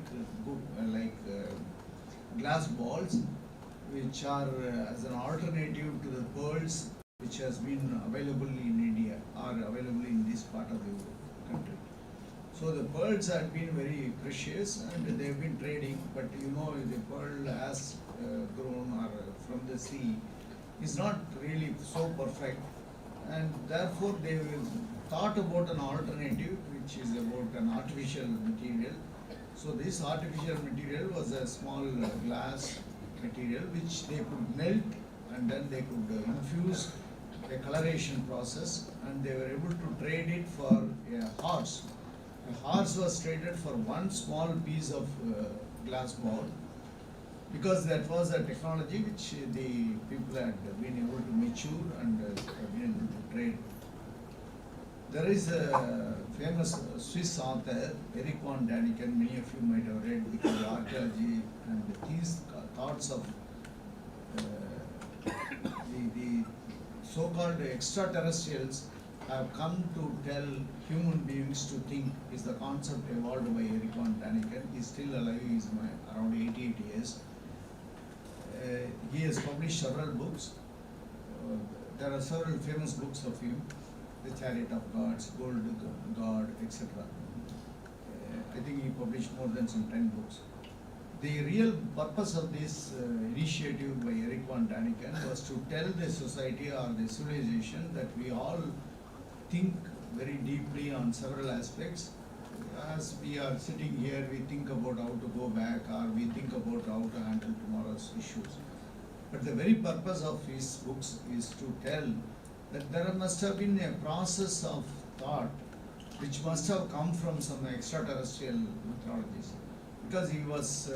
glass balls, which are as an alternative to the pearls which has been available in India or available in this part of the country. So the pearls had been very precious and they have been trading, but you know the pearl has grown or from the sea is not really so perfect, and therefore they thought about an alternative which is about an artificial material. So this artificial material was a small glass material which they could melt and then they could infuse a coloration process, and they were able to trade it for a horse. A horse was traded for one small piece of glass ball, because that was a technology which the people had been able to mature and been able to trade. There is a famous Swiss author, Eric von Däniken, many of you might have read, because Archaeology, and these thoughts of the so-called extraterrestrials have come to tell human beings to think, is the concept evolved by Eric von Däniken. He is still alive, he is around 88 years. He has published several books. There are several famous books of him, The Chariot of Gods, Gold God, etc. I think he published more than some 10 books. The real purpose of this initiative by Eric von Däniken was to tell the society or the civilization that we all think very deeply on several aspects. As we are sitting here, we think about how to go back, or we think about how to handle tomorrow's issues. But the very purpose of his books is to tell that there must have been a process of thought which must have come from some extraterrestrial mythologies. Because he was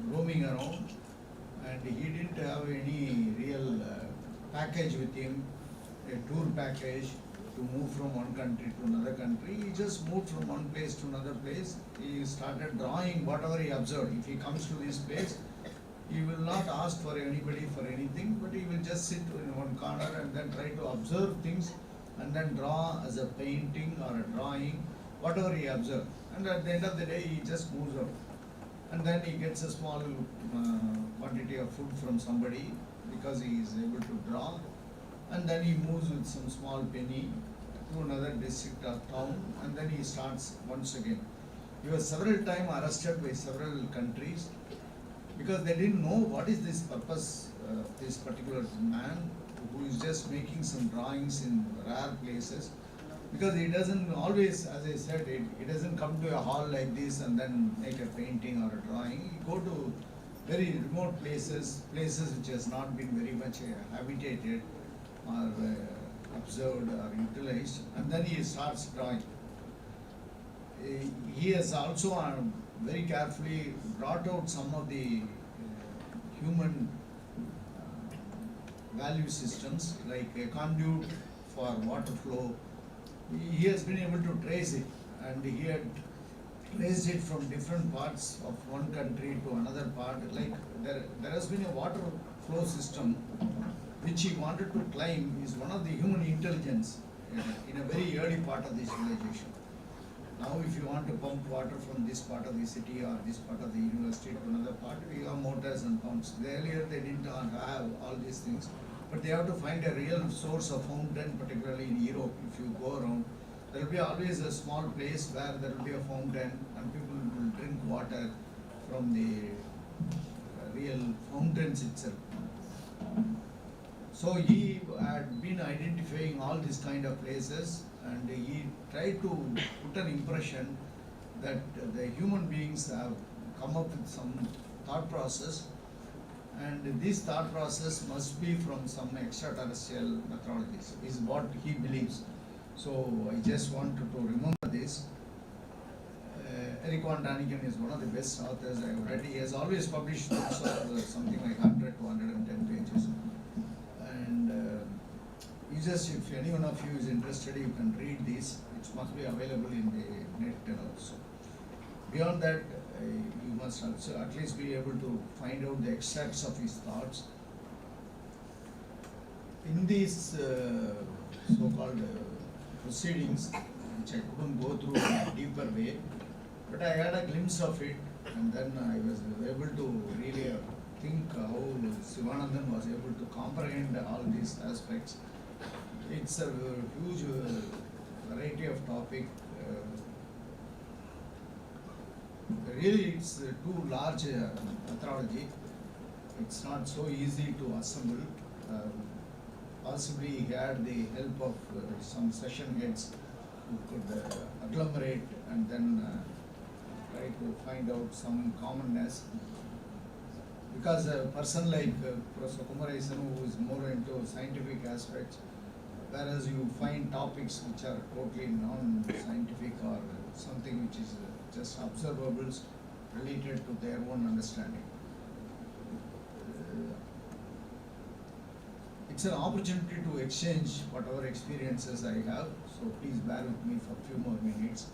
roaming around and he didn't have any real package with him, a tour package to move from one country to another country. He just moved from one place to another place. He started drawing whatever he observed. If he comes to this place, he will not ask for anybody for anything, but he will just sit in one corner and then try to observe things and then draw as a painting or a drawing, whatever he observed. And at the end of the day, he just moves out. And then he gets a small quantity of food from somebody because he is able to draw. And then he moves with some small penny to another district or town, and then he starts once again. He was several times arrested by several countries because they didn't know what is this purpose of this particular man who is just making some drawings in rare places. Because he doesn't always, as I said, he doesn't come to a hall like this and then make a painting or a drawing. He go to very remote places which has not been very much habitated or observed or utilized, and then he starts drawing. He has also very carefully brought out some of the human value systems, like a conduit for water flow. He has been able to trace it, and he had traced it from different parts of one country to another part. Like there has been a water flow system which he wanted to claim is one of the human intelligence in a very early part of the civilization. Now if you want to pump water from this part of the city or this part of the university to another part, we have motors and pumps. Earlier they didn't have all these things, but they have to find a real source of fountain, particularly in Europe. If you go around, there will be always a small place where there will be a fountain and people will drink water from the real fountains itself. So he had been identifying all these kind of places, and he tried to put an impression that the human beings have come up with some thought process, and this thought process must be from some extraterrestrial methodologies, is what he believes. So I just wanted to remember this. Eric von Däniken is one of the best authors I have read. He has always published books of something like 100 to 110 pages. And he just, if any one of you is interested, you can read this. It must be available in the net and also. Beyond that, you must also at least be able to find out the extracts of his thoughts. In these so-called proceedings, which I couldn't go through in a deeper way, but I had a glimpse of it, and then I was able to really think how Sivanandan was able to comprehend all these aspects. It's a huge variety of topic. Really, it's too large methodology. It's not so easy to assemble. Possibly he had the help of some session heads who could agglomerate and then try to find out some commonness. Because a person like Prof. Kumar who is more into scientific aspects, whereas you find topics which are totally non-scientific or something which is just observables related to their own understanding. It's an opportunity to exchange whatever experiences I have, so please bear with me for a few more minutes.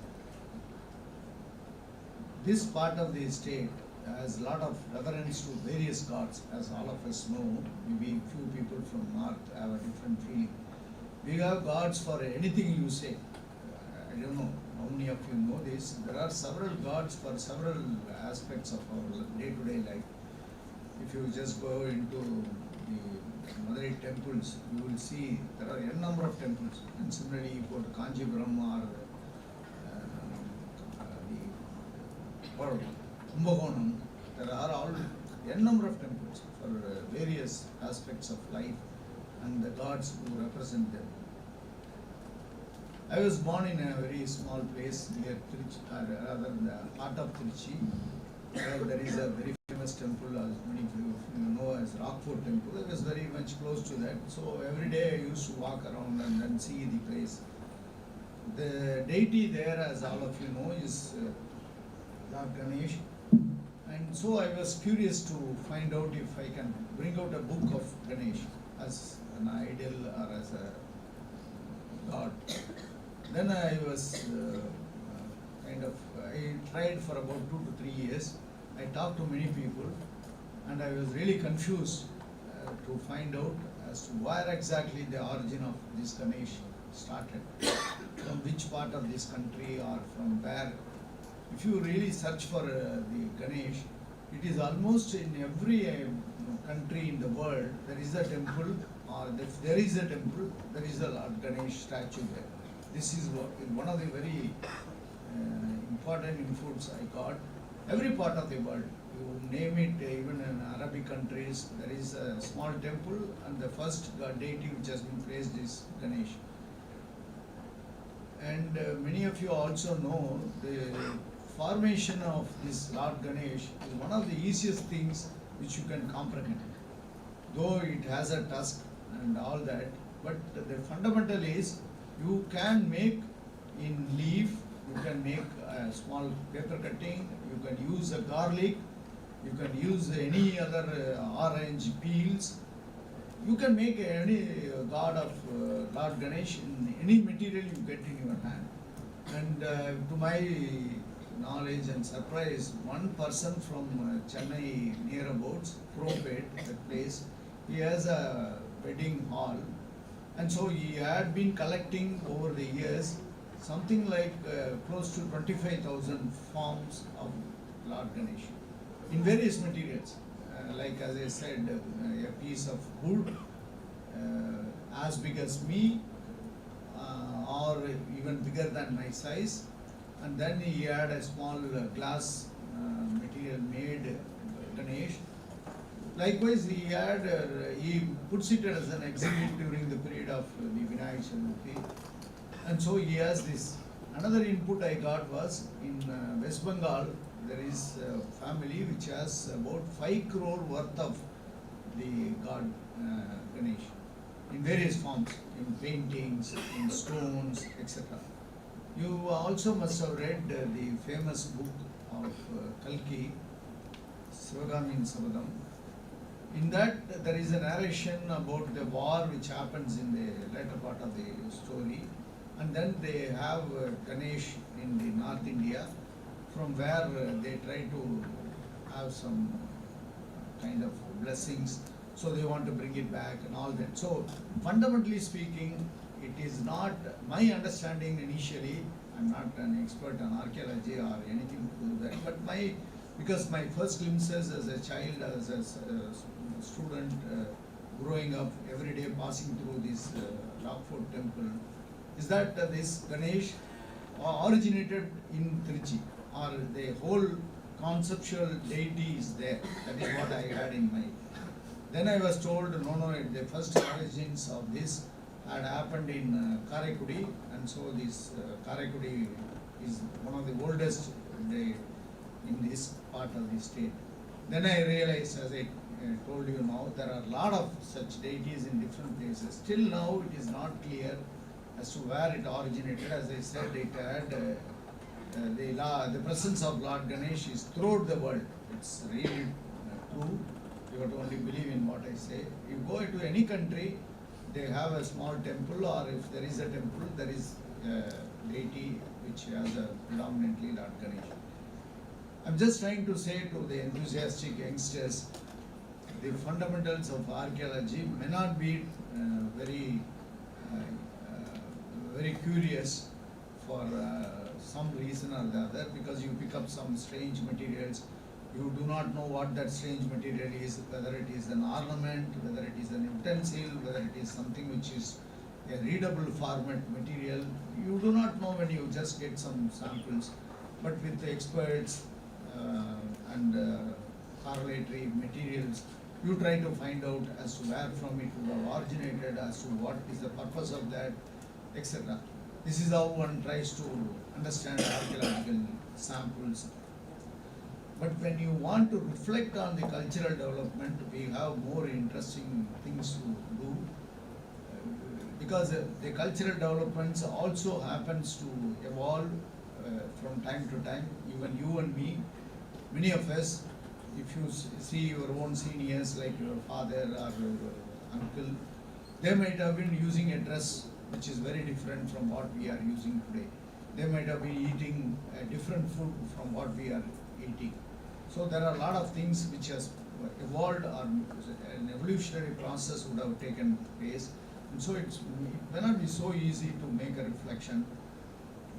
This part of the state has a lot of reverence to various gods, as all of us know. Maybe few people from north have a different feeling. We have gods for anything you say. I don't know how many of you know this. There are several gods for several aspects of our day-to-day life. If you just go into the Madurai temples, you will see there are a number of temples. And similarly, you go to Kanchipuram or Kumbakonam, there are all a number of temples for various aspects of life and the gods who represent them. I was born in a very small place near Trichy, rather the heart of Trichy. There is a very famous temple, as many of you know, as Rockford Temple. I was very much close to that. So every day I used to walk around and then see the place. The deity there, as all of you know, is Lord Ganesh. And so I was curious to find out if I can bring out a book of Ganesh as an idol or as a god. Then I was I tried for about 2 to 3 years. I talked to many people and I was really confused to find out as to where exactly the origin of this Ganesh started, from which part of this country or from where. If you really search for the Ganesh, it is almost in every country in the world there is a temple, or if there is a temple, there is a Lord Ganesh statue there. This is one of the very important inputs I got. Every part of the world, you name it, even in Arabic countries, there is a small temple and the first deity which has been praised is Ganesh. And many of you also know the formation of this Lord Ganesh is one of the easiest things which you can comprehend. Though it has a tusk and all that, but the fundamental is you can make in leaf, you can make a small paper cutting, you can use a garlic, you can use any other orange peels. You can make any god of Lord Ganesh in any material you get in your hand. And to my knowledge and surprise, one person from Chennai near about Propet, that place, he has a wedding hall, and so he had been collecting over the years something like close to 25,000 forms of Lord Ganesh in various materials. Like as I said, a piece of wood as big as me or even bigger than my size, and then he had a small glass material made Ganesh. Likewise, he puts it as an exhibit during the period of the Vinayak Chaturthi, and so he has this. Another input I got was in West Bengal. There is a family which has about 5 crore worth of the god Ganesh in various forms, in paintings, in stones, etc. You also must have read the famous book of Kalki, Sivagamin Sabadam. In that, there is a narration about the war which happens in the later part of the story, and then they have Ganesh in the North India, from where they try to have some kind of blessings, so they want to bring it back and all that. So fundamentally speaking, it is not my understanding initially. I'm not an expert on archaeology or anything to do that, but because my first glimpses as a child, as a student, growing up every day, passing through this Rockford temple, is that this Ganesh originated in Trichy, or the whole conceptual deity is there. That is what I had in mind. Then I was told, no, the first origins of this had happened in Karaikudi, and so this Karaikudi is one of the oldest in this part of the state. Then I realized, as I told you now, there are a lot of such deities in different places. Till now, it is not clear as to where it originated. As I said, it had the presence of Lord Ganesh is throughout the world. It's really true. You have to only believe in what I say. You go to any country, they have a small temple, or if there is a temple, there is a deity which has a predominantly Lord Ganesh. I'm just trying to say to the enthusiastic youngsters, the fundamentals of archaeology may not be very curious for some reason or the other, because you pick up some strange materials. You do not know what that strange material is, whether it is an ornament, whether it is an utensil, whether it is something which is a readable format material. You do not know when you just get some samples. But with the experts and correlatory materials, you try to find out as to where from it would have originated, as to what is the purpose of that, etc. This is how one tries to understand archaeological samples. But when you want to reflect on the cultural development, we have more interesting things to do, because the cultural developments also happens to evolve from time to time. Even you and me, many of us, if you see your own seniors like your father or your uncle, they might have been using a dress which is very different from what we are using today. They might have been eating a different food from what we are eating. So there are a lot of things which has evolved, or an evolutionary process would have taken place. And so it may not be so easy to make a reflection.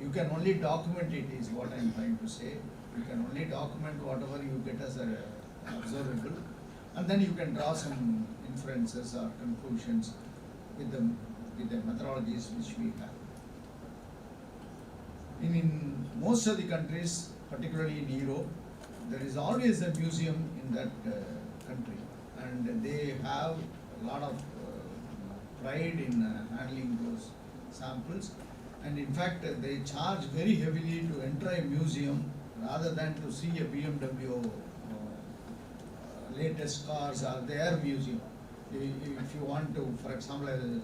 You can only document it, is what I am trying to say. You can only document whatever you get as an observable, and then you can draw some inferences or conclusions with the methodologies which we have. In most of the countries, particularly in Europe, there is always a museum in that country, and they have a lot of pride in handling those samples, and in fact they charge very heavily to enter a museum rather than to see a BMW latest cars or their museum. If you want to, for example,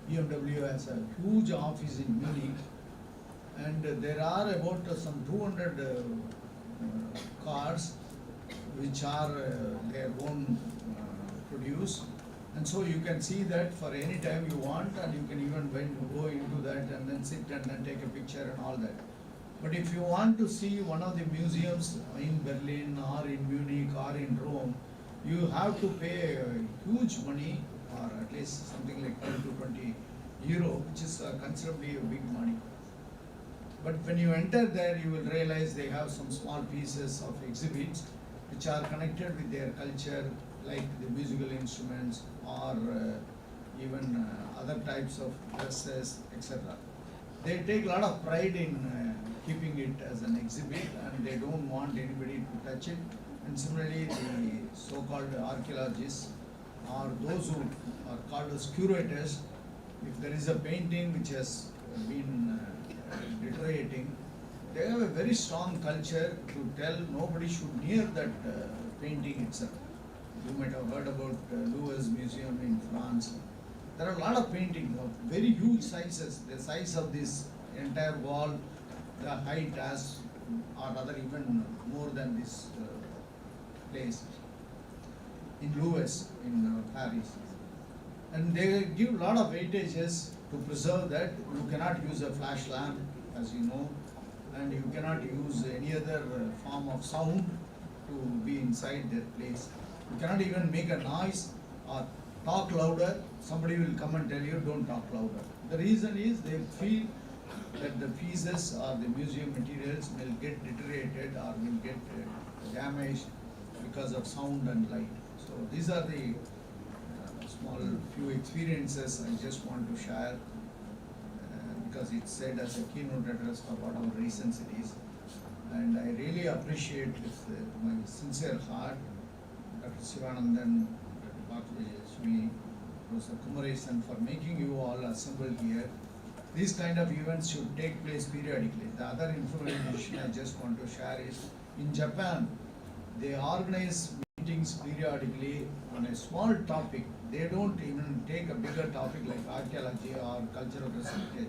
BMW has a huge office in Munich, and there are about some 200 cars which are their own produce, and so you can see that for any time you want, and you can even go into that and then sit and then take a picture and all that. But if you want to see one of the museums in Berlin or in Munich or in Rome, you have to pay huge money, or at least something like 10 to 20 euro, which is considerably a big money. But when you enter there, you will realize they have some small pieces of exhibits which are connected with their culture, like the musical instruments or even other types of dresses, etc. They take a lot of pride in keeping it as an exhibit, and they don't want anybody to touch it. And similarly, the so-called archaeologists, or those who are called as curators, if there is a painting which has been deteriorating, they have a very strong culture to tell nobody should near that painting itself. You might have heard about Louvre's museum in France. There are a lot of paintings of very huge sizes, the size of this entire wall, the height as, or rather even more than this place. in Louis in Paris. And they give a lot of weightages to preserve that. You cannot use a flash lamp, as you know, and you cannot use any other form of sound to be inside that place. You cannot even make a noise or talk louder. Somebody will come and tell you, don't talk louder. The reason is they feel that the pieces or the museum materials will get deteriorated or will get damaged because of sound and light. So these are the small few experiences I just want to share because it's said as a keynote address for whatever reasons it is. And I really appreciate with my sincere heart Dr. Sivanandan, Dr. Professor Kumar for making you all assemble here. These kind of events should take place periodically. The other information I just want to share is in Japan, they organize meetings periodically on a small topic. They don't even take a bigger topic like archaeology or cultural research.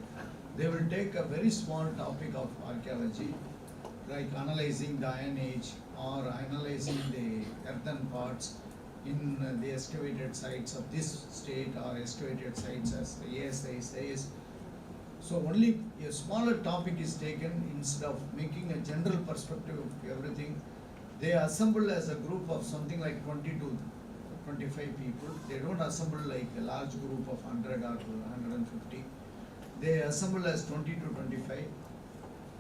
They will take a very small topic of archaeology, like analyzing the Iron Age or analyzing the earthen parts in the excavated sites of this state or excavated sites as the ASI says. So only a smaller topic is taken instead of making a general perspective of everything. They assemble as a group of something like 20 to 25 people. They don't assemble like a large group of 100 or 150. They assemble as 20 to 25.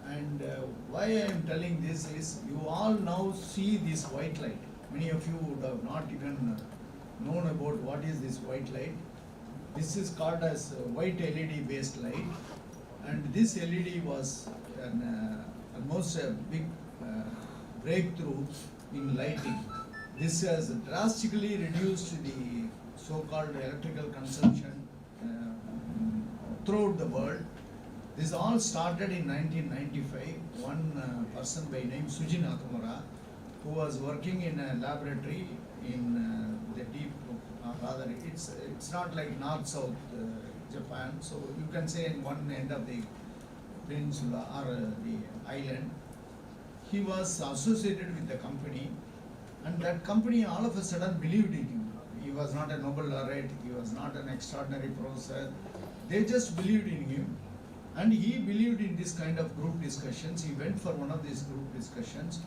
And why I am telling this is you all now see this white light. Many of you would have not even known about what is this white light. This is called as white LED based light, and this LED was almost a big breakthrough in lighting. This has drastically reduced the so-called electrical consumption throughout the world. This all started in 1995. One person by name Sujin Nakamura, who was working in a laboratory in the deep, rather it's not like north-south Japan, so you can say in one end of the peninsula or the island. He was associated with the company, and that company all of a sudden believed in him. He was not a Nobel laureate, he was not an extraordinary professor. They just believed in him, and he believed in this kind of group discussions. He went for one of these group discussions,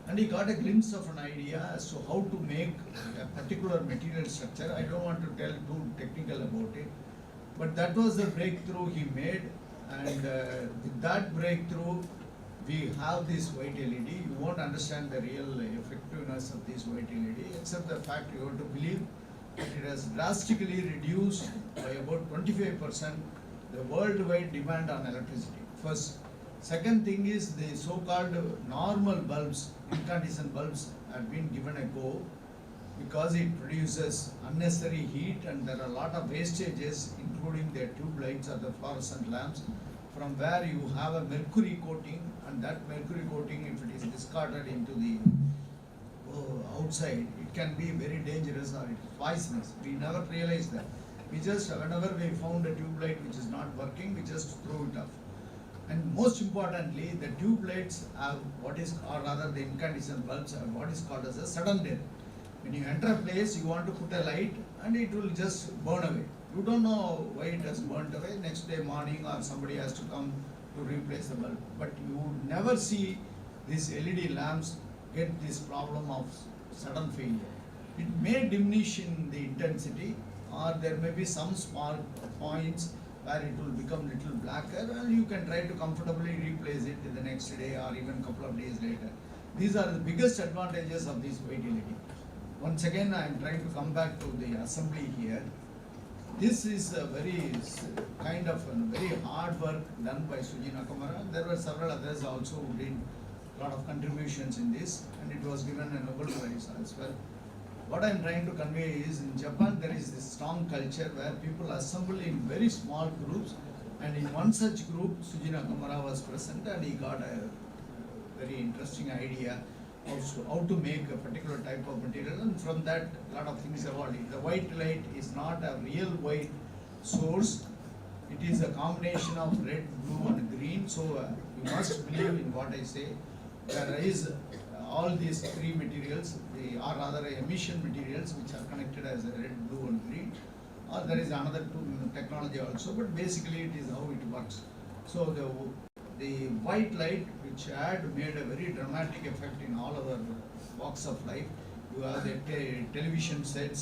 and he got a glimpse of an idea as to how to make a particular material structure. I don't want to tell too technical about it, but that was the breakthrough he made, and with that breakthrough, we have this white LED. You won't understand the real effectiveness of this white LED, except the fact you have to believe that it has drastically reduced by about 25% the worldwide demand on electricity. First. Second thing is the so-called normal bulbs, incandescent bulbs, have been given a go because it produces unnecessary heat, and there are a lot of wastages, including the tube lights or the fluorescent lamps, from where you have a mercury coating, and that mercury coating, if it is discarded into the outside, it can be very dangerous or it is poisonous. We never realized that. We just, whenever we found a tube light which is not working, we just throw it off. And most importantly, the tube lights have what is, or rather the incandescent bulbs have what is called as a sudden death. When you enter a place, you want to put a light and it will just burn away. You don't know why it has burnt away. Next day morning or somebody has to come to replace the bulb. But you would never see these LED lamps get this problem of sudden failure. It may diminish in the intensity, or there may be some small points where it will become little blacker, and you can try to comfortably replace it the next day or even a couple of days later. These are the biggest advantages of this white LED. Once again, I am trying to come back to the assembly here. This is a very kind of very hard work done by Sujin Nakamura. There were several others also who did a lot of contributions in this, and it was given a Nobel Prize as well. What I am trying to convey is, in Japan there is this strong culture where people assemble in very small groups, and in one such group Sujin Nakamura was present, and he got a very interesting idea of how to make a particular type of material, and from that a lot of things evolved. The white light is not a real white source, it is a combination of red, blue and green, so you must believe in what I say. There is all these three materials, or rather emission materials which are connected as a red, blue and green, or there is another technology also, but basically it is how it works. So the white light, which had made a very dramatic effect in all our walks of life. You have the television sets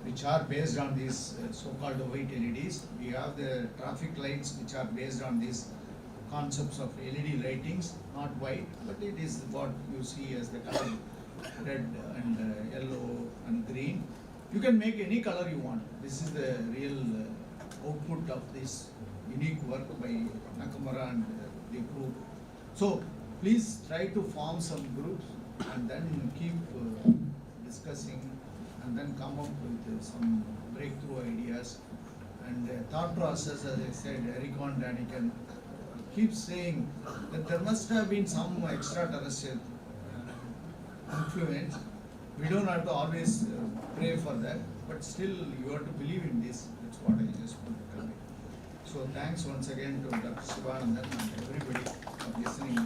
which are based on these so-called white LEDs. We have the traffic lights which are based on these concepts of LED lightings, not white, but it is what you see as the color red and yellow and green. You can make any color you want. This is the real output of this unique work by Nakamura and the group. So please try to form some groups and then keep discussing and then come up with some breakthrough ideas and thought process. As I said, Eric and Danny can keep saying that there must have been some extraterrestrial influence. We don't have to always pray for that, but still you have to believe in this. That's what I just want to tell you. So thanks once again to Dr. Sivanandan and everybody for listening.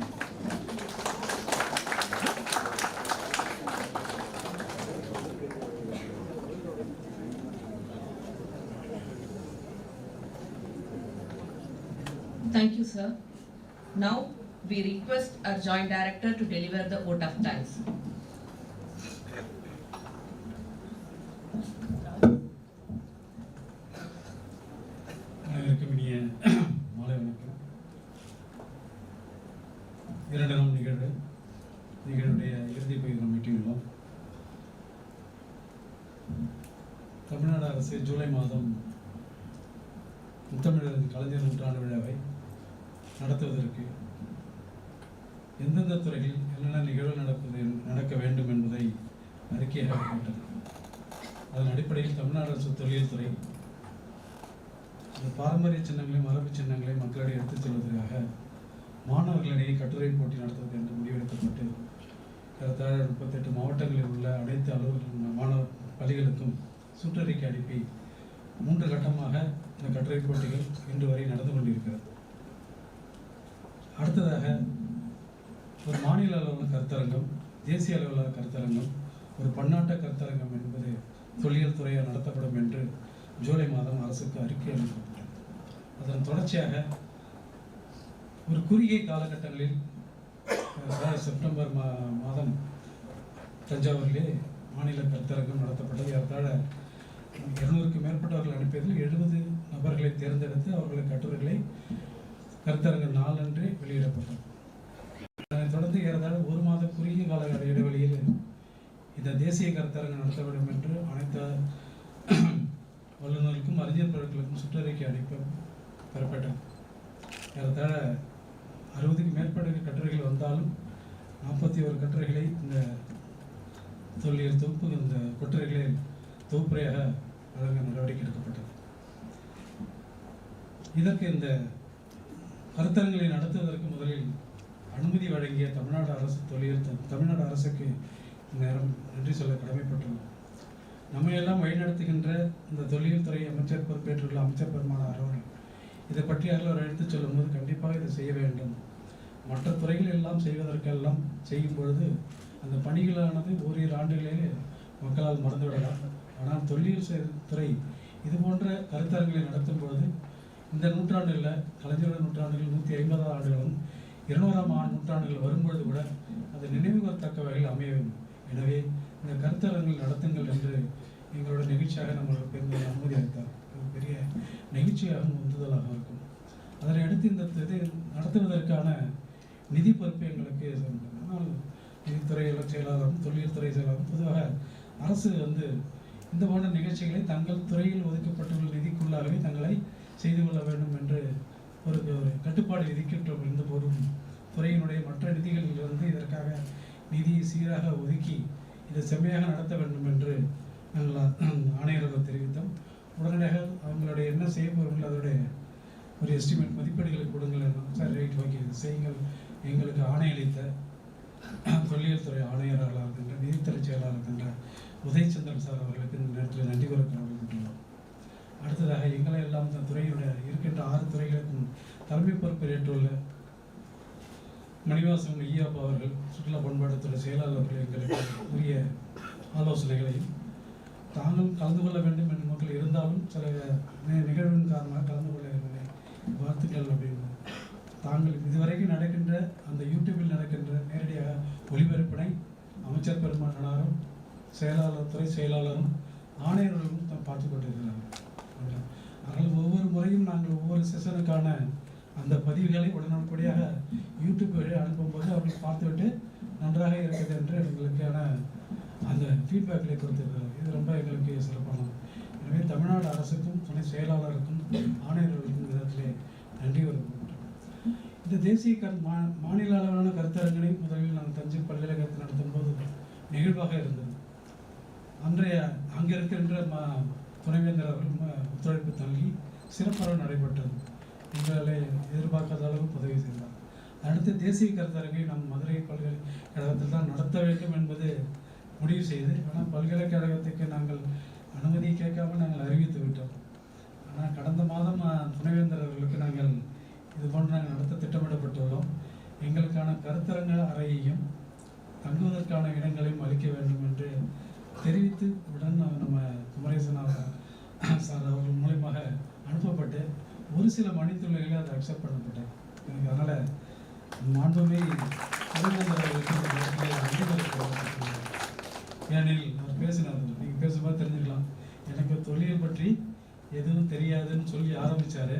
Thank you, sir. Now we request our Joint Director to deliver the vote of thanks. இரண்டாம் நிகழ்வுடைய இறுதி பகிர்வு மீட்டிங்கிலும் தமிழ்நாடு அரசு ஜூலை மாதம் முத்தமிழர் கலைஞர் நூற்றாண்டு விழாவை நடத்துவதற்கு எந்தெந்த துறைகளில் என்னென்ன நிகழ்வு நடக்க வேண்டும் என்பதை அறிக்கையாக போட்டது. அதன் அடிப்படையில் தமிழ்நாடு அரசு தொல்லியல் துறை இந்த பாரம்பரிய சின்னங்களை, மரபு சின்னங்களை மக்களிடையே எடுத்துச் செல்வதற்காக மாணவர்களிடையே கட்டுரை போட்டி நடத்துவது என்று முடிவெடுக்கப்பட்டு ஏறத்தாழ 38 மாவட்டங்களில் உள்ள அனைத்து அலுவலர்கள் மாணவர் பள்ளிகளுக்கும் சுற்றறிக்கை அனுப்பி 3 கட்டமாக இந்த கட்டுரை போட்டிகள் இன்று வரை நடந்து கொண்டிருக்கிறது. அடுத்ததாக ஒரு மாநில அளவில் கருத்தரங்கம், தேசிய அளவில் கருத்தரங்கம், ஒரு பன்னாட்டு கருத்தரங்கம் என்பது தொல்லியல் துறையால் நடத்தப்படும் என்று ஜூலை மாதம் அரசுக்கு அறிக்கை அளிக்கப்பட்டது. அதன் தொடர்ச்சியாக ஒரு குறுகிய காலகட்டங்களில் செப்டம்பர் மாதம் தஞ்சாவூரிலே மாநில கருத்தரங்கம் நடத்தப்பட்டது. ஏறத்தாழ 200க்கும் மேற்பட்டவர்கள் அனுப்பியதில் 70 நபர்களை தேர்ந்தெடுத்து அவர்களுடைய கட்டுரைகளை கருத்தரங்க நாளன்றே வெளியிடப்பட்டது. அதனைத் தொடர்ந்து ஏறத்தாழ 1 மாத குறுகிய கால இடைவெளியில் இந்த தேசிய கருத்தரங்கம் நடத்த வேண்டும் என்று அனைத்து வல்லுநர்களுக்கும் அறிஞர் பொருட்களுக்கும் சுற்றறிக்கை அனுப்ப பெறப்பட்டது. ஏறத்தாழ 60க்கும் மேற்பட்ட கட்டுரைகள் வந்தாலும் 41 கட்டுரைகளை இந்த தொல்லியல் தொகுப்பு இந்த கட்டுரைகளை தொகுப்புரையாக வழங்க நடவடிக்கை எடுக்கப்பட்டது. இதற்கு இந்த கருத்தரங்களை நடத்துவதற்கு முதலில் அனுமதி வழங்கிய தமிழ்நாடு அரசு தமிழ்நாடு அரசுக்கு நேரம் நன்றி சொல்ல கடமைப்பட்டுள்ளோம். நம்மையெல்லாம் வழிநடத்துகின்ற இந்த தொல்லியல் துறை அமைச்சர் பொறுப்பேற்றுள்ள அமைச்சர் பெருமானார் அவர்கள் இதை பற்றி அவர் எடுத்துச் சொல்லும்போது கண்டிப்பாக இதை செய்ய வேண்டும். மற்ற துறைகள் எல்லாம் செய்வதற்கெல்லாம் செய்யும் பொழுது அந்த பணிகளானது ஓரிரு ஆண்டுகளிலே மக்களால் மறந்துவிடலாம். ஆனால் தொல்லியல் துறை இது போன்ற கருத்தரங்களை நடத்தும் பொழுது இந்த நூற்றாண்டில் கலைஞர் நூற்றாண்டுகள் 150 ஆண்டுகளும் 200ஆம் நூற்றாண்டுகள் வரும்பொழுது கூட அது நினைவுகூரத்தக்க வகையில் அமைய வேண்டும். எனவே இந்த கருத்தரங்கள் நடத்துங்கள் என்று எங்களோட நிகழ்ச்சியாக நம்மளுக்கு பெரிய அனுமதி அளித்தார். ஒரு பெரிய நிகழ்ச்சியாகவும் உந்துதலாக இருக்கும். அதனை அடுத்து இந்த இதை நடத்துவதற்கான நிதி பொறுப்பு எங்களுக்கு ஆனால் நிதித்துறை செயலாளரும் தொல்லியல் துறை செயலாளரும் பொதுவாக அரசு இந்த போன்ற நிகழ்ச்சிகளை தங்கள் துறையில் ஒதுக்கப்பட்டுள்ள நிதிக்குள்ளாகவே தங்களை செய்து கொள்ள வேண்டும் என்று ஒரு கட்டுப்பாடு விதிக்கின்றோம். இருந்த போதும் துறையினுடைய மற்ற நிதிகளிலிருந்து இதற்காக நிதியை சீராக ஒதுக்கி இதை செம்மையாக நடத்த வேண்டும் என்று நாங்கள் ஆணையர்கள் தெரிவித்தோம். உடனடியாக அவங்களுடைய என்ன செய்ய போகிறோம் அதோடைய ஒரு எஸ்டிமேட் மதிப்பீடுகளை கொடுங்கள். சார் ரைட் ஓகே செய்யுங்கள். எங்களுக்கு ஆணையளித்த தொல்லியல் துறை ஆணையராக இருக்கின்ற நிதித்துறை செயலாளர் இருக்கின்ற உதயச்சந்திரன் சார் அவர்களுக்கு இந்த நேரத்தில் நன்றி கூற கடமைப்பட்டுள்ளோம். அடுத்ததாக எங்களை எல்லாம் இந்த துறையுடைய இருக்கின்ற 6 துறைகளுக்கும் தலைமை பொறுப்பேற்றுள்ள மணிவாசன் ஐயாப்பா அவர்கள் சுற்றுலா பண்பாட்டுத்துறை செயலாளர்கள் எங்களுக்கு உரிய ஆலோசனைகளையும் தாங்களும் கலந்து கொள்ள வேண்டும் என்ற மக்கள் இருந்தாலும் சில நிகழ்வின் காரணமாக கலந்து கொள்ள வாழ்த்துக்கள் அப்படின்னு தாங்கள் இதுவரைக்கும் நடக்கின்ற அந்த யூடியூபில் நடக்கின்ற நேரடியாக ஒளிபரப்பினை அமைச்சர் பெருமானாரும் செயலாளர் துறை செயலாளரும் ஆணையர்களும் பார்த்து கொண்டிருக்கிறார்கள். அதனால் ஒவ்வொரு முறையும் நாங்கள் ஒவ்வொரு செஷனுக்கான அந்த பதிவுகளை உடனுக்குடியாக யூடியூப் வழி அனுப்பும்போது அவர்கள் பார்த்துவிட்டு நன்றாக இருக்குது என்று எங்களுக்கான அந்த ஃபீட்பேக்களை கொடுத்திருக்கிறார். இது ரொம்ப எங்களுக்கு சிறப்பானது. எனவே தமிழ்நாடு அரசுக்கும் துணை செயலாளருக்கும் ஆணையர்களுக்கும் விதத்திலே நன்றி வருகிறோம். இந்த தேசிய மாநில அளவிலான கருத்தரங்களை முதலில் நாங்கள் தஞ்சை பல்கலைக்கழகத்தில் நடத்தும் போது நிகழ்வாக இருந்தது. அன்றைய அங்கே இருக்கின்ற துணைவேந்தர் அவர்கள் ஒத்துழைப்பு தங்கி சிறப்பாக நடைபெற்றது. எங்களை எதிர்பார்க்காத அளவுக்கு உதவி செய்தார். அடுத்து தேசிய கருத்தரங்கை நம் மதுரை பல்கலைக்கழகத்தில் தான் நடத்த வேண்டும் என்பது முடிவு செய்து, ஆனால் பல்கலைக்கழகத்துக்கு நாங்கள் அனுமதி கேட்காமல் நாங்கள் அறிவித்து விட்டோம். ஆனால் கடந்த மாதம் துணைவேந்தர் அவர்களுக்கு நாங்கள் இது போன்று நாங்கள் நடத்த திட்டமிடப்பட்டுள்ளோம். எங்களுக்கான கருத்தரங்க அறையையும் தங்குவதற்கான இடங்களையும் அளிக்க வேண்டும் என்று தெரிவித்து உடன் நம்ம குமரேசன் சார் அவர்கள் மூலமாக அனுப்பப்பட்டு ஒரு சில மணித்துறைகளில் அதை அக்செப்ட் பண்ணப்பட்டேன். எனக்கு அதனால் மாண்புமை ஏனெனில் அவர் பேசினார், நீங்கள் பேசும்போது தெரிஞ்சுக்கலாம், எனக்கு தொழில் பற்றி எதுவும் தெரியாதுன்னு சொல்லி ஆரம்பித்தார்.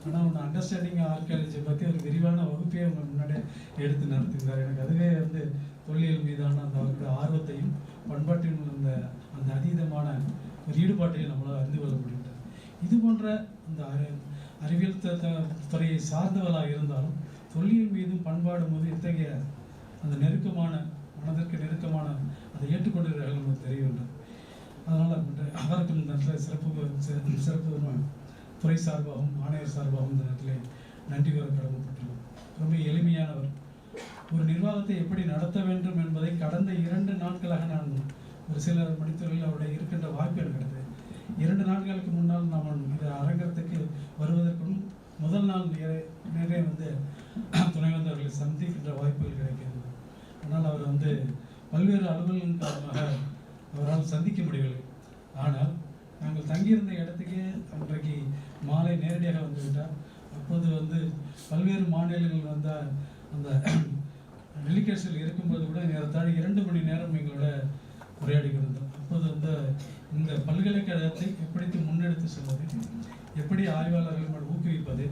ஆனால் ஒன்று அண்டர்ஸ்டாண்டிங் ஆர்கியாலஜி பற்றி ஒரு விரிவான வகுப்பையே அவங்க முன்னாடி எடுத்து நடத்திருந்தார். எனக்கு அதுவே தொல்லியல் மீதான அந்த அவருடைய ஆர்வத்தையும் பண்பாட்டின் அந்த அதீதமான ஒரு ஈடுபாட்டையும் நம்மளால் அறிந்து கொள்ள முடியும். இது போன்ற அந்த அறிவியல் துறையை சார்ந்தவர்களாக இருந்தாலும் தொல்லியல் மீதும் பண்பாடு மீது இத்தகைய அந்த நெருக்கமான மனதிற்கு நெருக்கமான அதை ஏற்றுக்கொண்டிருக்கிறார்கள் நமக்கு தெரிய வேண்டும். அதனால் அவருக்கு இந்த நேரத்தில் சிறப்பு துறை சார்பாகவும் ஆணையர் சார்பாகவும் இந்த நேரத்தில் நன்றி கூற கடமைப்பட்டுள்ளோம். ரொம்ப எளிமையானவர். ஒரு நிர்வாகத்தை எப்படி நடத்த வேண்டும் என்பதை கடந்த 2 நாட்களாக நான் ஒரு சில மணித்துறையில் அவருடைய இருக்கின்ற வாய்ப்பு எனக்கு கிடைத்தது. 2 நாட்களுக்கு முன்னால் நாம் இந்த அரங்கத்துக்கு வருவதற்கும் முதல் நாள் நிறைய துணைவேந்தர்களை சந்திக்கின்ற வாய்ப்புகள் கிடைக்கிறது. ஆனால் அவர் பல்வேறு அலுவல்களின் காரணமாக அவரால் சந்திக்க முடியவில்லை. ஆனால் நாங்கள் தங்கியிருந்த இடத்துக்கே அன்றைக்கு மாலை நேரடியாக வந்துவிட்டார். அப்போது பல்வேறு மாநிலங்கள் வந்த அந்த டெலிகேட்ஸில் இருக்கும்போது கூட ஏறத்தாழ 2 மணி நேரம் எங்களோட உரையாடி கொண்டிருந்தோம். அப்போது இந்த பல்கலைக்கழகத்தை எப்படி முன்னெடுத்து செல்வது, எப்படி ஆய்வாளர்கள் ஊக்குவிப்பது,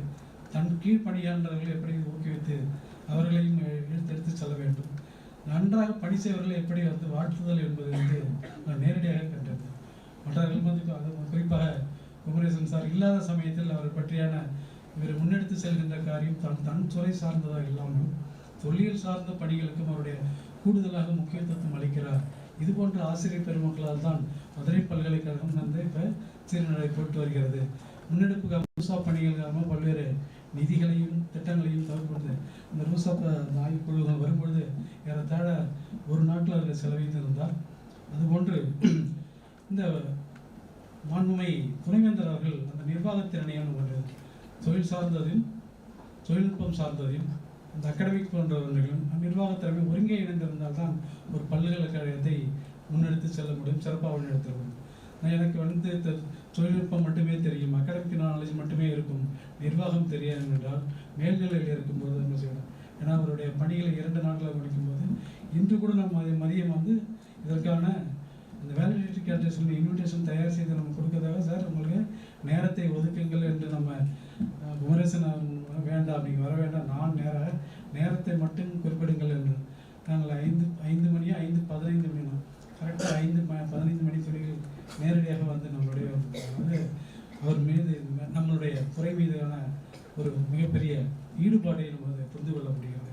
தன் கீழ்ப்பணியாளர்களை எப்படி ஊக்குவித்து அவர்களையும் எடுத்து செல்ல வேண்டும், நன்றாக பணி செய்வர்களை எப்படி வாழ்த்துதல் என்பது நான் நேரடியாக கண்டது. மற்றவர்கள் அது குறிப்பாக குமரேசன் சார் இல்லாத சமயத்தில் அவர் பற்றியான இவர் முன்னெடுத்து செல்கின்ற காரியம் தன் துறை சார்ந்ததாக இல்லாமல் தொல்லியல் சார்ந்த பணிகளுக்கும் அவருடைய கூடுதலாக முக்கியத்துவம் அளிக்கிறார். இது போன்ற ஆசிரியர் பெருமக்களால் தான் மதுரை பல்கலைக்கழகம் இப்போ சீர்நடை போட்டு வருகிறது. முன்னெடுப்பு ரூசா பணிகளுக்காக பல்வேறு நிதிகளையும் திட்டங்களையும் தவிர்ப்பது இந்த ரூசா ஆய்வுக்குழுகள் வரும்பொழுது ஏறத்தாழ ஒரு நாட்டில் அதில் செலவித்திருந்தார். அதுபோன்று இந்த மாண்புமை துணைவேந்தர் அவர்கள் அந்த நிர்வாகத்திறனையான ஒரு தொழில் சார்ந்ததையும் தொழில்நுட்பம் சார்ந்ததையும் அந்த அகாடமிக் போன்றவர்களும் நிர்வாகத்திறமை ஒருங்கே இணைந்திருந்தால் தான் ஒரு பல்கலைக்கழகத்தை முன்னெடுத்து செல்ல முடியும், சிறப்பாக முன்னெடுத்த முடியும். எனக்கு தொழில்நுட்பம் மட்டுமே தெரியும், அகாடமிக் நாலேஜ் மட்டுமே இருக்கும், நிர்வாகம் தெரியாது என்றால் மேல்நிலையில் இருக்கும்போது என்ன செய்யணும். ஏன்னா அவருடைய பணிகளை 2 நாட்களில் முடிக்கும்போது இன்று கூட நம்ம மதியம் இதற்கான இந்த வேலிடிட்டி கேட்டேஷன் இன்விடேஷன் தயார் செய்து நம்ம கொடுக்கறதாக சார் உங்களுக்கு நேரத்தை ஒதுக்குங்கள் என்று நம்ம குமரேசன் வேண்டாம், நீங்கள் வர வேண்டாம், நான் நேரத்தை மட்டும் குறிப்பிடுங்கள் என்று நாங்கள் 5 மணியா 5:15 மணி கரெக்டாக 5:15 மணி துறைகள் நேரடியாக நம்மளுடைய அவர் மீது நம்மளுடைய துறை மீதான ஒரு மிகப்பெரிய ஈடுபாட்டை நம்ம புரிந்து கொள்ள முடிகிறது.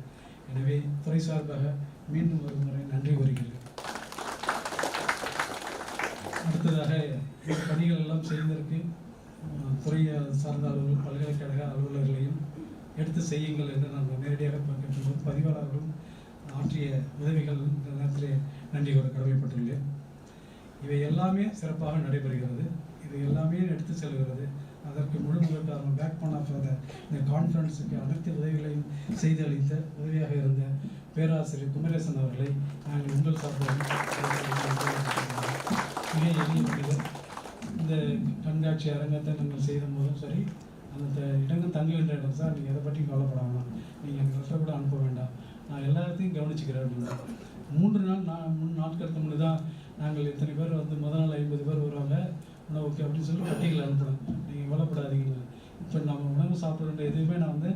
எனவே துறை சார்பாக மீண்டும் ஒரு முறை நன்றி கூறுகிறேன். அடுத்ததாக இந்த பணிகள் எல்லாம் செய்வதற்கு துறை சார்ந்த அலுவலர்கள் பல்கலைக்கழக அலுவலர்களையும் எடுத்து செய்யுங்கள் என்று நாங்கள் நேரடியாக பார்க்கின்றோம். பதிவாளர்களும் ஆற்றிய உதவிகள் இந்த நேரத்தில் நன்றி கூற கடமைப்பட்டுள்ளேன். இவை எல்லாமே சிறப்பாக நடைபெறுகிறது, இது எல்லாமே எடுத்து செல்கிறது. அதற்கு முழு காரணம் பேக் போன் ஆஃப் இந்த கான்ஃபரன்ஸுக்கு அனைத்து உதவிகளையும் செய்தளித்த உதவியாக இருந்த பேராசிரியர் குமரேசன் அவர்களை நாங்கள் உங்கள் சார்பாக மிக எளிய மனிதர். இந்த கண்காட்சி அரங்கத்தை நாங்கள் செய்த போதும் சரி, அந்த இடங்கள் தங்குகின்ற இடம் சார், நீங்கள் எதை பற்றியும் கவலைப்பட வேண்டாம், நீங்கள் எனக்கு லெட்டர் கூட அனுப்ப வேண்டாம், நான் எல்லாத்தையும் கவனிச்சுக்கிறேன் அப்படின்னு. 3 நாட்களுக்கு முன்னாடி தான் நாங்கள் இத்தனை பேர் வந்து முதல் நாள் 50 பேர் வருவாங்க உணவுக்கு அப்படின்னு சொல்லி பட்டியல் அனுப்பணும், நீங்கள் கவலைப்படாதீங்க. இப்போ நம்ம உணவு சாப்பிட்ற எதுவுமே நான் வந்து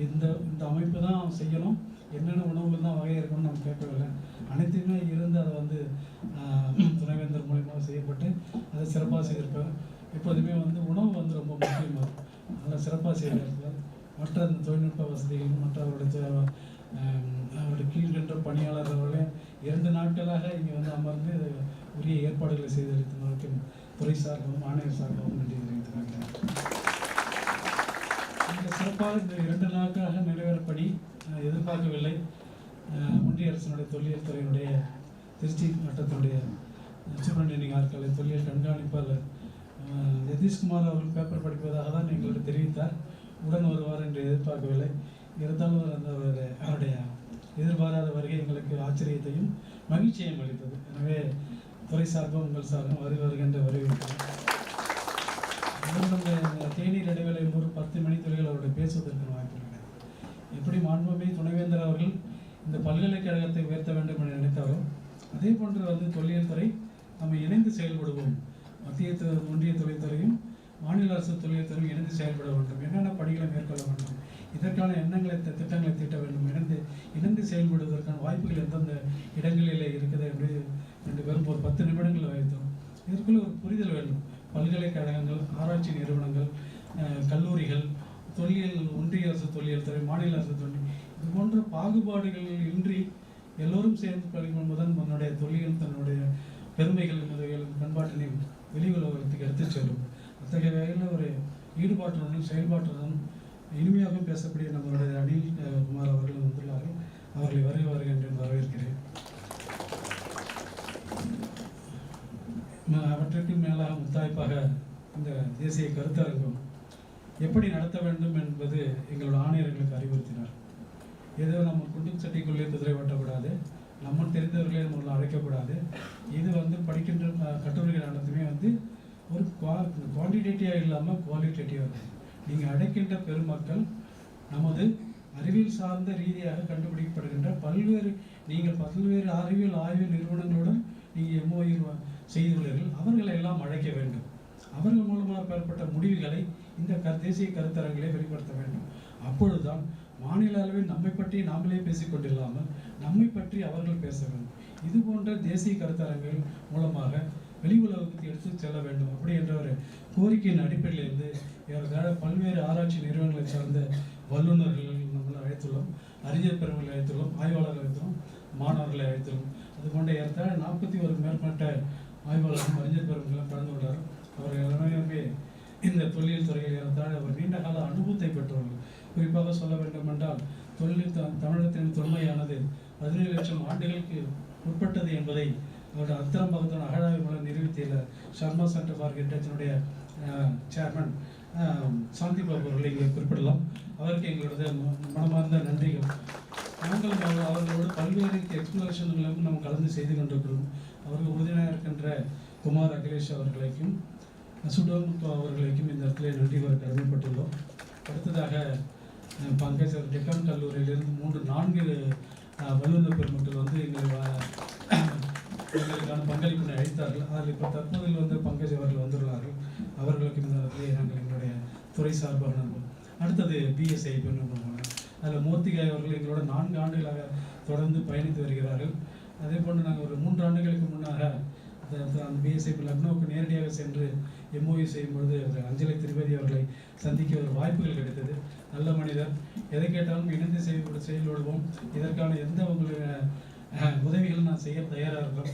இந்த அமைப்பு தான் செய்யணும், என்னென்ன உணவுகள் தான் வகை இருக்கணும்னு நம்ம கேட்கவில்லை, அனைத்துமே இருந்து அதை வந்து துணைவேந்தர் மூலியமாக செய்யப்பட்டு அதை சிறப்பாக செய்திருப்பார். எப்போதுமே வந்து உணவு வந்து ரொம்ப முக்கியமாக நல்லா சிறப்பாக செய்திருப்பார். மற்ற அந்த தொழில்நுட்ப வசதிகள் மற்ற அவருடைய கீழ்கின்ற பணியாளர்களே 2 நாட்களாக இங்கே வந்து அமர்ந்து உரிய ஏற்பாடுகளை செய்தளித்தவர்களுக்கு துறை சார்பாகவும் ஆணையர் சார்பாகவும் நன்றி தெரிவித்துக் இந்த சிறப்பாக இந்த 2 நாட்களாக நிறைவேறப்படி எதிர்பார்க்கவில்லை. ஒன்றிய அரசினுடைய தொல்லியல் துறையினுடைய திருச்சி மட்டத்தினுடைய சூப்பரண்டிங் ஆர்காலை தொல்லியல் கண்காணிப்பாளர் யதீஷ்குமார் அவர்கள் பேப்பர் படிப்பதாக தான் எங்களுக்கு தெரிவித்தார். உடன் வருவார் என்று எதிர்பார்க்கவில்லை. இருந்தாலும் அந்த அவருடைய எதிர்பாராத வருகை எங்களுக்கு ஆச்சரியத்தையும் மகிழ்ச்சியையும் அளித்தது. எனவே துறை சார்பும் உங்கள் சார்பும் வருகின்ற வரவேற்கிறேன். அவர்களுடைய தேநீர் இடைவேளை 10 மணி துறைகள் அவருடைய பேசுவதற்கு வாய்ப்பு கிடையாது. எப்படி மாண்புமிகு துணைவேந்தர் அவர்கள் இந்த பல்கலைக்கழகத்தை உயர்த்த வேண்டும் என்று நினைத்தாரோ அதே போன்று வந்து தொல்லியல் துறை நம்ம இணைந்து செயல்படுவோம். மத்திய ஒன்றிய தொழில்துறையும் மாநில அரசு தொழில் துறையும் இணைந்து செயல்பட வேண்டும். என்னென்ன பணிகளை மேற்கொள்ள வேண்டும், இதற்கான எண்ணங்களை திட்டங்களை தீட்ட வேண்டும். இணைந்து செயல்படுவதற்கான வாய்ப்புகள் எந்தெந்த இடங்களில் இருக்குது என்று 2 பேரும் ஒரு 10 நிமிடங்கள் வைத்தோம். இதற்குள்ள ஒரு புரிதல் வேண்டும். பல்கலைக்கழகங்கள், ஆராய்ச்சி நிறுவனங்கள், கல்லூரிகள், தொல்லியல் ஒன்றிய அரசு தொல்லியல் துறை, மாநில அரசு தொழில், இது போன்ற பாகுபாடுகள் இன்றி எல்லோரும் சேர்ந்து படிக்கும் முதன் தன்னுடைய தொல்லியல் தன்னுடைய பெருமைகள் உதவிகளும் பண்பாட்டினையும் வெளி உலகத்துக்கு எடுத்துச் செல்லும். அத்தகைய வகையில் ஒரு ஈடுபாட்டுடனும் செயல்பாட்டுடனும் இனிமையாக பேசக்கூடிய நம்மளுடைய அனில் குமார் அவர்கள் வந்துள்ளார்கள். அவர்களை வருக என்று வரவேற்கிறேன். அவற்றிற்கு மேலாக முத்தாய்ப்பாக இந்த தேசிய கருத்தரங்கம் எப்படி நடத்த வேண்டும் என்பது எங்களோட ஆணையர்களுக்கு அறிவுறுத்தினார். ஏதோ நம்ம குண்டு சட்டிக்குள்ளே குதிரை ஓட்டக்கூடாது, நம்ம தெரிந்தவர்களே நம்ம அழைக்கக்கூடாது. இது வந்து படிக்கின்ற கட்டுரைகள் அனைத்துமே வந்து ஒரு குவான்டிடேட்டிவாக இல்லாமல் குவாலிட்டேட்டிவாக இருக்குது. நீங்கள் அழைக்கின்ற பெருமக்கள் நமது அறிவியல் சார்ந்த ரீதியாக கண்டுபிடிக்கப்படுகின்ற பல்வேறு அறிவியல் ஆய்வு நிறுவனங்களுடன் நீங்கள் எம்ஓயு செய்துள்ளீர்கள். அவர்களை எல்லாம் அழைக்க வேண்டும். அவர்கள் மூலமாக பெறப்பட்ட முடிவுகளை இந்த தேசிய கருத்தரங்களை வெளிப்படுத்த வேண்டும். அப்பொழுதுதான் மாநில அளவில் நம்மை பற்றி நாங்களே பேசிக்கொண்டில்லாமல் நம்மை பற்றி அவர்கள் பேச வேண்டும். இது போன்ற தேசிய கருத்தரங்குகள் மூலமாக வெளி உலகத்துக்கு எடுத்து செல்ல வேண்டும். அப்படி என்ற ஒரு கோரிக்கையின் அடிப்படையிலிருந்து ஏறத்தாழ பல்வேறு ஆராய்ச்சி நிறுவனங்களை சார்ந்த வல்லுநர்கள் நம்மளை அழைத்துள்ளோம், அறிஞர் பெருமக்களை அழைத்துள்ளோம், ஆய்வாளர்கள் அழைத்துள்ளோம், மாணவர்களை அழைத்துள்ளோம். அதுபோன்ற ஏறத்தாழ 41 மேற்பட்ட ஆய்வாளர்களும் அறிஞர் பெருமக்களும் கலந்து கொண்டார். அவர்கள் எல்லாமே இந்த தொல்லியல் துறையில் ஏறத்தாழ ஒரு நீண்ட கால அனுபவத்தை பெற்றவர்கள். குறிப்பாக சொல்ல வேண்டும் என்றால் தமிழகத்தின் தொன்மையானது 17 லட்சம் ஆண்டுகளுக்கு உட்பட்டது என்பதை அவருடைய அத்திரம்பகத்தின் அகழாய்வு மூலம் நிரூபித்த சர்மா சென்டர் ஃபார் ஹெரிட்டேஜினுடைய சேர்மன் சாந்தி பாபு அவர்களை இங்கே குறிப்பிடலாம். அவருக்கு எங்களோட மனமார்ந்த நன்றிகள். நாங்கள் அவர்களோடு பல்வேறு எக்ஸ்பிளரேஷன்களும் நாம் கலந்து செய்து கொண்டிருக்கிறோம். அவர்கள் உறுதியாக இருக்கின்ற குமார், அகிலேஷ் அவர்களுக்கும் சுடோமுத்து அவர்களுக்கும் இந்த இடத்துல நன்றி வர கடமைப்பட்டுள்ளோம். அடுத்ததாக பங்கஜ் டெக்கான் கல்லூரியிலிருந்து 3-4 வல்லுநர் பெருமக்கள் வந்து எங்களுக்கான பங்களிப்பினை அளித்தார்கள். அதில் இப்போ தற்போதில் வந்து பங்கஜ் அவர்கள் வந்துள்ளார்கள். அவர்களுக்கு இந்த இடத்துல நாங்கள் எங்களுடைய துறை சார்பாக நம்புவோம். அடுத்தது பிஎஸ்ஐ பெருமைப்படுவாங்க. அதில் மூர்த்திகாய் அவர்கள் எங்களோட 4 ஆண்டுகளாக தொடர்ந்து பயணித்து வருகிறார்கள். அதே போன்று நாங்கள் ஒரு 3 ஆண்டுகளுக்கு முன்னாக அந்த பிஎஸ்ஐ லக்னோவுக்கு நேரடியாக சென்று எம்ஓயு செய்யும்பொழுது அஞ்சலி திருப்பதி அவர்களை சந்திக்க ஒரு வாய்ப்புகள் கிடைத்தது. நல்ல மனிதர், எதை கேட்டாலும் இணைந்து செயல்படுவோம். இதற்கான எந்த உங்களுடைய உதவிகளும் நான் செய்ய தயாராக இருக்கிறோம்.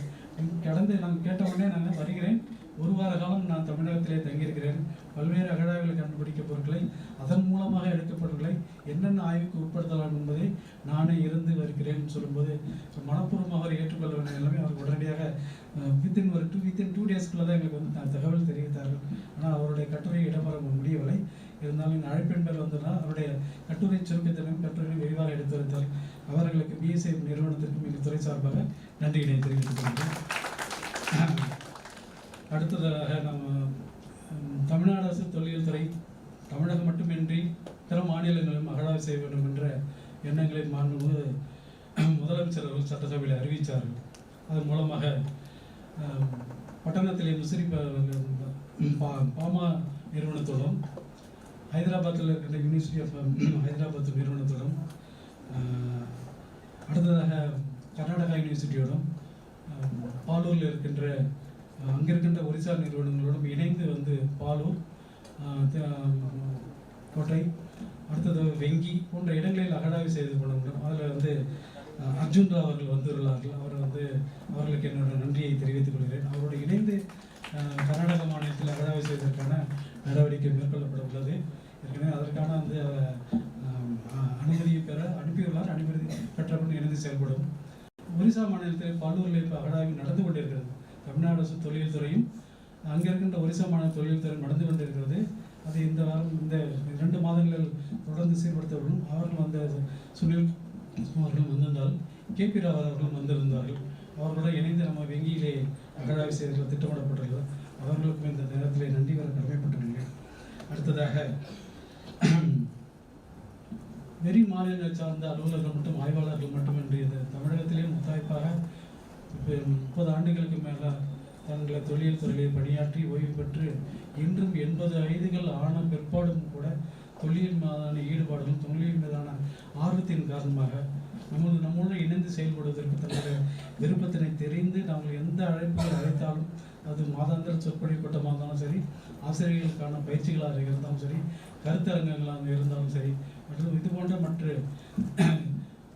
கடந்து நாங்கள் கேட்ட உடனே நாங்கள் வருகிறேன், ஒரு வார காலம் நான் தமிழகத்திலே தங்கியிருக்கிறேன். பல்வேறு அகழாய்வில் கண்டுபிடிக்க பொருட்களை அதன் மூலமாக எடுக்கப்பொருட்களை என்னென்ன ஆய்வுக்கு உட்படுத்தலாம் என்பதை நானே இருந்து வருகிறேன் சொல்லும்போது மனப்பூர்வமாக அவர் ஏற்றுக்கொள்ள வேண்டிய நிலைமை அவர் உடனடியாக வித்தின் 2 டேஸ்க்குள்ளே தான் எங்களுக்கு வந்து தகவல் தெரிவித்தார்கள். ஆனால் அவருடைய கட்டுரை இடம்பெற முடியவில்லை. இருந்தாலும் இந்த அழைப்பின் பேர் வந்ததுனால் அவருடைய கட்டுரை சுருக்கத்திலும் கட்டுரை விரிவாக எடுத்து வைத்தார். அவர்களுக்கு பிஎஸ்ஐ நிறுவனத்திற்கும் எங்கள் துறை சார்பாக நன்றியினை தெரிவித்துக் கொள்கிறேன். அடுத்ததாக நம்ம தமிழ்நாடு அரசு தொல்லியல் துறை தமிழகம் மட்டுமின்றி பிற மாநிலங்களிலும் அகழாய்வு செய்ய வேண்டும் என்ற எண்ணங்களை மாண்புமிகு முதலமைச்சர் அவர்கள் சட்டசபையில் அறிவித்தார்கள். அதன் மூலமாக பட்டணத்திலே முசிறி பாமா நிறுவனத்தோடும் ஹைதராபாத்தில் இருக்கின்ற யூனிவர்சிட்டி ஆஃப் ஹைதராபாத் நிறுவனத்தோடும் அடுத்ததாக கர்நாடகா யூனிவர்சிட்டியோடும் பாலூரில் இருக்கின்ற அங்கே இருக்கின்ற ஒரிசா நிறுவனங்களோடும் இணைந்து வந்து பாலூர் கோட்டை அடுத்தது வெங்கி போன்ற இடங்களில் அகழாய்வு செய்து கொள்ள முடியும். அதில் வந்து அர்ஜுன் ராவ் அவர்கள் வந்துள்ளார்கள். அவர்களுக்கு என்னோட நன்றியை தெரிவித்துக் கொள்கிறேன். அவரோடு இணைந்து கர்நாடக மாநிலத்தில் அகழாய்வு செய்வதற்கான நடவடிக்கை மேற்கொள்ளப்பட உள்ளது. ஏற்கனவே அதற்கான வந்து அனுமதியை பெற அனுப்பியுள்ளார். அனுமதி பெற்றவுடன் இணைந்து செயல்படும். ஒரிசா மாநிலத்தில் பாலூரில் இப்போ அகழாய்வு நடந்து கொண்டிருக்கிறது. தமிழ்நாடு அரசு தொழில் துறையும் அங்கே இருக்கின்ற ஒரிசா மாநில தொழில் துறை நடந்து கொண்டிருக்கிறது. அது இந்த வாரம் இந்த 2 மாதங்களில் தொடர்ந்து சீர்படுத்தப்படும். அவர்கள் வந்த சுனில் அவர்களும் வந்திருந்தால் கேபி ராவ் அவர்களும் வந்திருந்தார்கள். அவர்களுடன் இணைந்து நம்ம வெங்கியிலே அகழாய்வு செய்திருக்கிற திட்டமிடப்பட்டுள்ளது. அவர்களுக்கும் இந்த நேரத்தில் நன்றி வர கடமைப்பட்டுள்ளேன். அடுத்ததாக வெறி மாநிலங்களை சார்ந்த அலுவலர்கள் மட்டும் ஆய்வாளர்கள் மட்டுமின்றி இந்த தமிழகத்திலே முத்தாய்ப்பாக இப்போ 30 ஆண்டுகளுக்கு மேலே தங்களை தொழில் துறையிலே பணியாற்றி ஓய்வு பெற்று இன்றும் 80 வயதுகள் ஆன பிற்பாடும் கூட தொழில் மீதான ஈடுபாடுகளும் தொழில் மீதான ஆர்வத்தின் காரணமாக நம்மோடு இணைந்து செயல்படுவதற்கு தங்களுடைய விருப்பத்தினை தெரிந்து நாங்கள் எந்த அழைப்புகளை அழைத்தாலும் அது மாதாந்திர சொற்பொழிவு கூட்டமாக இருந்தாலும் சரி, ஆசிரியர்களுக்கான பயிற்சிகளாக இருந்தாலும் சரி, கருத்தரங்கங்களாக இருந்தாலும் சரி, மற்றும் இது போன்ற மற்ற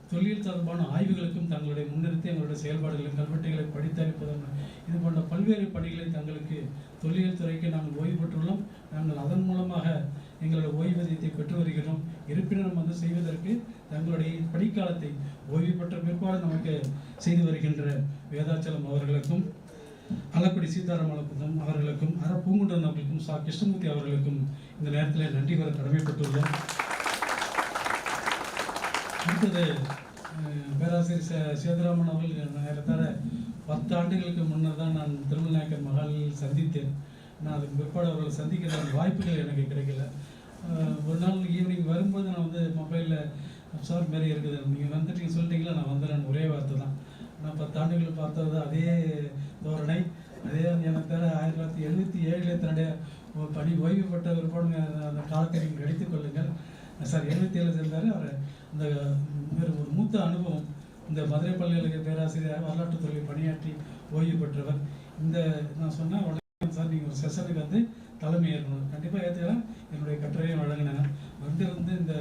தொழில் தொடர்பான ஆய்வுகளுக்கும் தங்களுடைய முன்னிறுத்தி எங்களுடைய செயல்பாடுகளையும் கல்வெட்டுகளை படித்தளிப்பதன் இது போன்ற பல்வேறு பணிகளை தங்களுக்கு தொல்லியல் துறைக்கு நாங்கள் ஓய்வு பெற்றுள்ளோம். நாங்கள் அதன் மூலமாக எங்களுடைய ஓய்வூதியத்தை பெற்று வருகிறோம். இருப்பினும் வந்து செய்வதற்கு தங்களுடைய படிக்காலத்தை ஓய்வு பெற்ற பிற்பாடு நமக்கு செய்து வருகின்ற வேதாச்சலம் அவர்களுக்கும் அலக்குடி சீதாராமலபுரம் அவர்களுக்கும் பூங்குன்றன் அவர்களுக்கும் கிருஷ்ணமூர்த்தி அவர்களுக்கும் இந்த நேரத்தில் நன்றி வர கடமைப்பட்டுள்ளோம். அடுத்தது பேராசிரியர் சேதுராமன் அவர்கள் ஏறத்தாழ 10 ஆண்டுகளுக்கு முன்னர் தான் நான் திருமல்நாயக்கர் மகாலில் சந்தித்தேன். நான் அதுக்கு பிற்பாடு அவர்களை சந்திக்கிற வாய்ப்புகள் எனக்கு கிடைக்கல. ஒரு நாள் ஈவினிங் வரும்போது நான் வந்து மொபைலில் சார் மாரி இருக்குது, நீங்கள் வந்துட்டு நீங்கள் சொல்லிட்டீங்களா, நான் வந்துடுறேன் ஒரே வார்த்தை தான். நான் 10 ஆண்டுகள் பார்த்தது அதே தோரணை, அதே எனக்கு தர 1977 தன்னுடைய பணி ஓய்வு பெற்ற பிற்பாடு அந்த காலத்தை நீங்கள் எடுத்துக்கொள்ளுங்கள். சார் 77 இருந்தார். அவர் அந்த ஒரு மூத்த அனுபவம், இந்த மதுரை பல்கலைக்கழக பேராசிரியர் வரலாற்று துறையில் பணியாற்றி ஓய்வு பெற்றவர். இந்த நான் சொன்னேன் உடனே சார் நீங்கள் ஒரு செஷனுக்கு வந்து தலைமை ஏற்கணும், கண்டிப்பாக ஏற்றுக்கிறேன். என்னுடைய கட்டுரையை வழங்கினேன். வந்திருந்து இந்த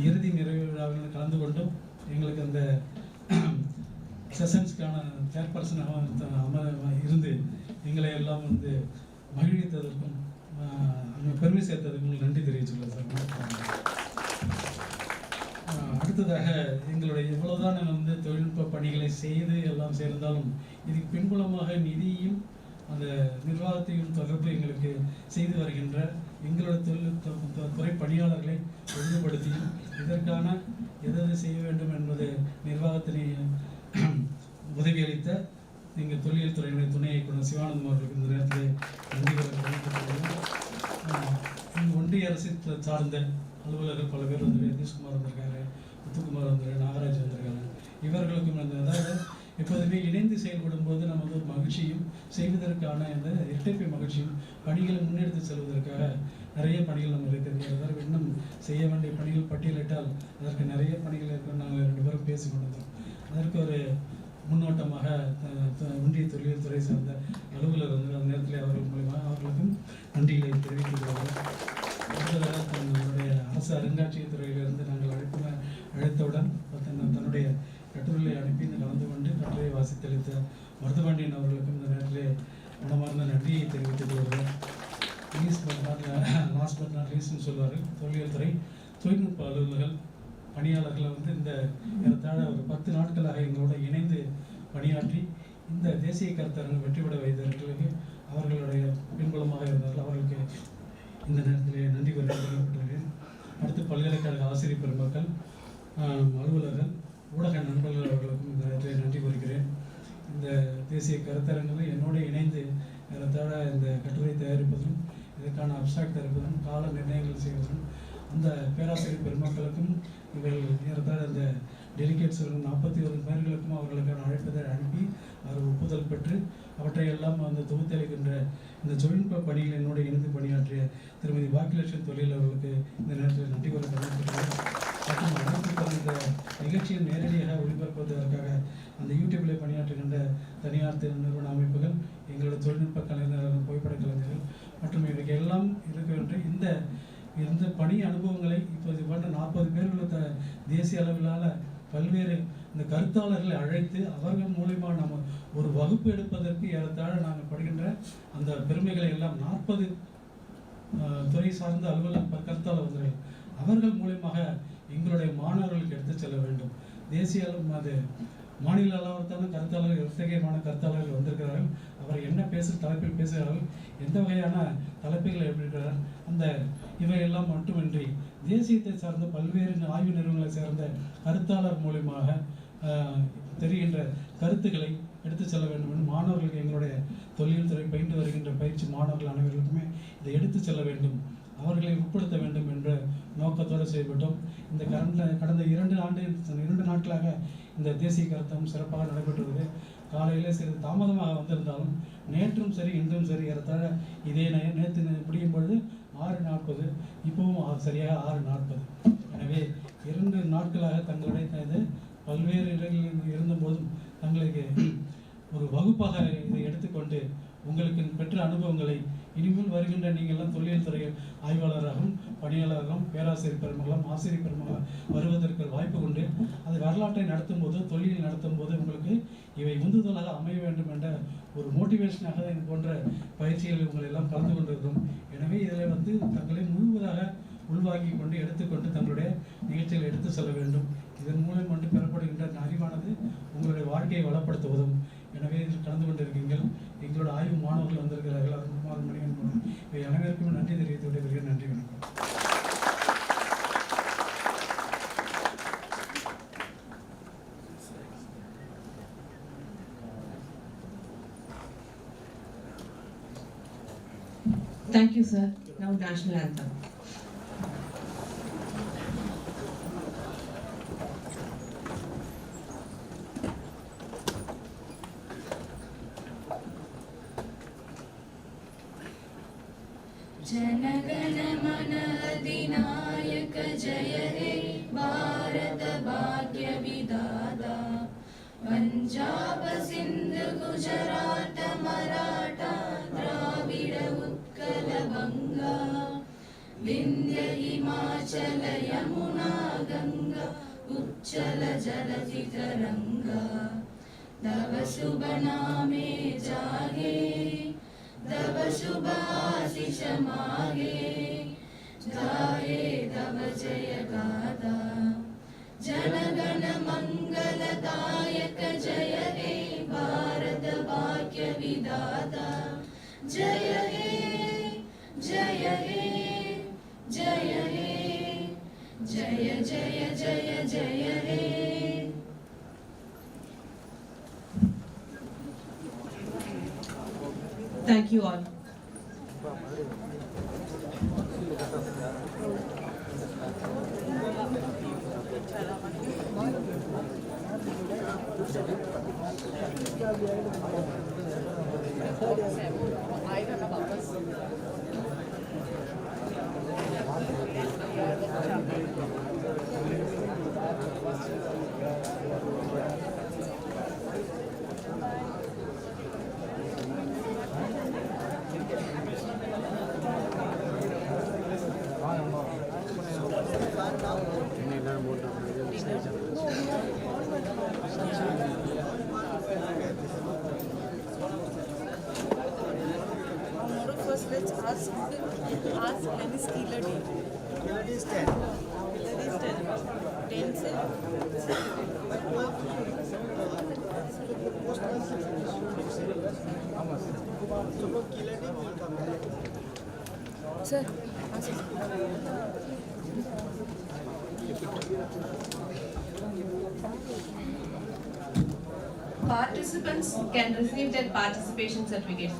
இறுதி நிறைவு விழாவில் கலந்து கொண்டும் எங்களுக்கு அந்த செஷன்ஸ்க்கான சேர்பர்சனாக இருந்து எங்களை எல்லாம் வந்து மகிழ்வித்ததற்கும் அங்கே பெருமை சேர்த்ததுக்கும் நன்றி தெரிவிச்சுள்ளேன் சார். அடுத்ததாக எங்களுடைய இவ்வளவுதான் வந்து தொழில்நுட்ப பணிகளை செய்து எல்லாம் சேர்ந்தாலும் இதுக்கு பின்புலமாக நிதியும் அந்த நிர்வாகத்தையும் தொடர்பு எங்களுக்கு செய்து வருகின்ற எங்களுடைய தொழில்நுட்ப துறை பணியாளர்களை ஒழுங்குபடுத்தியும் இதற்கான எதை செய்ய வேண்டும் என்பது நிர்வாகத்தினை உதவியளித்த எங்கள் தொல்லியல் துறையினுடைய துணை இயக்குனர் சிவானந்தம் அவர்களுக்கு இந்த நேரத்தில் நன்றி. ஒன்றிய அரசு சார்ந்த அலுவலர்கள் பல பேர் வந்து நிதிஷ்குமார் வந்திருக்காரு, முத்துக்குமார் வந்திருக்காரு, நாகராஜ் வந்திருக்காங்க. இவர்களுக்கும் அதாவது எப்போதுமே இணைந்து செயல்படும் போது நமக்கு ஒரு மகிழ்ச்சியும் செய்வதற்கான இந்த இரட்டைப்பை மகிழ்ச்சியும் பணிகளை முன்னெடுத்து செல்வதற்காக நிறைய பணிகள் நம்ம இருக்கிறது. இன்னும் செய்ய வேண்டிய பணிகள் பட்டியலிட்டால் அதற்கு நிறைய பணிகள் இருக்கிற நாங்கள் 2 பேரும் பேசி கொண்டிருந்தோம். அதற்கு ஒரு முன்னோட்டமாக ஒன்றிய தொழில் துறை சார்ந்த அலுவலர் வந்து அந்த நேரத்தில் அவர்கள் மூலமாக அவர்களுக்கும் நன்றிகளை தெரிவித்துக் கொள்வோம். அடுத்ததாக நம்மளுடைய அரசு அருங்காட்சியக துறையிலிருந்து நாங்கள் அழைத்தவுடன் தன்னுடைய கட்டுரையை அனுப்பி கலந்து கொண்டு கட்டுரையை வாசித்தளித்த மருதுபாண்டியன் அவர்களுக்கும் இந்த நேரத்தில் மனமார்ந்த நன்றியை தெரிவித்துக் கொள்கிறேன். லாஸ்ட் பட் நாட் லீஸ்ட்னு சொல்வார். தொல்லியல் துறை தொழில்நுட்ப அலுவலர்கள் பணியாளர்களை இந்த ஏறத்தாழ ஒரு 10 நாட்களாக எங்களோட இணைந்து பணியாற்றி இந்த தேசிய கருத்தரங்கு வெற்றிபெற வைத்தவர்களுக்கு அவர்களுடைய பின்புலமாக இருந்தார்கள். அவர்களுக்கு இந்த நேரத்தில் நன்றி தெரிவிக்கப்பட்டிருக்கிறேன். அடுத்து பல்கலைக்கழக ஆசிரியர் பெருமக்கள், அலுவலர்கள், ஊடக நண்பர்கள் அவர்களுக்கும் இந்த நேரத்தில் நன்றி கூறுகிறேன். இந்த தேசிய கருத்தரங்கில் என்னோடு இணைந்து ஏறத்தாழ இந்த கட்டுரை தயாரிப்பதும் இதற்கான அப்சாக்ட் தயாரிப்பதும் கால நிர்ணயங்கள் செய்வதும் அந்த பேராசிரியர் பெருமக்களுக்கும் இவர்கள் ஏறத்தாழ இந்த டெலிகேட்ஸ் 41 பேர்களுக்கும் அவர்களுக்கான அழைப்பதை அனுப்பி அவர் ஒப்புதல் பெற்று அவற்றையெல்லாம் தொகுத்தளிக்கின்ற இந்த தொழில்நுட்ப பணியில் என்னோடு இணைந்து பணியாற்றிய திருமதி பாக்கியலட்சுமி தொழில் அவர்களுக்கு இந்த நேரத்தில் நன்றி கூற கடமைப்பட்டுள்ளேன். மற்றும் அனைத்து இந்த நிகழ்ச்சியில் நேரடியாக ஒளிபரப்புவதற்காக அந்த யூடியூப்பில் பணியாற்றுகின்ற தனியார் நிறுவன அமைப்புகள், எங்களோட தொழில்நுட்ப கலைஞர்கள், புகைப்பட கலைஞர்கள் மற்றும் இவைக்கு எல்லாம் இருக்கின்ற இந்த பணி அனுபவங்களை இப்போது போன்ற 40 பேர்களுக்கு தேசிய அளவிலான பல்வேறு இந்த கருத்தாளர்களை அழைத்து அவர்கள் மூலமா நம்ம ஒரு வகுப்பு எடுப்பதற்கு ஏறத்தாழ நாங்கள் படுகின்ற அந்த பெருமைகளை எல்லாம் 40 துறை சார்ந்த அலுவலர் கருத்தாளர்கள் அவர்கள் மூலமாக எங்களுடைய மாணவர்களுக்கு எடுத்து செல்ல வேண்டும். தேசிய அளவு அது மாநில அளவிலான கருத்தாளர்கள் எத்தகையமான கருத்தாளர்கள் வந்திருக்கிறார்கள், அவர் என்ன தலைப்பில் பேசுகிறார்கள், எந்த வகையான தலைப்புகளை எடுக்கிறார்கள், அந்த இவையெல்லாம் மட்டுமின்றி தேசியத்தை சார்ந்த பல்வேறு ஆய்வு நிறுவனங்களை சேர்ந்த கருத்தாளர் மூலமாக தெரிகின்ற கருத்துக்களை எடுத்து செல்ல வேண்டும் என்று மாணவர்களுக்கு எங்களுடைய தொழில் துறை பயின்று வருகின்ற பயிற்சி மாணவர்கள் அனைவர்களுக்குமே இதை எடுத்து செல்ல வேண்டும், அவர்களை உட்படுத்த வேண்டும் என்ற நோக்கத்தோடு செயல்பட்டோம். இந்த கடந்த 2 நாட்களாக இந்த தேசிய கருத்தம் சிறப்பாக நடைபெற்றுள்ளது. காலையிலே சிறிது தாமதமாக வந்திருந்தாலும் நேற்றும் சரி இன்றும் சரி ஏறத்தாழ இதே நேற்று முடியும் பொழுது 6:40, இப்போவும் சரியாக 6:40. எனவே 2 நாட்களாக தங்களுடைய பல்வேறு இடங்களில் இருந்தபோதும் தங்களுக்கு ஒரு வகுப்பாக இதை எடுத்துக்கொண்டு உங்களுக்கு பெற்ற அனுபவங்களை இனிமேல் வருகின்ற நீங்கள்லாம் தொழில் துறை ஆய்வாளராகவும் பணியாளர்களும் பேராசிரியர் பெருமகளும் ஆசிரியர் பெருமகளும் வருவதற்கு வாய்ப்பு கொண்டு அது வரலாற்றை நடத்தும் போது தொழில் நடத்தும் போது உங்களுக்கு இவை உந்துதலாக அமைய வேண்டும் என்ற ஒரு மோட்டிவேஷனாக இது போன்ற பயிற்சிகள் உங்களை எல்லாம் கலந்து கொண்டிருக்கிறோம். எனவே இதில் தங்களை முழுவதாக உள்வாங்கி கொண்டு எடுத்துக்கொண்டு தங்களுடைய நிகழ்ச்சிகளை எடுத்து செல்ல வேண்டும். இதன் மூலம் கொண்டு பெறப்படுகின்ற அறிவானது உங்களுடைய வாழ்க்கையை வளப்படுத்துவதும். எனவே இதில் கலந்து கொண்டிருக்கீங்கள். எங்களோட ஆய்வு மாணவர்கள் வந்திருக்கிறார்கள். அருண்குமார் மணிகன் இவை அனைவருக்கும் நன்றி தெரிவித்து விடைபெறுகிறேன். நன்றி, வணக்கம். Thank you, sir. Now national anthem. जनगण मन अधिनायक जय हे भारत भाग्य विधाता पंजाब सिंध गुजरात मराठा द्राविड उत्कल बंगा विंध्य हिमाचल यमुना गंगा उच्चल जलधि तरंगा तव शुभ नामे जागे तव शुभ आशीष मागे गाये तव जय गाथा जनगण मंगलदायक जय हे भारत भाग्य विधाता जय हे जय हे जय हे जय जय जय जय हे. Thank you all. Let's ask when is Kila day? Kila day is 10. Kila day is 10. 10 se? So Kila day will come. Sir. Participants can receive their participation certificate.